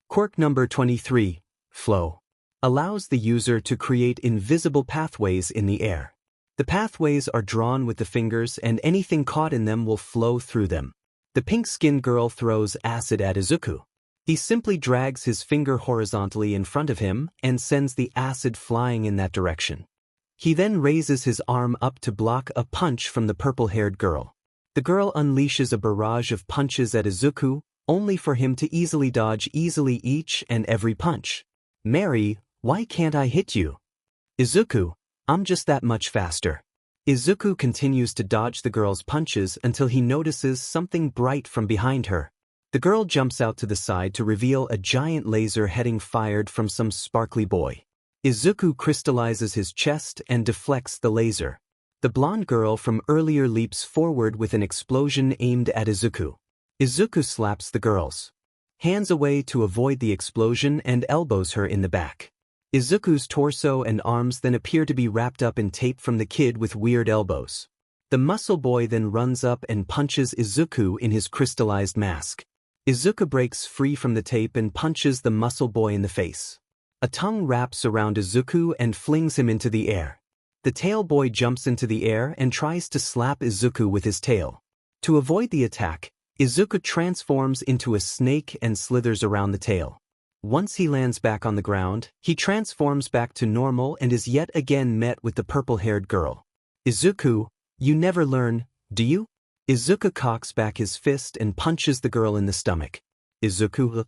Quirk number 23, Flow. Allows the user to create invisible pathways in the air. The pathways are drawn with the fingers and anything caught in them will flow through them. The pink-skinned girl throws acid at Izuku. He simply drags his finger horizontally in front of him and sends the acid flying in that direction. He then raises his arm up to block a punch from the purple-haired girl. The girl unleashes a barrage of punches at Izuku, only for him to easily dodge each and every punch. Mary, why can't I hit you? Izuku, I'm just that much faster. Izuku continues to dodge the girl's punches until he notices something bright from behind her. The girl jumps out to the side to reveal a giant laser heading fired from some sparkly boy. Izuku crystallizes his chest and deflects the laser. The blonde girl from earlier leaps forward with an explosion aimed at Izuku. Izuku slaps the girl's hands away to avoid the explosion and elbows her in the back. Izuku's torso and arms then appear to be wrapped up in tape from the kid with weird elbows. The muscle boy then runs up and punches Izuku in his crystallized mask. Izuku breaks free from the tape and punches the muscle boy in the face. A tongue wraps around Izuku and flings him into the air. The tail boy jumps into the air and tries to slap Izuku with his tail. To avoid the attack, Izuku transforms into a snake and slithers around the tail. Once he lands back on the ground, he transforms back to normal and is yet again met with the purple-haired girl. Izuku, you never learn, do you? Izuku cocks back his fist and punches the girl in the stomach. Izuku,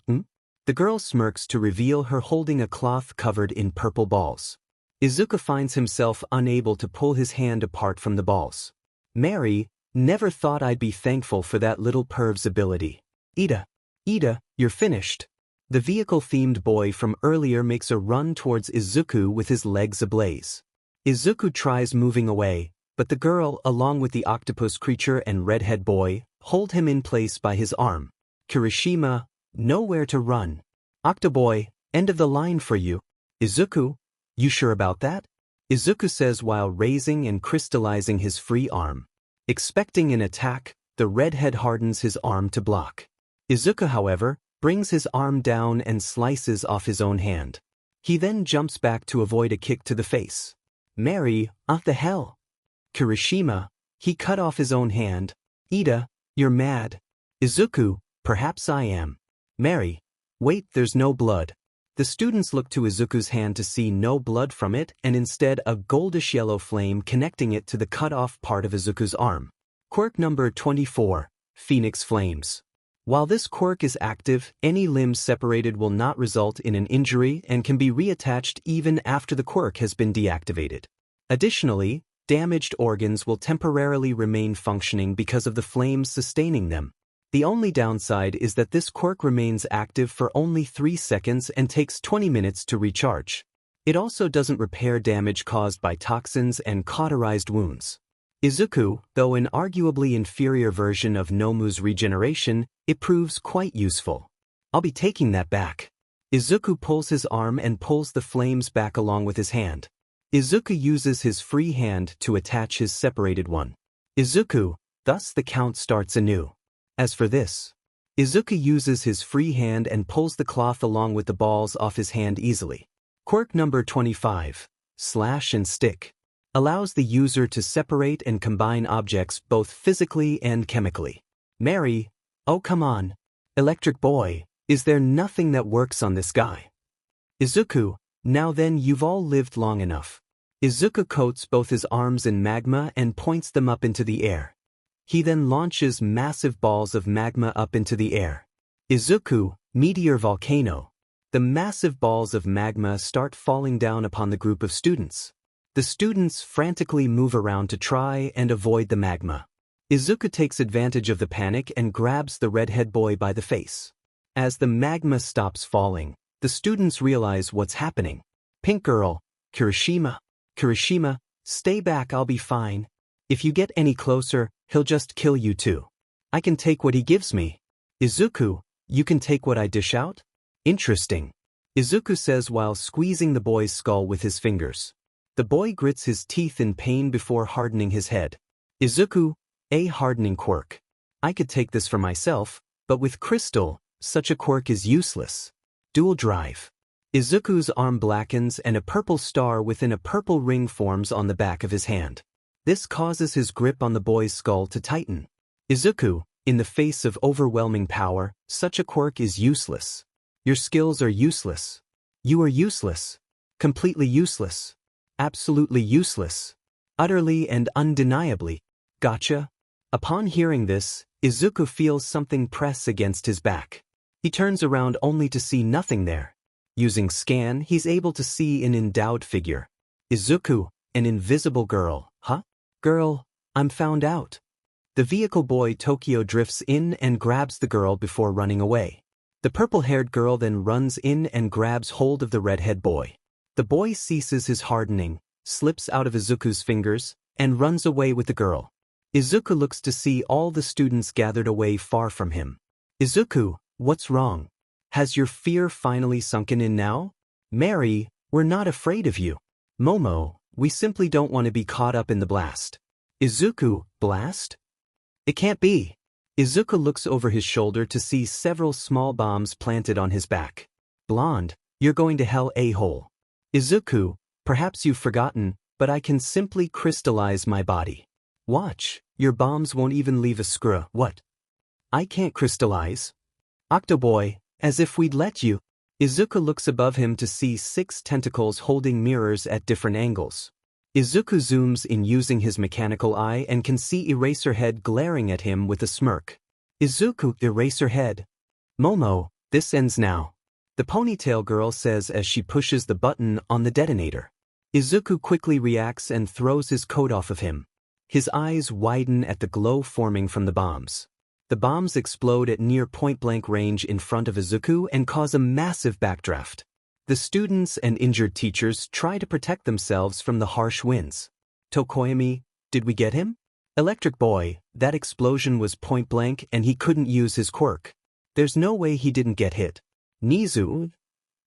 The girl smirks to reveal her holding a cloth covered in purple balls. Izuku finds himself unable to pull his hand apart from the balls. Mary, never thought I'd be thankful for that little perv's ability. Ida, you're finished. The vehicle-themed boy from earlier makes a run towards Izuku with his legs ablaze. Izuku tries moving away, but the girl, along with the octopus creature and redhead boy, hold him in place by his arm. Kirishima, nowhere to run. Octoboy, end of the line for you. Izuku, you sure about that? Izuku says while raising and crystallizing his free arm. Expecting an attack, the redhead hardens his arm to block. Izuku, however, brings his arm down and slices off his own hand. He then jumps back to avoid a kick to the face. Mary, what the hell? Kirishima, he cut off his own hand. Ida, you're mad. Izuku, perhaps I am. Mary, wait, there's no blood. The students look to Izuku's hand to see no blood from it and instead a goldish yellow flame connecting it to the cut-off part of Izuku's arm. Quirk number 24, Phoenix Flames. While this quirk is active, any limbs separated will not result in an injury and can be reattached even after the quirk has been deactivated. Additionally, damaged organs will temporarily remain functioning because of the flames sustaining them. The only downside is that this quirk remains active for only 3 seconds and takes 20 minutes to recharge. It also doesn't repair damage caused by toxins and cauterized wounds. Izuku, though an arguably inferior version of Nomu's regeneration, it proves quite useful. I'll be taking that back. Izuku pulls his arm and pulls the flames back along with his hand. Izuku uses his free hand to attach his separated one. Izuku, thus the count starts anew. As for this, Izuku uses his free hand and pulls the cloth along with the balls off his hand easily. Quirk number 25, Slash and Stick, allows the user to separate and combine objects both physically and chemically. Mary, oh come on. Electric boy, is there nothing that works on this guy? Izuku, now then you've all lived long enough. Izuku coats both his arms in magma and points them up into the air. He then launches massive balls of magma up into the air. Izuku, Meteor Volcano. The massive balls of magma start falling down upon the group of students. The students frantically move around to try and avoid the magma. Izuku takes advantage of the panic and grabs the redhead boy by the face. As the magma stops falling, the students realize what's happening. Pink girl, Kirishima, stay back, I'll be fine. If you get any closer, he'll just kill you too. I can take what he gives me. Izuku, you can take what I dish out? Interesting. Izuku says while squeezing the boy's skull with his fingers. The boy grits his teeth in pain before hardening his head. Izuku, a hardening quirk. I could take this for myself, but with crystal, such a quirk is useless. Dual drive. Izuku's arm blackens and a purple star within a purple ring forms on the back of his hand. This causes his grip on the boy's skull to tighten. Izuku, in the face of overwhelming power, such a quirk is useless. Your skills are useless. You are useless. Completely useless. Absolutely useless. Utterly and undeniably. Gotcha. Upon hearing this, Izuku feels something press against his back. He turns around only to see nothing there. Using scan, he's able to see an endowed figure. Izuku, an invisible girl, huh? Girl, I'm found out. The vehicle boy Tokyo drifts in and grabs the girl before running away. The purple-haired girl then runs in and grabs hold of the redhead boy. The boy ceases his hardening, slips out of Izuku's fingers, and runs away with the girl. Izuku looks to see all the students gathered away far from him. Izuku, what's wrong? Has your fear finally sunken in now? Mary, we're not afraid of you. Momo, we simply don't want to be caught up in the blast. Izuku, blast? It can't be. Izuku looks over his shoulder to see several small bombs planted on his back. Blonde, you're going to hell, a-hole. Izuku, perhaps you've forgotten, but I can simply crystallize my body. Watch, your bombs won't even leave a screw. What? I can't crystallize? Octoboy, as if we'd let you. Izuku looks above him to see 6 tentacles holding mirrors at different angles. Izuku zooms in using his mechanical eye and can see Eraserhead glaring at him with a smirk. Izuku, Eraserhead. Momo, this ends now. The ponytail girl says as she pushes the button on the detonator. Izuku quickly reacts and throws his coat off of him. His eyes widen at the glow forming from the bombs. The bombs explode at near point-blank range in front of Izuku and cause a massive backdraft. The students and injured teachers try to protect themselves from the harsh winds. Tokoyami, did we get him? Electric Boy, that explosion was point-blank and he couldn't use his quirk. There's no way he didn't get hit. Nizu,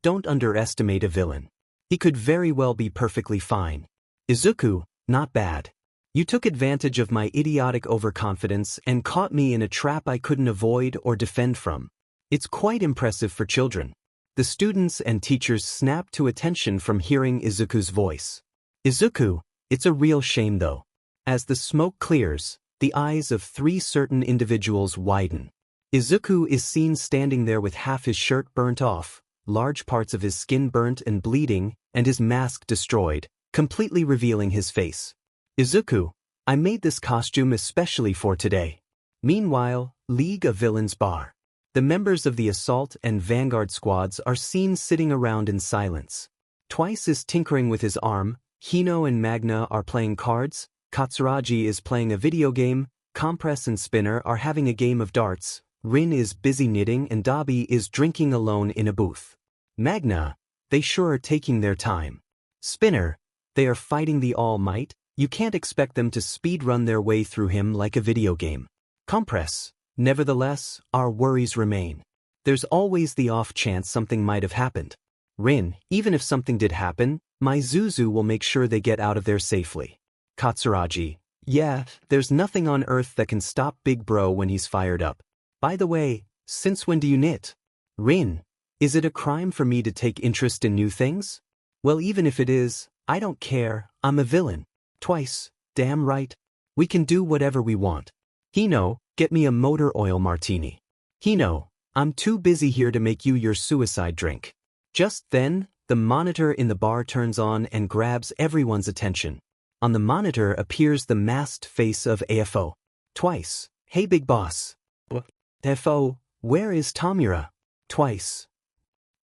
don't underestimate a villain. He could very well be perfectly fine. Izuku, not bad. You took advantage of my idiotic overconfidence and caught me in a trap I couldn't avoid or defend from. It's quite impressive for children. The students and teachers snap to attention from hearing Izuku's voice. Izuku, it's a real shame though. As the smoke clears, the eyes of 3 certain individuals widen. Izuku is seen standing there with half his shirt burnt off, large parts of his skin burnt and bleeding, and his mask destroyed, completely revealing his face. Izuku, I made this costume especially for today. Meanwhile, League of Villains Bar. The members of the Assault and Vanguard squads are seen sitting around in silence. Twice is tinkering with his arm, Hino and Magna are playing cards, Katsuragi is playing a video game, Compress and Spinner are having a game of darts, Rin is busy knitting and Dabi is drinking alone in a booth. Magna, they sure are taking their time. Spinner, they are fighting the All Might. You can't expect them to speedrun their way through him like a video game. Compress, nevertheless, our worries remain. There's always the off chance something might have happened. Rin, even if something did happen, my Zuzu will make sure they get out of there safely. Katsuragi, yeah, there's nothing on earth that can stop Big Bro when he's fired up. By the way, since when do you knit? Rin, is it a crime for me to take interest in new things? Well, even if it is, I don't care, I'm a villain. Twice, damn right. We can do whatever we want. Hino, get me a motor oil martini. Hino, I'm too busy here to make you your suicide drink. Just then, the monitor in the bar turns on and grabs everyone's attention. On the monitor appears the masked face of AFO. Twice, hey big boss. What? AFO, where is Tamura? Twice.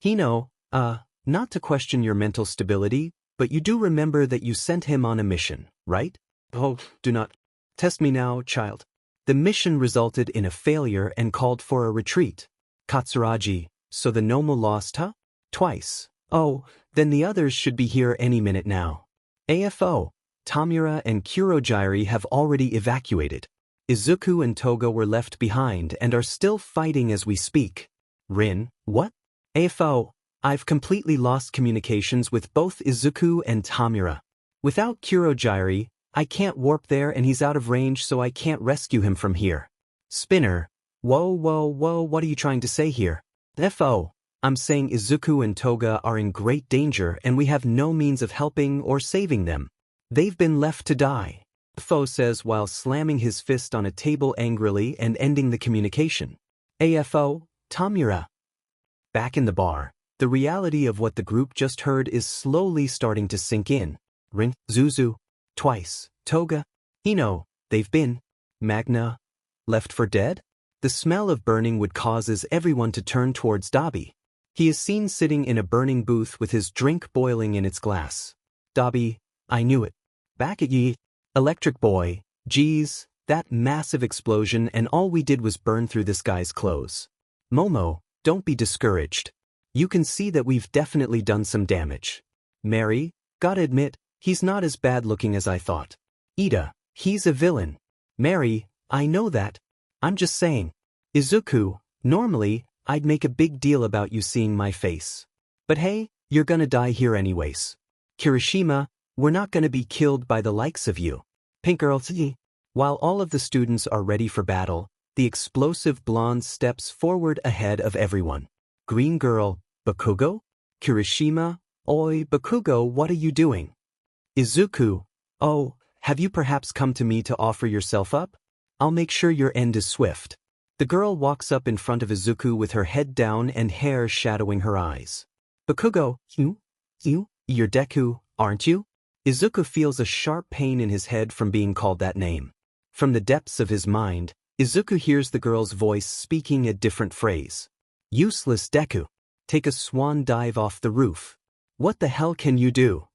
Hino, not to question your mental stability, but you do remember that you sent him on a mission, right? Oh, do not test me now, child. The mission resulted in a failure and called for a retreat. Katsuragi, so the Nomo lost, huh? Twice. Oh, then the others should be here any minute now. AFO, Tamura and Kurojiri have already evacuated. Izuku and Toga were left behind and are still fighting as we speak. Rin, what? AFO, I've completely lost communications with both Izuku and Tamura. Without Kurojiri, I can't warp there and he's out of range so I can't rescue him from here. Spinner, whoa, what are you trying to say here? FO, I'm saying Izuku and Toga are in great danger and we have no means of helping or saving them. They've been left to die. FO says while slamming his fist on a table angrily and ending the communication. AFO, Tamura. Back in the bar. The reality of what the group just heard is slowly starting to sink in. Rin, Zuzu, Twice, Toga, Hino, they've been, Magna, left for dead? The smell of burning wood causes everyone to turn towards Dabi. He is seen sitting in a burning booth with his drink boiling in its glass. Dabi, I knew it. Back at ye, Electric Boy, geez, that massive explosion and all we did was burn through this guy's clothes. Momo, don't be discouraged. You can see that we've definitely done some damage. Mary, gotta admit, he's not as bad looking as I thought. Ida, he's a villain. Mary, I know that. I'm just saying. Izuku, normally, I'd make a big deal about you seeing my face. But hey, you're gonna die here anyways. Kirishima, we're not gonna be killed by the likes of you. Pink Girl, while all of the students are ready for battle, The explosive blonde steps forward ahead of everyone. Green girl, Bakugo? Kirishima, oi Bakugo, what are you doing? Izuku, oh, have you perhaps come to me to offer yourself up? I'll make sure your end is swift. The girl walks up in front of Izuku with her head down and hair shadowing her eyes. Bakugo, you're Deku, aren't you? Izuku feels a sharp pain in his head from being called that name. From the depths of his mind, Izuku hears the girl's voice speaking a different phrase. Useless Deku. Take a swan dive off the roof. What the hell can you do?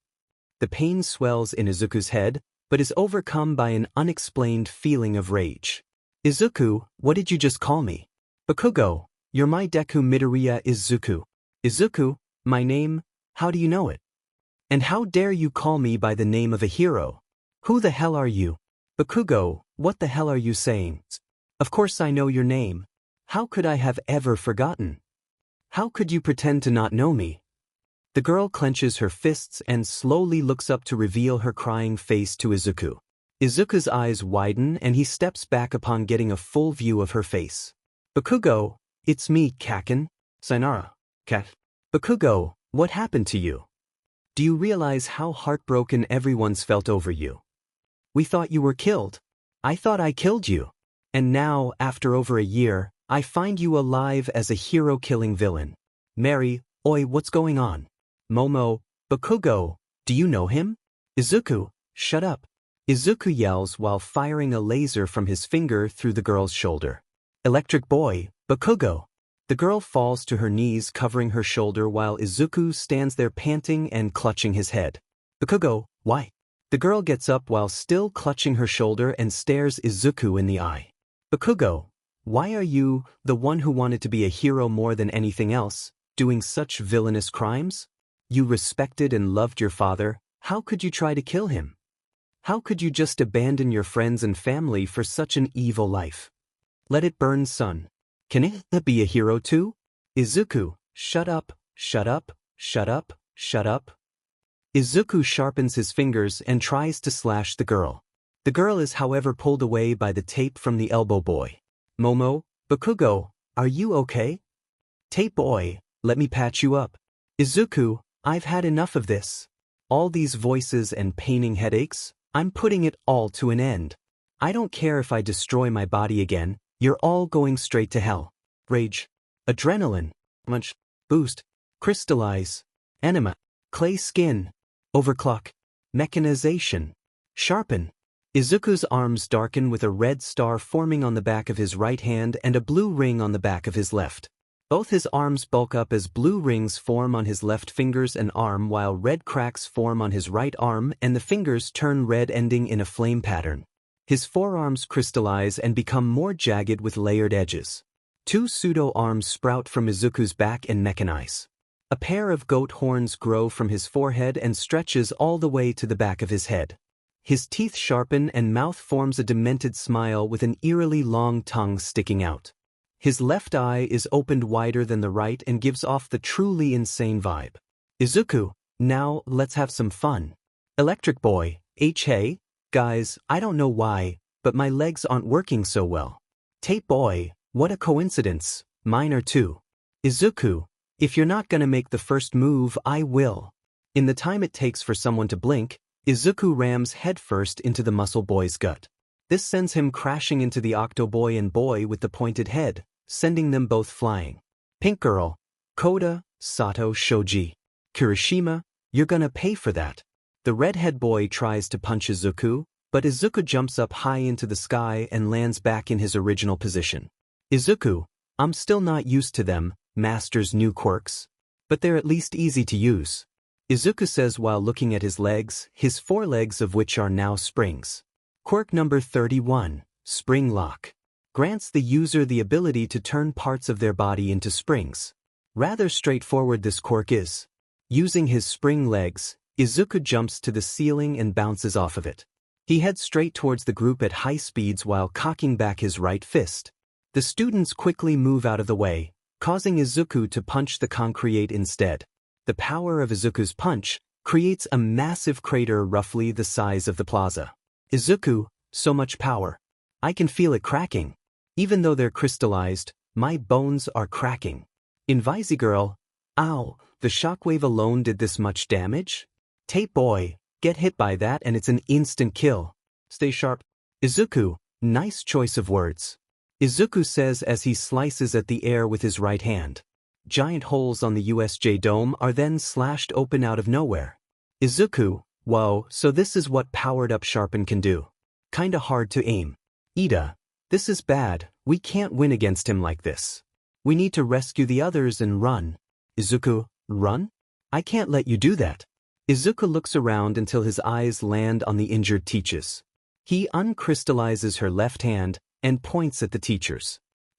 The pain swells in Izuku's head, but is overcome by an unexplained feeling of rage. Izuku, what did you just call me? Bakugo, you're my Deku Midoriya Izuku. Izuku, my name, how do you know it? And how dare you call me by the name of a hero? Who the hell are you? Bakugo, what the hell are you saying? Of course I know your name. How could I have ever forgotten? How could you pretend to not know me? The girl clenches her fists and slowly looks up to reveal her crying face to Izuku. Izuku's eyes widen and he steps back upon getting a full view of her face. Bakugo, it's me, Kaken. Sayonara, Kat. Bakugo, what happened to you? Do you realize how heartbroken everyone's felt over you? We thought you were killed. I thought I killed you. And now, after over a year, I find you alive as a hero-killing villain. Mary, oi, what's going on? Momo, Bakugo, do you know him? Izuku, shut up. Izuku yells while firing a laser from his finger through the girl's shoulder. Electric boy, Bakugo. The girl falls to her knees covering her shoulder while Izuku stands there panting and clutching his head. Bakugo, why? The girl gets up while still clutching her shoulder and stares Izuku in the eye. Bakugo, why are you, the one who wanted to be a hero more than anything else, doing such villainous crimes? You respected and loved your father, how could you try to kill him? How could you just abandon your friends and family for such an evil life? Let it burn, son. Can it be a hero too? Izuku, shut up, shut up, shut up, shut up. Izuku sharpens his fingers and tries to slash the girl. The girl is however pulled away by the tape from the elbow boy. Momo, Bakugo, are you okay? Tape boy, let me patch you up. Izuku, I've had enough of this. All these voices and paining headaches, I'm putting it all to an end. I don't care if I destroy my body again, you're all going straight to hell. Rage. Adrenaline. Munch. Boost. Crystallize. Anima. Clay skin. Overclock. Mechanization. Sharpen. Izuku's arms darken with a red star forming on the back of his right hand and a blue ring on the back of his left. Both his arms bulk up as blue rings form on his left fingers and arm while red cracks form on his right arm and the fingers turn red ending in a flame pattern. His forearms crystallize and become more jagged with layered edges. Two pseudo-arms sprout from Izuku's back and mechanize. A pair of goat horns grow from his forehead and stretches all the way to the back of his head. His teeth sharpen and mouth forms a demented smile with an eerily long tongue sticking out. His left eye is opened wider than the right and gives off the truly insane vibe. Izuku, now let's have some fun. Electric boy, hey? Guys, I don't know why, but my legs aren't working so well. Tape boy, what a coincidence, mine are too. Izuku, if you're not gonna make the first move, I will. In the time it takes for someone to blink, Izuku rams headfirst into the muscle boy's gut. This sends him crashing into the Octoboy and boy with the pointed head, sending them both flying. Pink girl, Koda, Sato Shoji. Kirishima, you're gonna pay for that. The redhead boy tries to punch Izuku, but Izuku jumps up high into the sky and lands back in his original position. Izuku, I'm still not used to them, Master's new quirks. But they're at least easy to use. Izuku says while looking at his legs, his forelegs of which are now springs. Quirk number 31, Spring Lock. Grants the user the ability to turn parts of their body into springs. Rather straightforward this quirk is. Using his spring legs, Izuku jumps to the ceiling and bounces off of it. He heads straight towards the group at high speeds while cocking back his right fist. The students quickly move out of the way, causing Izuku to punch the concrete instead. The power of Izuku's punch creates a massive crater roughly the size of the plaza. Izuku, so much power. I can feel it cracking. Even though they're crystallized, my bones are cracking. Invisi girl, ow, the shockwave alone did this much damage? Tape boy, get hit by that and it's an instant kill. Stay sharp. Izuku, nice choice of words. Izuku says as he slices at the air with his right hand. Giant holes on the USJ dome are then slashed open out of nowhere. Izuku, whoa, so this is what powered-up Sharpen can do. Kinda hard to aim. Ida, this is bad, we can't win against him like this. We need to rescue the others and run. Izuku, run? I can't let you do that. Izuku looks around until his eyes land on the injured teachers. He uncrystallizes her left hand and points at the teachers.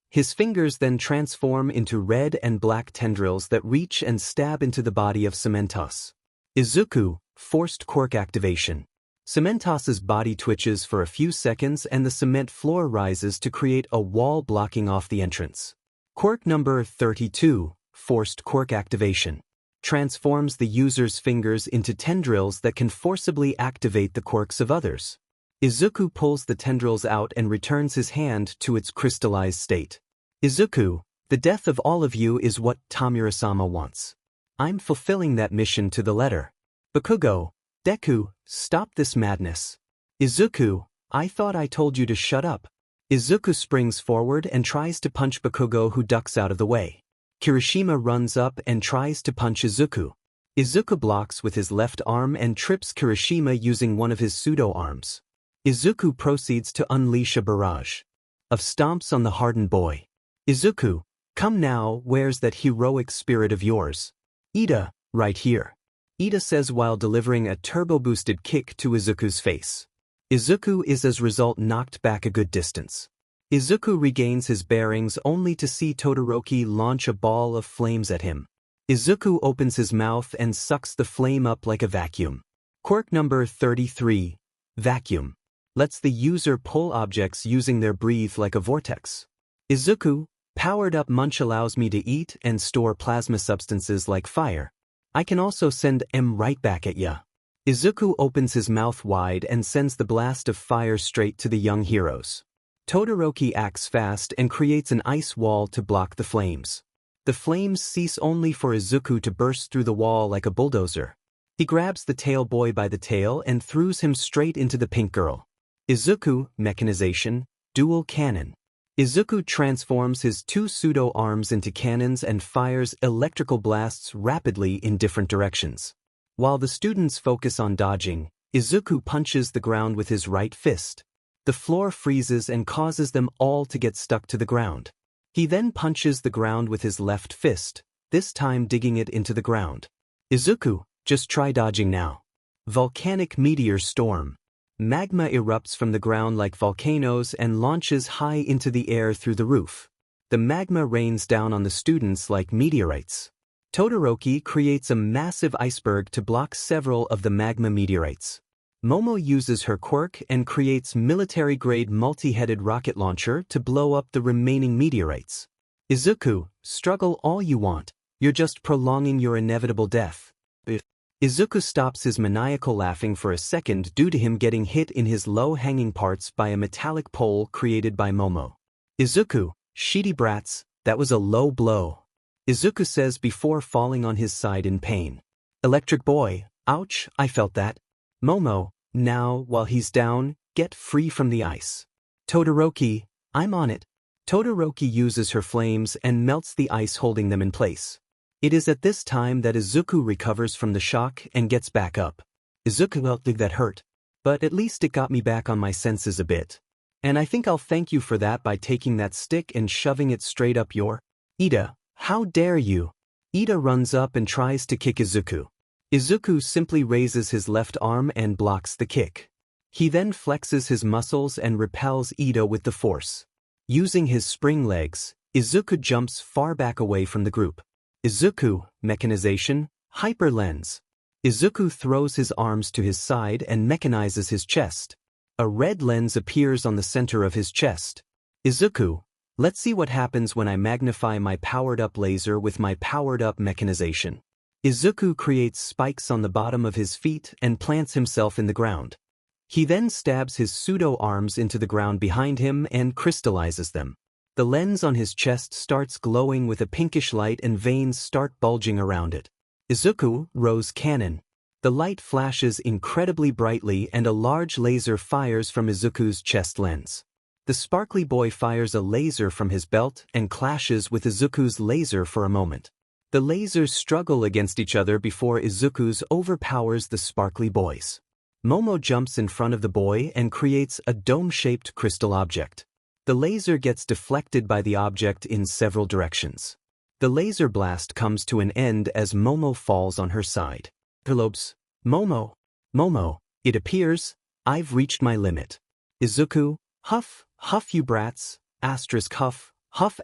His fingers then transform into red and black tendrils that reach and stab into the body of Cementos. Izuku, forced quirk activation. Cementos's body twitches for a few seconds and the cement floor rises to create a wall blocking off the entrance. Quirk number 32, forced quirk activation. Transforms the user's fingers into tendrils that can forcibly activate the quirks of others. Izuku pulls the tendrils out and returns his hand to its crystallized state. Izuku, the death of all of you is what Tamura-sama wants. I'm fulfilling that mission to the letter. Bakugo, Deku, stop this madness. Izuku, I thought I told you to shut up. Izuku springs forward and tries to punch Bakugo, who ducks out of the way. Kirishima runs up and tries to punch Izuku. Izuku blocks with his left arm and trips Kirishima using one of his pseudo-arms. Izuku proceeds to unleash a barrage of stomps on the hardened boy. Izuku, come now, where's that heroic spirit of yours? Ida, right here. Ida says while delivering a turbo-boosted kick to Izuku's face. Izuku is as a result knocked back a good distance. Izuku regains his bearings only to see Todoroki launch a ball of flames at him. Izuku opens his mouth and sucks the flame up like a vacuum. Quirk number 33, vacuum. Lets the user pull objects using their breathe like a vortex. Izuku, powered up munch allows me to eat and store plasma substances like fire. I can also send M right back at ya. Izuku opens his mouth wide and sends the blast of fire straight to the young heroes. Todoroki acts fast and creates an ice wall to block the flames. The flames cease only for Izuku to burst through the wall like a bulldozer. He grabs the tail boy by the tail and throws him straight into the pink girl. Izuku, mechanization, dual cannon. Izuku transforms his two pseudo-arms into cannons and fires electrical blasts rapidly in different directions. While the students focus on dodging, Izuku punches the ground with his right fist. The floor freezes and causes them all to get stuck to the ground. He then punches the ground with his left fist, this time digging it into the ground. Izuku, just try dodging now. Volcanic meteor storm. Magma erupts from the ground like volcanoes and launches high into the air through the roof. The magma rains down on the students like meteorites. Todoroki creates a massive iceberg to block several of the magma meteorites. Momo uses her quirk and creates military-grade multi-headed rocket launcher to blow up the remaining meteorites. Izuku, struggle all you want, you're just prolonging your inevitable death. Izuku stops his maniacal laughing for a second due to him getting hit in his low-hanging parts by a metallic pole created by Momo. Izuku, shitty brats, that was a low blow. Izuku says before falling on his side in pain. Electric boy, ouch, I felt that. Momo, now, while he's down, get free from the ice. Todoroki, I'm on it. Todoroki uses her flames and melts the ice holding them in place. It is at this time that Izuku recovers from the shock and gets back up. Izuku, well, that hurt. But at least it got me back on my senses a bit. And I think I'll thank you for that by taking that stick and shoving it straight up your... Ida, how dare you? Ida runs up and tries to kick Izuku. Izuku simply raises his left arm and blocks the kick. He then flexes his muscles and repels Ida with the force. Using his spring legs, Izuku jumps far back away from the group. Izuku, mechanization, hyper lens. Izuku throws his arms to his side and mechanizes his chest. A red lens appears on the center of his chest. Izuku, let's see what happens when I magnify my powered-up laser with my powered-up mechanization. Izuku creates spikes on the bottom of his feet and plants himself in the ground. He then stabs his pseudo-arms into the ground behind him and crystallizes them. The lens on his chest starts glowing with a pinkish light and veins start bulging around it. Izuku, Rose Cannon. The light flashes incredibly brightly and a large laser fires from Izuku's chest lens. The sparkly boy fires a laser from his belt and clashes with Izuku's laser for a moment. The lasers struggle against each other before Izuku's overpowers the sparkly boys. Momo jumps in front of the boy and creates a dome-shaped crystal object. The laser gets deflected by the object in several directions. The laser blast comes to an end as Momo falls on her side. Perlobes, Momo, it appears, I've reached my limit. Izuku, huff, you brats, huff,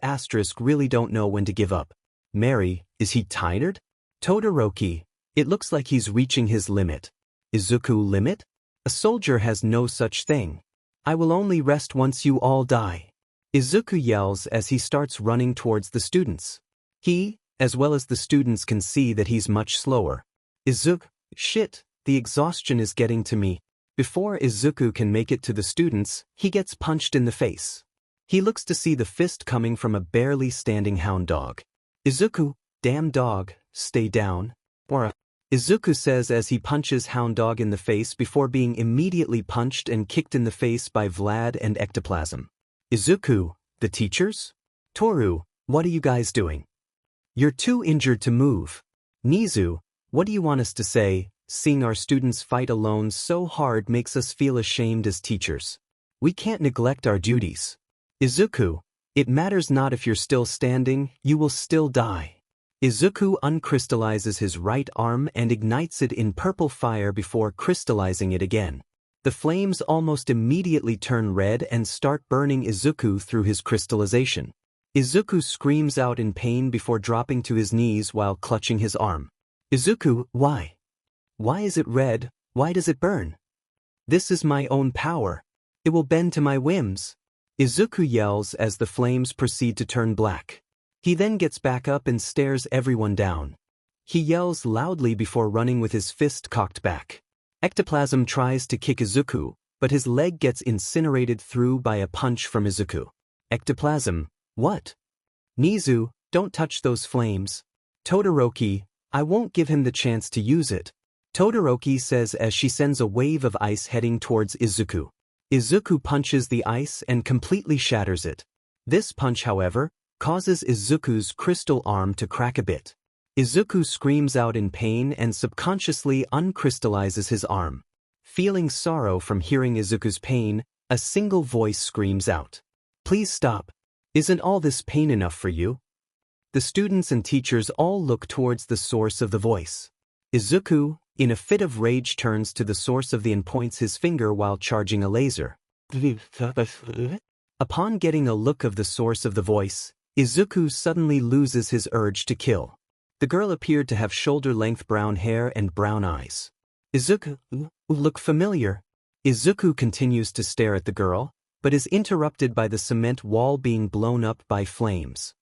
really don't know when to give up. Mary, is he tired? Todoroki, it looks like he's reaching his limit. Izuku limit? A soldier has no such thing. I will only rest once you all die. Izuku yells as he starts running towards the students. He, as well as the students, can see that he's much slower. Izuku, shit, the exhaustion is getting to me. Before Izuku can make it to the students, he gets punched in the face. He looks to see the fist coming from a barely standing hound dog. Izuku, damn dog, stay down. Izuku says as he punches Hound Dog in the face before being immediately punched and kicked in the face by Vlad and Ectoplasm. Izuku, the teachers? Toru, what are you guys doing? You're too injured to move. Nizu, what do you want us to say? Seeing our students fight alone so hard makes us feel ashamed as teachers. We can't neglect our duties. Izuku, it matters not if you're still standing, you will still die. Izuku uncrystallizes his right arm and ignites it in purple fire before crystallizing it again. The flames almost immediately turn red and start burning Izuku through his crystallization. Izuku screams out in pain before dropping to his knees while clutching his arm. Izuku, why? Why is it red? Why does it burn? This is my own power. It will bend to my whims. Izuku yells as the flames proceed to turn black. He then gets back up and stares everyone down. He yells loudly before running with his fist cocked back. Ectoplasm tries to kick Izuku, but his leg gets incinerated through by a punch from Izuku. Ectoplasm, what? Nizu, don't touch those flames. Todoroki, I won't give him the chance to use it. Todoroki says as she sends a wave of ice heading towards Izuku. Izuku punches the ice and completely shatters it. This punch, however, causes Izuku's crystal arm to crack a bit. Izuku screams out in pain and subconsciously uncrystallizes his arm. Feeling sorrow from hearing Izuku's pain, a single voice screams out. Please stop. Isn't all this pain enough for you? The students and teachers all look towards the source of the voice. Izuku, in a fit of rage, turns to the source of the and points his finger while charging a laser. Upon getting a look of the source of the voice, Izuku suddenly loses his urge to kill. The girl appeared to have shoulder-length brown hair and brown eyes. Izuku, look familiar. Izuku continues to stare at the girl, but is interrupted by the cement wall being blown up by flames.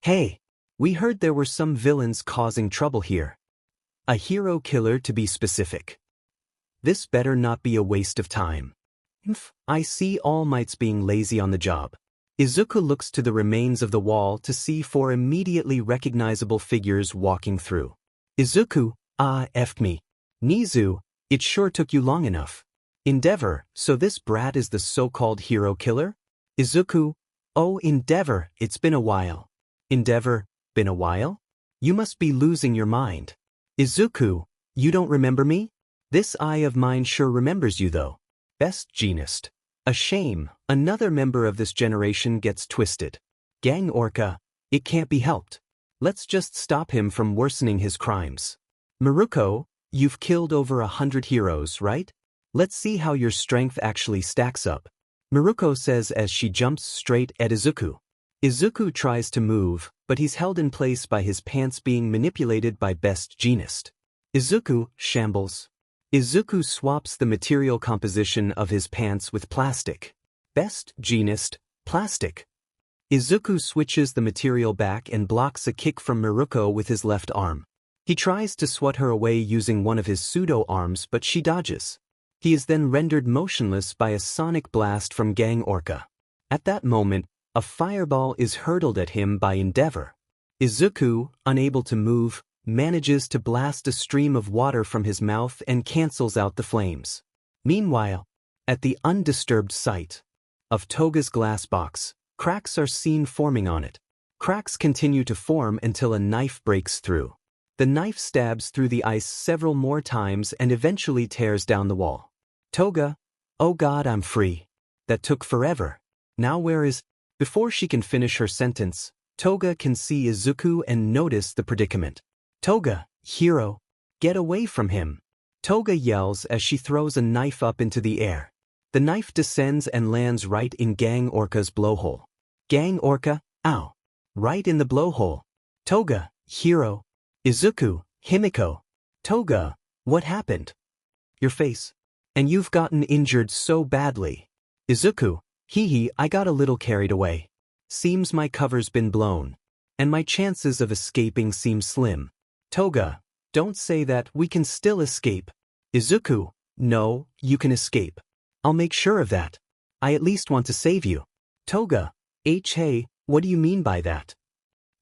Hey, we heard there were some villains causing trouble here. A hero killer, to be specific. This better not be a waste of time. I see All Might's being lazy on the job. Izuku looks to the remains of the wall to see four immediately recognizable figures walking through. Izuku, F me. Nizu, it sure took you long enough. Endeavor, so this brat is the so-called hero killer? Izuku, oh Endeavor, it's been a while. Endeavor, been a while? You must be losing your mind. Izuku, you don't remember me? This eye of mine sure remembers you though. Best Jeanist. A shame, another member of this generation gets twisted. Gang Orca, it can't be helped. Let's just stop him from worsening his crimes. Maruko, you've killed over 100 heroes, right? Let's see how your strength actually stacks up. Maruko says as she jumps straight at Izuku. Izuku tries to move, but he's held in place by his pants being manipulated by Best Jeanist. Izuku shambles. Izuku swaps the material composition of his pants with plastic. Best Jeanist, plastic. Izuku switches the material back and blocks a kick from Maruko with his left arm. He tries to swat her away using one of his pseudo arms, but she dodges. He is then rendered motionless by a sonic blast from Gang Orca. At that moment, A fireball is hurled at him by Endeavor. Izuku, unable to move, manages to blast a stream of water from his mouth and cancels out the flames. Meanwhile, at the undisturbed site of Toga's glass box, cracks are seen forming on it. Cracks continue to form until a knife breaks through. The knife stabs through the ice several more times and eventually tears down the wall. Toga, oh God, I'm free. That took forever. Now where is... Before she can finish her sentence, Toga can see Izuku and notice the predicament. Toga, hero, get away from him. Toga yells as she throws a knife up into the air. The knife descends and lands right in Gang Orca's blowhole. Gang Orca, ow. Right in the blowhole. Toga, hero. Izuku, Himiko. Toga, what happened? Your face. And you've gotten injured so badly. Izuku, hee, I got a little carried away. Seems my cover's been blown. And my chances of escaping seem slim. Toga, don't say that, we can still escape. Izuku, no, you can escape. I'll make sure of that. I at least want to save you. Toga, hey, what do you mean by that?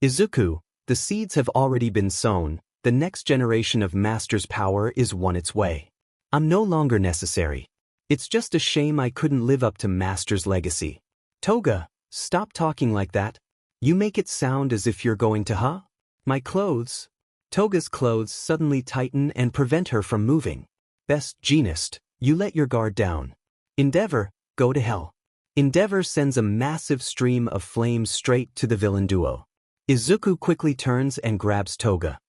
Izuku, the seeds have already been sown, the next generation of Master's power is on its way. I'm no longer necessary. It's just a shame I couldn't live up to Master's legacy. Toga, stop talking like that. You make it sound as if you're going to, My clothes. Toga's clothes suddenly tighten and prevent her from moving. Best Jeanist, you let your guard down. Endeavor, go to hell. Endeavor sends a massive stream of flames straight to the villain duo. Izuku quickly turns and grabs Toga.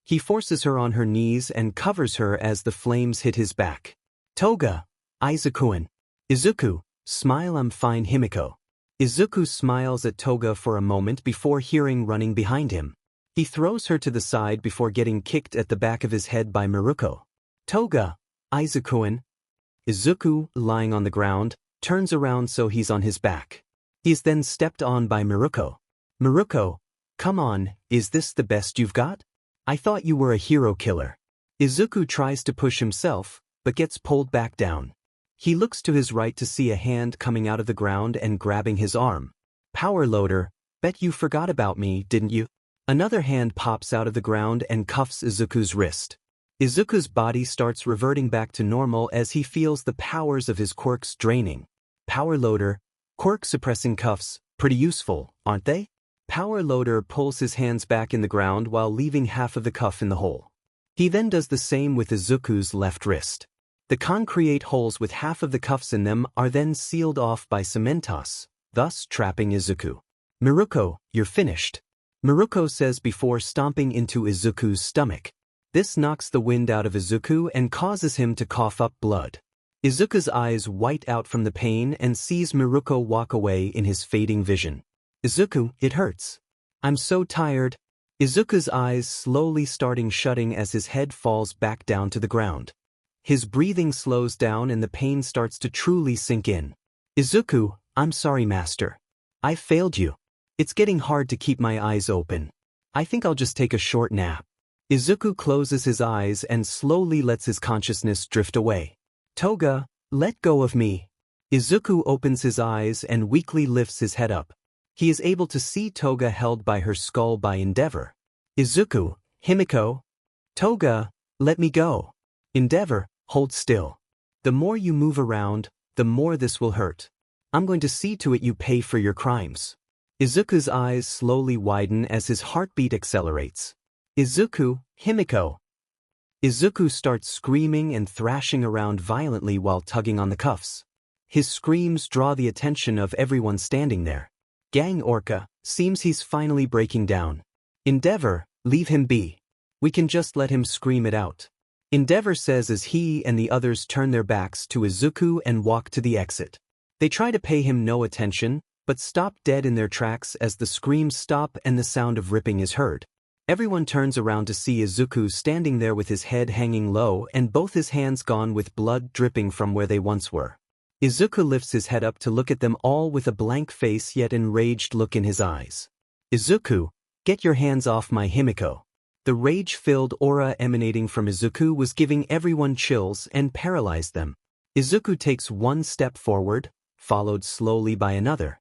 He forces her on her knees and covers her as the flames hit his back. Toga, Izukuin. Izuku, smile, I'm fine, Himiko. Izuku smiles at Toga for a moment before hearing running behind him. He throws her to the side before getting kicked at the back of his head by Miruko. Toga, Izukuin. Izuku, lying on the ground, turns around so he's on his back. He's then stepped on by Miruko. Miruko, come on, is this the best you've got? I thought you were a hero killer. Izuku tries to push himself, but gets pulled back down. He looks to his right to see a hand coming out of the ground and grabbing his arm. Power loader, bet you forgot about me, didn't you? Another hand pops out of the ground and cuffs Izuku's wrist. Izuku's body starts reverting back to normal as he feels the powers of his quirks draining. Power loader, quirk suppressing cuffs, pretty useful, aren't they? Power loader pulls his hands back in the ground while leaving half of the cuff in the hole. He then does the same with Izuku's left wrist. The concrete holes with half of the cuffs in them are then sealed off by Cementos, thus trapping Izuku. Miruko, you're finished. Miruko says before stomping into Izuku's stomach. This knocks the wind out of Izuku and causes him to cough up blood. Izuku's eyes white out from the pain and sees Miruko walk away in his fading vision. Izuku, it hurts. I'm so tired. Izuku's eyes slowly starting shutting as his head falls back down to the ground. His breathing slows down and the pain starts to truly sink in. Izuku, I'm sorry, Master. I failed you. It's getting hard to keep my eyes open. I think I'll just take a short nap. Izuku closes his eyes and slowly lets his consciousness drift away. Toga, let go of me. Izuku opens his eyes and weakly lifts his head up. He is able to see Toga held by her skull by Endeavor. Izuku, Himiko. Toga, let me go. Endeavor, hold still. The more you move around, the more this will hurt. I'm going to see to it you pay for your crimes. Izuku's eyes slowly widen as his heartbeat accelerates. Izuku, Himiko. Izuku starts screaming and thrashing around violently while tugging on the cuffs. His screams draw the attention of everyone standing there. Gang Orca, seems he's finally breaking down. Endeavor, leave him be. We can just let him scream it out. Endeavor says as he and the others turn their backs to Izuku and walk to the exit. They try to pay him no attention, but stop dead in their tracks as the screams stop and the sound of ripping is heard. Everyone turns around to see Izuku standing there with his head hanging low and both his hands gone with blood dripping from where they once were. Izuku lifts his head up to look at them all with a blank face yet enraged look in his eyes. Izuku, get your hands off my Himiko. The rage-filled aura emanating from Izuku was giving everyone chills and paralyzed them. Izuku takes one step forward, followed slowly by another.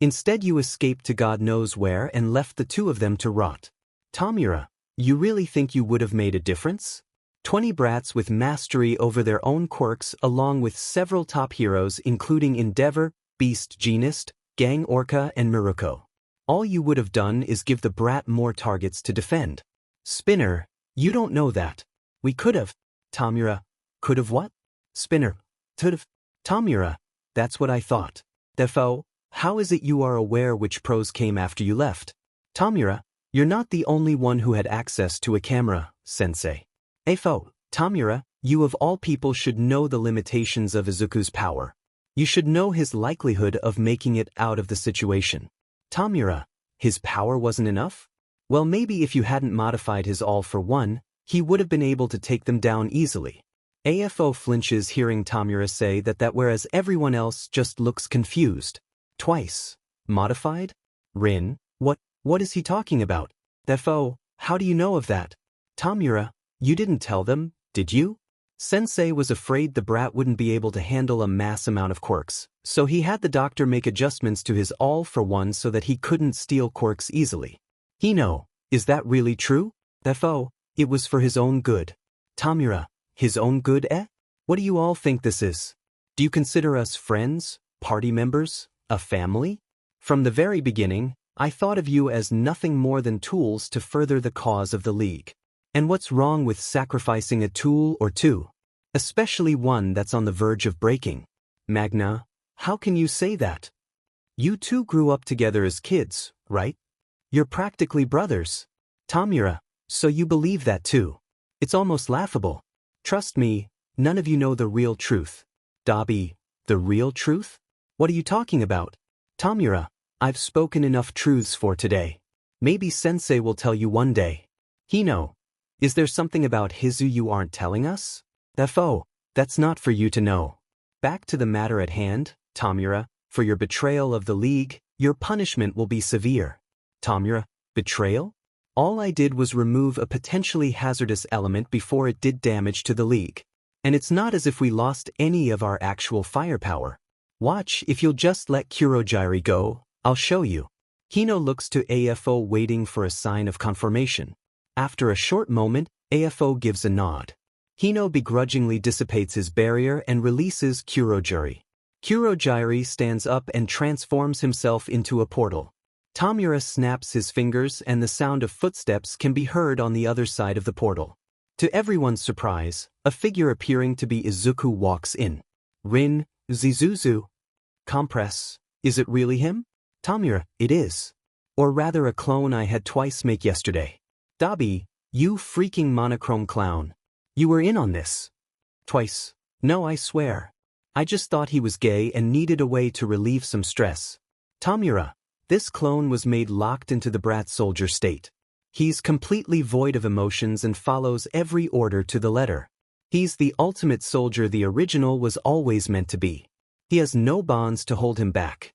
Instead you escaped to God knows where and left the two of them to rot. Tamura, you really think you would have made a difference? 20 brats with mastery over their own quirks along with several top heroes including Endeavor, Beast Genist, Gang Orca and Miruko. All you would have done is give the brat more targets to defend. Spinner, you don't know that. We could have. Tamura, could have what? Spinner, could have. Tamura, that's what I thought. Defo, how is it you are aware which pros came after you left? Tamura, you're not the only one who had access to a camera, sensei. Afo, Tamura, you of all people should know the limitations of Izuku's power. You should know his likelihood of making it out of the situation. Tamura, his power wasn't enough? Well, maybe if you hadn't modified his all-for-one, he would have been able to take them down easily. AFO flinches hearing Tamura say that whereas everyone else just looks confused. Twice. Modified? Rin, what is he talking about? Defo, how do you know of that? Tamura, you didn't tell them, did you? Sensei was afraid the brat wouldn't be able to handle a mass amount of quirks, so he had the doctor make adjustments to his all-for-one so that he couldn't steal quirks easily. Hino, is that really true? Defo, it was for his own good. Tamura, his own good, eh? What do you all think this is? Do you consider us friends, party members, a family? From the very beginning, I thought of you as nothing more than tools to further the cause of the League. And what's wrong with sacrificing a tool or two? Especially one that's on the verge of breaking. Magna, how can you say that? You two grew up together as kids, right? You're practically brothers. Tamura, so you believe that too. It's almost laughable. Trust me, none of you know the real truth. Dabi, the real truth? What are you talking about? Tamura, I've spoken enough truths for today. Maybe Sensei will tell you one day. Hino, is there something about Hizu you aren't telling us? Defo, that's not for you to know. Back to the matter at hand, Tamura, for your betrayal of the League, your punishment will be severe. Tamura, betrayal? All I did was remove a potentially hazardous element before it did damage to the League. And it's not as if we lost any of our actual firepower. Watch, if you'll just let Kurogiri go, I'll show you. Hino looks to AFO waiting for a sign of confirmation. After a short moment, AFO gives a nod. Hino begrudgingly dissipates his barrier and releases Kurogiri. Kurogiri stands up and transforms himself into a portal. Tamura snaps his fingers and the sound of footsteps can be heard on the other side of the portal. To everyone's surprise, a figure appearing to be Izuku walks in. Rin, Zizuzu. Compress, is it really him? Tamura, it is. Or rather a clone I had twice make yesterday. Dabi, you freaking monochrome clown. You were in on this. Twice. No, I swear. I just thought he was gay and needed a way to relieve some stress. Tamura, this clone was made locked into the brat soldier state. He's completely void of emotions and follows every order to the letter. He's the ultimate soldier the original was always meant to be. He has no bonds to hold him back.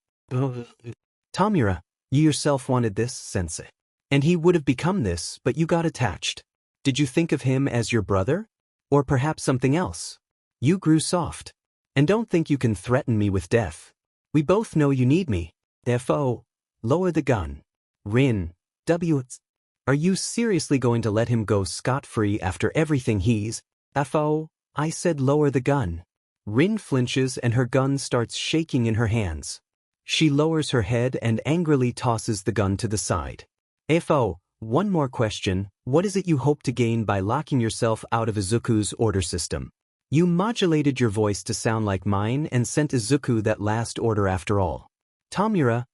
Tamura, you yourself wanted this, sensei. And he would have become this, but you got attached. Did you think of him as your brother? Or perhaps something else? You grew soft. And don't think you can threaten me with death. We both know you need me. Defo, lower the gun. Rin, are you seriously going to let him go scot-free after everything he's? Defo, I said lower the gun. Rin flinches and her gun starts shaking in her hands. She lowers her head and angrily tosses the gun to the side. Defo, one more question, what is it you hope to gain by locking yourself out of Izuku's order system? You modulated your voice to sound like mine and sent Izuku that last order after all. Tamura,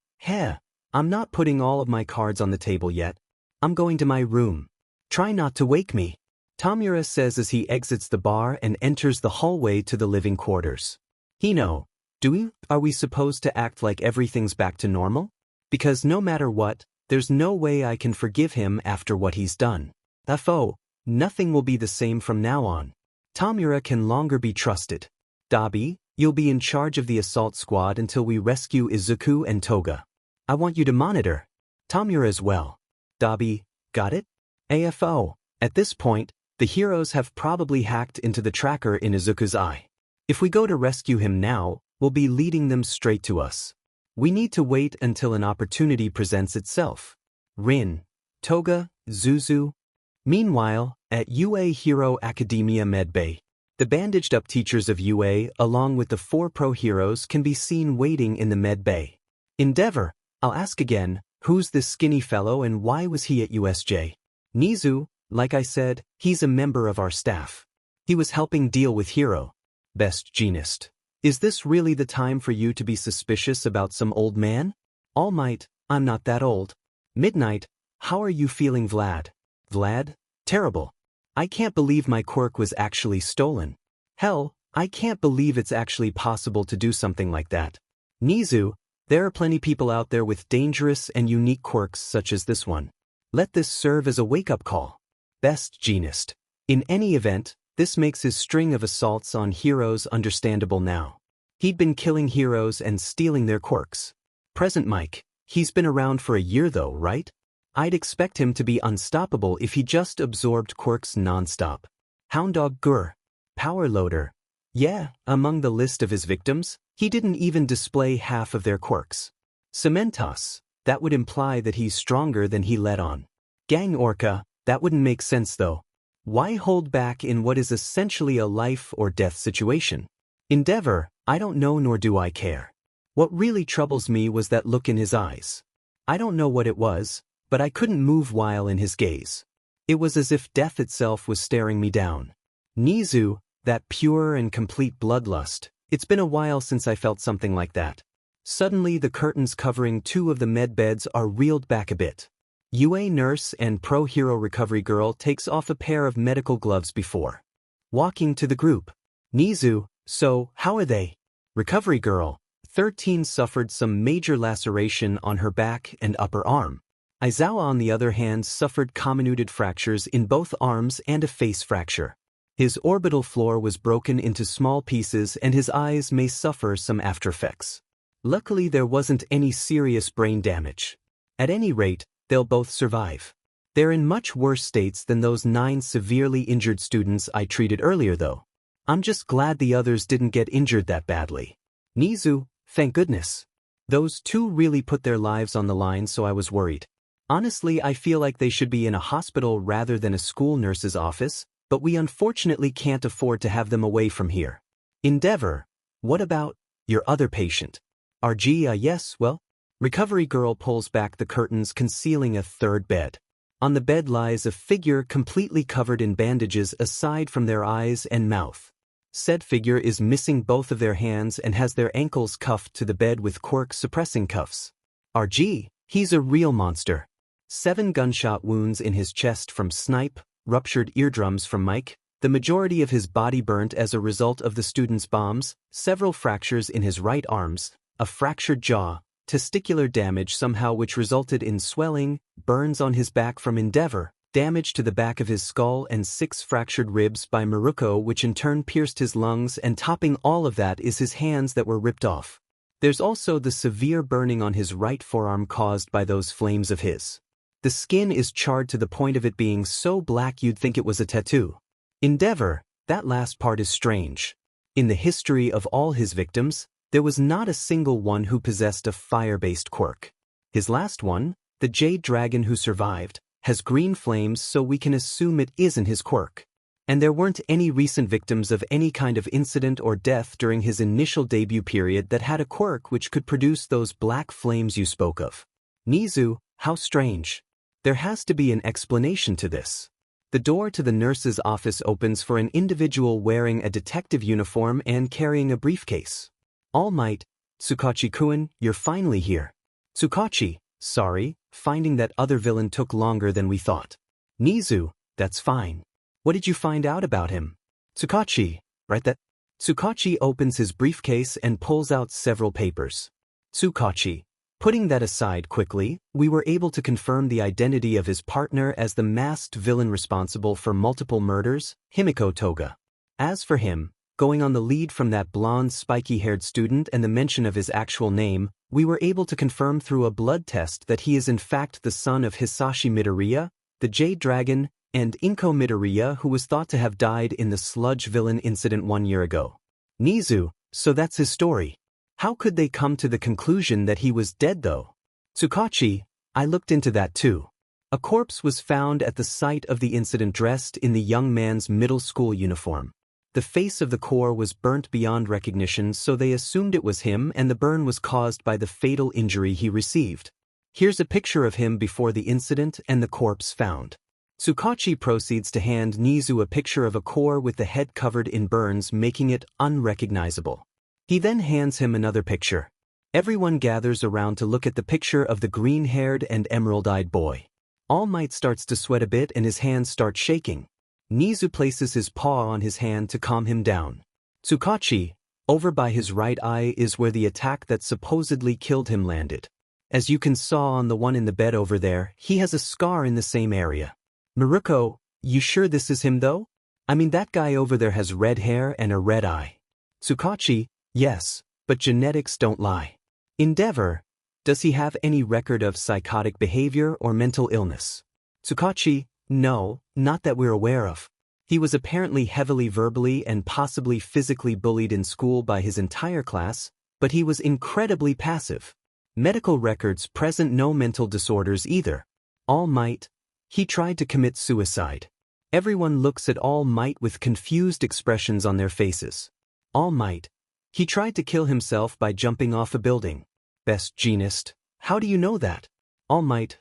I'm not putting all of my cards on the table yet. I'm going to my room. Try not to wake me. Tamura says as he exits the bar and enters the hallway to the living quarters. Hino, are we supposed to act like everything's back to normal? Because no matter what, there's no way I can forgive him after what he's done. Defo, nothing will be the same from now on. Tamura can longer be trusted. Dabi, you'll be in charge of the assault squad until we rescue Izuku and Toga. I want you to monitor Tamura as well. Dabi, got it? AFO, at this point, the heroes have probably hacked into the tracker in Izuku's eye. If we go to rescue him now, we'll be leading them straight to us. We need to wait until an opportunity presents itself. Rin, Toga, Zuzu. Meanwhile, at UA Hero Academia Medbay, the bandaged-up teachers of UA along with the 4 pro heroes can be seen waiting in the medbay. Endeavor, I'll ask again, who's this skinny fellow and why was he at USJ? Nizu, like I said, he's a member of our staff. He was helping deal with Hero. Best Jeanist. Is this really the time for you to be suspicious about some old man? All Might, I'm not that old. Midnight, how are you feeling, Vlad? Vlad? Terrible. I can't believe my quirk was actually stolen. Hell, I can't believe it's actually possible to do something like that. Nizu, there are plenty people out there with dangerous and unique quirks such as this one. Let this serve as a wake-up call. Best Jeanist. In any event, this makes his string of assaults on heroes understandable now. He'd been killing heroes and stealing their quirks. Present Mike, he's been around for a year though, right? I'd expect him to be unstoppable if he just absorbed quirks non-stop. Hounddog Gur. Power Loader. Yeah, among the list of his victims, he didn't even display half of their quirks. Cementos. That would imply that he's stronger than he let on. Gang Orca. That wouldn't make sense though. Why hold back in what is essentially a life or death situation? Endeavor, I don't know nor do I care. What really troubles me was that look in his eyes. I don't know what it was, but I couldn't move while in his gaze. It was as if death itself was staring me down. Nizu, that pure and complete bloodlust, it's been a while since I felt something like that. Suddenly the curtains covering 2 of the med beds are reeled back a bit. UA nurse and pro hero recovery girl takes off a pair of medical gloves before walking to the group. Nizu, so, how are they? Recovery girl, 13 suffered some major laceration on her back and upper arm. Aizawa on the other hand suffered comminuted fractures in both arms and a face fracture. His orbital floor was broken into small pieces and his eyes may suffer some aftereffects. Luckily there wasn't any serious brain damage. At any rate, they'll both survive. They're in much worse states than those 9 severely injured students I treated earlier though. I'm just glad the others didn't get injured that badly. Nizu, thank goodness. Those 2 really put their lives on the line so I was worried. Honestly, I feel like they should be in a hospital rather than a school nurse's office, but we unfortunately can't afford to have them away from here. Endeavor, what about your other patient? RG, yes, well? Recovery girl pulls back the curtains concealing a 3rd bed. On the bed lies a figure completely covered in bandages aside from their eyes and mouth. Said figure is missing both of their hands and has their ankles cuffed to the bed with quirk-suppressing cuffs. RG, he's a real monster. 7 gunshot wounds in his chest from snipe, ruptured eardrums from Mike, the majority of his body burnt as a result of the student's bombs, several fractures in his right arms, a fractured jaw, testicular damage somehow which resulted in swelling, burns on his back from Endeavor, damage to the back of his skull and 6 fractured ribs by Maruko which in turn pierced his lungs, and topping all of that is his hands that were ripped off. There's also the severe burning on his right forearm caused by those flames of his. The skin is charred to the point of it being so black you'd think it was a tattoo. Endeavor, that last part is strange. In the history of all his victims, there was not a single one who possessed a fire-based quirk. His last one, the Jade Dragon who survived, has green flames so we can assume it isn't his quirk. And there weren't any recent victims of any kind of incident or death during his initial debut period that had a quirk which could produce those black flames you spoke of. Nizu, how strange. There has to be an explanation to this. The door to the nurse's office opens for an individual wearing a detective uniform and carrying a briefcase. All Might, Tsukachi-kun, you're finally here. Tsukachi, sorry, finding that other villain took longer than we thought. Nizu, that's fine. What did you find out about him? Tsukachi, right that? Tsukachi opens his briefcase and pulls out several papers. Tsukachi, putting that aside quickly, we were able to confirm the identity of his partner as the masked villain responsible for multiple murders, Himiko Toga. As for him, going on the lead from that blonde spiky-haired student and the mention of his actual name, we were able to confirm through a blood test that he is in fact the son of Hisashi Midoriya, the Jade Dragon, and Inko Midoriya who was thought to have died in the sludge villain incident 1 year ago. Nizu, so that's his story. How could they come to the conclusion that he was dead though? Tsukachi, I looked into that too. A corpse was found at the site of the incident dressed in the young man's middle school uniform. The face of the core was burnt beyond recognition, so they assumed it was him, and the burn was caused by the fatal injury he received. Here's a picture of him before the incident and the corpse found. Tsukachi proceeds to hand Nizu a picture of a core with the head covered in burns, making it unrecognizable. He then hands him another picture. Everyone gathers around to look at the picture of the green-haired and emerald-eyed boy. All Might starts to sweat a bit and his hands start shaking. Nizu places his paw on his hand to calm him down. Tsukachi, over by his right eye is where the attack that supposedly killed him landed. As you can saw on the one in the bed over there, he has a scar in the same area. Maruko, you sure this is him though? I mean, that guy over there has red hair and a red eye. Tsukachi, yes, but genetics don't lie. Endeavor, does he have any record of psychotic behavior or mental illness? Tsukachi, no, not that we're aware of. He was apparently heavily verbally and possibly physically bullied in school by his entire class, but he was incredibly passive. Medical records present no mental disorders either. All Might, he tried to commit suicide. Everyone looks at All Might with confused expressions on their faces. All Might, he tried to kill himself by jumping off a building. Best Jeanist, how do you know that? All Might,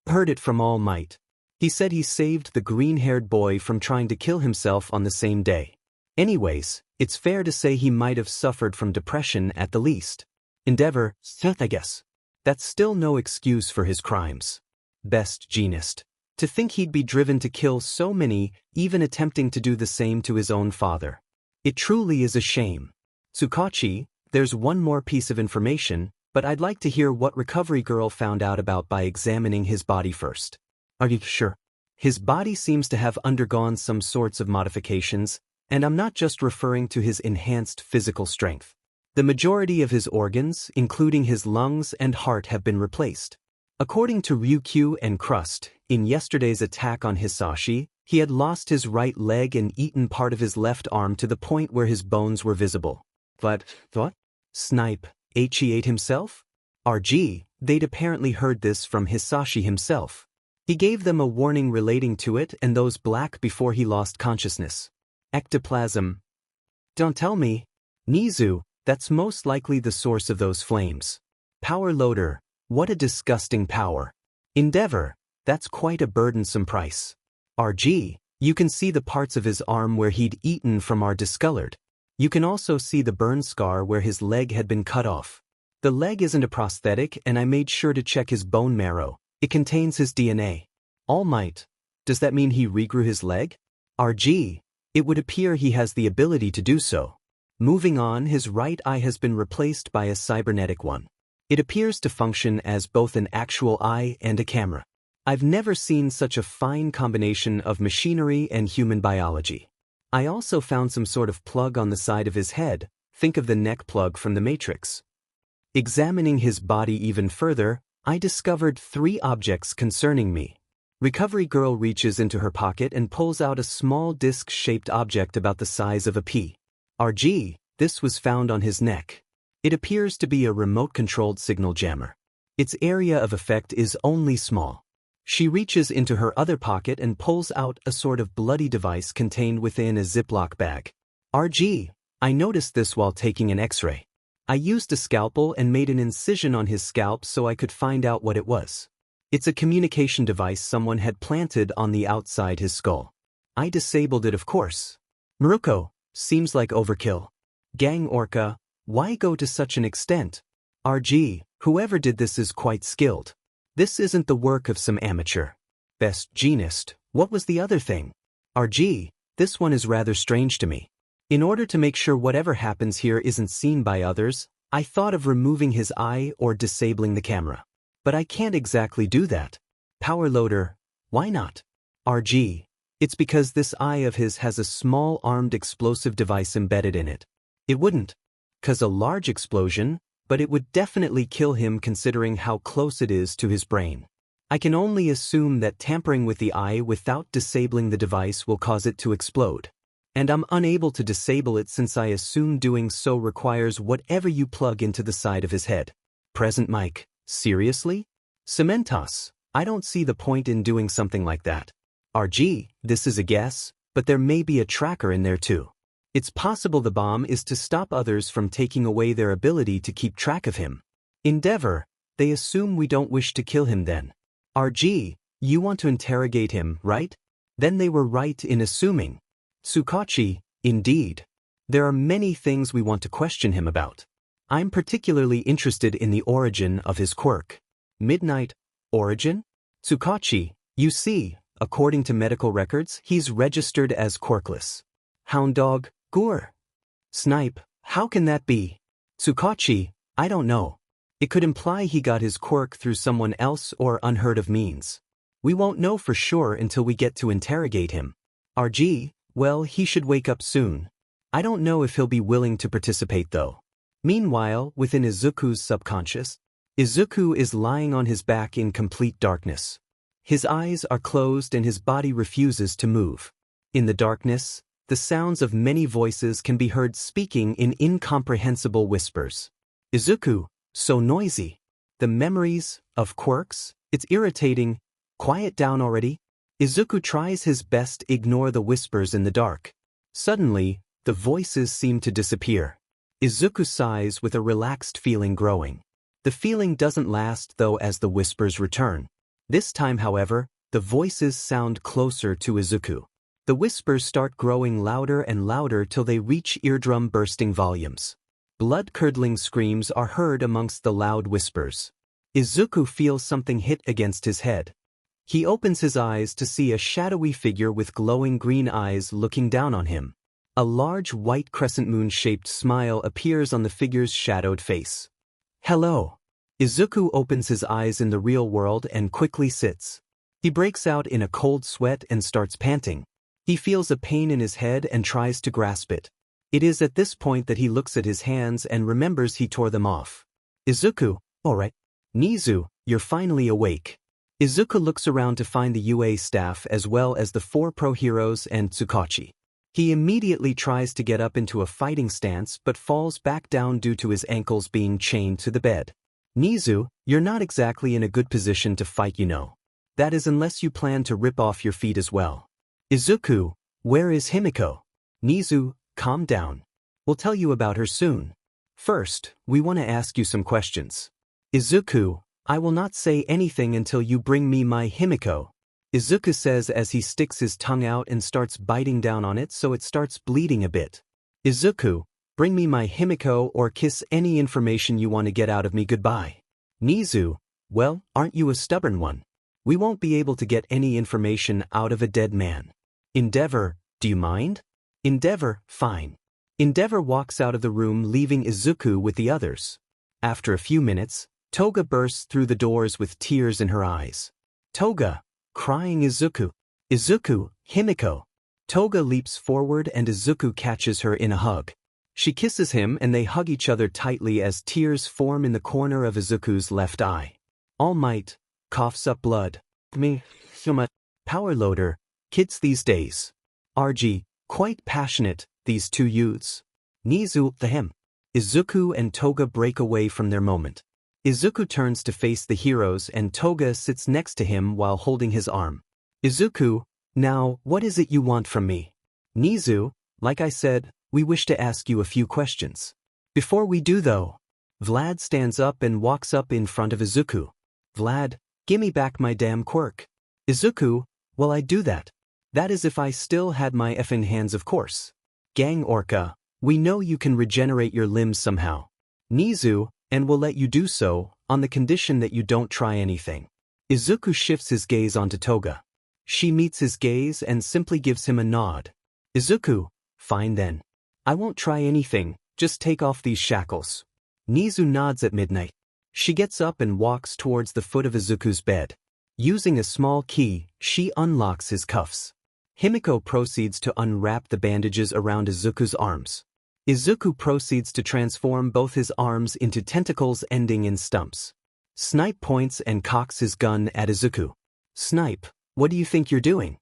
heard it from All Might. He said he saved the green-haired boy from trying to kill himself on the same day. Anyways, it's fair to say he might have suffered from depression at the least. Endeavor, I guess. That's still no excuse for his crimes. Best Jeanist. To think he'd be driven to kill so many, even attempting to do the same to his own father. It truly is a shame. Tsukachi, there's one more piece of information, but I'd like to hear what Recovery Girl found out about by examining his body first. Are you sure? His body seems to have undergone some sorts of modifications, and I'm not just referring to his enhanced physical strength. The majority of his organs, including his lungs and heart, have been replaced. According to Ryukyu and Crust, in yesterday's attack on Hisashi, he had lost his right leg and eaten part of his left arm to the point where his bones were visible. But, what? Snipe, he ate himself? RG, they'd apparently heard this from Hisashi himself. He gave them a warning relating to it and those black before he lost consciousness. Ectoplasm. Don't tell me. Nizu, that's most likely the source of those flames. Power loader, what a disgusting power. Endeavor, that's quite a burdensome price. RG, you can see the parts of his arm where he'd eaten from are discolored. You can also see the burn scar where his leg had been cut off. The leg isn't a prosthetic, and I made sure to check his bone marrow. It contains his DNA. All Might, does that mean he regrew his leg? RG, it would appear he has the ability to do so. Moving on, his right eye has been replaced by a cybernetic one. It appears to function as both an actual eye and a camera. I've never seen such a fine combination of machinery and human biology. I also found some sort of plug on the side of his head, think of the neck plug from the Matrix. Examining his body even further, I discovered 3 objects concerning me. Recovery Girl reaches into her pocket and pulls out a small disc-shaped object about the size of a pea. RG, this was found on his neck. It appears to be a remote-controlled signal jammer. Its area of effect is only small. She reaches into her other pocket and pulls out a sort of bloody device contained within a Ziploc bag. RG, I noticed this while taking an X-ray. I used a scalpel and made an incision on his scalp so I could find out what it was. It's a communication device someone had planted on the outside his skull. I disabled it, of course. Maruko, seems like overkill. Gang Orca, why go to such an extent? RG, whoever did this is quite skilled. This isn't the work of some amateur. Best Jeanist, what was the other thing? RG, this one is rather strange to me. In order to make sure whatever happens here isn't seen by others, I thought of removing his eye or disabling the camera. But I can't exactly do that. Power loader, why not? RG, it's because this eye of his has a small armed explosive device embedded in it. It wouldn't cause a large explosion, but it would definitely kill him considering how close it is to his brain. I can only assume that tampering with the eye without disabling the device will cause it to explode. And I'm unable to disable it since I assume doing so requires whatever you plug into the side of his head. Present mic. Seriously? Cementos, I don't see the point in doing something like that. RG, this is a guess, but there may be a tracker in there too. It's possible the bomb is to stop others from taking away their ability to keep track of him. Endeavor, they assume we don't wish to kill him then. RG, you want to interrogate him, right? Then they were right in assuming. Tsukachi, indeed. There are many things we want to question him about. I'm particularly interested in the origin of his quirk. Midnight, origin? Tsukachi, you see, according to medical records, he's registered as quirkless. Hound dog, Gur. Snipe, how can that be? Tsukachi, I don't know. It could imply he got his quirk through someone else or unheard of means. We won't know for sure until we get to interrogate him. RG, well, he should wake up soon. I don't know if he'll be willing to participate though. Meanwhile, within Izuku's subconscious, Izuku is lying on his back in complete darkness. His eyes are closed and his body refuses to move. In the darkness, the sounds of many voices can be heard speaking in incomprehensible whispers. Izuku, so noisy. The memories of quirks, it's irritating. Quiet down already. Izuku tries his best to ignore the whispers in the dark. Suddenly, the voices seem to disappear. Izuku sighs with a relaxed feeling growing. The feeling doesn't last though as the whispers return. This time, however, the voices sound closer to Izuku. The whispers start growing louder and louder till they reach eardrum-bursting volumes. Blood-curdling screams are heard amongst the loud whispers. Izuku feels something hit against his head. He opens his eyes to see a shadowy figure with glowing green eyes looking down on him. A large white crescent moon-shaped smile appears on the figure's shadowed face. Hello. Izuku opens his eyes in the real world and quickly sits. He breaks out in a cold sweat and starts panting. He feels a pain in his head and tries to grasp it. It is at this point that he looks at his hands and remembers he tore them off. Izuku, alright. Nizu, you're finally awake. Izuku looks around to find the UA staff as well as the 4 pro heroes and Tsukachi. He immediately tries to get up into a fighting stance but falls back down due to his ankles being chained to the bed. Nizu, you're not exactly in a good position to fight, you know. That is unless you plan to rip off your feet as well. Izuku, where is Himiko? Nizu, calm down. We'll tell you about her soon. First, we want to ask you some questions. Izuku, I will not say anything until you bring me my Himiko. Izuku says as he sticks his tongue out and starts biting down on it so it starts bleeding a bit. Izuku, bring me my Himiko or kiss any information you want to get out of me goodbye. Nizu, well, aren't you a stubborn one? We won't be able to get any information out of a dead man. Endeavor, do you mind? Endeavor, fine. Endeavor walks out of the room leaving Izuku with the others. After a few minutes, Toga bursts through the doors with tears in her eyes. Toga, crying Izuku. Izuku, Himiko. Toga leaps forward and Izuku catches her in a hug. She kisses him and they hug each other tightly as tears form in the corner of Izuku's left eye. All Might coughs up blood. Power loader, kids these days. RG, quite passionate, these two youths. Nizu, the him. Izuku and Toga break away from their moment. Izuku turns to face the heroes and Toga sits next to him while holding his arm. Izuku, now, what is it you want from me? Nizu, like I said, we wish to ask you a few questions. Before we do though, Vlad stands up and walks up in front of Izuku. Vlad, gimme back my damn quirk. Izuku, well I'd do that. That is if I still had my effing hands of course. Gang Orca, we know you can regenerate your limbs somehow. Nizu, and we'll let you do so, on the condition that you don't try anything. Izuku shifts his gaze onto Toga. She meets his gaze and simply gives him a nod. Izuku, fine then. I won't try anything, just take off these shackles. Nizu nods at midnight. She gets up and walks towards the foot of Izuku's bed. Using a small key, she unlocks his cuffs. Himiko proceeds to unwrap the bandages around Izuku's arms. Izuku proceeds to transform both his arms into tentacles ending in stumps. Snipe points and cocks his gun at Izuku. Snipe, what do you think you're doing?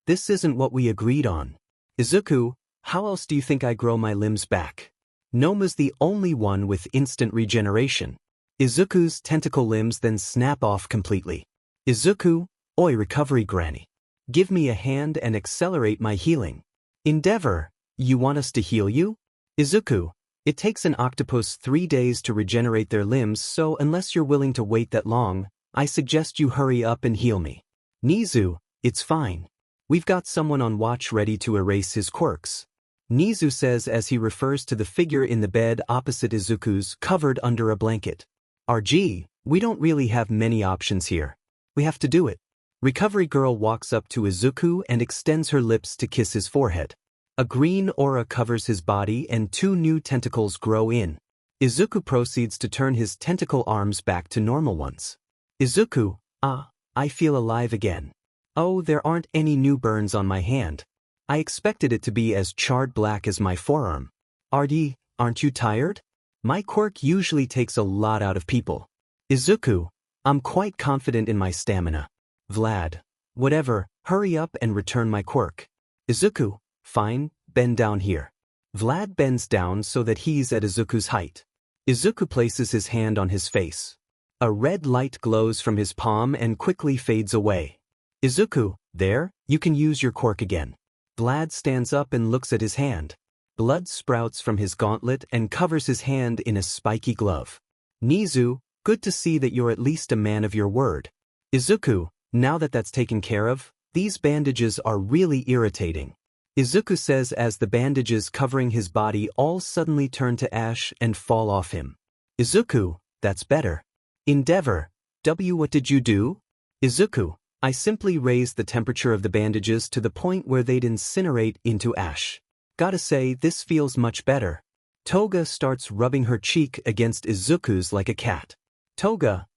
This isn't what we agreed on. Izuku, how else do you think I grow my limbs back? Noma's the only one with instant regeneration. Izuku's tentacle limbs then snap off completely. Izuku, oi recovery granny. Give me a hand and accelerate my healing. Endeavor, you want us to heal you? Izuku, it takes an octopus 3 days to regenerate their limbs, so unless you're willing to wait that long, I suggest you hurry up and heal me. Nizu, it's fine. We've got someone on watch ready to erase his quirks. Nizu says as he refers to the figure in the bed opposite Izuku's, covered under a blanket. RG, we don't really have many options here. We have to do it. Recovery girl walks up to Izuku and extends her lips to kiss his forehead. A green aura covers his body and 2 new tentacles grow in. Izuku proceeds to turn his tentacle arms back to normal ones. Izuku, I feel alive again. Oh, there aren't any new burns on my hand. I expected it to be as charred black as my forearm. RD, aren't you tired? My quirk usually takes a lot out of people. Izuku, I'm quite confident in my stamina. Vlad, whatever, hurry up and return my quirk. Izuku, fine, bend down here. Vlad bends down so that he's at Izuku's height. Izuku places his hand on his face. A red light glows from his palm and quickly fades away. Izuku, there, you can use your quirk again. Vlad stands up and looks at his hand. Blood sprouts from his gauntlet and covers his hand in a spiky glove. Nizu, good to see that you're at least a man of your word. Izuku, now that that's taken care of, these bandages are really irritating. Izuku says as the bandages covering his body all suddenly turn to ash and fall off him. Izuku, that's better. Endeavor, what did you do? Izuku, I simply raised the temperature of the bandages to the point where they'd incinerate into ash. Gotta say, this feels much better. Toga starts rubbing her cheek against Izuku's like a cat. Toga,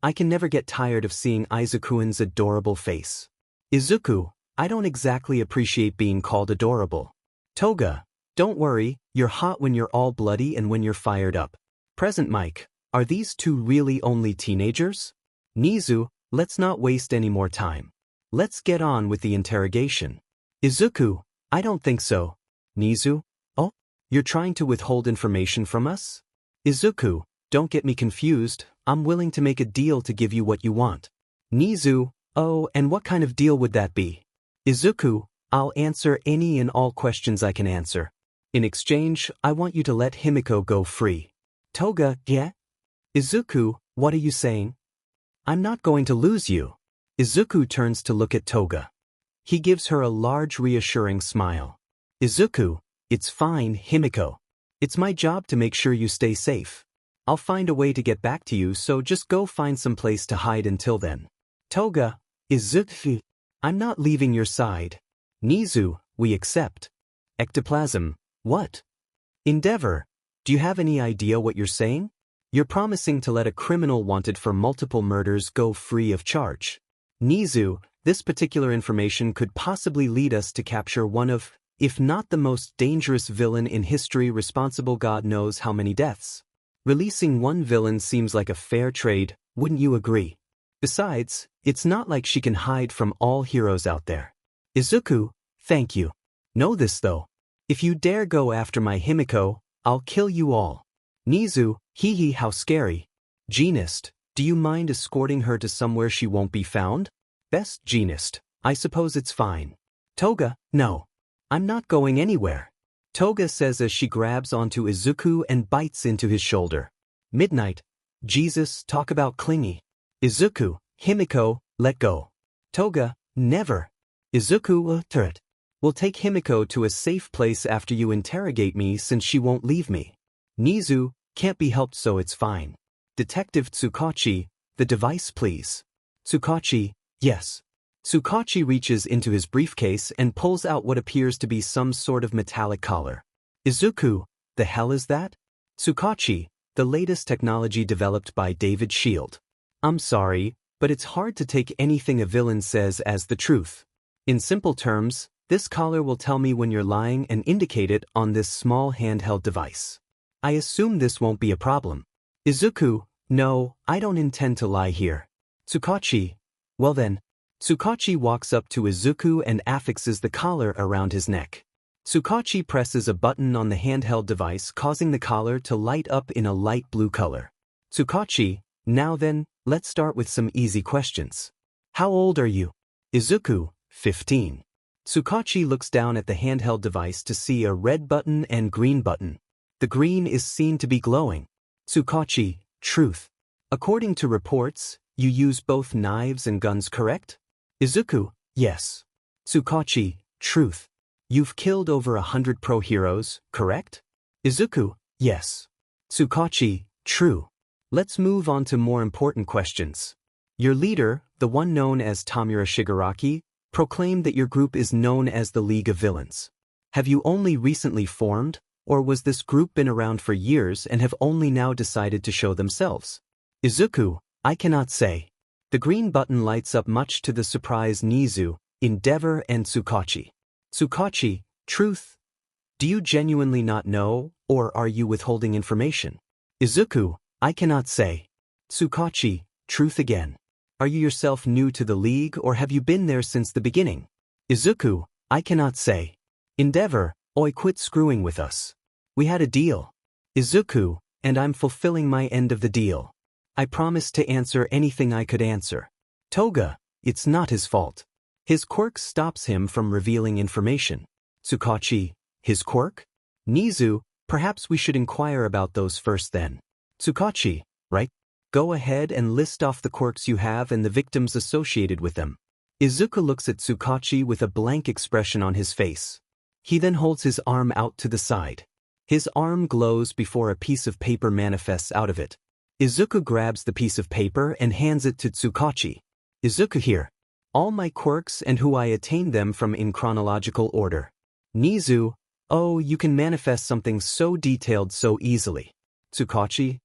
I can never get tired of seeing Izuku's adorable face. Izuku, I don't exactly appreciate being called adorable. Toga, don't worry, you're hot when you're all bloody and when you're fired up. Present Mike, are these 2 really only teenagers? Nizu, let's not waste any more time. Let's get on with the interrogation. Izuku, I don't think so. Nizu, oh, you're trying to withhold information from us? Izuku, don't get me confused, I'm willing to make a deal to give you what you want. Nizu, oh, and what kind of deal would that be? Izuku, I'll answer any and all questions I can answer. In exchange, I want you to let Himiko go free. Toga, yeah? Izuku, what are you saying? I'm not going to lose you. Izuku turns to look at Toga. He gives her a large reassuring smile. Izuku, it's fine, Himiko. It's my job to make sure you stay safe. I'll find a way to get back to you, so just go find some place to hide until then. Toga, Izuku, I'm not leaving your side. Nizu, we accept. Ectoplasm, what? Endeavor, do you have any idea what you're saying? You're promising to let a criminal wanted for multiple murders go free of charge. Nizu, this particular information could possibly lead us to capture one of, if not the most dangerous villain in history, responsible God knows how many deaths. Releasing one villain seems like a fair trade, wouldn't you agree? Besides, it's not like she can hide from all heroes out there. Izuku, thank you. Know this though. If you dare go after my Himiko, I'll kill you all. Nizu, hee hee, how scary. Genist, do you mind escorting her to somewhere she won't be found? Best Genist, I suppose it's fine. Toga, no. I'm not going anywhere. Toga says as she grabs onto Izuku and bites into his shoulder. Midnight, Jesus, talk about clingy. Izuku, Himiko, let go. Toga, never. Izuku, turret. We'll take Himiko to a safe place after you interrogate me since she won't leave me. Nizu, can't be helped so it's fine. Detective Tsukachi, the device please. Tsukachi, yes. Tsukachi reaches into his briefcase and pulls out what appears to be some sort of metallic collar. Izuku, the hell is that? Tsukachi, the latest technology developed by David Shield. I'm sorry, but it's hard to take anything a villain says as the truth. In simple terms, this collar will tell me when you're lying and indicate it on this small handheld device. I assume this won't be a problem. Izuku, no, I don't intend to lie here. Tsukachi, well then. Tsukachi walks up to Izuku and affixes the collar around his neck. Tsukachi presses a button on the handheld device, causing the collar to light up in a light blue color. Tsukachi, now then, let's start with some easy questions. How old are you? Izuku, 15. Tsukachi looks down at the handheld device to see a red button and green button. The green is seen to be glowing. Tsukachi, truth. According to reports, you use both knives and guns, correct? Izuku, yes. Tsukachi, truth. You've killed over 100 pro heroes, correct? Izuku, yes. Tsukachi, true. Let's move on to more important questions. Your leader, the one known as Tamura Shigaraki, proclaimed that your group is known as the League of Villains. Have you only recently formed, or was this group been around for years and have only now decided to show themselves? Izuku, I cannot say. The green button lights up much to the surprise Nizu, Endeavor and Tsukachi. Tsukachi, truth. Do you genuinely not know, or are you withholding information? Izuku, I cannot say. Tsukachi, truth again. Are you yourself new to the league or have you been there since the beginning? Izuku, I cannot say. Endeavor, oi, quit screwing with us. We had a deal. Izuku, and I'm fulfilling my end of the deal. I promised to answer anything I could answer. Toga, it's not his fault. His quirk stops him from revealing information. Tsukachi, his quirk? Nizu, perhaps we should inquire about those first then. Tsukachi, right? Go ahead and list off the quirks you have and the victims associated with them. Izuku looks at Tsukachi with a blank expression on his face. He then holds his arm out to the side. His arm glows before a piece of paper manifests out of it. Izuku grabs the piece of paper and hands it to Tsukachi. Izuku, here. All my quirks and who I attained them from in chronological order. Nizu, oh, you can manifest something so detailed so easily. Tsukachi,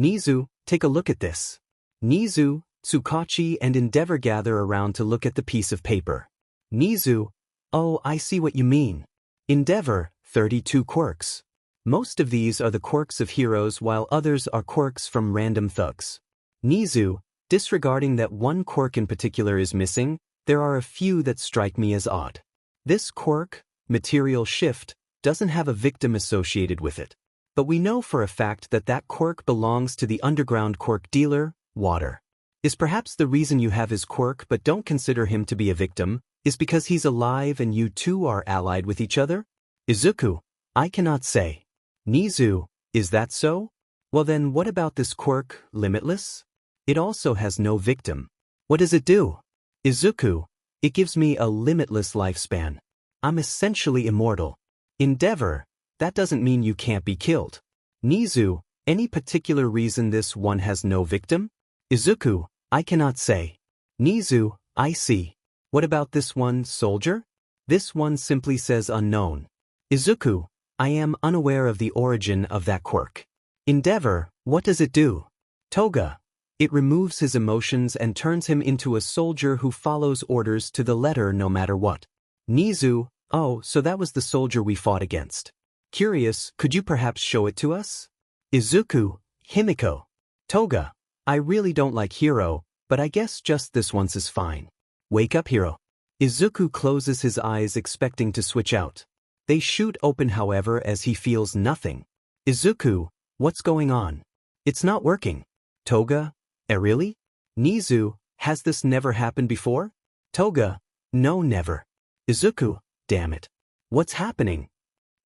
Nizu, take a look at this. Nizu, Tsukachi and Endeavor gather around to look at the piece of paper. Nizu, oh, I see what you mean. Endeavor, 32 quirks. Most of these are the quirks of heroes while others are quirks from random thugs. Nizu, disregarding that one quirk in particular is missing, there are a few that strike me as odd. This quirk, Material Shift, doesn't have a victim associated with it. But we know for a fact that that quirk belongs to the underground quirk dealer, Water. Is perhaps the reason you have his quirk but don't consider him to be a victim, is because he's alive and you two are allied with each other? Izuku, I cannot say. Nizu, is that so? Well then what about this quirk, Limitless? It also has no victim. What does it do? Izuku, it gives me a limitless lifespan. I'm essentially immortal. Endeavor, that doesn't mean you can't be killed. Nizu, any particular reason this one has no victim? Izuku, I cannot say. Nizu, I see. What about this one, Soldier? This one simply says unknown. Izuku, I am unaware of the origin of that quirk. Endeavor, what does it do? Toga, it removes his emotions and turns him into a soldier who follows orders to the letter no matter what. Nizu, oh, so that was the soldier we fought against. Curious, could you perhaps show it to us? Izuku, Himiko. Toga, I really don't like Hiro, but I guess just this once is fine. Wake up, Hiro. Izuku closes his eyes expecting to switch out. They shoot open however as he feels nothing. Izuku, what's going on? It's not working. Toga, really? Nizu, has this never happened before? Toga, no, never. Izuku, damn it. What's happening?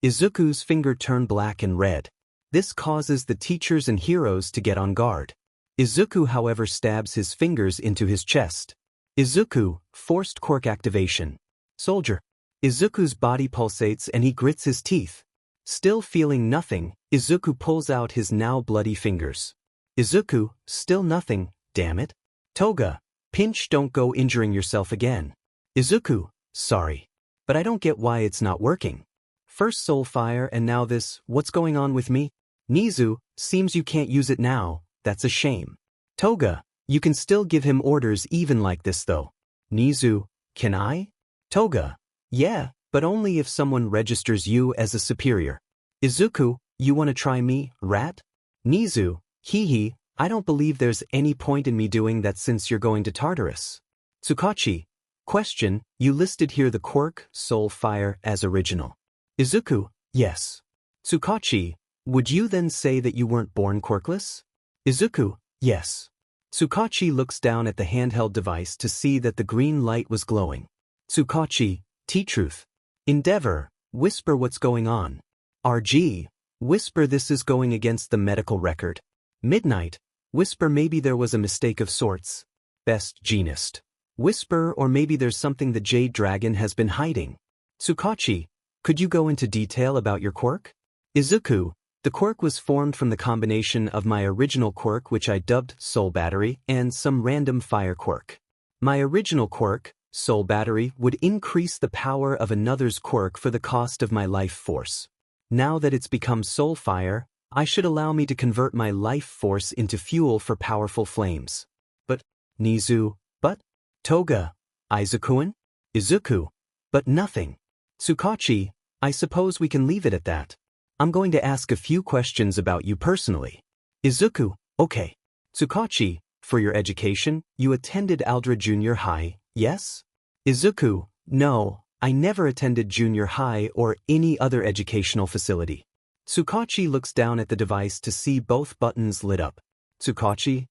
Izuku's finger turned black and red. This causes the teachers and heroes to get on guard. Izuku however stabs his fingers into his chest. Izuku, forced quirk activation. Soldier. Izuku's body pulsates and he grits his teeth. Still feeling nothing, Izuku pulls out his now bloody fingers. Izuku, still nothing, damn it. Toga, pinch, don't go injuring yourself again. Izuku, sorry. But I don't get why it's not working. First soul fire and now this, what's going on with me? Nizu, seems you can't use it now, that's a shame. Toga, you can still give him orders even like this though. Nizu, can I? Toga, yeah, but only if someone registers you as a superior. Izuku, you wanna try me, rat? Nizu, hee hee, I don't believe there's any point in me doing that since you're going to Tartarus. Tsukachi. Question, you listed here the quirk, Soul Fire, as original. Izuku, yes. Tsukachi, would you then say that you weren't born quirkless? Izuku, yes. Tsukachi looks down at the handheld device to see that the green light was glowing. Tsukachi, T-Truth. Endeavor, whisper what's going on. RG, whisper this is going against the medical record. Midnight, whisper maybe there was a mistake of sorts. Best Genist. Whisper or maybe there's something the Jade Dragon has been hiding. Tsukachi, could you go into detail about your quirk? Izuku, the quirk was formed from the combination of my original quirk which I dubbed Soul Battery and some random fire quirk. My original quirk, Soul Battery, would increase the power of another's quirk for the cost of my life force. Now that it's become Soul Fire, I should allow me to convert my life force into fuel for powerful flames. But, Nizu, but? Toga, Izukuin? Izuku, but nothing. Tsukachi, I suppose we can leave it at that. I'm going to ask a few questions about you personally. Izuku, okay. Tsukachi, for your education, you attended Aldra Junior High, yes? Izuku, no, I never attended junior high or any other educational facility. Tsukachi looks down at the device to see both buttons lit up. Tsukachi,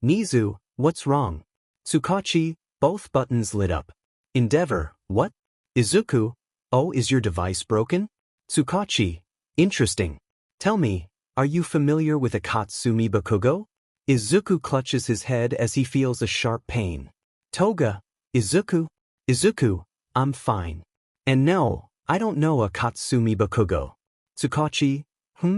Nizu, what's wrong? Tsukachi, both buttons lit up. Endeavor, what? Izuku, oh, is your device broken? Tsukachi, interesting. Tell me, are you familiar with a Katsumi Bakugo? Izuku clutches his head as he feels a sharp pain. Toga, Izuku, I'm fine. And no, I don't know a Katsumi Bakugo. Tsukachi,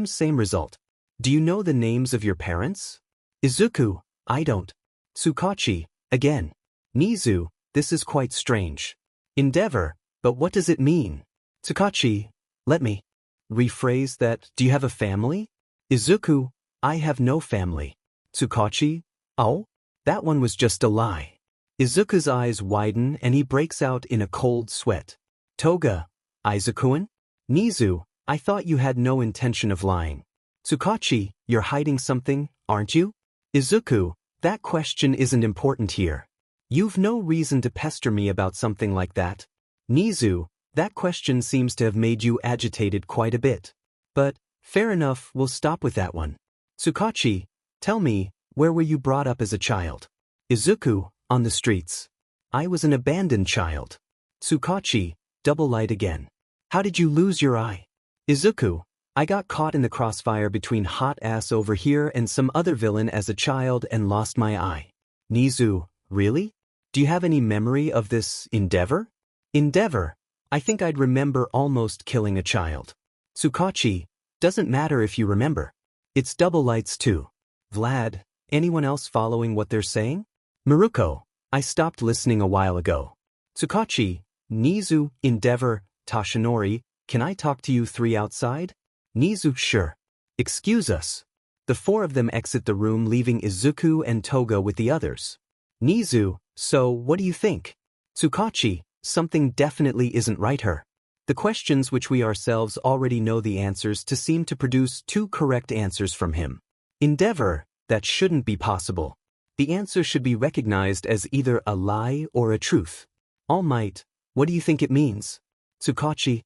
same result. Do you know the names of your parents? Izuku, I don't. Tsukachi, again. Nizu, this is quite strange. Endeavor, but what does it mean? Tsukachi, let me rephrase that. Do you have a family? Izuku, I have no family. Tsukachi, oh? That one was just a lie. Izuku's eyes widen and he breaks out in a cold sweat. Toga, Izukuin? Nizu, I thought you had no intention of lying. Tsukachi, you're hiding something, aren't you? Izuku, that question isn't important here. You've no reason to pester me about something like that. Nizu, that question seems to have made you agitated quite a bit. But, fair enough, we'll stop with that one. Tsukachi, tell me, where were you brought up as a child? Izuku, on the streets. I was an abandoned child. Tsukachi, double light again. How did you lose your eye? Izuku, I got caught in the crossfire between hot ass over here and some other villain as a child and lost my eye. Nizu, really? Do you have any memory of this endeavor? Endeavor, I think I'd remember almost killing a child. Tsukachi, doesn't matter if you remember. It's double lights too. Vlad, anyone else following what they're saying? Maruko, I stopped listening a while ago. Tsukachi, Nizu, Endeavor, Tashinori, can I talk to you three outside? Nizu, sure. Excuse us. The four of them exit the room leaving Izuku and Toga with the others. Nizu, so what do you think? Tsukachi, something definitely isn't right here. The questions which we ourselves already know the answers to seem to produce two correct answers from him. Endeavor, that shouldn't be possible. The answer should be recognized as either a lie or a truth. All Might, what do you think it means? Tsukachi,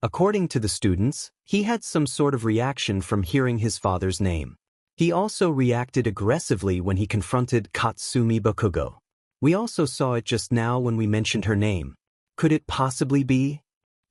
According to the students, he had some sort of reaction from hearing his father's name. He also reacted aggressively when he confronted Katsumi Bakugo. We also saw it just now when we mentioned her name. Could it possibly be?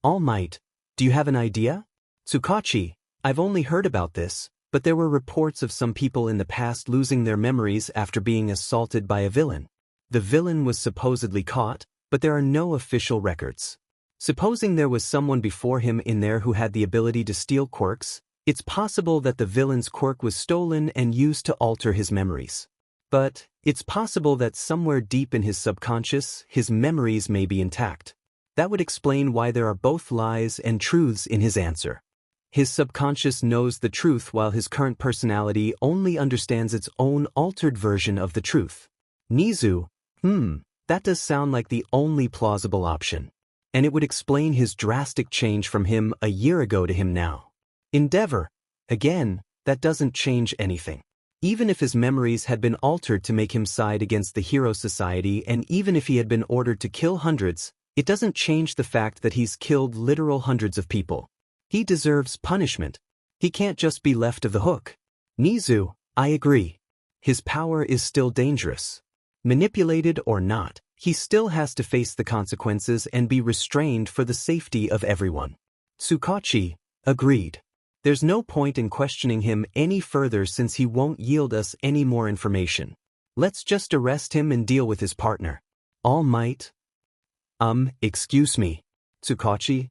All Might, do you have an idea? Tsukachi, I've only heard about this, but there were reports of some people in the past losing their memories after being assaulted by a villain. The villain was supposedly caught, but there are no official records. Supposing there was someone before him in there who had the ability to steal quirks, it's possible that the villain's quirk was stolen and used to alter his memories. But it's possible that somewhere deep in his subconscious, his memories may be intact. That would explain why there are both lies and truths in his answer. His subconscious knows the truth while his current personality only understands its own altered version of the truth. Nizu, that does sound like the only plausible option. And it would explain his drastic change from him a year ago to him now. Endeavor, again, that doesn't change anything. Even if his memories had been altered to make him side against the hero society, and even if he had been ordered to kill hundreds, it doesn't change the fact that he's killed literal hundreds of people. He deserves punishment. He can't just be left off the hook. Nizu, I agree. His power is still dangerous. Manipulated or not, he still has to face the consequences and be restrained for the safety of everyone. Tsukachi, agreed. There's no point in questioning him any further since he won't yield us any more information. Let's just arrest him and deal with his partner. All Might? Excuse me. Tsukachi,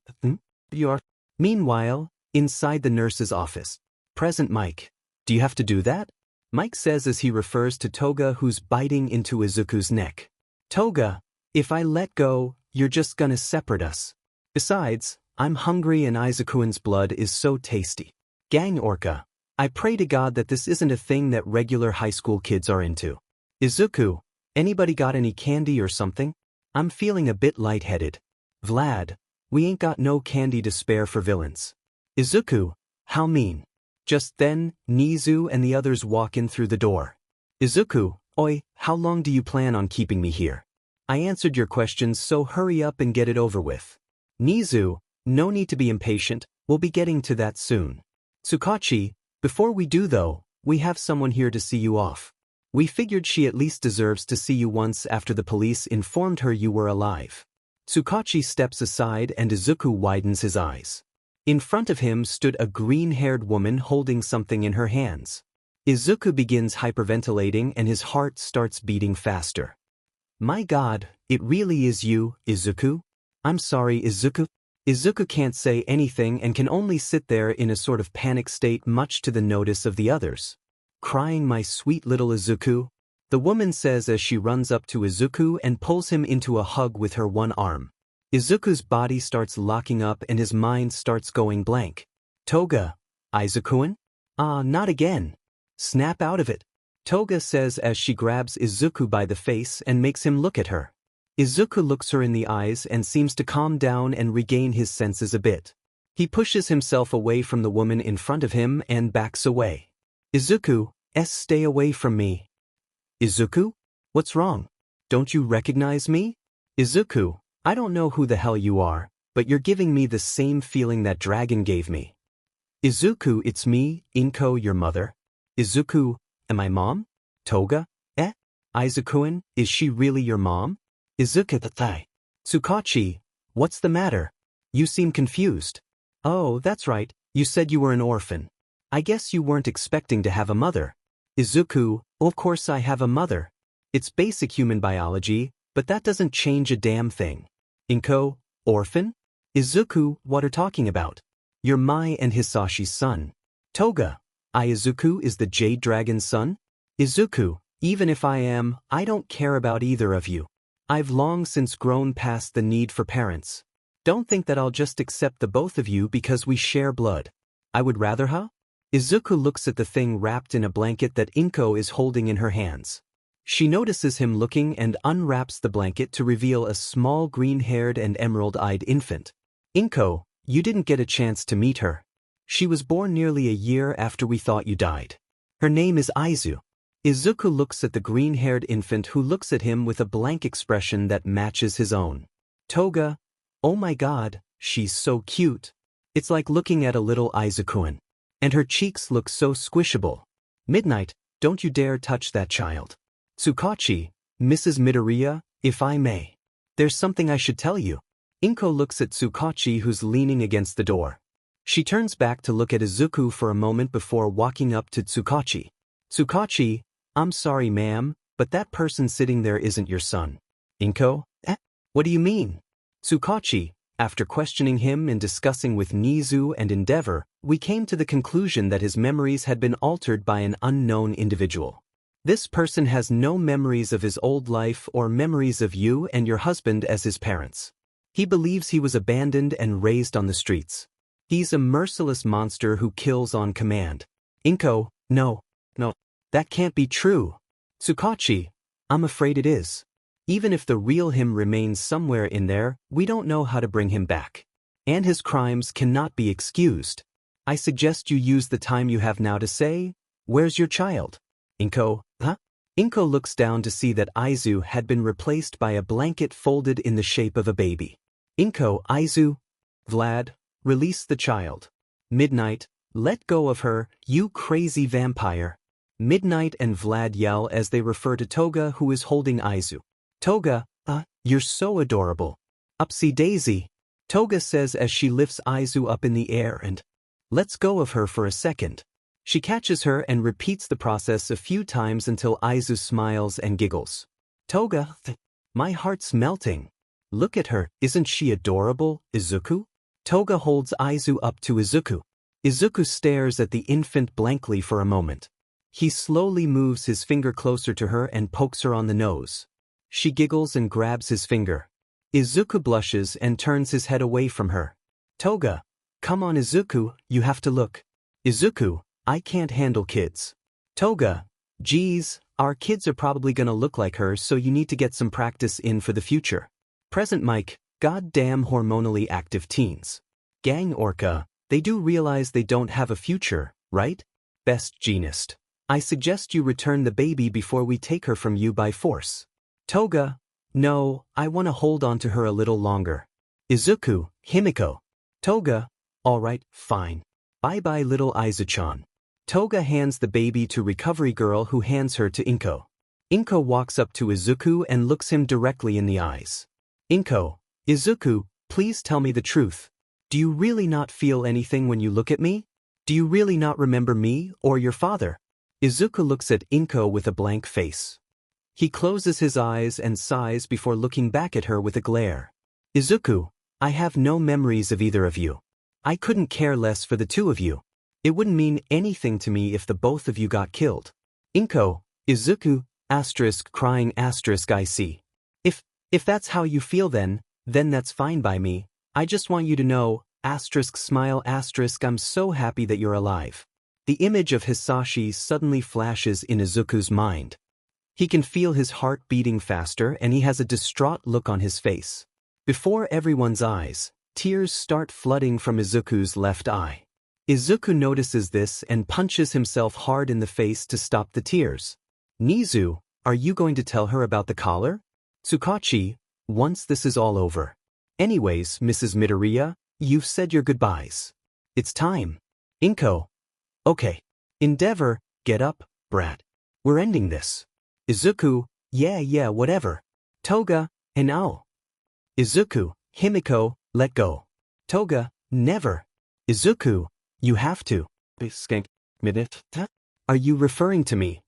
you're... Meanwhile, inside the nurse's office. Present Mike. Do you have to do that? Mike says as he refers to Toga, who's biting into Izuku's neck. Toga, if I let go, you're just gonna separate us. Besides, I'm hungry and Izuku's blood is so tasty. Gang Orca, I pray to God that this isn't a thing that regular high school kids are into. Izuku, anybody got any candy or something? I'm feeling a bit lightheaded. Vlad, we ain't got no candy to spare for villains. Izuku, how mean. Just then, Nizu and the others walk in through the door. Izuku, oi, how long do you plan on keeping me here? I answered your questions, so hurry up and get it over with. Nizu, no need to be impatient, we'll be getting to that soon. Tsukachi, before we do though, we have someone here to see you off. We figured she at least deserves to see you once after the police informed her you were alive. Tsukachi steps aside and Izuku widens his eyes. In front of him stood a green-haired woman holding something in her hands. Izuku begins hyperventilating and his heart starts beating faster. My God, it really is you, Izuku? I'm sorry, Izuku. Izuku can't say anything and can only sit there in a sort of panic state, much to the notice of the others. Crying, my sweet little Izuku? The woman says as she runs up to Izuku and pulls him into a hug with her one arm. Izuku's body starts locking up and his mind starts going blank. Toga, Izukuin? Not again. Snap out of it. Toga says as she grabs Izuku by the face and makes him look at her. Izuku looks her in the eyes and seems to calm down and regain his senses a bit. He pushes himself away from the woman in front of him and backs away. Izuku, stay away from me. Izuku? What's wrong? Don't you recognize me? Izuku, I don't know who the hell you are, but you're giving me the same feeling that dragon gave me. Izuku, it's me, Inko, your mother. Izuku, am I mom? Toga? Izukuin, is she really your mom? Izuku, thigh. Tsukachi, what's the matter? You seem confused. Oh, that's right, you said you were an orphan. I guess you weren't expecting to have a mother. Izuku, of course I have a mother. It's basic human biology, but that doesn't change a damn thing. Inko, orphan? Izuku, what are talking about? You're Mai and Hisashi's son. Toga, Izuku is the Jade Dragon's son? Izuku, even if I am, I don't care about either of you. I've long since grown past the need for parents. Don't think that I'll just accept the both of you because we share blood. I would rather, huh? Izuku looks at the thing wrapped in a blanket that Inko is holding in her hands. She notices him looking and unwraps the blanket to reveal a small green-haired and emerald-eyed infant. Inko, you didn't get a chance to meet her. She was born nearly a year after we thought you died. Her name is Aizu. Izuku looks at the green-haired infant who looks at him with a blank expression that matches his own. Toga, oh my God, she's so cute. It's like looking at a little Izukuin. And her cheeks look so squishable. Midnight, don't you dare touch that child. Tsukachi, Mrs. Midoriya, if I may. There's something I should tell you. Inko looks at Tsukachi, who's leaning against the door. She turns back to look at Izuku for a moment before walking up to Tsukachi. Tsukachi, I'm sorry ma'am, but that person sitting there isn't your son. Inko, what do you mean? Tsukachi, after questioning him and discussing with Nizu and Endeavor, we came to the conclusion that his memories had been altered by an unknown individual. This person has no memories of his old life or memories of you and your husband as his parents. He believes he was abandoned and raised on the streets. He's a merciless monster who kills on command. Inko, no, that can't be true. Tsukachi, I'm afraid it is. Even if the real him remains somewhere in there, we don't know how to bring him back. And his crimes cannot be excused. I suggest you use the time you have now to say, where's your child? Inko, huh? Inko looks down to see that Aizu had been replaced by a blanket folded in the shape of a baby. Inko, Aizu, Vlad, release the child. Midnight, let go of her, you crazy vampire. Midnight and Vlad yell as they refer to Toga, who is holding Aizu. Toga, you're so adorable. Upsy daisy. Toga says as she lifts Aizu up in the air and lets go of her for a second. She catches her and repeats the process a few times until Aizu smiles and giggles. Toga, my heart's melting. Look at her, isn't she adorable, Izuku? Toga holds Aizu up to Izuku. Izuku stares at the infant blankly for a moment. He slowly moves his finger closer to her and pokes her on the nose. She giggles and grabs his finger. Izuku blushes and turns his head away from her. Toga, come on Izuku, you have to look. Izuku, I can't handle kids. Toga, geez, our kids are probably gonna look like her, so you need to get some practice in for the future. Present Mike, goddamn hormonally active teens. Gang Orca, they do realize they don't have a future, right? Best Genist. I suggest you return the baby before we take her from you by force. Toga, no, I want to hold on to her a little longer. Izuku, Himiko. Toga, alright, fine. Bye-bye little Aizu-chan. Toga hands the baby to Recovery Girl, who hands her to Inko. Inko walks up to Izuku and looks him directly in the eyes. Inko, Izuku, please tell me the truth. Do you really not feel anything when you look at me? Do you really not remember me or your father? Izuku looks at Inko with a blank face. He closes his eyes and sighs before looking back at her with a glare. Izuku, I have no memories of either of you. I couldn't care less for the two of you. It wouldn't mean anything to me if the both of you got killed. Inko, Izuku, crying I see. If that's how you feel then that's fine by me. I just want you to know, smile I'm so happy that you're alive. The image of Hisashi suddenly flashes in Izuku's mind. He can feel his heart beating faster and he has a distraught look on his face. Before everyone's eyes, tears start flooding from Izuku's left eye. Izuku notices this and punches himself hard in the face to stop the tears. Nizu, are you going to tell her about the collar? Tsukachi, once this is all over. Anyways, Mrs. Midoriya, you've said your goodbyes. It's time. Inko. Okay. Endeavor, get up, brat. We're ending this. Izuku, yeah, whatever. Toga, and Ao. Izuku, Himiko, let go. Toga, never. Izuku, you have to. Are you referring to me?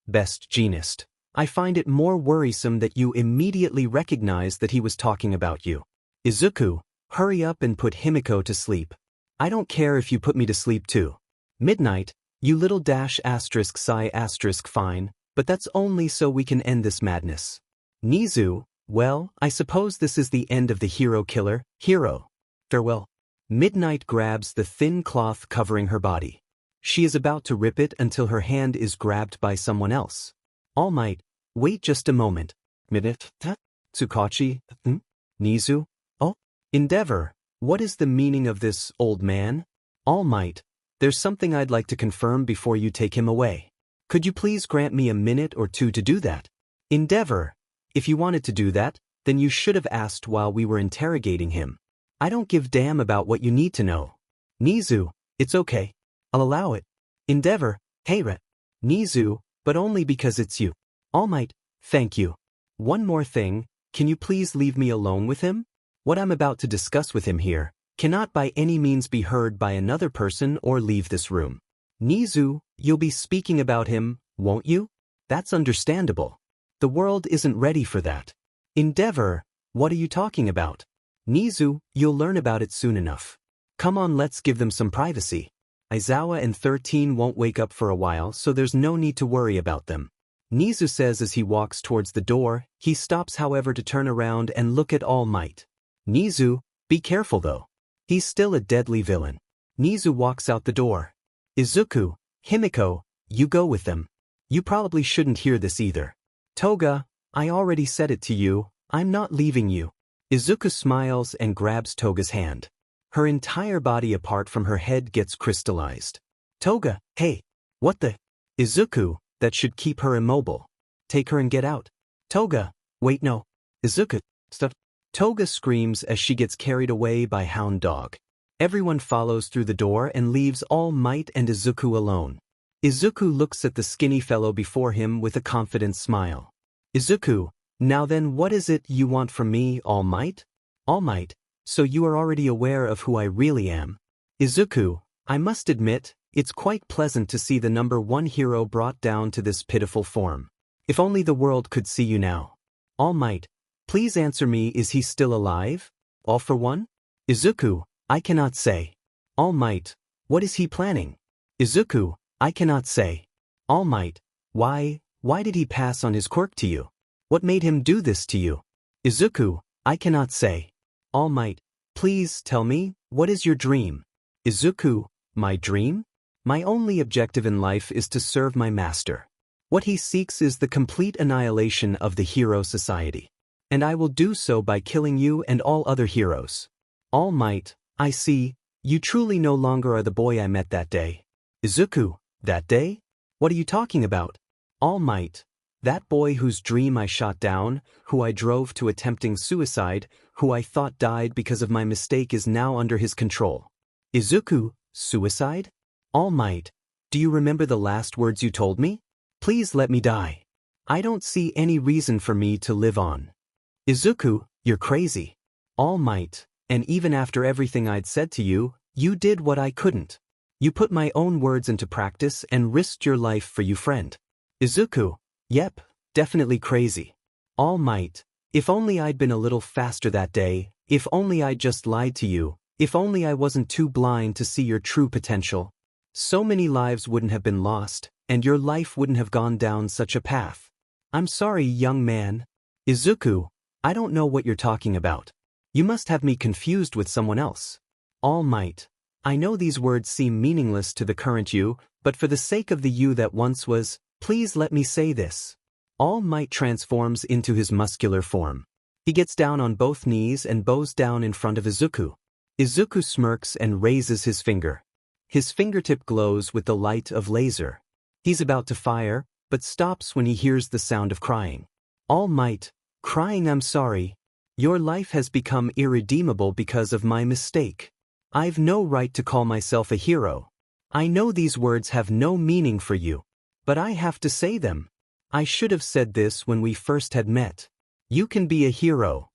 Best Genist. I find it more worrisome that you immediately recognized that he was talking about you. Izuku, hurry up and put Himiko to sleep. I don't care if you put me to sleep too. Midnight, you little fine, but that's only so we can end this madness. Nizu, well, I suppose this is the end of the hero killer, hero. Farewell. Midnight grabs the thin cloth covering her body. She is about to rip it until her hand is grabbed by someone else. All Might, wait just a moment. Tsukachi, Nizu, oh, Endeavor, what is the meaning of this, old man? All Might, there's something I'd like to confirm before you take him away. Could you please grant me a minute or two to do that? Endeavor, if you wanted to do that, then you should have asked while we were interrogating him. I don't give damn about what you need to know. Nizu, it's okay. I'll allow it. Endeavor, hey Ret. Nizu, but only because it's you. All Might, thank you. One more thing, can you please leave me alone with him? What I'm about to discuss with him here cannot by any means be heard by another person or leave this room. Nizu, you'll be speaking about him, won't you? That's understandable. The world isn't ready for that. Endeavor, what are you talking about? Nizu, you'll learn about it soon enough. Come on, let's give them some privacy. Aizawa and 13 won't wake up for a while, so there's no need to worry about them. Nizu says as he walks towards the door. He stops however to turn around and look at All Might. Nizu, be careful though. He's still a deadly villain. Nizu walks out the door. Izuku, Himiko, you go with them. You probably shouldn't hear this either. Toga, I already said it to you, I'm not leaving you. Izuku smiles and grabs Toga's hand. Her entire body apart from her head gets crystallized. Toga, hey, what the? Izuku, that should keep her immobile. Take her and get out. Toga! Wait, no. Izuku, stop. Toga screams as she gets carried away by Hound Dog. Everyone follows through the door and leaves All Might and Izuku alone. Izuku looks at the skinny fellow before him with a confident smile. Izuku, now then, what is it you want from me, All Might? All Might, so you are already aware of who I really am. Izuku, I must admit, it's quite pleasant to see the #1 hero brought down to this pitiful form. If only the world could see you now. All Might, please answer me, is he still alive? All for one? Izuku, I cannot say. All Might, what is he planning? Izuku, I cannot say. All Might, why did he pass on his quirk to you? What made him do this to you? Izuku, I cannot say. All Might, please tell me, what is your dream? Izuku, my dream? My only objective in life is to serve my master. What he seeks is the complete annihilation of the hero society. And I will do so by killing you and all other heroes. All Might, I see, you truly no longer are the boy I met that day. Izuku, that day? What are you talking about? All Might, that boy whose dream I shot down, who I drove to attempting suicide, who I thought died because of my mistake, is now under his control. Izuku, suicide? All Might, do you remember the last words you told me? Please let me die. I don't see any reason for me to live on. Izuku, you're crazy. All Might, and even after everything I'd said to you, you did what I couldn't. You put my own words into practice and risked your life for you, friend. Izuku, yep, definitely crazy. All Might, if only I'd been a little faster that day, if only I'd just lied to you, if only I wasn't too blind to see your true potential. So many lives wouldn't have been lost, and your life wouldn't have gone down such a path. I'm sorry, young man. Izuku, I don't know what you're talking about. You must have me confused with someone else. All Might, I know these words seem meaningless to the current you, but for the sake of the you that once was, please let me say this. All Might transforms into his muscular form. He gets down on both knees and bows down in front of Izuku. Izuku smirks and raises his finger. His fingertip glows with the light of laser. He's about to fire, but stops when he hears the sound of crying. All Might, crying, I'm sorry. Your life has become irredeemable because of my mistake. I've no right to call myself a hero. I know these words have no meaning for you, but I have to say them. I should have said this when we first had met. You can be a hero.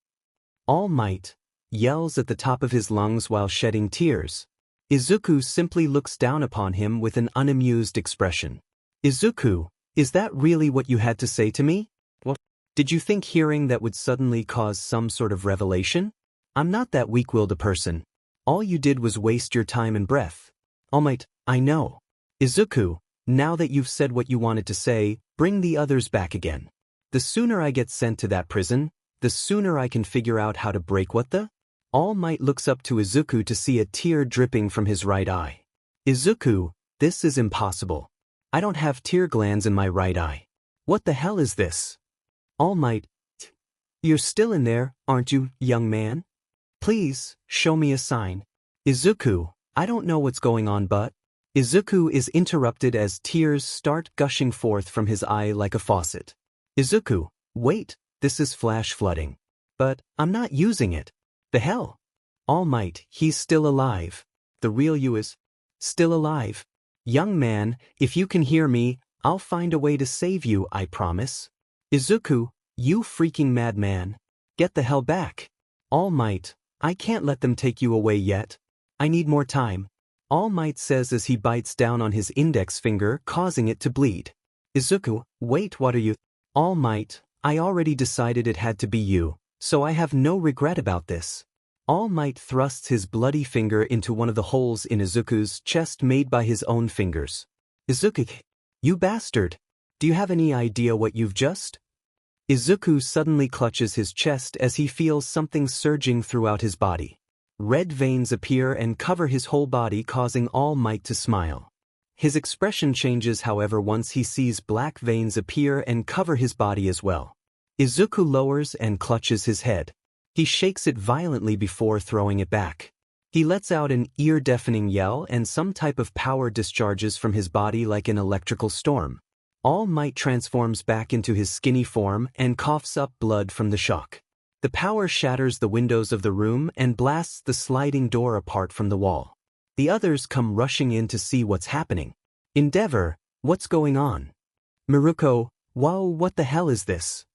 All Might yells at the top of his lungs while shedding tears. Izuku simply looks down upon him with an unamused expression. Izuku, is that really what you had to say to me? What? Did you think hearing that would suddenly cause some sort of revelation? I'm not that weak-willed a person. All you did was waste your time and breath. All Might, I know. Izuku, now that you've said what you wanted to say, bring the others back again. The sooner I get sent to that prison, the sooner I can figure out how to break what the... All Might looks up to Izuku to see a tear dripping from his right eye. Izuku, this is impossible. I don't have tear glands in my right eye. What the hell is this? All Might, you're still in there, aren't you, young man? Please, show me a sign. Izuku, I don't know what's going on, but... Izuku is interrupted as tears start gushing forth from his eye like a faucet. Izuku, wait, this is flash flooding. But I'm not using it. The hell? All Might, he's still alive. The real you is still alive. Young man, if you can hear me, I'll find a way to save you, I promise. Izuku, you freaking madman. Get the hell back. All Might, I can't let them take you away yet. I need more time. All Might says as he bites down on his index finger, causing it to bleed. Izuku, wait, what are you? All Might, I already decided it had to be you, so I have no regret about this. All Might thrusts his bloody finger into one of the holes in Izuku's chest made by his own fingers. Izuku, you bastard! Do you have any idea what you've just? Izuku suddenly clutches his chest as he feels something surging throughout his body. Red veins appear and cover his whole body, causing All Might to smile. His expression changes, however, once he sees black veins appear and cover his body as well. Izuku lowers and clutches his head. He shakes it violently before throwing it back. He lets out an ear-deafening yell and some type of power discharges from his body like an electrical storm. All Might transforms back into his skinny form and coughs up blood from the shock. The power shatters the windows of the room and blasts the sliding door apart from the wall. The others come rushing in to see what's happening. Endeavor, what's going on? Miruko, whoa, what the hell is this?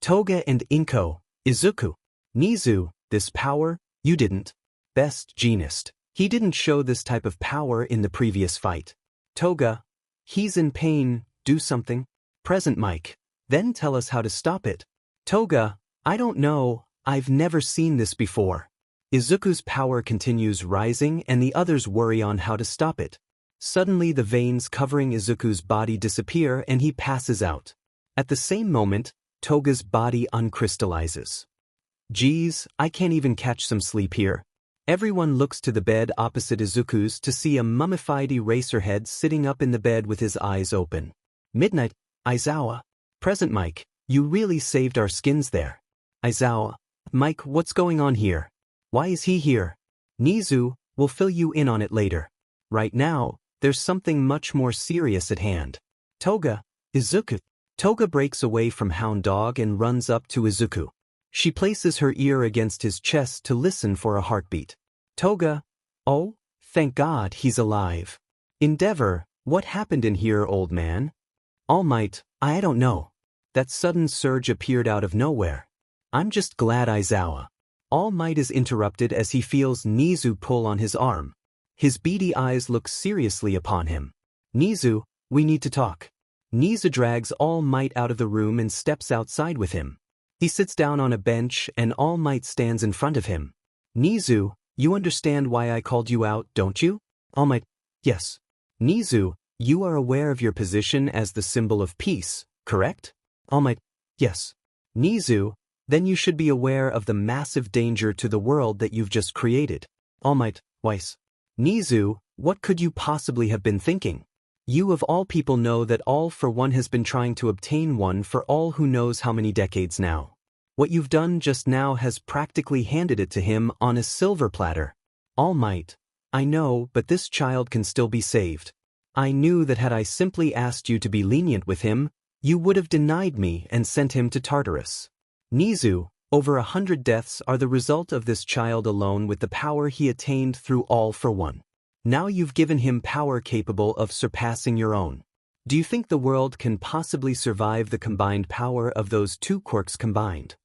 Toga and Inko, Izuku. Nizu, this power, you didn't. Best Genist. He didn't show this type of power in the previous fight. Toga, he's in pain, do something. Present Mike, then tell us how to stop it. Toga, I don't know, I've never seen this before. Izuku's power continues rising and the others worry on how to stop it. Suddenly the veins covering Izuku's body disappear and he passes out. At the same moment, Toga's body uncrystallizes. Geez, I can't even catch some sleep here. Everyone looks to the bed opposite Izuku's to see a mummified Eraserhead sitting up in the bed with his eyes open. Midnight, Aizawa. Present Mike, you really saved our skins there. Aizawa, Mike, what's going on here? Why is he here? Nizu, we'll fill you in on it later. Right now, there's something much more serious at hand. Toga, Izuku. Toga breaks away from Hound Dog and runs up to Izuku. She places her ear against his chest to listen for a heartbeat. Toga, oh, thank God he's alive. Endeavor, what happened in here, old man? All Might, I don't know. That sudden surge appeared out of nowhere. I'm just glad Aizawa. All Might is interrupted as he feels Nizu pull on his arm. His beady eyes look seriously upon him. Nizu, we need to talk. Nizu drags All Might out of the room and steps outside with him. He sits down on a bench and All Might stands in front of him. Nizu, you understand why I called you out, don't you? All Might, yes. Nizu, you are aware of your position as the symbol of peace, correct? All Might, yes. Nizu, then you should be aware of the massive danger to the world that you've just created. All Might, Weiss. Nizu, what could you possibly have been thinking? You of all people know that All for One has been trying to obtain one for all who knows how many decades now. What you've done just now has practically handed it to him on a silver platter. All Might, I know, but this child can still be saved. I knew that had I simply asked you to be lenient with him, you would have denied me and sent him to Tartarus. Nizu, over 100 deaths are the result of this child alone with the power he attained through All for One. Now you've given him power capable of surpassing your own. Do you think the world can possibly survive the combined power of those two quirks combined?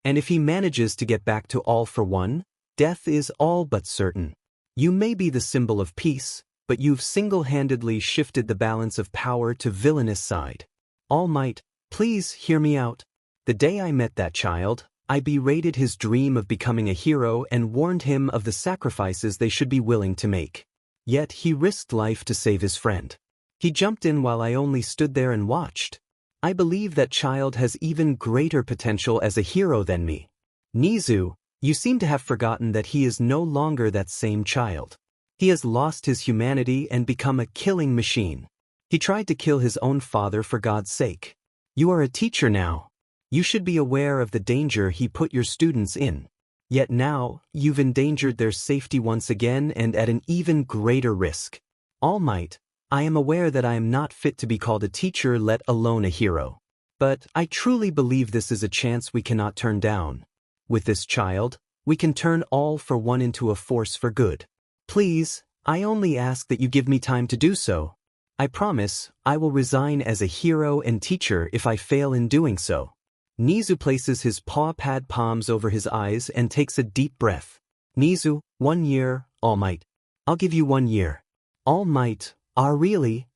And if he manages to get back to All for One, death is all but certain. You may be the symbol of peace, but you've single-handedly shifted the balance of power to villainous side. All Might, please hear me out. The day I met that child, I berated his dream of becoming a hero and warned him of the sacrifices they should be willing to make. Yet he risked life to save his friend. He jumped in while I only stood there and watched. I believe that child has even greater potential as a hero than me. Nizu, you seem to have forgotten that he is no longer that same child. He has lost his humanity and become a killing machine. He tried to kill his own father for God's sake. You are a teacher now. You should be aware of the danger he put your students in. Yet now, you've endangered their safety once again and at an even greater risk. All Might, I am aware that I am not fit to be called a teacher, let alone a hero. But I truly believe this is a chance we cannot turn down. With this child, we can turn All for One into a force for good. Please, I only ask that you give me time to do so. I promise, I will resign as a hero and teacher if I fail in doing so. Nizu places his paw-pad palms over his eyes and takes a deep breath. Nizu, 1 year, All Might. I'll give you 1 year. All Might, really?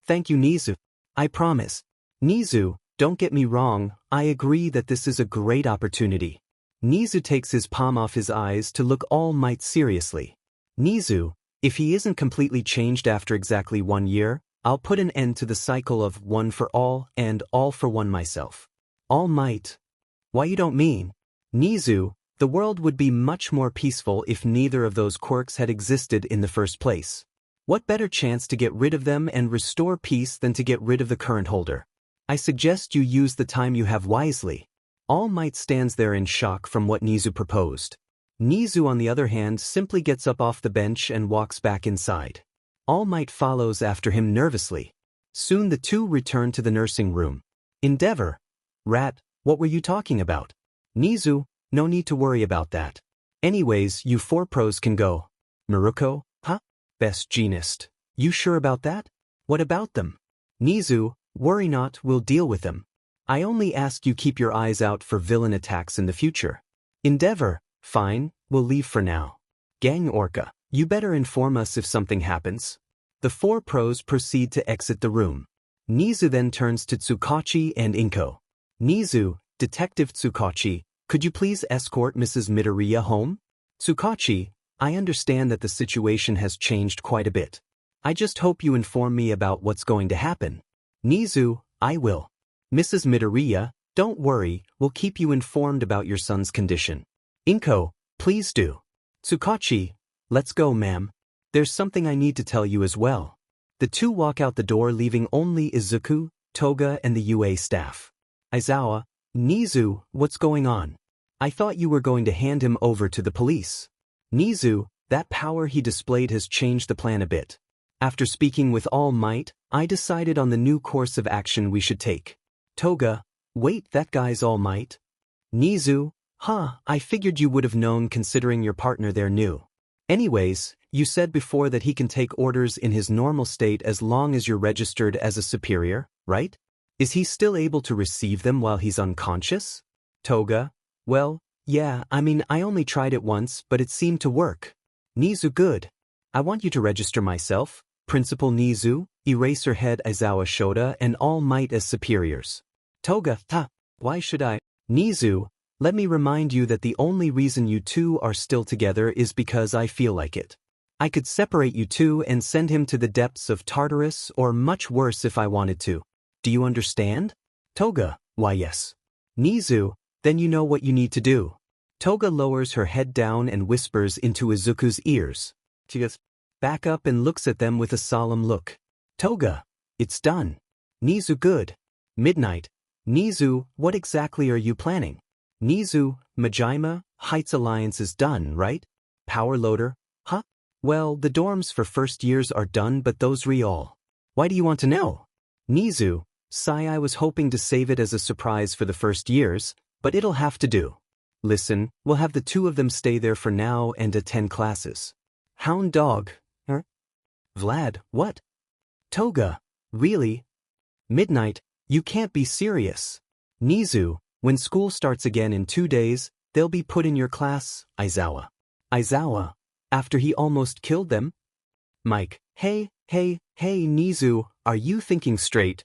Thank you, Nizu. I promise. Nizu, don't get me wrong, I agree that this is a great opportunity. Nizu takes his palm off his eyes to look All Might seriously. Nizu, if he isn't completely changed after exactly 1 year, I'll put an end to the cycle of one for all and all for one myself. All Might. Why you don't mean? Nizu, the world would be much more peaceful if neither of those quirks had existed in the first place. What better chance to get rid of them and restore peace than to get rid of the current holder? I suggest you use the time you have wisely. All Might stands there in shock from what Nizu proposed. Nizu, on the other hand, simply gets up off the bench and walks back inside. All Might follows after him nervously. Soon the two returned to the nursing room. Endeavor. Rat, what were you talking about? Nizu, no need to worry about that. Anyways, you 4 pros can go. Miruko, huh? Best genist. You sure about that? What about them? Nizu, worry not, we'll deal with them. I only ask you keep your eyes out for villain attacks in the future. Endeavor, fine, we'll leave for now. Gang Orca, you better inform us if something happens. The 4 pros proceed to exit the room. Nizu then turns to Tsukachi and Inko. Nizu, Detective Tsukachi, could you please escort Mrs. Midoriya home? Tsukachi, I understand that the situation has changed quite a bit. I just hope you inform me about what's going to happen. Nizu, I will. Mrs. Midoriya, don't worry, we'll keep you informed about your son's condition. Inko, please do. Tsukachi, let's go, ma'am. There's something I need to tell you as well. The two walk out the door leaving only Izuku, Toga and the UA staff. Aizawa, Nizu, what's going on? I thought you were going to hand him over to the police. Nizu, that power he displayed has changed the plan a bit. After speaking with All Might, I decided on the new course of action we should take. Toga, wait, that guy's All Might? Nizu, I figured you would have known considering your partner there knew. Anyways, you said before that he can take orders in his normal state as long as you're registered as a superior, right? Is he still able to receive them while he's unconscious? Toga, well, yeah, I only tried it once, but it seemed to work. Nizu, good. I want you to register myself, Principal Nizu, Eraserhead Aizawa Shota and All Might as superiors. Toga, why should I? Nizu, let me remind you that the only reason you two are still together is because I feel like it. I could separate you two and send him to the depths of Tartarus or much worse if I wanted to. Do you understand? Toga, why yes. Nizu, then you know what you need to do. Toga lowers her head down and whispers into Izuku's ears. She goes back up and looks at them with a solemn look. Toga, it's done. Nizu, good. Midnight. Nizu, what exactly are you planning? Nizu, Majima, Heights Alliance is done, right? Power loader, huh? Well, the dorms for first years are done, but those all. Why do you want to know? Nizu, Sai, I was hoping to save it as a surprise for the first years, but it'll have to do. Listen, we'll have the two of them stay there for now and attend classes. Hound dog. Vlad, what? Toga, really? Midnight, you can't be serious. Nizu, when school starts again in 2 days, they'll be put in your class, Aizawa. Aizawa, after he almost killed them? Mike, hey, Nizu, are you thinking straight?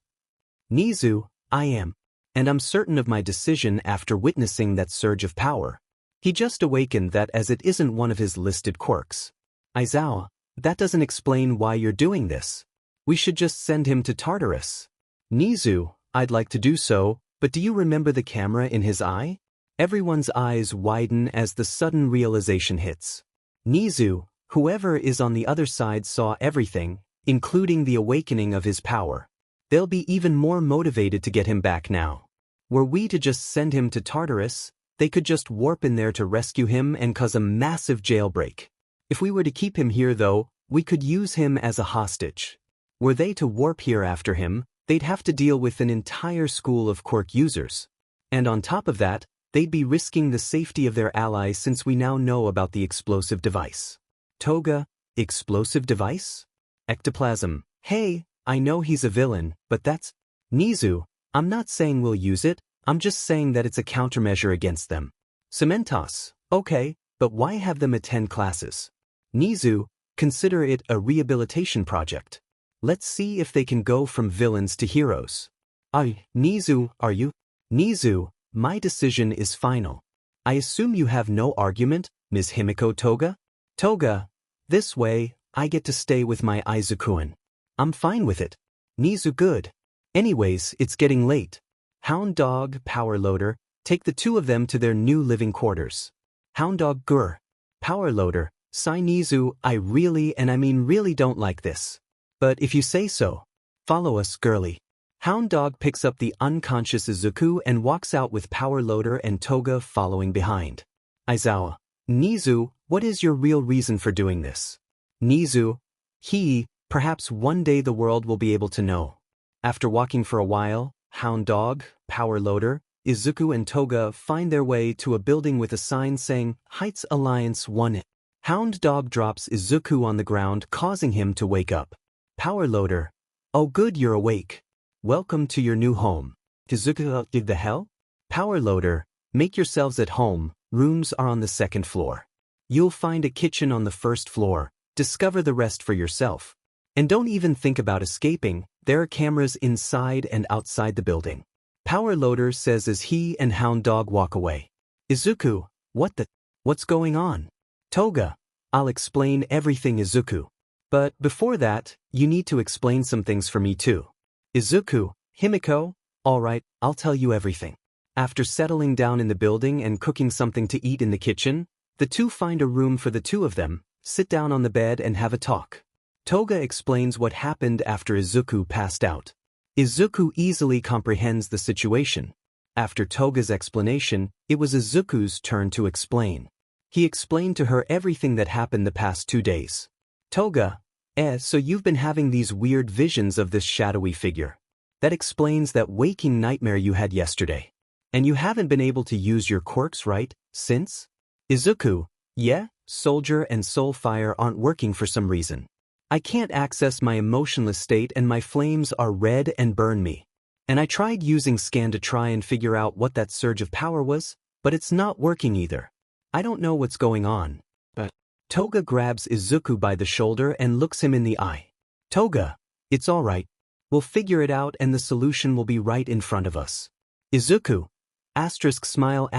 Nizu, I am. And I'm certain of my decision after witnessing that surge of power. He just awakened that as it isn't one of his listed quirks. Aizawa, that doesn't explain why you're doing this. We should just send him to Tartarus. Nizu, I'd like to do so, but do you remember the camera in his eye? Everyone's eyes widen as the sudden realization hits. Nizu, whoever is on the other side saw everything, including the awakening of his power. They'll be even more motivated to get him back now. Were we to just send him to Tartarus, they could just warp in there to rescue him and cause a massive jailbreak. If we were to keep him here though, we could use him as a hostage. Were they to warp here after him, they'd have to deal with an entire school of quirk users. And on top of that, they'd be risking the safety of their allies since we now know about the explosive device. Toga, explosive device? Ectoplasm, hey, I know he's a villain, but that's... Nizu, I'm not saying we'll use it, I'm just saying that it's a countermeasure against them. Cementos, okay, but why have them attend classes? Nizu, consider it a rehabilitation project. Let's see if they can go from villains to heroes. Nizu, are you? Nizu, my decision is final. I assume you have no argument, Ms. Himiko Toga? Toga, this way, I get to stay with my Izukuin. I'm fine with it. Nizu, good. Anyways, it's getting late. Hound Dog, Power Loader, take the two of them to their new living quarters. Hound Dog, Gur. Power Loader, Sai. Nizu, I really don't like this. But if you say so. Follow us, girly. Hound Dog picks up the unconscious Izuku and walks out with Power Loader and Toga following behind. Aizawa, Nizu, what is your real reason for doing this? Nizu, perhaps one day the world will be able to know. After walking for a while, Hound Dog, Power Loader, Izuku and Toga find their way to a building with a sign saying, Heights Alliance 1. Hound Dog drops Izuku on the ground, causing him to wake up. Power Loader, oh good you're awake. Welcome to your new home. Izuku, did the hell? Power Loader, make yourselves at home, rooms are on the second floor. You'll find a kitchen on the first floor, discover the rest for yourself. And don't even think about escaping, there are cameras inside and outside the building. Power Loader says as he and Hound Dog walk away. Izuku, what's going on? Toga, I'll explain everything Izuku. But before that, you need to explain some things for me too. Izuku, Himiko, alright, I'll tell you everything. After settling down in the building and cooking something to eat in the kitchen, the two find a room for the two of them, sit down on the bed and have a talk. Toga explains what happened after Izuku passed out. Izuku easily comprehends the situation. After Toga's explanation, it was Izuku's turn to explain. He explained to her everything that happened the past 2 days. Toga, so you've been having these weird visions of this shadowy figure. That explains that waking nightmare you had yesterday. And you haven't been able to use your quirks, right, since? Izuku, yeah, Soldier and Soulfire aren't working for some reason. I can't access my emotionless state and my flames are red and burn me. And I tried using Scan to try and figure out what that surge of power was, but it's not working either. I don't know what's going on. But Toga grabs Izuku by the shoulder and looks him in the eye. Toga, it's alright. We'll figure it out and the solution will be right in front of us. Izuku, smile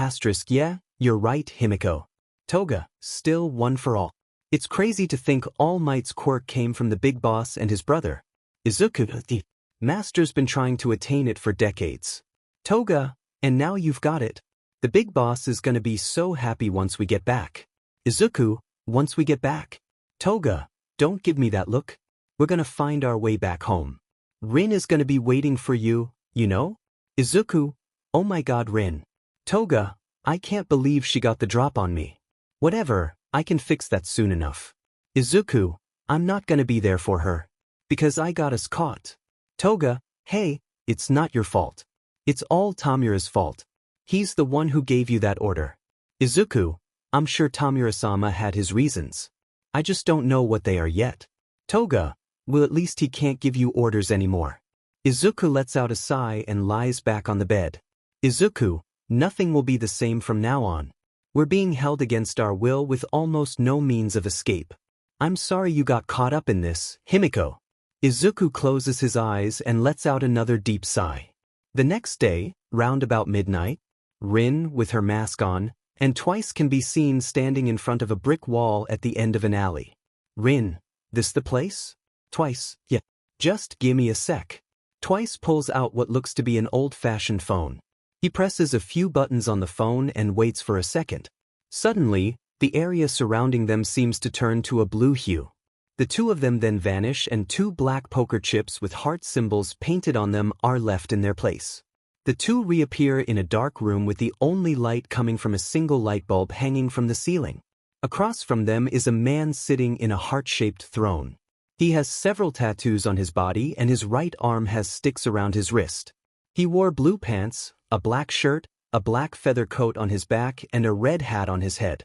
yeah, you're right Himiko. Toga, still one for all. It's crazy to think All Might's quirk came from the big boss and his brother. Izuku, the master's been trying to attain it for decades. Toga, and now you've got it. The big boss is gonna be so happy once we get back. Izuku, once we get back. Toga, don't give me that look. We're gonna find our way back home. Rin is gonna be waiting for you, you know? Izuku, oh my god Rin. Toga, I can't believe she got the drop on me. Whatever, I can fix that soon enough. Izuku, I'm not gonna be there for her. Because I got us caught. Toga, hey, it's not your fault. It's all Tamura's fault. He's the one who gave you that order. Izuku, I'm sure Tamura-sama had his reasons. I just don't know what they are yet. Toga, well at least he can't give you orders anymore. Izuku lets out a sigh and lies back on the bed. Izuku, nothing will be the same from now on. We're being held against our will with almost no means of escape. I'm sorry you got caught up in this, Himiko. Izuku closes his eyes and lets out another deep sigh. The next day, round about midnight, Rin, with her mask on, and Twice can be seen standing in front of a brick wall at the end of an alley. Rin, this the place? Twice, yeah. Just gimme a sec. Twice pulls out what looks to be an old-fashioned phone. He presses a few buttons on the phone and waits for a second. Suddenly, the area surrounding them seems to turn to a blue hue. The two of them then vanish and 2 black poker chips with heart symbols painted on them are left in their place. The two reappear in a dark room with the only light coming from a single light bulb hanging from the ceiling. Across from them is a man sitting in a heart-shaped throne. He has several tattoos on his body and his right arm has sticks around his wrist. He wore blue pants, a black shirt, a black feather coat on his back and a red hat on his head.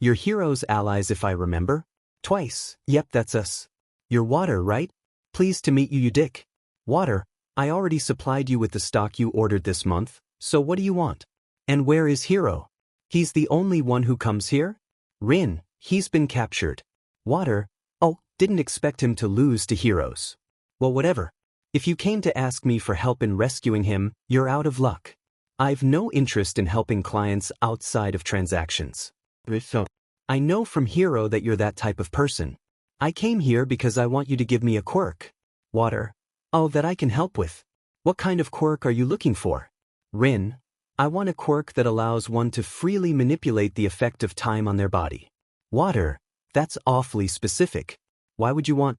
Your hero's allies if I remember? Twice, yep that's us. You're Water, right? Pleased to meet you, you dick. Water, I already supplied you with the stock you ordered this month, so what do you want? And where is Hero? He's the only one who comes here? Rin, he's been captured. Water, oh, didn't expect him to lose to Heroes. Well whatever. If you came to ask me for help in rescuing him, you're out of luck. I've no interest in helping clients outside of transactions. I know from Hero that you're that type of person. I came here because I want you to give me a quirk. Water, oh that I can help with. What kind of quirk are you looking for? Rin, I want a quirk that allows one to freely manipulate the effect of time on their body. Water, that's awfully specific. Why would you want,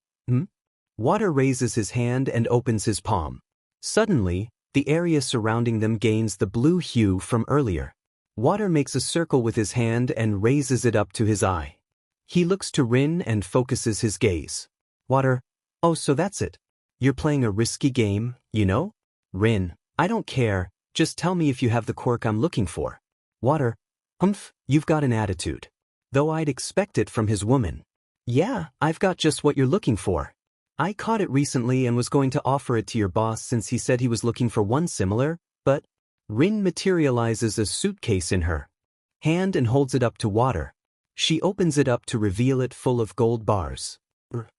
Water raises his hand and opens his palm. Suddenly, the area surrounding them gains the blue hue from earlier. Water makes a circle with his hand and raises it up to his eye. He looks to Rin and focuses his gaze. Water, oh so that's it. You're playing a risky game, you know? Rin, I don't care, just tell me if you have the quirk I'm looking for. Water, you've got an attitude. Though I'd expect it from his woman. Yeah, I've got just what you're looking for. I caught it recently and was going to offer it to your boss since he said he was looking for one similar, but Rin materializes a suitcase in her hand and holds it up to Water. She opens it up to reveal it full of gold bars.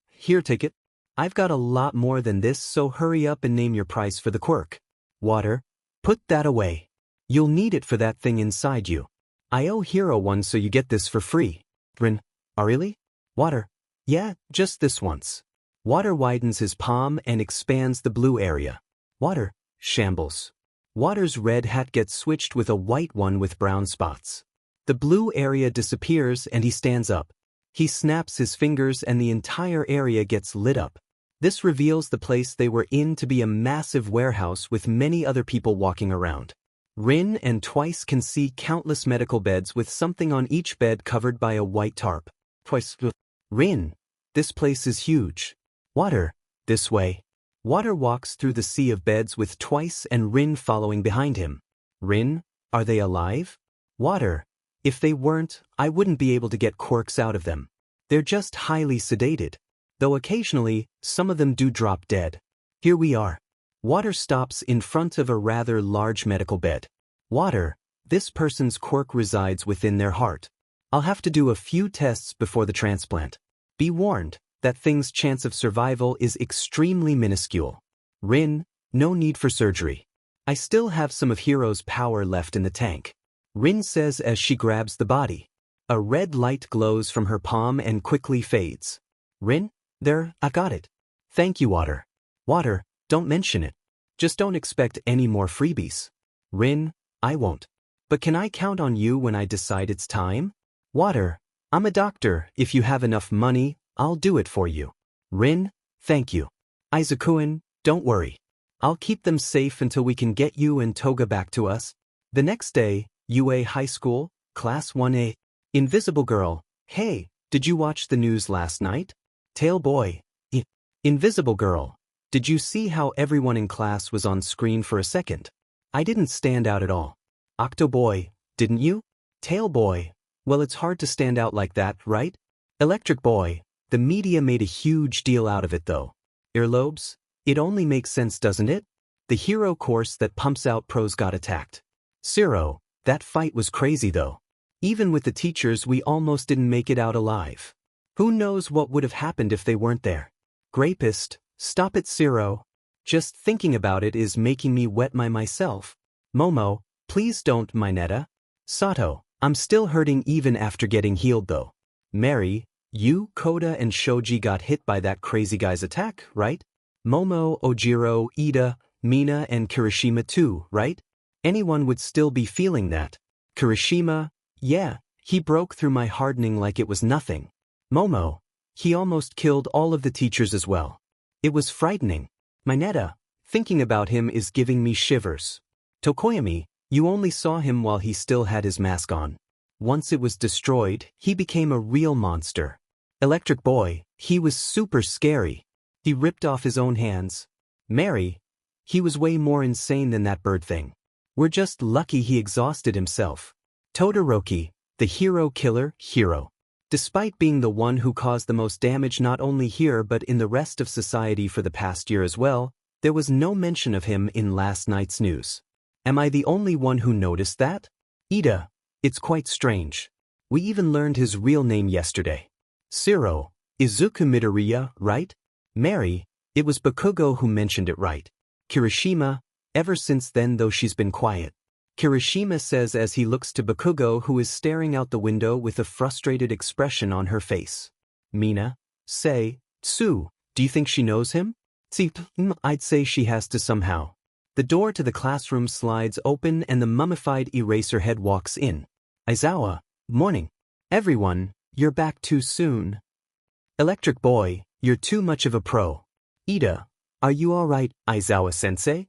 Here, take it. I've got a lot more than this, so hurry up and name your price for the quirk. Water, put that away. You'll need it for that thing inside you. I owe Hero one, so you get this for free. Rin, oh really? Water, yeah, just this once. Water widens his palm and expands the blue area. Water, shambles. Water's red hat gets switched with a white one with brown spots. The blue area disappears and he stands up. He snaps his fingers and the entire area gets lit up. This reveals the place they were in to be a massive warehouse with many other people walking around. Rin and Twice can see countless medical beds with something on each bed covered by a white tarp. Twice, Rin, this place is huge. Water, this way. Water walks through the sea of beds with Twice and Rin following behind him. Rin, are they alive? Water, if they weren't, I wouldn't be able to get quirks out of them. They're just highly sedated. Though occasionally, some of them do drop dead. Here we are. Water stops in front of a rather large medical bed. Water, this person's quirk resides within their heart. I'll have to do a few tests before the transplant. Be warned, that thing's chance of survival is extremely minuscule. Rin, no need for surgery. I still have some of Hero's power left in the tank. Rin says as she grabs the body. A red light glows from her palm and quickly fades. Rin, there, I got it. Thank you, Water. Water, don't mention it. Just don't expect any more freebies. Rin, I won't. But can I count on you when I decide it's time? Water, I'm a doctor. If you have enough money, I'll do it for you. Rin, thank you. Izakuin, don't worry. I'll keep them safe until we can get you and Toga back to us. The next day, UA High School, Class 1A. Invisible Girl, hey, did you watch the news last night? Tail Boy, Invisible Girl, did you see how everyone in class was on screen for a second? I didn't stand out at all. Octo Boy, didn't you? Tail Boy, well, it's hard to stand out like that, right? Electric Boy, the media made a huge deal out of it though. Earlobes, it only makes sense, doesn't it? The hero course that pumps out pros got attacked. Zero, that fight was crazy though. Even with the teachers, we almost didn't make it out alive. Who knows what would have happened if they weren't there? Grapist, stop it, Zero. Just thinking about it is making me wet myself. Momo, please don't, Mineta. Sato, I'm still hurting even after getting healed though. Mary, you, Koda and Shoji got hit by that crazy guy's attack, right? Momo, Ojiro, Ida, Mina and Kirishima too, right? Anyone would still be feeling that. Kirishima, yeah, he broke through my hardening like it was nothing. Momo, he almost killed all of the teachers as well. It was frightening. Mineta, thinking about him is giving me shivers. Tokoyami, you only saw him while he still had his mask on. Once it was destroyed, he became a real monster. Electric Boy, he was super scary. He ripped off his own hands. Mary, he was way more insane than that bird thing. We're just lucky he exhausted himself. Todoroki, the hero killer, hero. Despite being the one who caused the most damage not only here but in the rest of society for the past year as well, there was no mention of him in last night's news. Am I the only one who noticed that? Ida, it's quite strange. We even learned his real name yesterday. Zero, Izuku Midoriya, right? Mary, it was Bakugo who mentioned it, right? Kirishima, ever since then though she's been quiet. Kirishima says as he looks to Bakugo who is staring out the window with a frustrated expression on her face. Mina, say, Tsu, do you think she knows him? I'd say she has to somehow. The door to the classroom slides open and the mummified Eraserhead walks in. Aizawa, morning. Everyone, you're back too soon. Electric Boy, you're too much of a pro. Ida, are you alright, Aizawa-sensei?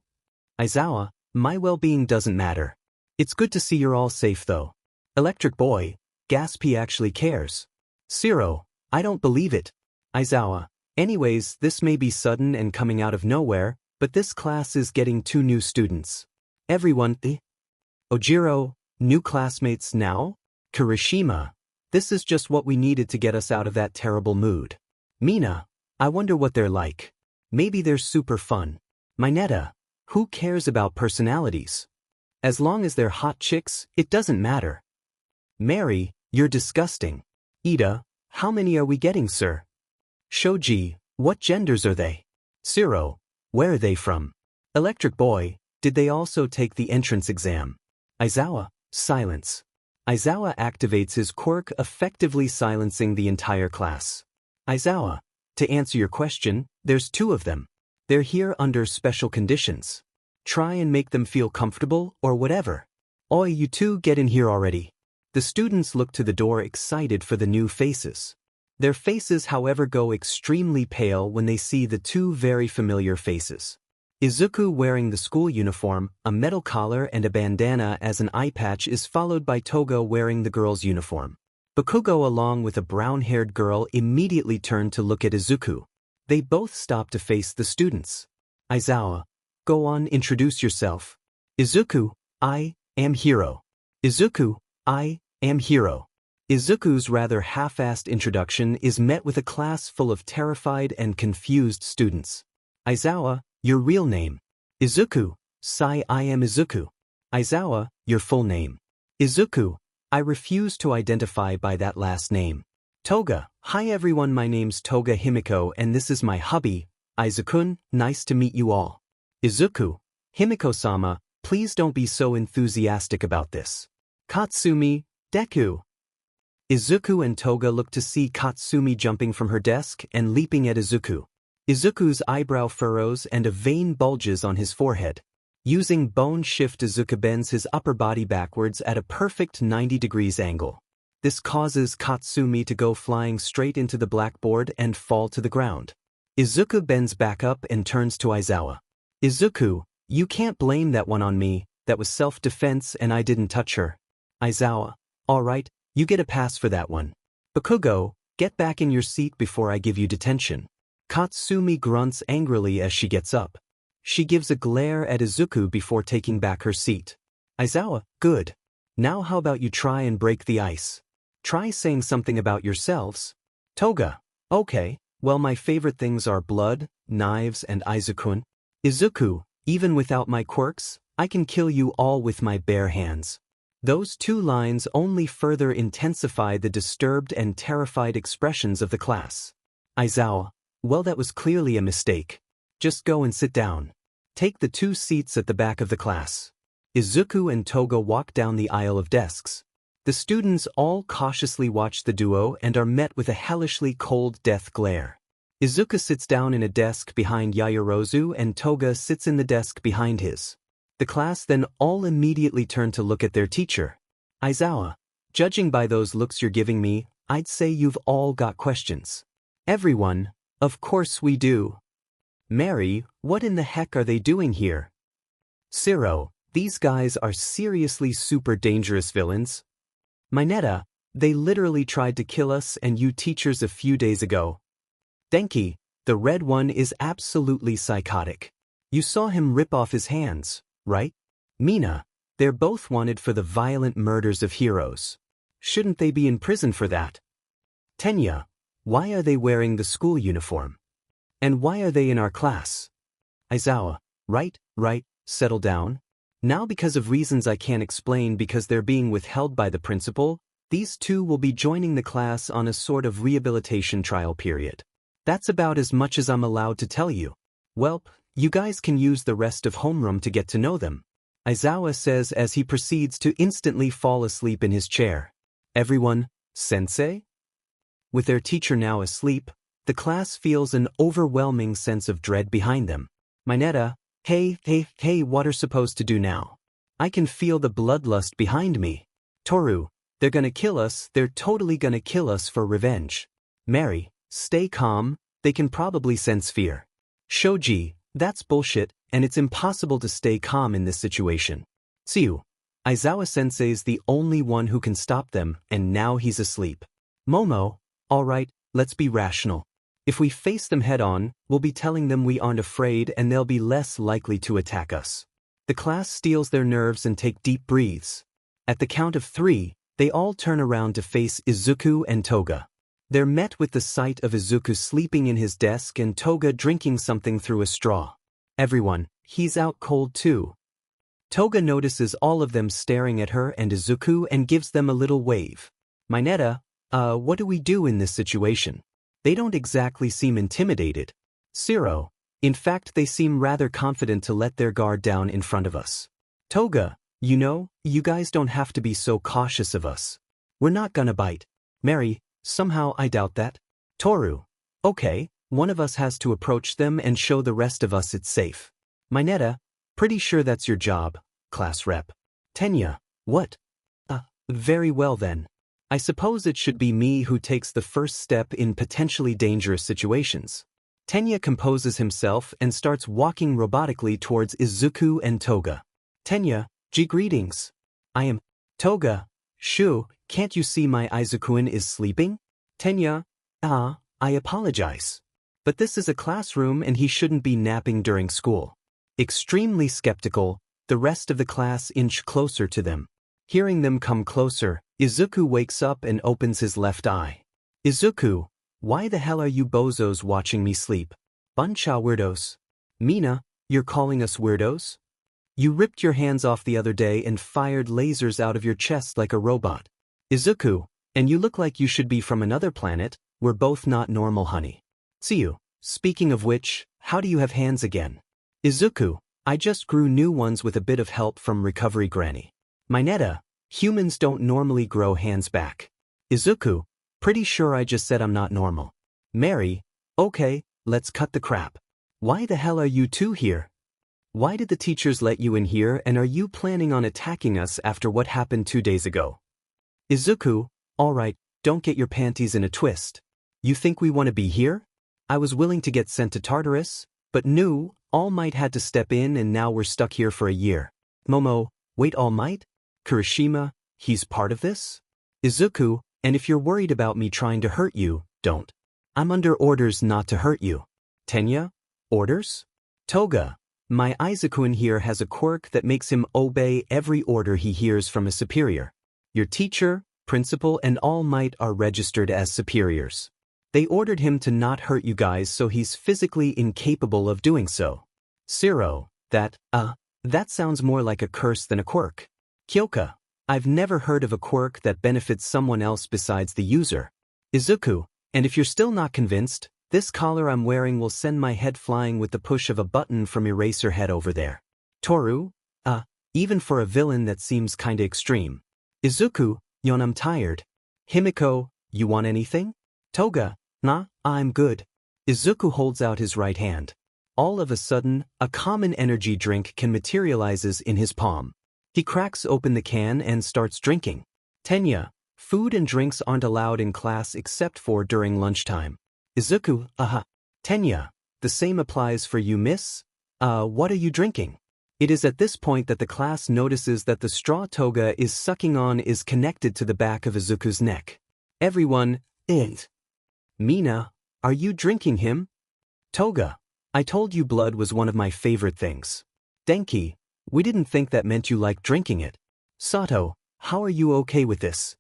Aizawa, my well-being doesn't matter. It's good to see you're all safe though. Electric Boy, Gaspy actually cares. Zero, I don't believe it. Aizawa, Anyways, this may be sudden and coming out of nowhere, but this class is getting 2 new students. Everyone, Ojiro, new classmates now? Kirishima, this is just what we needed to get us out of that terrible mood. Mina, I wonder what they're like. Maybe they're super fun. Mineta, who cares about personalities? As long as they're hot chicks, it doesn't matter. Mary, you're disgusting. Ida, how many are we getting, sir? Shoji, what genders are they? Siro, where are they from? Electric Boy, did they also take the entrance exam? Aizawa, silence. Aizawa activates his quirk, effectively silencing the entire class. Aizawa, to answer your question, there's 2 of them. They're here under special conditions. Try and make them feel comfortable or whatever. Oi, you 2 get in here already. The students look to the door excited for the new faces. Their faces, however, go extremely pale when they see the 2 very familiar faces. Izuku wearing the school uniform, a metal collar and a bandana as an eye patch is followed by Toga wearing the girl's uniform. Bakugo along with a brown-haired girl immediately turn to look at Izuku. They both stop to face the students. Aizawa, go on, introduce yourself. Izuku, I am Hiro. Izuku, I am Hiro. Izuku's rather half-assed introduction is met with a class full of terrified and confused students. Aizawa, your real name. Izuku, Sai, I am Izuku. Aizawa, your full name. Izuku, I refuse to identify by that last name. Toga, hi everyone, my name's Toga Himiko and this is my hubby, Izukun, nice to meet you all. Izuku, Himiko-sama, please don't be so enthusiastic about this. Katsumi, Deku. Izuku and Toga look to see Katsumi jumping from her desk and leaping at Izuku. Izuku's eyebrow furrows and a vein bulges on his forehead. Using bone shift, Izuku bends his upper body backwards at a perfect 90 degrees angle. This causes Katsumi to go flying straight into the blackboard and fall to the ground. Izuku bends back up and turns to Aizawa. Izuku, you can't blame that one on me, that was self-defense and I didn't touch her. Aizawa, alright, you get a pass for that one. Bakugo, get back in your seat before I give you detention. Katsumi grunts angrily as she gets up. She gives a glare at Izuku before taking back her seat. Aizawa, good. Now how about you try and break the ice? Try saying something about yourselves. Toga, okay, well my favorite things are blood, knives and Izukun. Izuku, even without my quirks, I can kill you all with my bare hands. Those 2 lines only further intensify the disturbed and terrified expressions of the class. Aizawa, well that was clearly a mistake. Just go and sit down. Take the 2 seats at the back of the class. Izuku and Toga walk down the aisle of desks. The students all cautiously watch the duo and are met with a hellishly cold death glare. Izuku sits down in a desk behind Yaoyorozu and Toga sits in the desk behind his. The class then all immediately turn to look at their teacher. Aizawa, judging by those looks you're giving me, I'd say you've all got questions. Everyone, of course we do. Mary, what in the heck are they doing here? Siro, these guys are seriously super dangerous villains. Mineta, they literally tried to kill us and you teachers a few days ago. Denki, the red one is absolutely psychotic. You saw him rip off his hands, right? Mina, they're both wanted for the violent murders of heroes. Shouldn't they be in prison for that? Tenya, why are they wearing the school uniform? And why are they in our class? Aizawa, right, settle down. Now because of reasons I can't explain because they're being withheld by the principal, these 2 will be joining the class on a sort of rehabilitation trial period. That's about as much as I'm allowed to tell you. Welp, you guys can use the rest of homeroom to get to know them. Aizawa says as he proceeds to instantly fall asleep in his chair. Everyone, sensei? With their teacher now asleep, the class feels an overwhelming sense of dread behind them. Mineta, hey, what are supposed to do now? I can feel the bloodlust behind me. Toru, they're gonna kill us, they're totally gonna kill us for revenge. Mary, stay calm, they can probably sense fear. Shoji, that's bullshit, and it's impossible to stay calm in this situation. Tsuyu, Aizawa-sensei's the only one who can stop them, and now he's asleep. Momo, alright, let's be rational. If we face them head-on, we'll be telling them we aren't afraid and they'll be less likely to attack us. The class steals their nerves and take deep breaths. At the count of 3, they all turn around to face Izuku and Toga. They're met with the sight of Izuku sleeping in his desk and Toga drinking something through a straw. Everyone, he's out cold too. Toga notices all of them staring at her and Izuku and gives them a little wave. Mineta, what do we do in this situation? They don't exactly seem intimidated. Zero. In fact, they seem rather confident to let their guard down in front of us. Toga, you guys don't have to be so cautious of us. We're not gonna bite. Mary, somehow I doubt that. Toru, okay, one of us has to approach them and show the rest of us it's safe. Mineta, pretty sure that's your job, class rep. Tenya, what? Very well then. I suppose it should be me who takes the first step in potentially dangerous situations. Tenya composes himself and starts walking robotically towards Izuku and Toga. Tenya, greetings. I am Toga. Shoo, can't you see my Izuku-kun is sleeping? Tenya, I apologize. But this is a classroom and he shouldn't be napping during school. Extremely skeptical, the rest of the class inch closer to them. Hearing them come closer, Izuku wakes up and opens his left eye. Izuku, why the hell are you bozos watching me sleep? Bunch of weirdos. Mina, you're calling us weirdos? You ripped your hands off the other day and fired lasers out of your chest like a robot. Izuku, and you look like you should be from another planet. We're both not normal, honey. Tsuyu, speaking of which, how do you have hands again? Izuku, I just grew new ones with a bit of help from recovery granny. Mineta, humans don't normally grow hands back. Izuku, pretty sure I just said I'm not normal. Mary, okay, let's cut the crap. Why the hell are you two here? Why did the teachers let you in here and are you planning on attacking us after what happened 2 days ago? Izuku, alright, don't get your panties in a twist. You think we want to be here? I was willing to get sent to Tartarus, but no, All Might had to step in and now we're stuck here for a year. Momo, wait, All Might? Kirishima, he's part of this? Izuku, and if you're worried about me trying to hurt you, don't. I'm under orders not to hurt you. Tenya, orders? Toga, my Izuku-kun here has a quirk that makes him obey every order he hears from a superior. Your teacher, principal, and All Might are registered as superiors. They ordered him to not hurt you guys so he's physically incapable of doing so. Zero, that sounds more like a curse than a quirk. Kyoka, I've never heard of a quirk that benefits someone else besides the user. Izuku, and if you're still not convinced, this collar I'm wearing will send my head flying with the push of a button from Eraserhead over there. Toru, even for a villain that seems kinda extreme. Izuku, yon I'm tired. Himiko, you want anything? Toga, nah, I'm good. Izuku holds out his right hand. All of a sudden, a common energy drink can materializes in his palm. He cracks open the can and starts drinking. Tenya, food and drinks aren't allowed in class except for during lunchtime. Izuku, Tenya, the same applies for you, miss? What are you drinking? It is at this point that the class notices that the straw Toga is sucking on is connected to the back of Izuku's neck. Everyone, Mina, are you drinking him? Toga, I told you blood was one of my favorite things. Denki, we didn't think that meant you liked drinking it. Sato, how are you okay with this?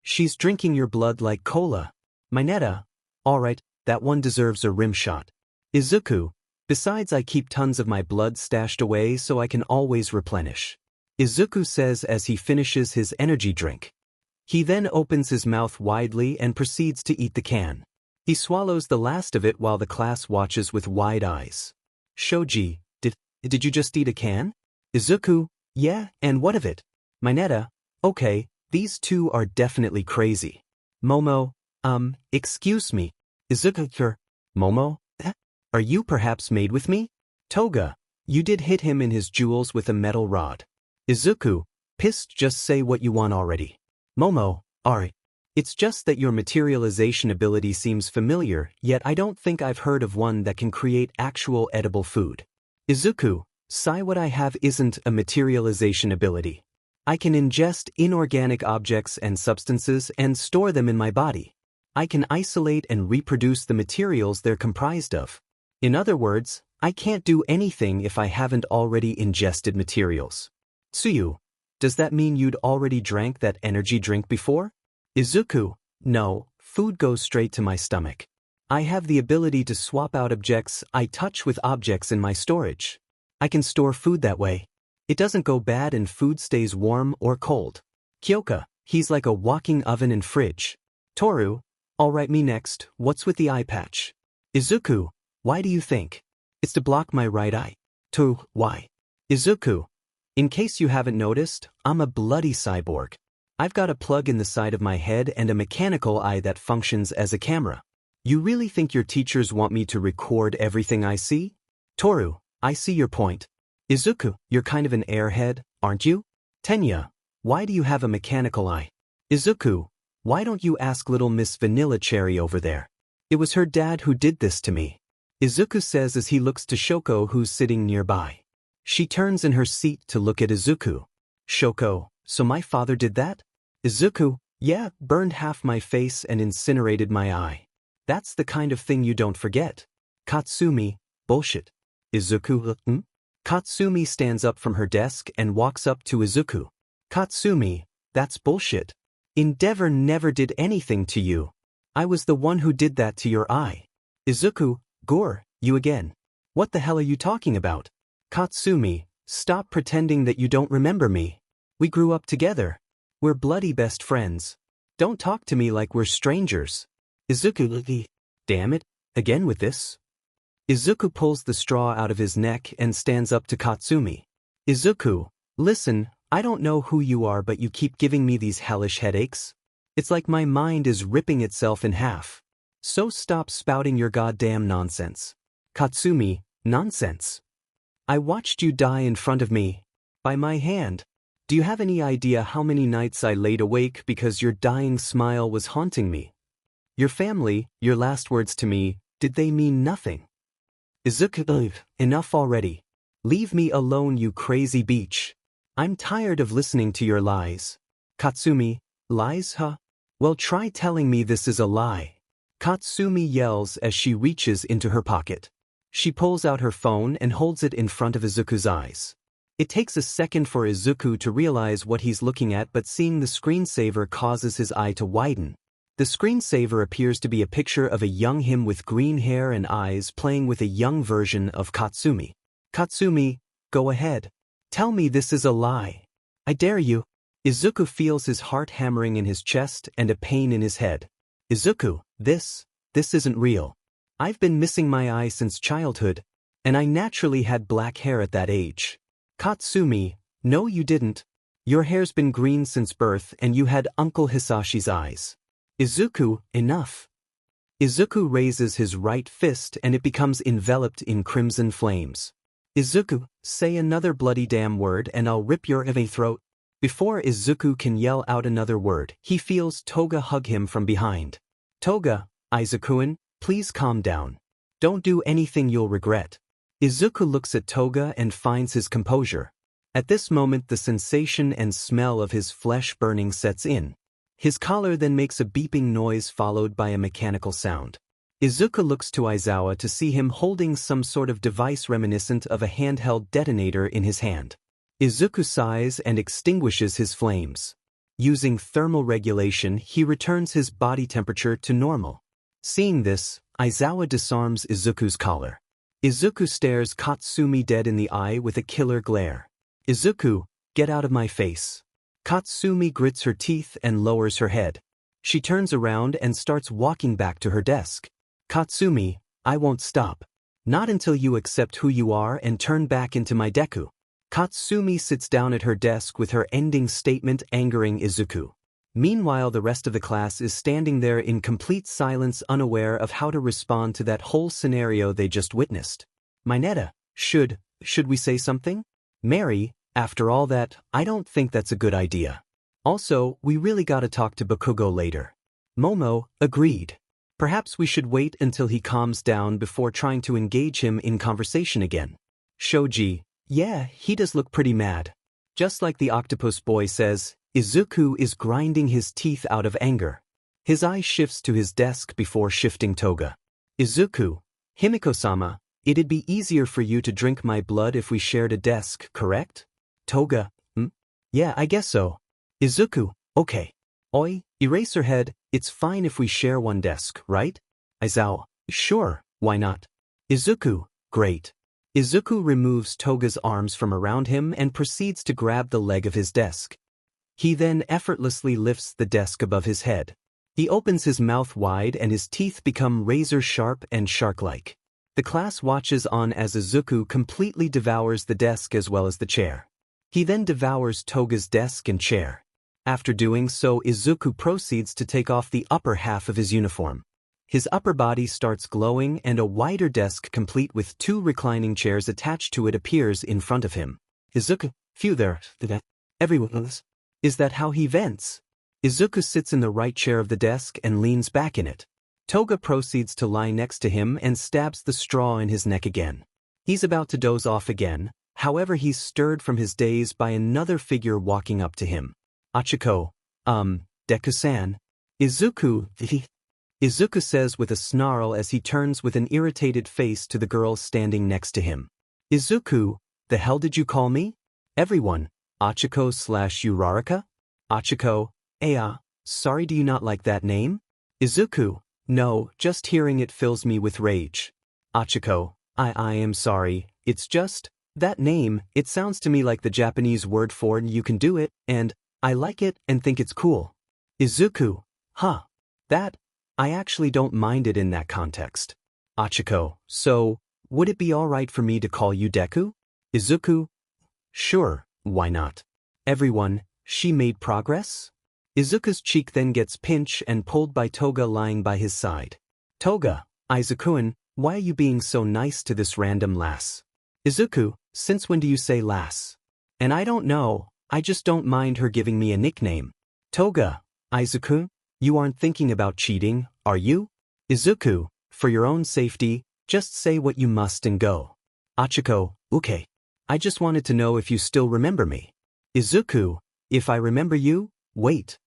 She's drinking your blood like cola. Mineta, alright, that one deserves a rim shot. Izuku, besides I keep tons of my blood stashed away so I can always replenish. Izuku says as he finishes his energy drink. He then opens his mouth widely and proceeds to eat the can. He swallows the last of it while the class watches with wide eyes. Shoji, did you just eat a can? Izuku, yeah, and what of it? Mineta, okay, these two are definitely crazy. Momo, excuse me. Izuku, Momo, are you perhaps made with me? Toga, you did hit him in his jewels with a metal rod. Izuku, pissed, just say what you want already. Momo, alright. It's just that your materialization ability seems familiar, yet I don't think I've heard of one that can create actual edible food. Izuku, sigh, what I have isn't a materialization ability. I can ingest inorganic objects and substances and store them in my body. I can isolate and reproduce the materials they're comprised of. In other words, I can't do anything if I haven't already ingested materials. Tsuyu, does that mean you'd already drank that energy drink before? Izuku, no, food goes straight to my stomach. I have the ability to swap out objects I touch with objects in my storage. I can store food that way. It doesn't go bad and food stays warm or cold. Kyoka, he's like a walking oven and fridge. Toru, alright, me next, what's with the eye patch? Izuku, why do you think? It's to block my right eye. Toru, why? Izuku, in case you haven't noticed, I'm a bloody cyborg. I've got a plug in the side of my head and a mechanical eye that functions as a camera. You really think your teachers want me to record everything I see? Toru, I see your point. Izuku, you're kind of an airhead, aren't you? Tenya, why do you have a mechanical eye? Izuku, why don't you ask little Miss Vanilla Cherry over there? It was her dad who did this to me. Izuku says as he looks to Shoko who's sitting nearby. She turns in her seat to look at Izuku. Shoko, so my father did that? Izuku, yeah, burned half my face and incinerated my eye. That's the kind of thing you don't forget. Katsumi, bullshit. Izuku, Katsumi stands up from her desk and walks up to Izuku. Katsumi, that's bullshit. Endeavor never did anything to you. I was the one who did that to your eye. Izuku, Gore, you again. What the hell are you talking about? Katsumi, stop pretending that you don't remember me. We grew up together. We're bloody best friends. Don't talk to me like we're strangers. Izuku, damn it, again with this? Izuku pulls the straw out of his neck and stands up to Katsumi. Izuku, listen, I don't know who you are but you keep giving me these hellish headaches. It's like my mind is ripping itself in half. So stop spouting your goddamn nonsense. Katsumi, nonsense. I watched you die in front of me. By my hand. Do you have any idea how many nights I laid awake because your dying smile was haunting me? Your family, your last words to me, did they mean nothing? Izuku, enough already. Leave me alone, you crazy beach. I'm tired of listening to your lies. Katsumi, lies, huh? Well, try telling me this is a lie. Katsumi yells as she reaches into her pocket. She pulls out her phone and holds it in front of Izuku's eyes. It takes a second for Izuku to realize what he's looking at, but seeing the screensaver causes his eye to widen. The screensaver appears to be a picture of a young him with green hair and eyes playing with a young version of Katsumi. Katsumi, go ahead. Tell me this is a lie. I dare you. Izuku feels his heart hammering in his chest and a pain in his head. Izuku, this isn't real. I've been missing my eye since childhood, and I naturally had black hair at that age. Katsumi, no you didn't. Your hair's been green since birth and you had Uncle Hisashi's eyes. Izuku, enough. Izuku raises his right fist and it becomes enveloped in crimson flames. Izuku, say another bloody damn word and I'll rip your throat. Before Izuku can yell out another word, he feels Toga hug him from behind. Toga, Izuku-kun, please calm down. Don't do anything you'll regret. Izuku looks at Toga and finds his composure. At this moment the sensation and smell of his flesh burning sets in. His collar then makes a beeping noise followed by a mechanical sound. Izuku looks to Aizawa to see him holding some sort of device reminiscent of a handheld detonator in his hand. Izuku sighs and extinguishes his flames. Using thermal regulation, he returns his body temperature to normal. Seeing this, Aizawa disarms Izuku's collar. Izuku stares Katsumi dead in the eye with a killer glare. Izuku, get out of my face. Katsumi grits her teeth and lowers her head. She turns around and starts walking back to her desk. Katsumi, I won't stop. Not until you accept who you are and turn back into my Deku. Katsumi sits down at her desk with her ending statement angering Izuku. Meanwhile, the rest of the class is standing there in complete silence, unaware of how to respond to that whole scenario they just witnessed. Mineta, should we say something? Mary, after all that, I don't think that's a good idea. Also, we really gotta talk to Bakugo later. Momo, agreed. Perhaps we should wait until he calms down before trying to engage him in conversation again. Shoji, yeah, he does look pretty mad. Just like the octopus boy says, Izuku is grinding his teeth out of anger. His eye shifts to his desk before shifting Toga. Izuku, Himiko-sama, it'd be easier for you to drink my blood if we shared a desk, correct? Toga, yeah, I guess so. Izuku, okay. Oi, Eraserhead, it's fine if we share one desk, right? Aizawa, sure, why not? Izuku, great. Izuku removes Toga's arms from around him and proceeds to grab the leg of his desk. He then effortlessly lifts the desk above his head. He opens his mouth wide and his teeth become razor-sharp and shark-like. The class watches on as Izuku completely devours the desk as well as the chair. He then devours Toga's desk and chair. After doing so, Izuku proceeds to take off the upper half of his uniform. His upper body starts glowing and a wider desk complete with 2 reclining chairs attached to it appears in front of him. Izuku, phew there, everyone, is that how he vents? Izuku sits in the right chair of the desk and leans back in it. Toga proceeds to lie next to him and stabs the straw in his neck again. He's about to doze off again, however he's stirred from his daze by another figure walking up to him. Achiko, Deku-san. Izuku says with a snarl as he turns with an irritated face to the girl standing next to him. Izuku, the hell did you call me? Everyone, Achiko/Uraraka? Achiko, sorry, do you not like that name? Izuku, no, just hearing it fills me with rage. Achiko, I am sorry, it's just, that name, it sounds to me like the Japanese word for you can do it, and, I like it and think it's cool. Izuku, that, I actually don't mind it in that context. Achiko, so, would it be alright for me to call you Deku? Izuku, sure, why not? Everyone, she made progress? Izuku's cheek then gets pinched and pulled by Toga lying by his side. Toga, Izuku-an, why are you being so nice to this random lass? Izuku, since when do you say lass? And I don't know, I just don't mind her giving me a nickname. Toga, Izuku, you aren't thinking about cheating, are you? Izuku, for your own safety, just say what you must and go. Achiko, okay. I just wanted to know if you still remember me. Izuku, if I remember you? Wait,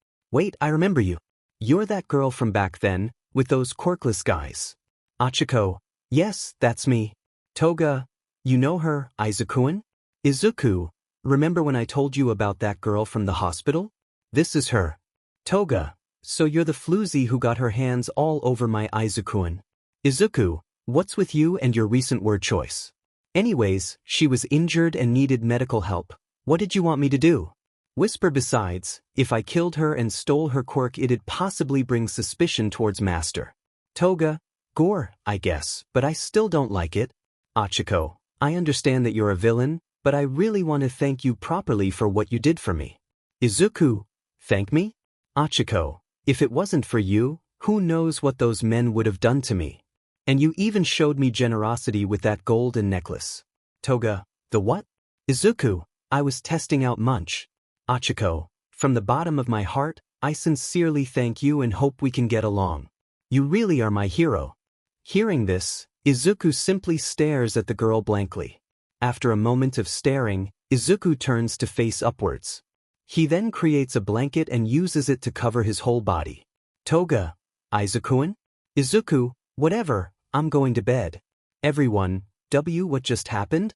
I remember you. You're that girl from back then, with those quirkless guys. Achiko, yes, that's me. Toga, you know her, Izuku-an? Izuku, remember when I told you about that girl from the hospital? This is her. Toga, so you're the floozy who got her hands all over my Izuku-an. Izuku, what's with you and your recent word choice? Anyways, she was injured and needed medical help. What did you want me to do? Whisper besides, if I killed her and stole her quirk it'd possibly bring suspicion towards Master. Toga, gore, I guess, but I still don't like it. Achiko, I understand that you're a villain, but I really want to thank you properly for what you did for me. Izuku, thank me? Achiko, if it wasn't for you, who knows what those men would have done to me? And you even showed me generosity with that golden necklace. Toga, the what? Izuku, I was testing out Munch. Achiko, from the bottom of my heart, I sincerely thank you and hope we can get along. You really are my hero. Hearing this, Izuku simply stares at the girl blankly. After a moment of staring, Izuku turns to face upwards. He then creates a blanket and uses it to cover his whole body. Toga, Izuku-an? Izuku, whatever, I'm going to bed. Everyone, what just happened?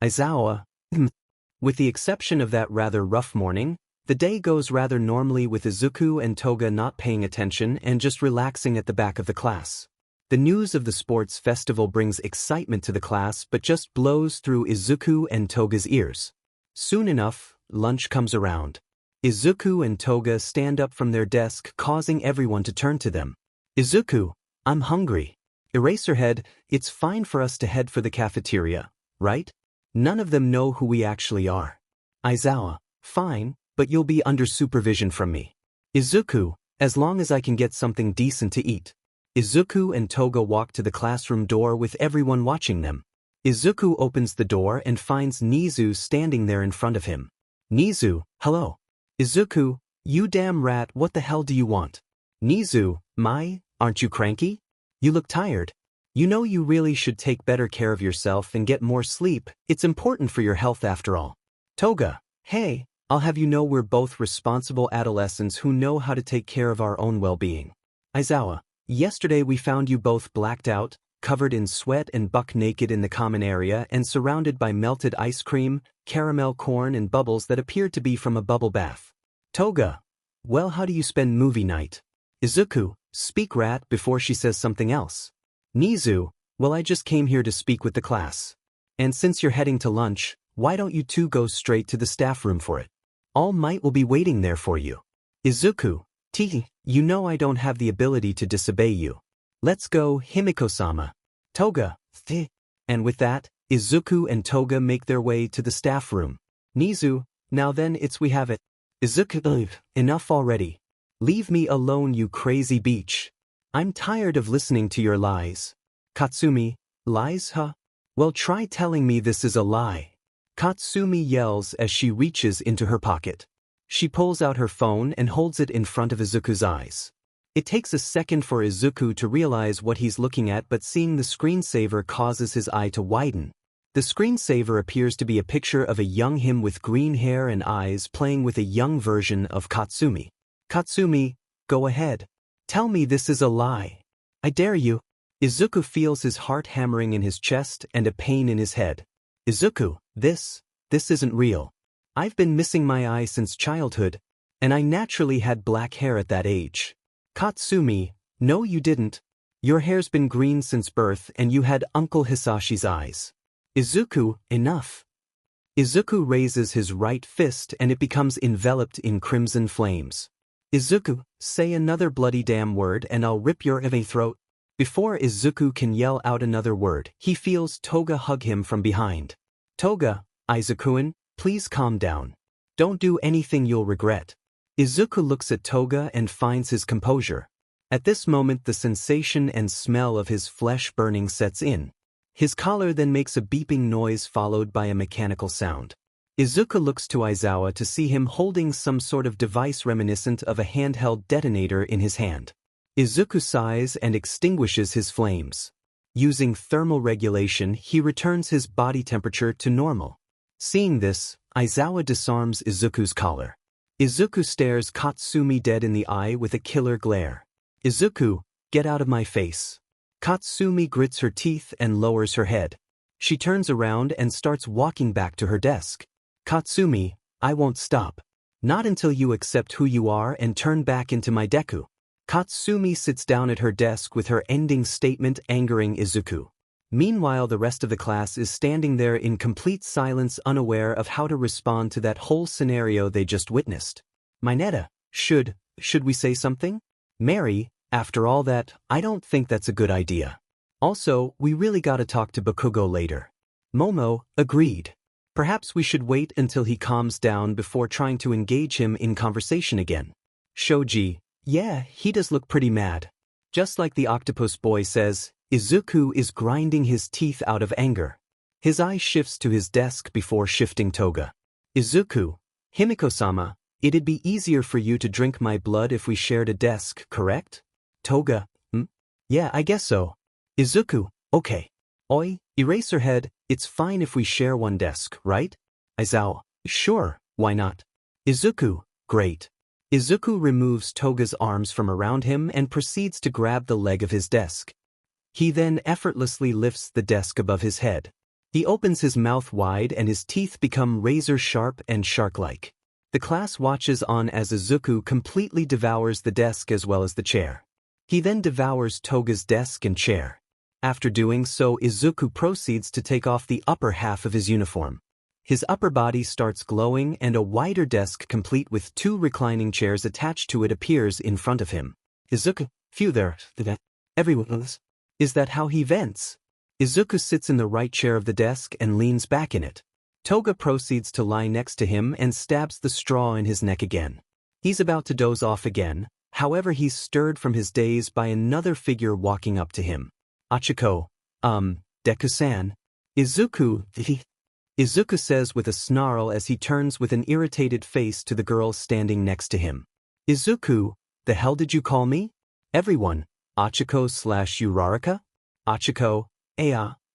Aizawa, With the exception of that rather rough morning, the day goes rather normally with Izuku and Toga not paying attention and just relaxing at the back of the class. The news of the sports festival brings excitement to the class but just blows through Izuku and Toga's ears. Soon enough, lunch comes around. Izuku and Toga stand up from their desk causing everyone to turn to them. Izuku, I'm hungry. Eraserhead, it's fine for us to head for the cafeteria, right? None of them know who we actually are. Aizawa, fine, but you'll be under supervision from me. Izuku, as long as I can get something decent to eat. Izuku and Toga walk to the classroom door with everyone watching them. Izuku opens the door and finds Nizu standing there in front of him. Nizu, hello. Izuku, you damn rat, what the hell do you want? Nizu, aren't you cranky? You look tired. You know you really should take better care of yourself and get more sleep, it's important for your health after all. Toga, hey, I'll have you know we're both responsible adolescents who know how to take care of our own well-being. Aizawa, yesterday we found you both blacked out, covered in sweat and buck naked in the common area and surrounded by melted ice cream, caramel corn and bubbles that appeared to be from a bubble bath. Toga, well, how do you spend movie night? Izuku, speak rat before she says something else. Nizu, well, I just came here to speak with the class. And since you're heading to lunch, why don't you two go straight to the staff room for it? All Might will be waiting there for you. Izuku, you know I don't have the ability to disobey you. Let's go, Himiko-sama. Toga, and with that, Izuku and Toga make their way to the staff room. Nizu, now then we have it. Izuku, enough already. Leave me alone, you crazy beach. I'm tired of listening to your lies. Katsumi, lies, huh? Well, try telling me this is a lie. Katsumi yells as she reaches into her pocket. She pulls out her phone and holds it in front of Izuku's eyes. It takes a second for Izuku to realize what he's looking at, but seeing the screensaver causes his eye to widen. The screensaver appears to be a picture of a young him with green hair and eyes playing with a young version of Katsumi. Katsumi, go ahead. Tell me this is a lie. I dare you. Izuku feels his heart hammering in his chest and a pain in his head. Izuku, this isn't real. I've been missing my eye since childhood, and I naturally had black hair at that age. Katsumi, no you didn't. Your hair's been green since birth and you had Uncle Hisashi's eyes. Izuku, enough. Izuku raises his right fist and it becomes enveloped in crimson flames. Izuku, say another bloody damn word and I'll rip your throat. Before Izuku can yell out another word, he feels Toga hug him from behind. Toga, Izuku-kun, please calm down. Don't do anything you'll regret. Izuku looks at Toga and finds his composure. At this moment the sensation and smell of his flesh burning sets in. His collar then makes a beeping noise followed by a mechanical sound. Izuku looks to Aizawa to see him holding some sort of device reminiscent of a handheld detonator in his hand. Izuku sighs and extinguishes his flames. Using thermal regulation, he returns his body temperature to normal. Seeing this, Aizawa disarms Izuku's collar. Izuku stares Katsumi dead in the eye with a killer glare. Izuku, get out of my face. Katsumi grits her teeth and lowers her head. She turns around and starts walking back to her desk. Katsumi, I won't stop. Not until you accept who you are and turn back into my Deku. Katsumi sits down at her desk with her ending statement angering Izuku. Meanwhile, the rest of the class is standing there in complete silence, unaware of how to respond to that whole scenario they just witnessed. Mineta, should we say something? Mary, after all that, I don't think that's a good idea. Also, we really gotta talk to Bakugo later. Momo, agreed. Perhaps we should wait until he calms down before trying to engage him in conversation again. Shoji, yeah, he does look pretty mad. Just like the octopus boy says, Izuku is grinding his teeth out of anger. His eye shifts to his desk before shifting Toga. Izuku, Himiko-sama, it'd be easier for you to drink my blood if we shared a desk, correct? Toga, yeah, I guess so. Izuku, okay. Oi, Eraserhead, it's fine if we share one desk, right? Aizawa, sure, why not? Izuku, great. Izuku removes Toga's arms from around him and proceeds to grab the leg of his desk. He then effortlessly lifts the desk above his head. He opens his mouth wide and his teeth become razor-sharp and shark-like. The class watches on as Izuku completely devours the desk as well as the chair. He then devours Toga's desk and chair. After doing so, Izuku proceeds to take off the upper half of his uniform. His upper body starts glowing and a wider desk complete with 2 reclining chairs attached to it appears in front of him. Izuku, phew there, everyone. Is that how he vents? Izuku sits in the right chair of the desk and leans back in it. Toga proceeds to lie next to him and stabs the straw in his neck again. He's about to doze off again, however he's stirred from his daze by another figure walking up to him. Achiko, Deku-san. Izuku says with a snarl as he turns with an irritated face to the girl standing next to him. Izuku, the hell did you call me? Everyone, Achiko/Uraraka? Achiko,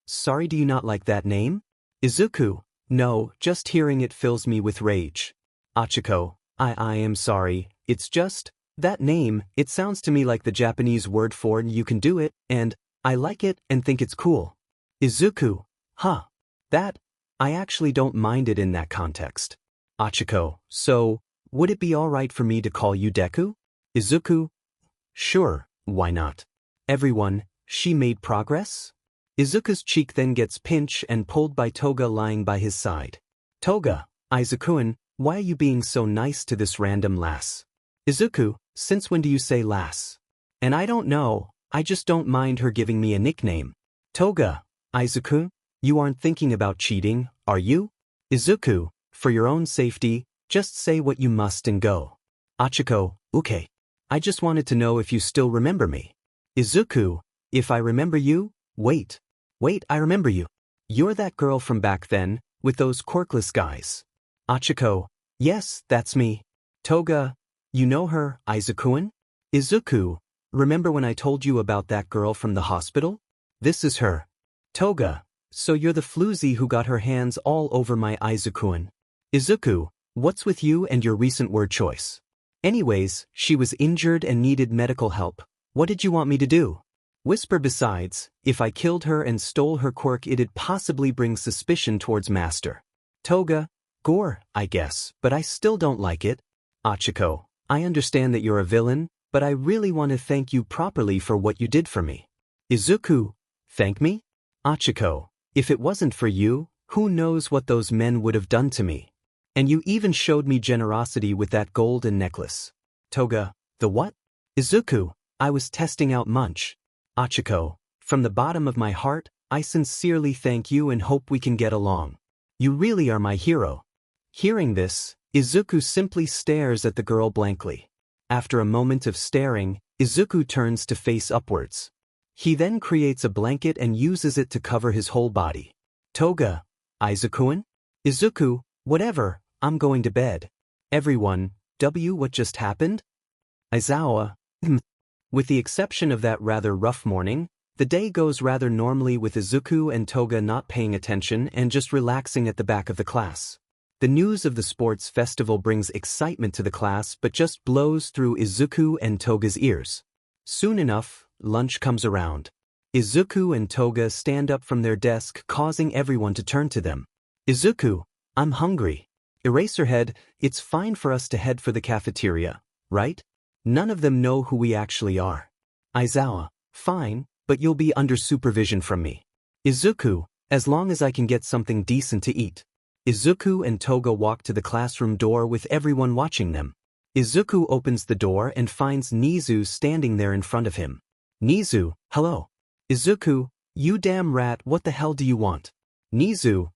sorry, do you not like that name? Izuku, no, just hearing it fills me with rage. Achiko, I am sorry, it's just, that name, it sounds to me like the Japanese word for you can do it, and, I like it and think it's cool. Izuku, huh. That, I actually don't mind it in that context. Achiko, so, would it be alright for me to call you Deku? Izuku, sure, why not? Everyone, she made progress? Izuku's cheek then gets pinched and pulled by Toga lying by his side. Toga, Izuku-an, why are you being so nice to this random lass? Izuku, since when do you say lass? And I don't know, I just don't mind her giving me a nickname. Toga, Izuku, you aren't thinking about cheating, are you? Izuku, for your own safety, just say what you must and go. Achiko, okay. I just wanted to know if you still remember me. Izuku, if I remember you? Wait, I remember you. You're that girl from back then, with those quirkless guys. Achiko, yes, that's me. Toga, you know her, Izuku-an? Izuku, remember when I told you about that girl from the hospital? This is her. Toga, so you're the floozy who got her hands all over my Izuku-an. Izuku, what's with you and your recent word choice? Anyways, she was injured and needed medical help. What did you want me to do? Whisper besides, if I killed her and stole her quirk it'd possibly bring suspicion towards Master. Toga, gore, I guess, but I still don't like it. Achiko, I understand that you're a villain, but I really want to thank you properly for what you did for me. Izuku, thank me? Achiko, if it wasn't for you, who knows what those men would have done to me. And you even showed me generosity with that golden necklace. Toga, the what? Izuku, I was testing out Munch. Achiko, from the bottom of my heart, I sincerely thank you and hope we can get along. You really are my hero. Hearing this, Izuku simply stares at the girl blankly. After a moment of staring, Izuku turns to face upwards. He then creates a blanket and uses it to cover his whole body. Toga, Izuku-an? Izuku, whatever, I'm going to bed. Everyone, what just happened? Aizawa, With the exception of that rather rough morning, the day goes rather normally with Izuku and Toga not paying attention and just relaxing at the back of the class. The news of the sports festival brings excitement to the class but just blows through Izuku and Toga's ears. Soon enough, lunch comes around. Izuku and Toga stand up from their desk causing everyone to turn to them. Izuku, I'm hungry. Eraserhead, it's fine for us to head for the cafeteria, right? None of them know who we actually are. Aizawa, fine, but you'll be under supervision from me. Izuku, as long as I can get something decent to eat. Izuku and Toga walk to the classroom door with everyone watching them. Izuku opens the door and finds Nizu standing there in front of him. Nizu, hello. Izuku, you damn rat, what the hell do you want? Nizu,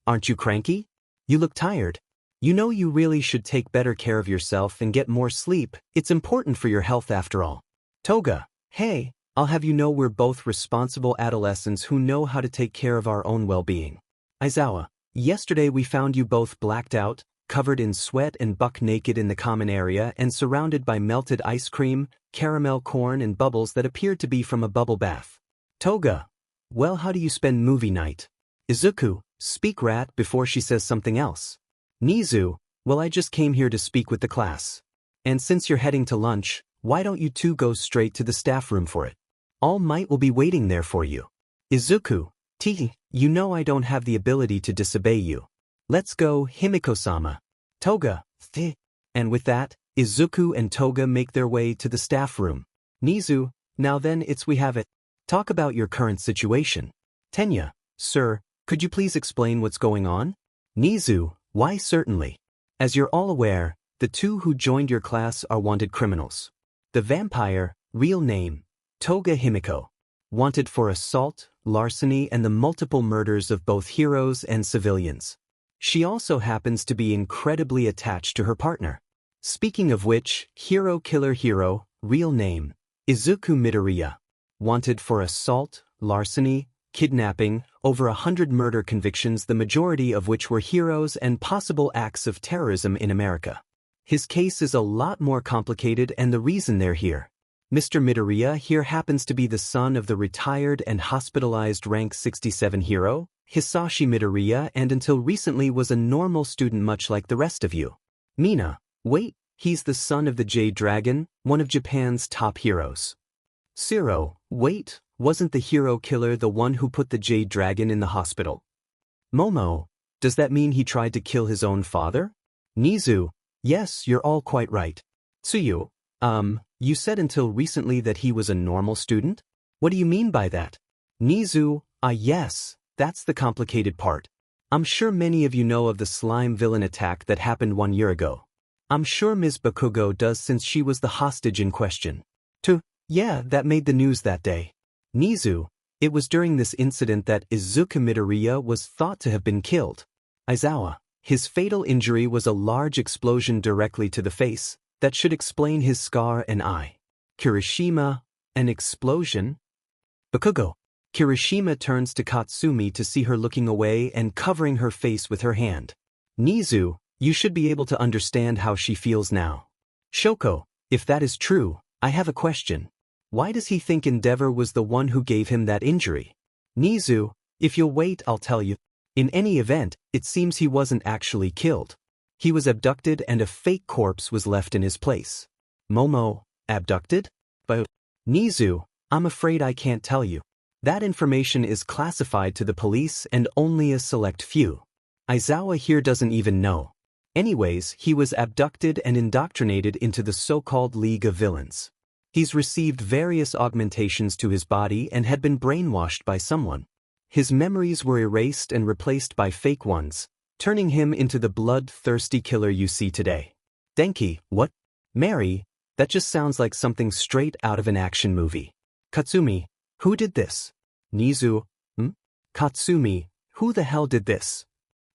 aren't you cranky? You look tired. You know you really should take better care of yourself and get more sleep, it's important for your health after all. Toga, hey, I'll have you know we're both responsible adolescents who know how to take care of our own well-being. Aizawa, yesterday we found you both blacked out, covered in sweat and buck naked in the common area and surrounded by melted ice cream, caramel corn and bubbles that appeared to be from a bubble bath. Toga, well, how do you spend movie night? Izuku, speak rat before she says something else. Nizu, well, I just came here to speak with the class. And since you're heading to lunch, why don't you two go straight to the staff room for it? All Might will be waiting there for you. Izuku, you know I don't have the ability to disobey you. Let's go, Himiko-sama. Toga, And with that, Izuku and Toga make their way to the staff room. Nizu, now then we have it. Talk about your current situation. Tenya, sir, could you please explain what's going on? Nizu, why certainly. As you're all aware, the two who joined your class are wanted criminals. The vampire, real name, Toga Himiko, wanted for assault, larceny and the multiple murders of both heroes and civilians. She also happens to be incredibly attached to her partner. Speaking of which, Hero Killer Hero, real name, Izuku Midoriya, wanted for assault, larceny, kidnapping, over 100 murder convictions, the majority of which were heroes and possible acts of terrorism in America. His case is a lot more complicated and the reason they're here. Mr. Midoriya here happens to be the son of the retired and hospitalized rank 67 hero, Hisashi Midoriya, and until recently was a normal student much like the rest of you. Mina, wait, he's the son of the Jade Dragon, one of Japan's top heroes. Zero, wait, wasn't the hero killer the one who put the Jade Dragon in the hospital? Momo, does that mean he tried to kill his own father? Nizu, yes, you're all quite right. Tsuyu, you said until recently that he was a normal student? What do you mean by that? Nizu, yes, that's the complicated part. I'm sure many of you know of the slime villain attack that happened 1 year ago. I'm sure Ms. Bakugo does since she was the hostage in question. Yeah, that made the news that day. Nizu, it was during this incident that Izuku Midoriya was thought to have been killed. Aizawa, his fatal injury was a large explosion directly to the face, that should explain his scar and eye. Kirishima, an explosion? Bakugo. Kirishima turns to Katsumi to see her looking away and covering her face with her hand. Nizu, you should be able to understand how she feels now. Shoko, if that is true, I have a question. Why does he think Endeavor was the one who gave him that injury? Nizu, if you'll wait I'll tell you. In any event, it seems he wasn't actually killed. He was abducted and a fake corpse was left in his place. Momo, abducted? But Nizu, I'm afraid I can't tell you. That information is classified to the police and only a select few. Aizawa here doesn't even know. Anyways, he was abducted and indoctrinated into the so-called League of Villains. He's received various augmentations to his body and had been brainwashed by someone. His memories were erased and replaced by fake ones, turning him into the blood-thirsty killer you see today. Denki, what? Mary, that just sounds like something straight out of an action movie. Katsumi, who did this? Nizu, Katsumi, who the hell did this?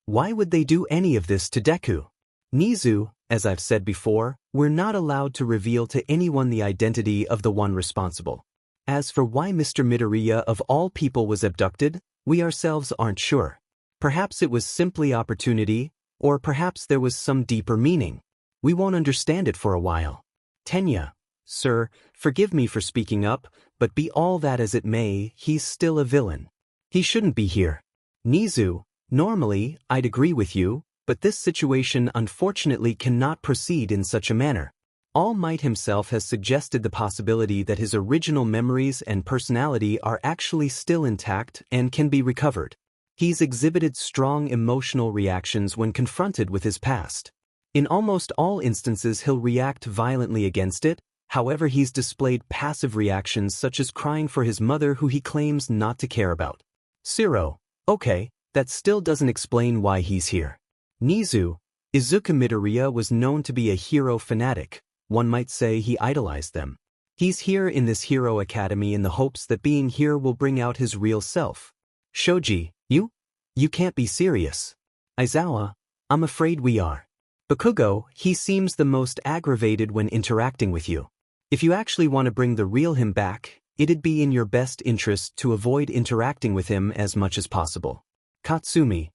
Why would they do any of this to Deku? Nizu, as I've said before, we're not allowed to reveal to anyone the identity of the one responsible. As for why Mr. Midoriya of all people was abducted, we ourselves aren't sure. Perhaps it was simply opportunity, or perhaps there was some deeper meaning. We won't understand it for a while. Tenya, sir, forgive me for speaking up, but be all that as it may, he's still a villain. He shouldn't be here. Nizu, normally, I'd agree with you, but this situation unfortunately cannot proceed in such a manner. All Might himself has suggested the possibility that his original memories and personality are actually still intact and can be recovered. He's exhibited strong emotional reactions when confronted with his past. In almost all instances he'll react violently against it, however he's displayed passive reactions such as crying for his mother who he claims not to care about. Zero, okay, that still doesn't explain why he's here. Nizu, Izuku Midoriya was known to be a hero fanatic, one might say he idolized them. He's here in this hero academy in the hopes that being here will bring out his real self. Shoji, you can't be serious. Aizawa, I'm afraid we are. Bakugo, he seems the most aggravated when interacting with you. If you actually want to bring the real him back, it'd be in your best interest to avoid interacting with him as much as possible. Katsumi,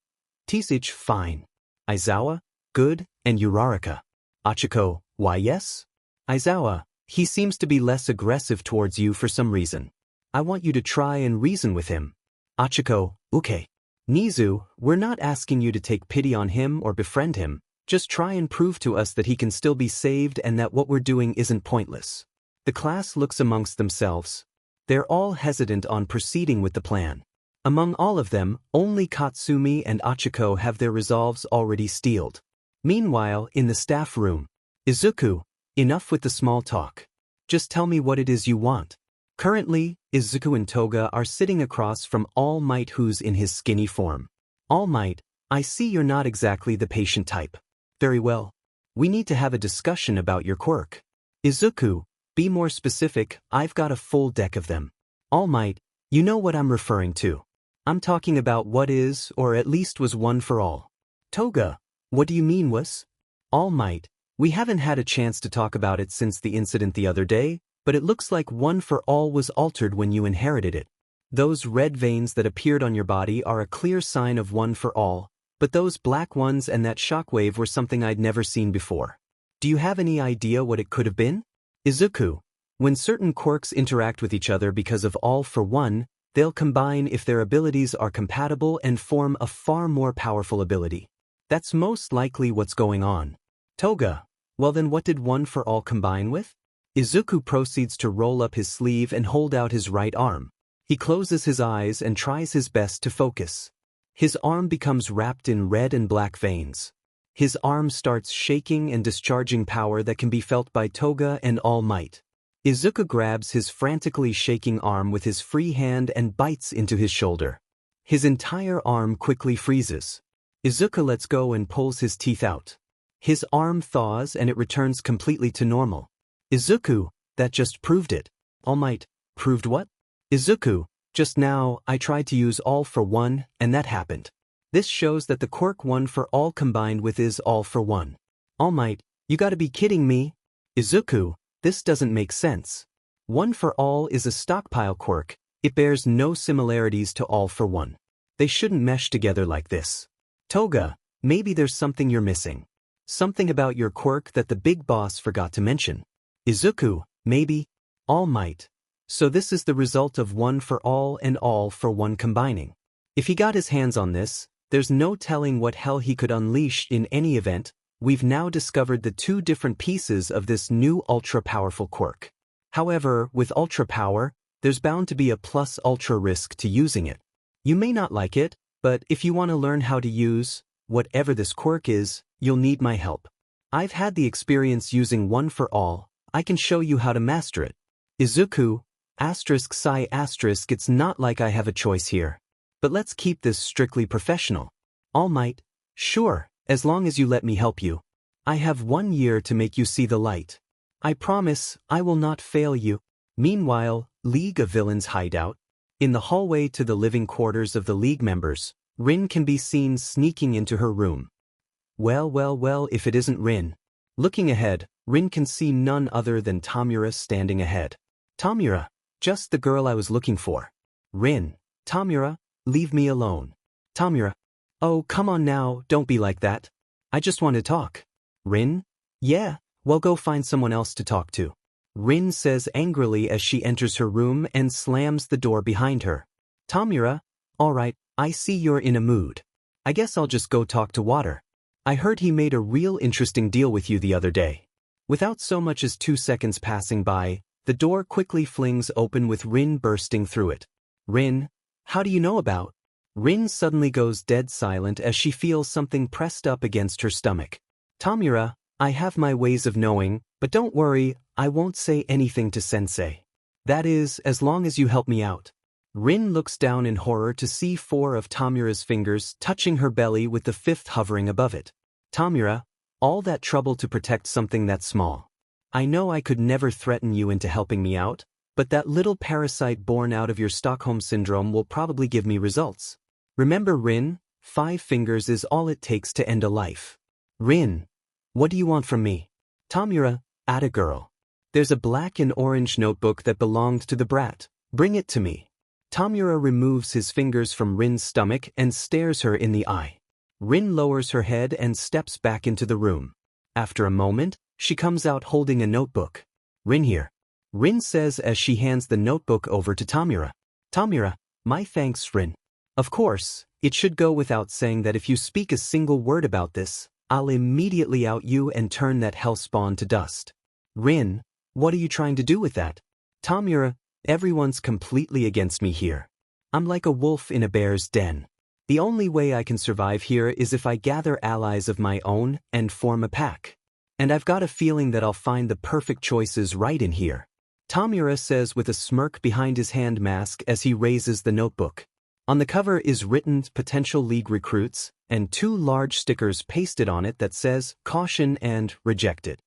Tisich, fine. Aizawa, good, and Uraraka. Achiko, why yes? Aizawa, he seems to be less aggressive towards you for some reason. I want you to try and reason with him. Achiko, okay. Nizu, we're not asking you to take pity on him or befriend him, just try and prove to us that he can still be saved and that what we're doing isn't pointless. The class looks amongst themselves. They're all hesitant on proceeding with the plan. Among all of them, only Katsumi and Achiko have their resolves already steeled. Meanwhile, in the staff room, Izuku, enough with the small talk. Just tell me what it is you want. Currently, Izuku and Toga are sitting across from All Might who's in his skinny form. All Might, I see you're not exactly the patient type. Very well. We need to have a discussion about your quirk. Izuku, be more specific, I've got a full deck of them. All Might, you know what I'm referring to. I'm talking about what is, or at least was one for all. Toga, what do you mean was? All Might, we haven't had a chance to talk about it since the incident the other day, but it looks like one for all was altered when you inherited it. Those red veins that appeared on your body are a clear sign of one for all, but those black ones and that shockwave were something I'd never seen before. Do you have any idea what it could have been? Izuku, when certain quirks interact with each other because of all for one, they'll combine if their abilities are compatible and form a far more powerful ability. That's most likely what's going on. Toga, well then what did one for all combine with? Izuku proceeds to roll up his sleeve and hold out his right arm. He closes his eyes and tries his best to focus. His arm becomes wrapped in red and black veins. His arm starts shaking and discharging power that can be felt by Toga and All Might. Izuku grabs his frantically shaking arm with his free hand and bites into his shoulder. His entire arm quickly freezes. Izuku lets go and pulls his teeth out. His arm thaws and it returns completely to normal. Izuku, that just proved it. All Might, proved what? Izuku, just now, I tried to use all for one, and that happened. This shows that the quirk one for all combined with is all for one. All Might, you gotta be kidding me. Izuku, this doesn't make sense. One for all is a stockpile quirk. It bears no similarities to all for one. They shouldn't mesh together like this. Toga, maybe there's something you're missing. Something about your quirk that the big boss forgot to mention. Izuku, maybe. All Might. So this is the result of one for all and all for one combining. If he got his hands on this, there's no telling what hell he could unleash in any event. We've now discovered the two different pieces of this new ultra-powerful quirk. However, with ultra power, there's bound to be a plus ultra risk to using it. You may not like it, but if you want to learn how to use whatever this quirk is, you'll need my help. I've had the experience using one for all. I can show you how to master it. Izuku, *psi*, it's not like I have a choice here. But let's keep this strictly professional. All Might, sure, as long as you let me help you. I have 1 year to make you see the light. I promise I will not fail you. Meanwhile, League of Villains hideout. In the hallway to the living quarters of the League members, Rin can be seen sneaking into her room. Well, if it isn't Rin. Looking ahead, Rin can see none other than Tamura standing ahead. Tamura, just the girl I was looking for. Rin, Tamura, leave me alone. Tamura, oh come on now, don't be like that. I just want to talk. Rin, yeah, well go find someone else to talk to. Rin says angrily as she enters her room and slams the door behind her. Tamura, alright, I see you're in a mood. I guess I'll just go talk to Water. I heard he made a real interesting deal with you the other day. Without so much as 2 seconds passing by, the door quickly flings open with Rin bursting through it. Rin, how do you know about? Rin suddenly goes dead silent as she feels something pressed up against her stomach. Tamura, I have my ways of knowing, but don't worry, I won't say anything to Sensei. That is, as long as you help me out. Rin looks down in horror to see 4 of Tamura's fingers touching her belly with the 5th hovering above it. Tamura, all that trouble to protect something that small. I know I could never threaten you into helping me out, but that little parasite born out of your Stockholm Syndrome will probably give me results. Remember Rin, 5 fingers is all it takes to end a life. Rin, what do you want from me? Tamura, atta girl. There's a black and orange notebook that belonged to the brat. Bring it to me. Tamura removes his fingers from Rin's stomach and stares her in the eye. Rin lowers her head and steps back into the room. After a moment, she comes out holding a notebook. Rin here. Rin says as she hands the notebook over to Tamura. Tamura, my thanks, Rin. Of course, it should go without saying that if you speak a single word about this, I'll immediately out you and turn that hellspawn to dust. Rin, what are you trying to do with that? Tamura, everyone's completely against me here. I'm like a wolf in a bear's den. The only way I can survive here is if I gather allies of my own and form a pack. And I've got a feeling that I'll find the perfect choices right in here. Tamura says with a smirk behind his hand mask as he raises the notebook. On the cover is written potential league recruits and 2 large stickers pasted on it that says caution and rejected.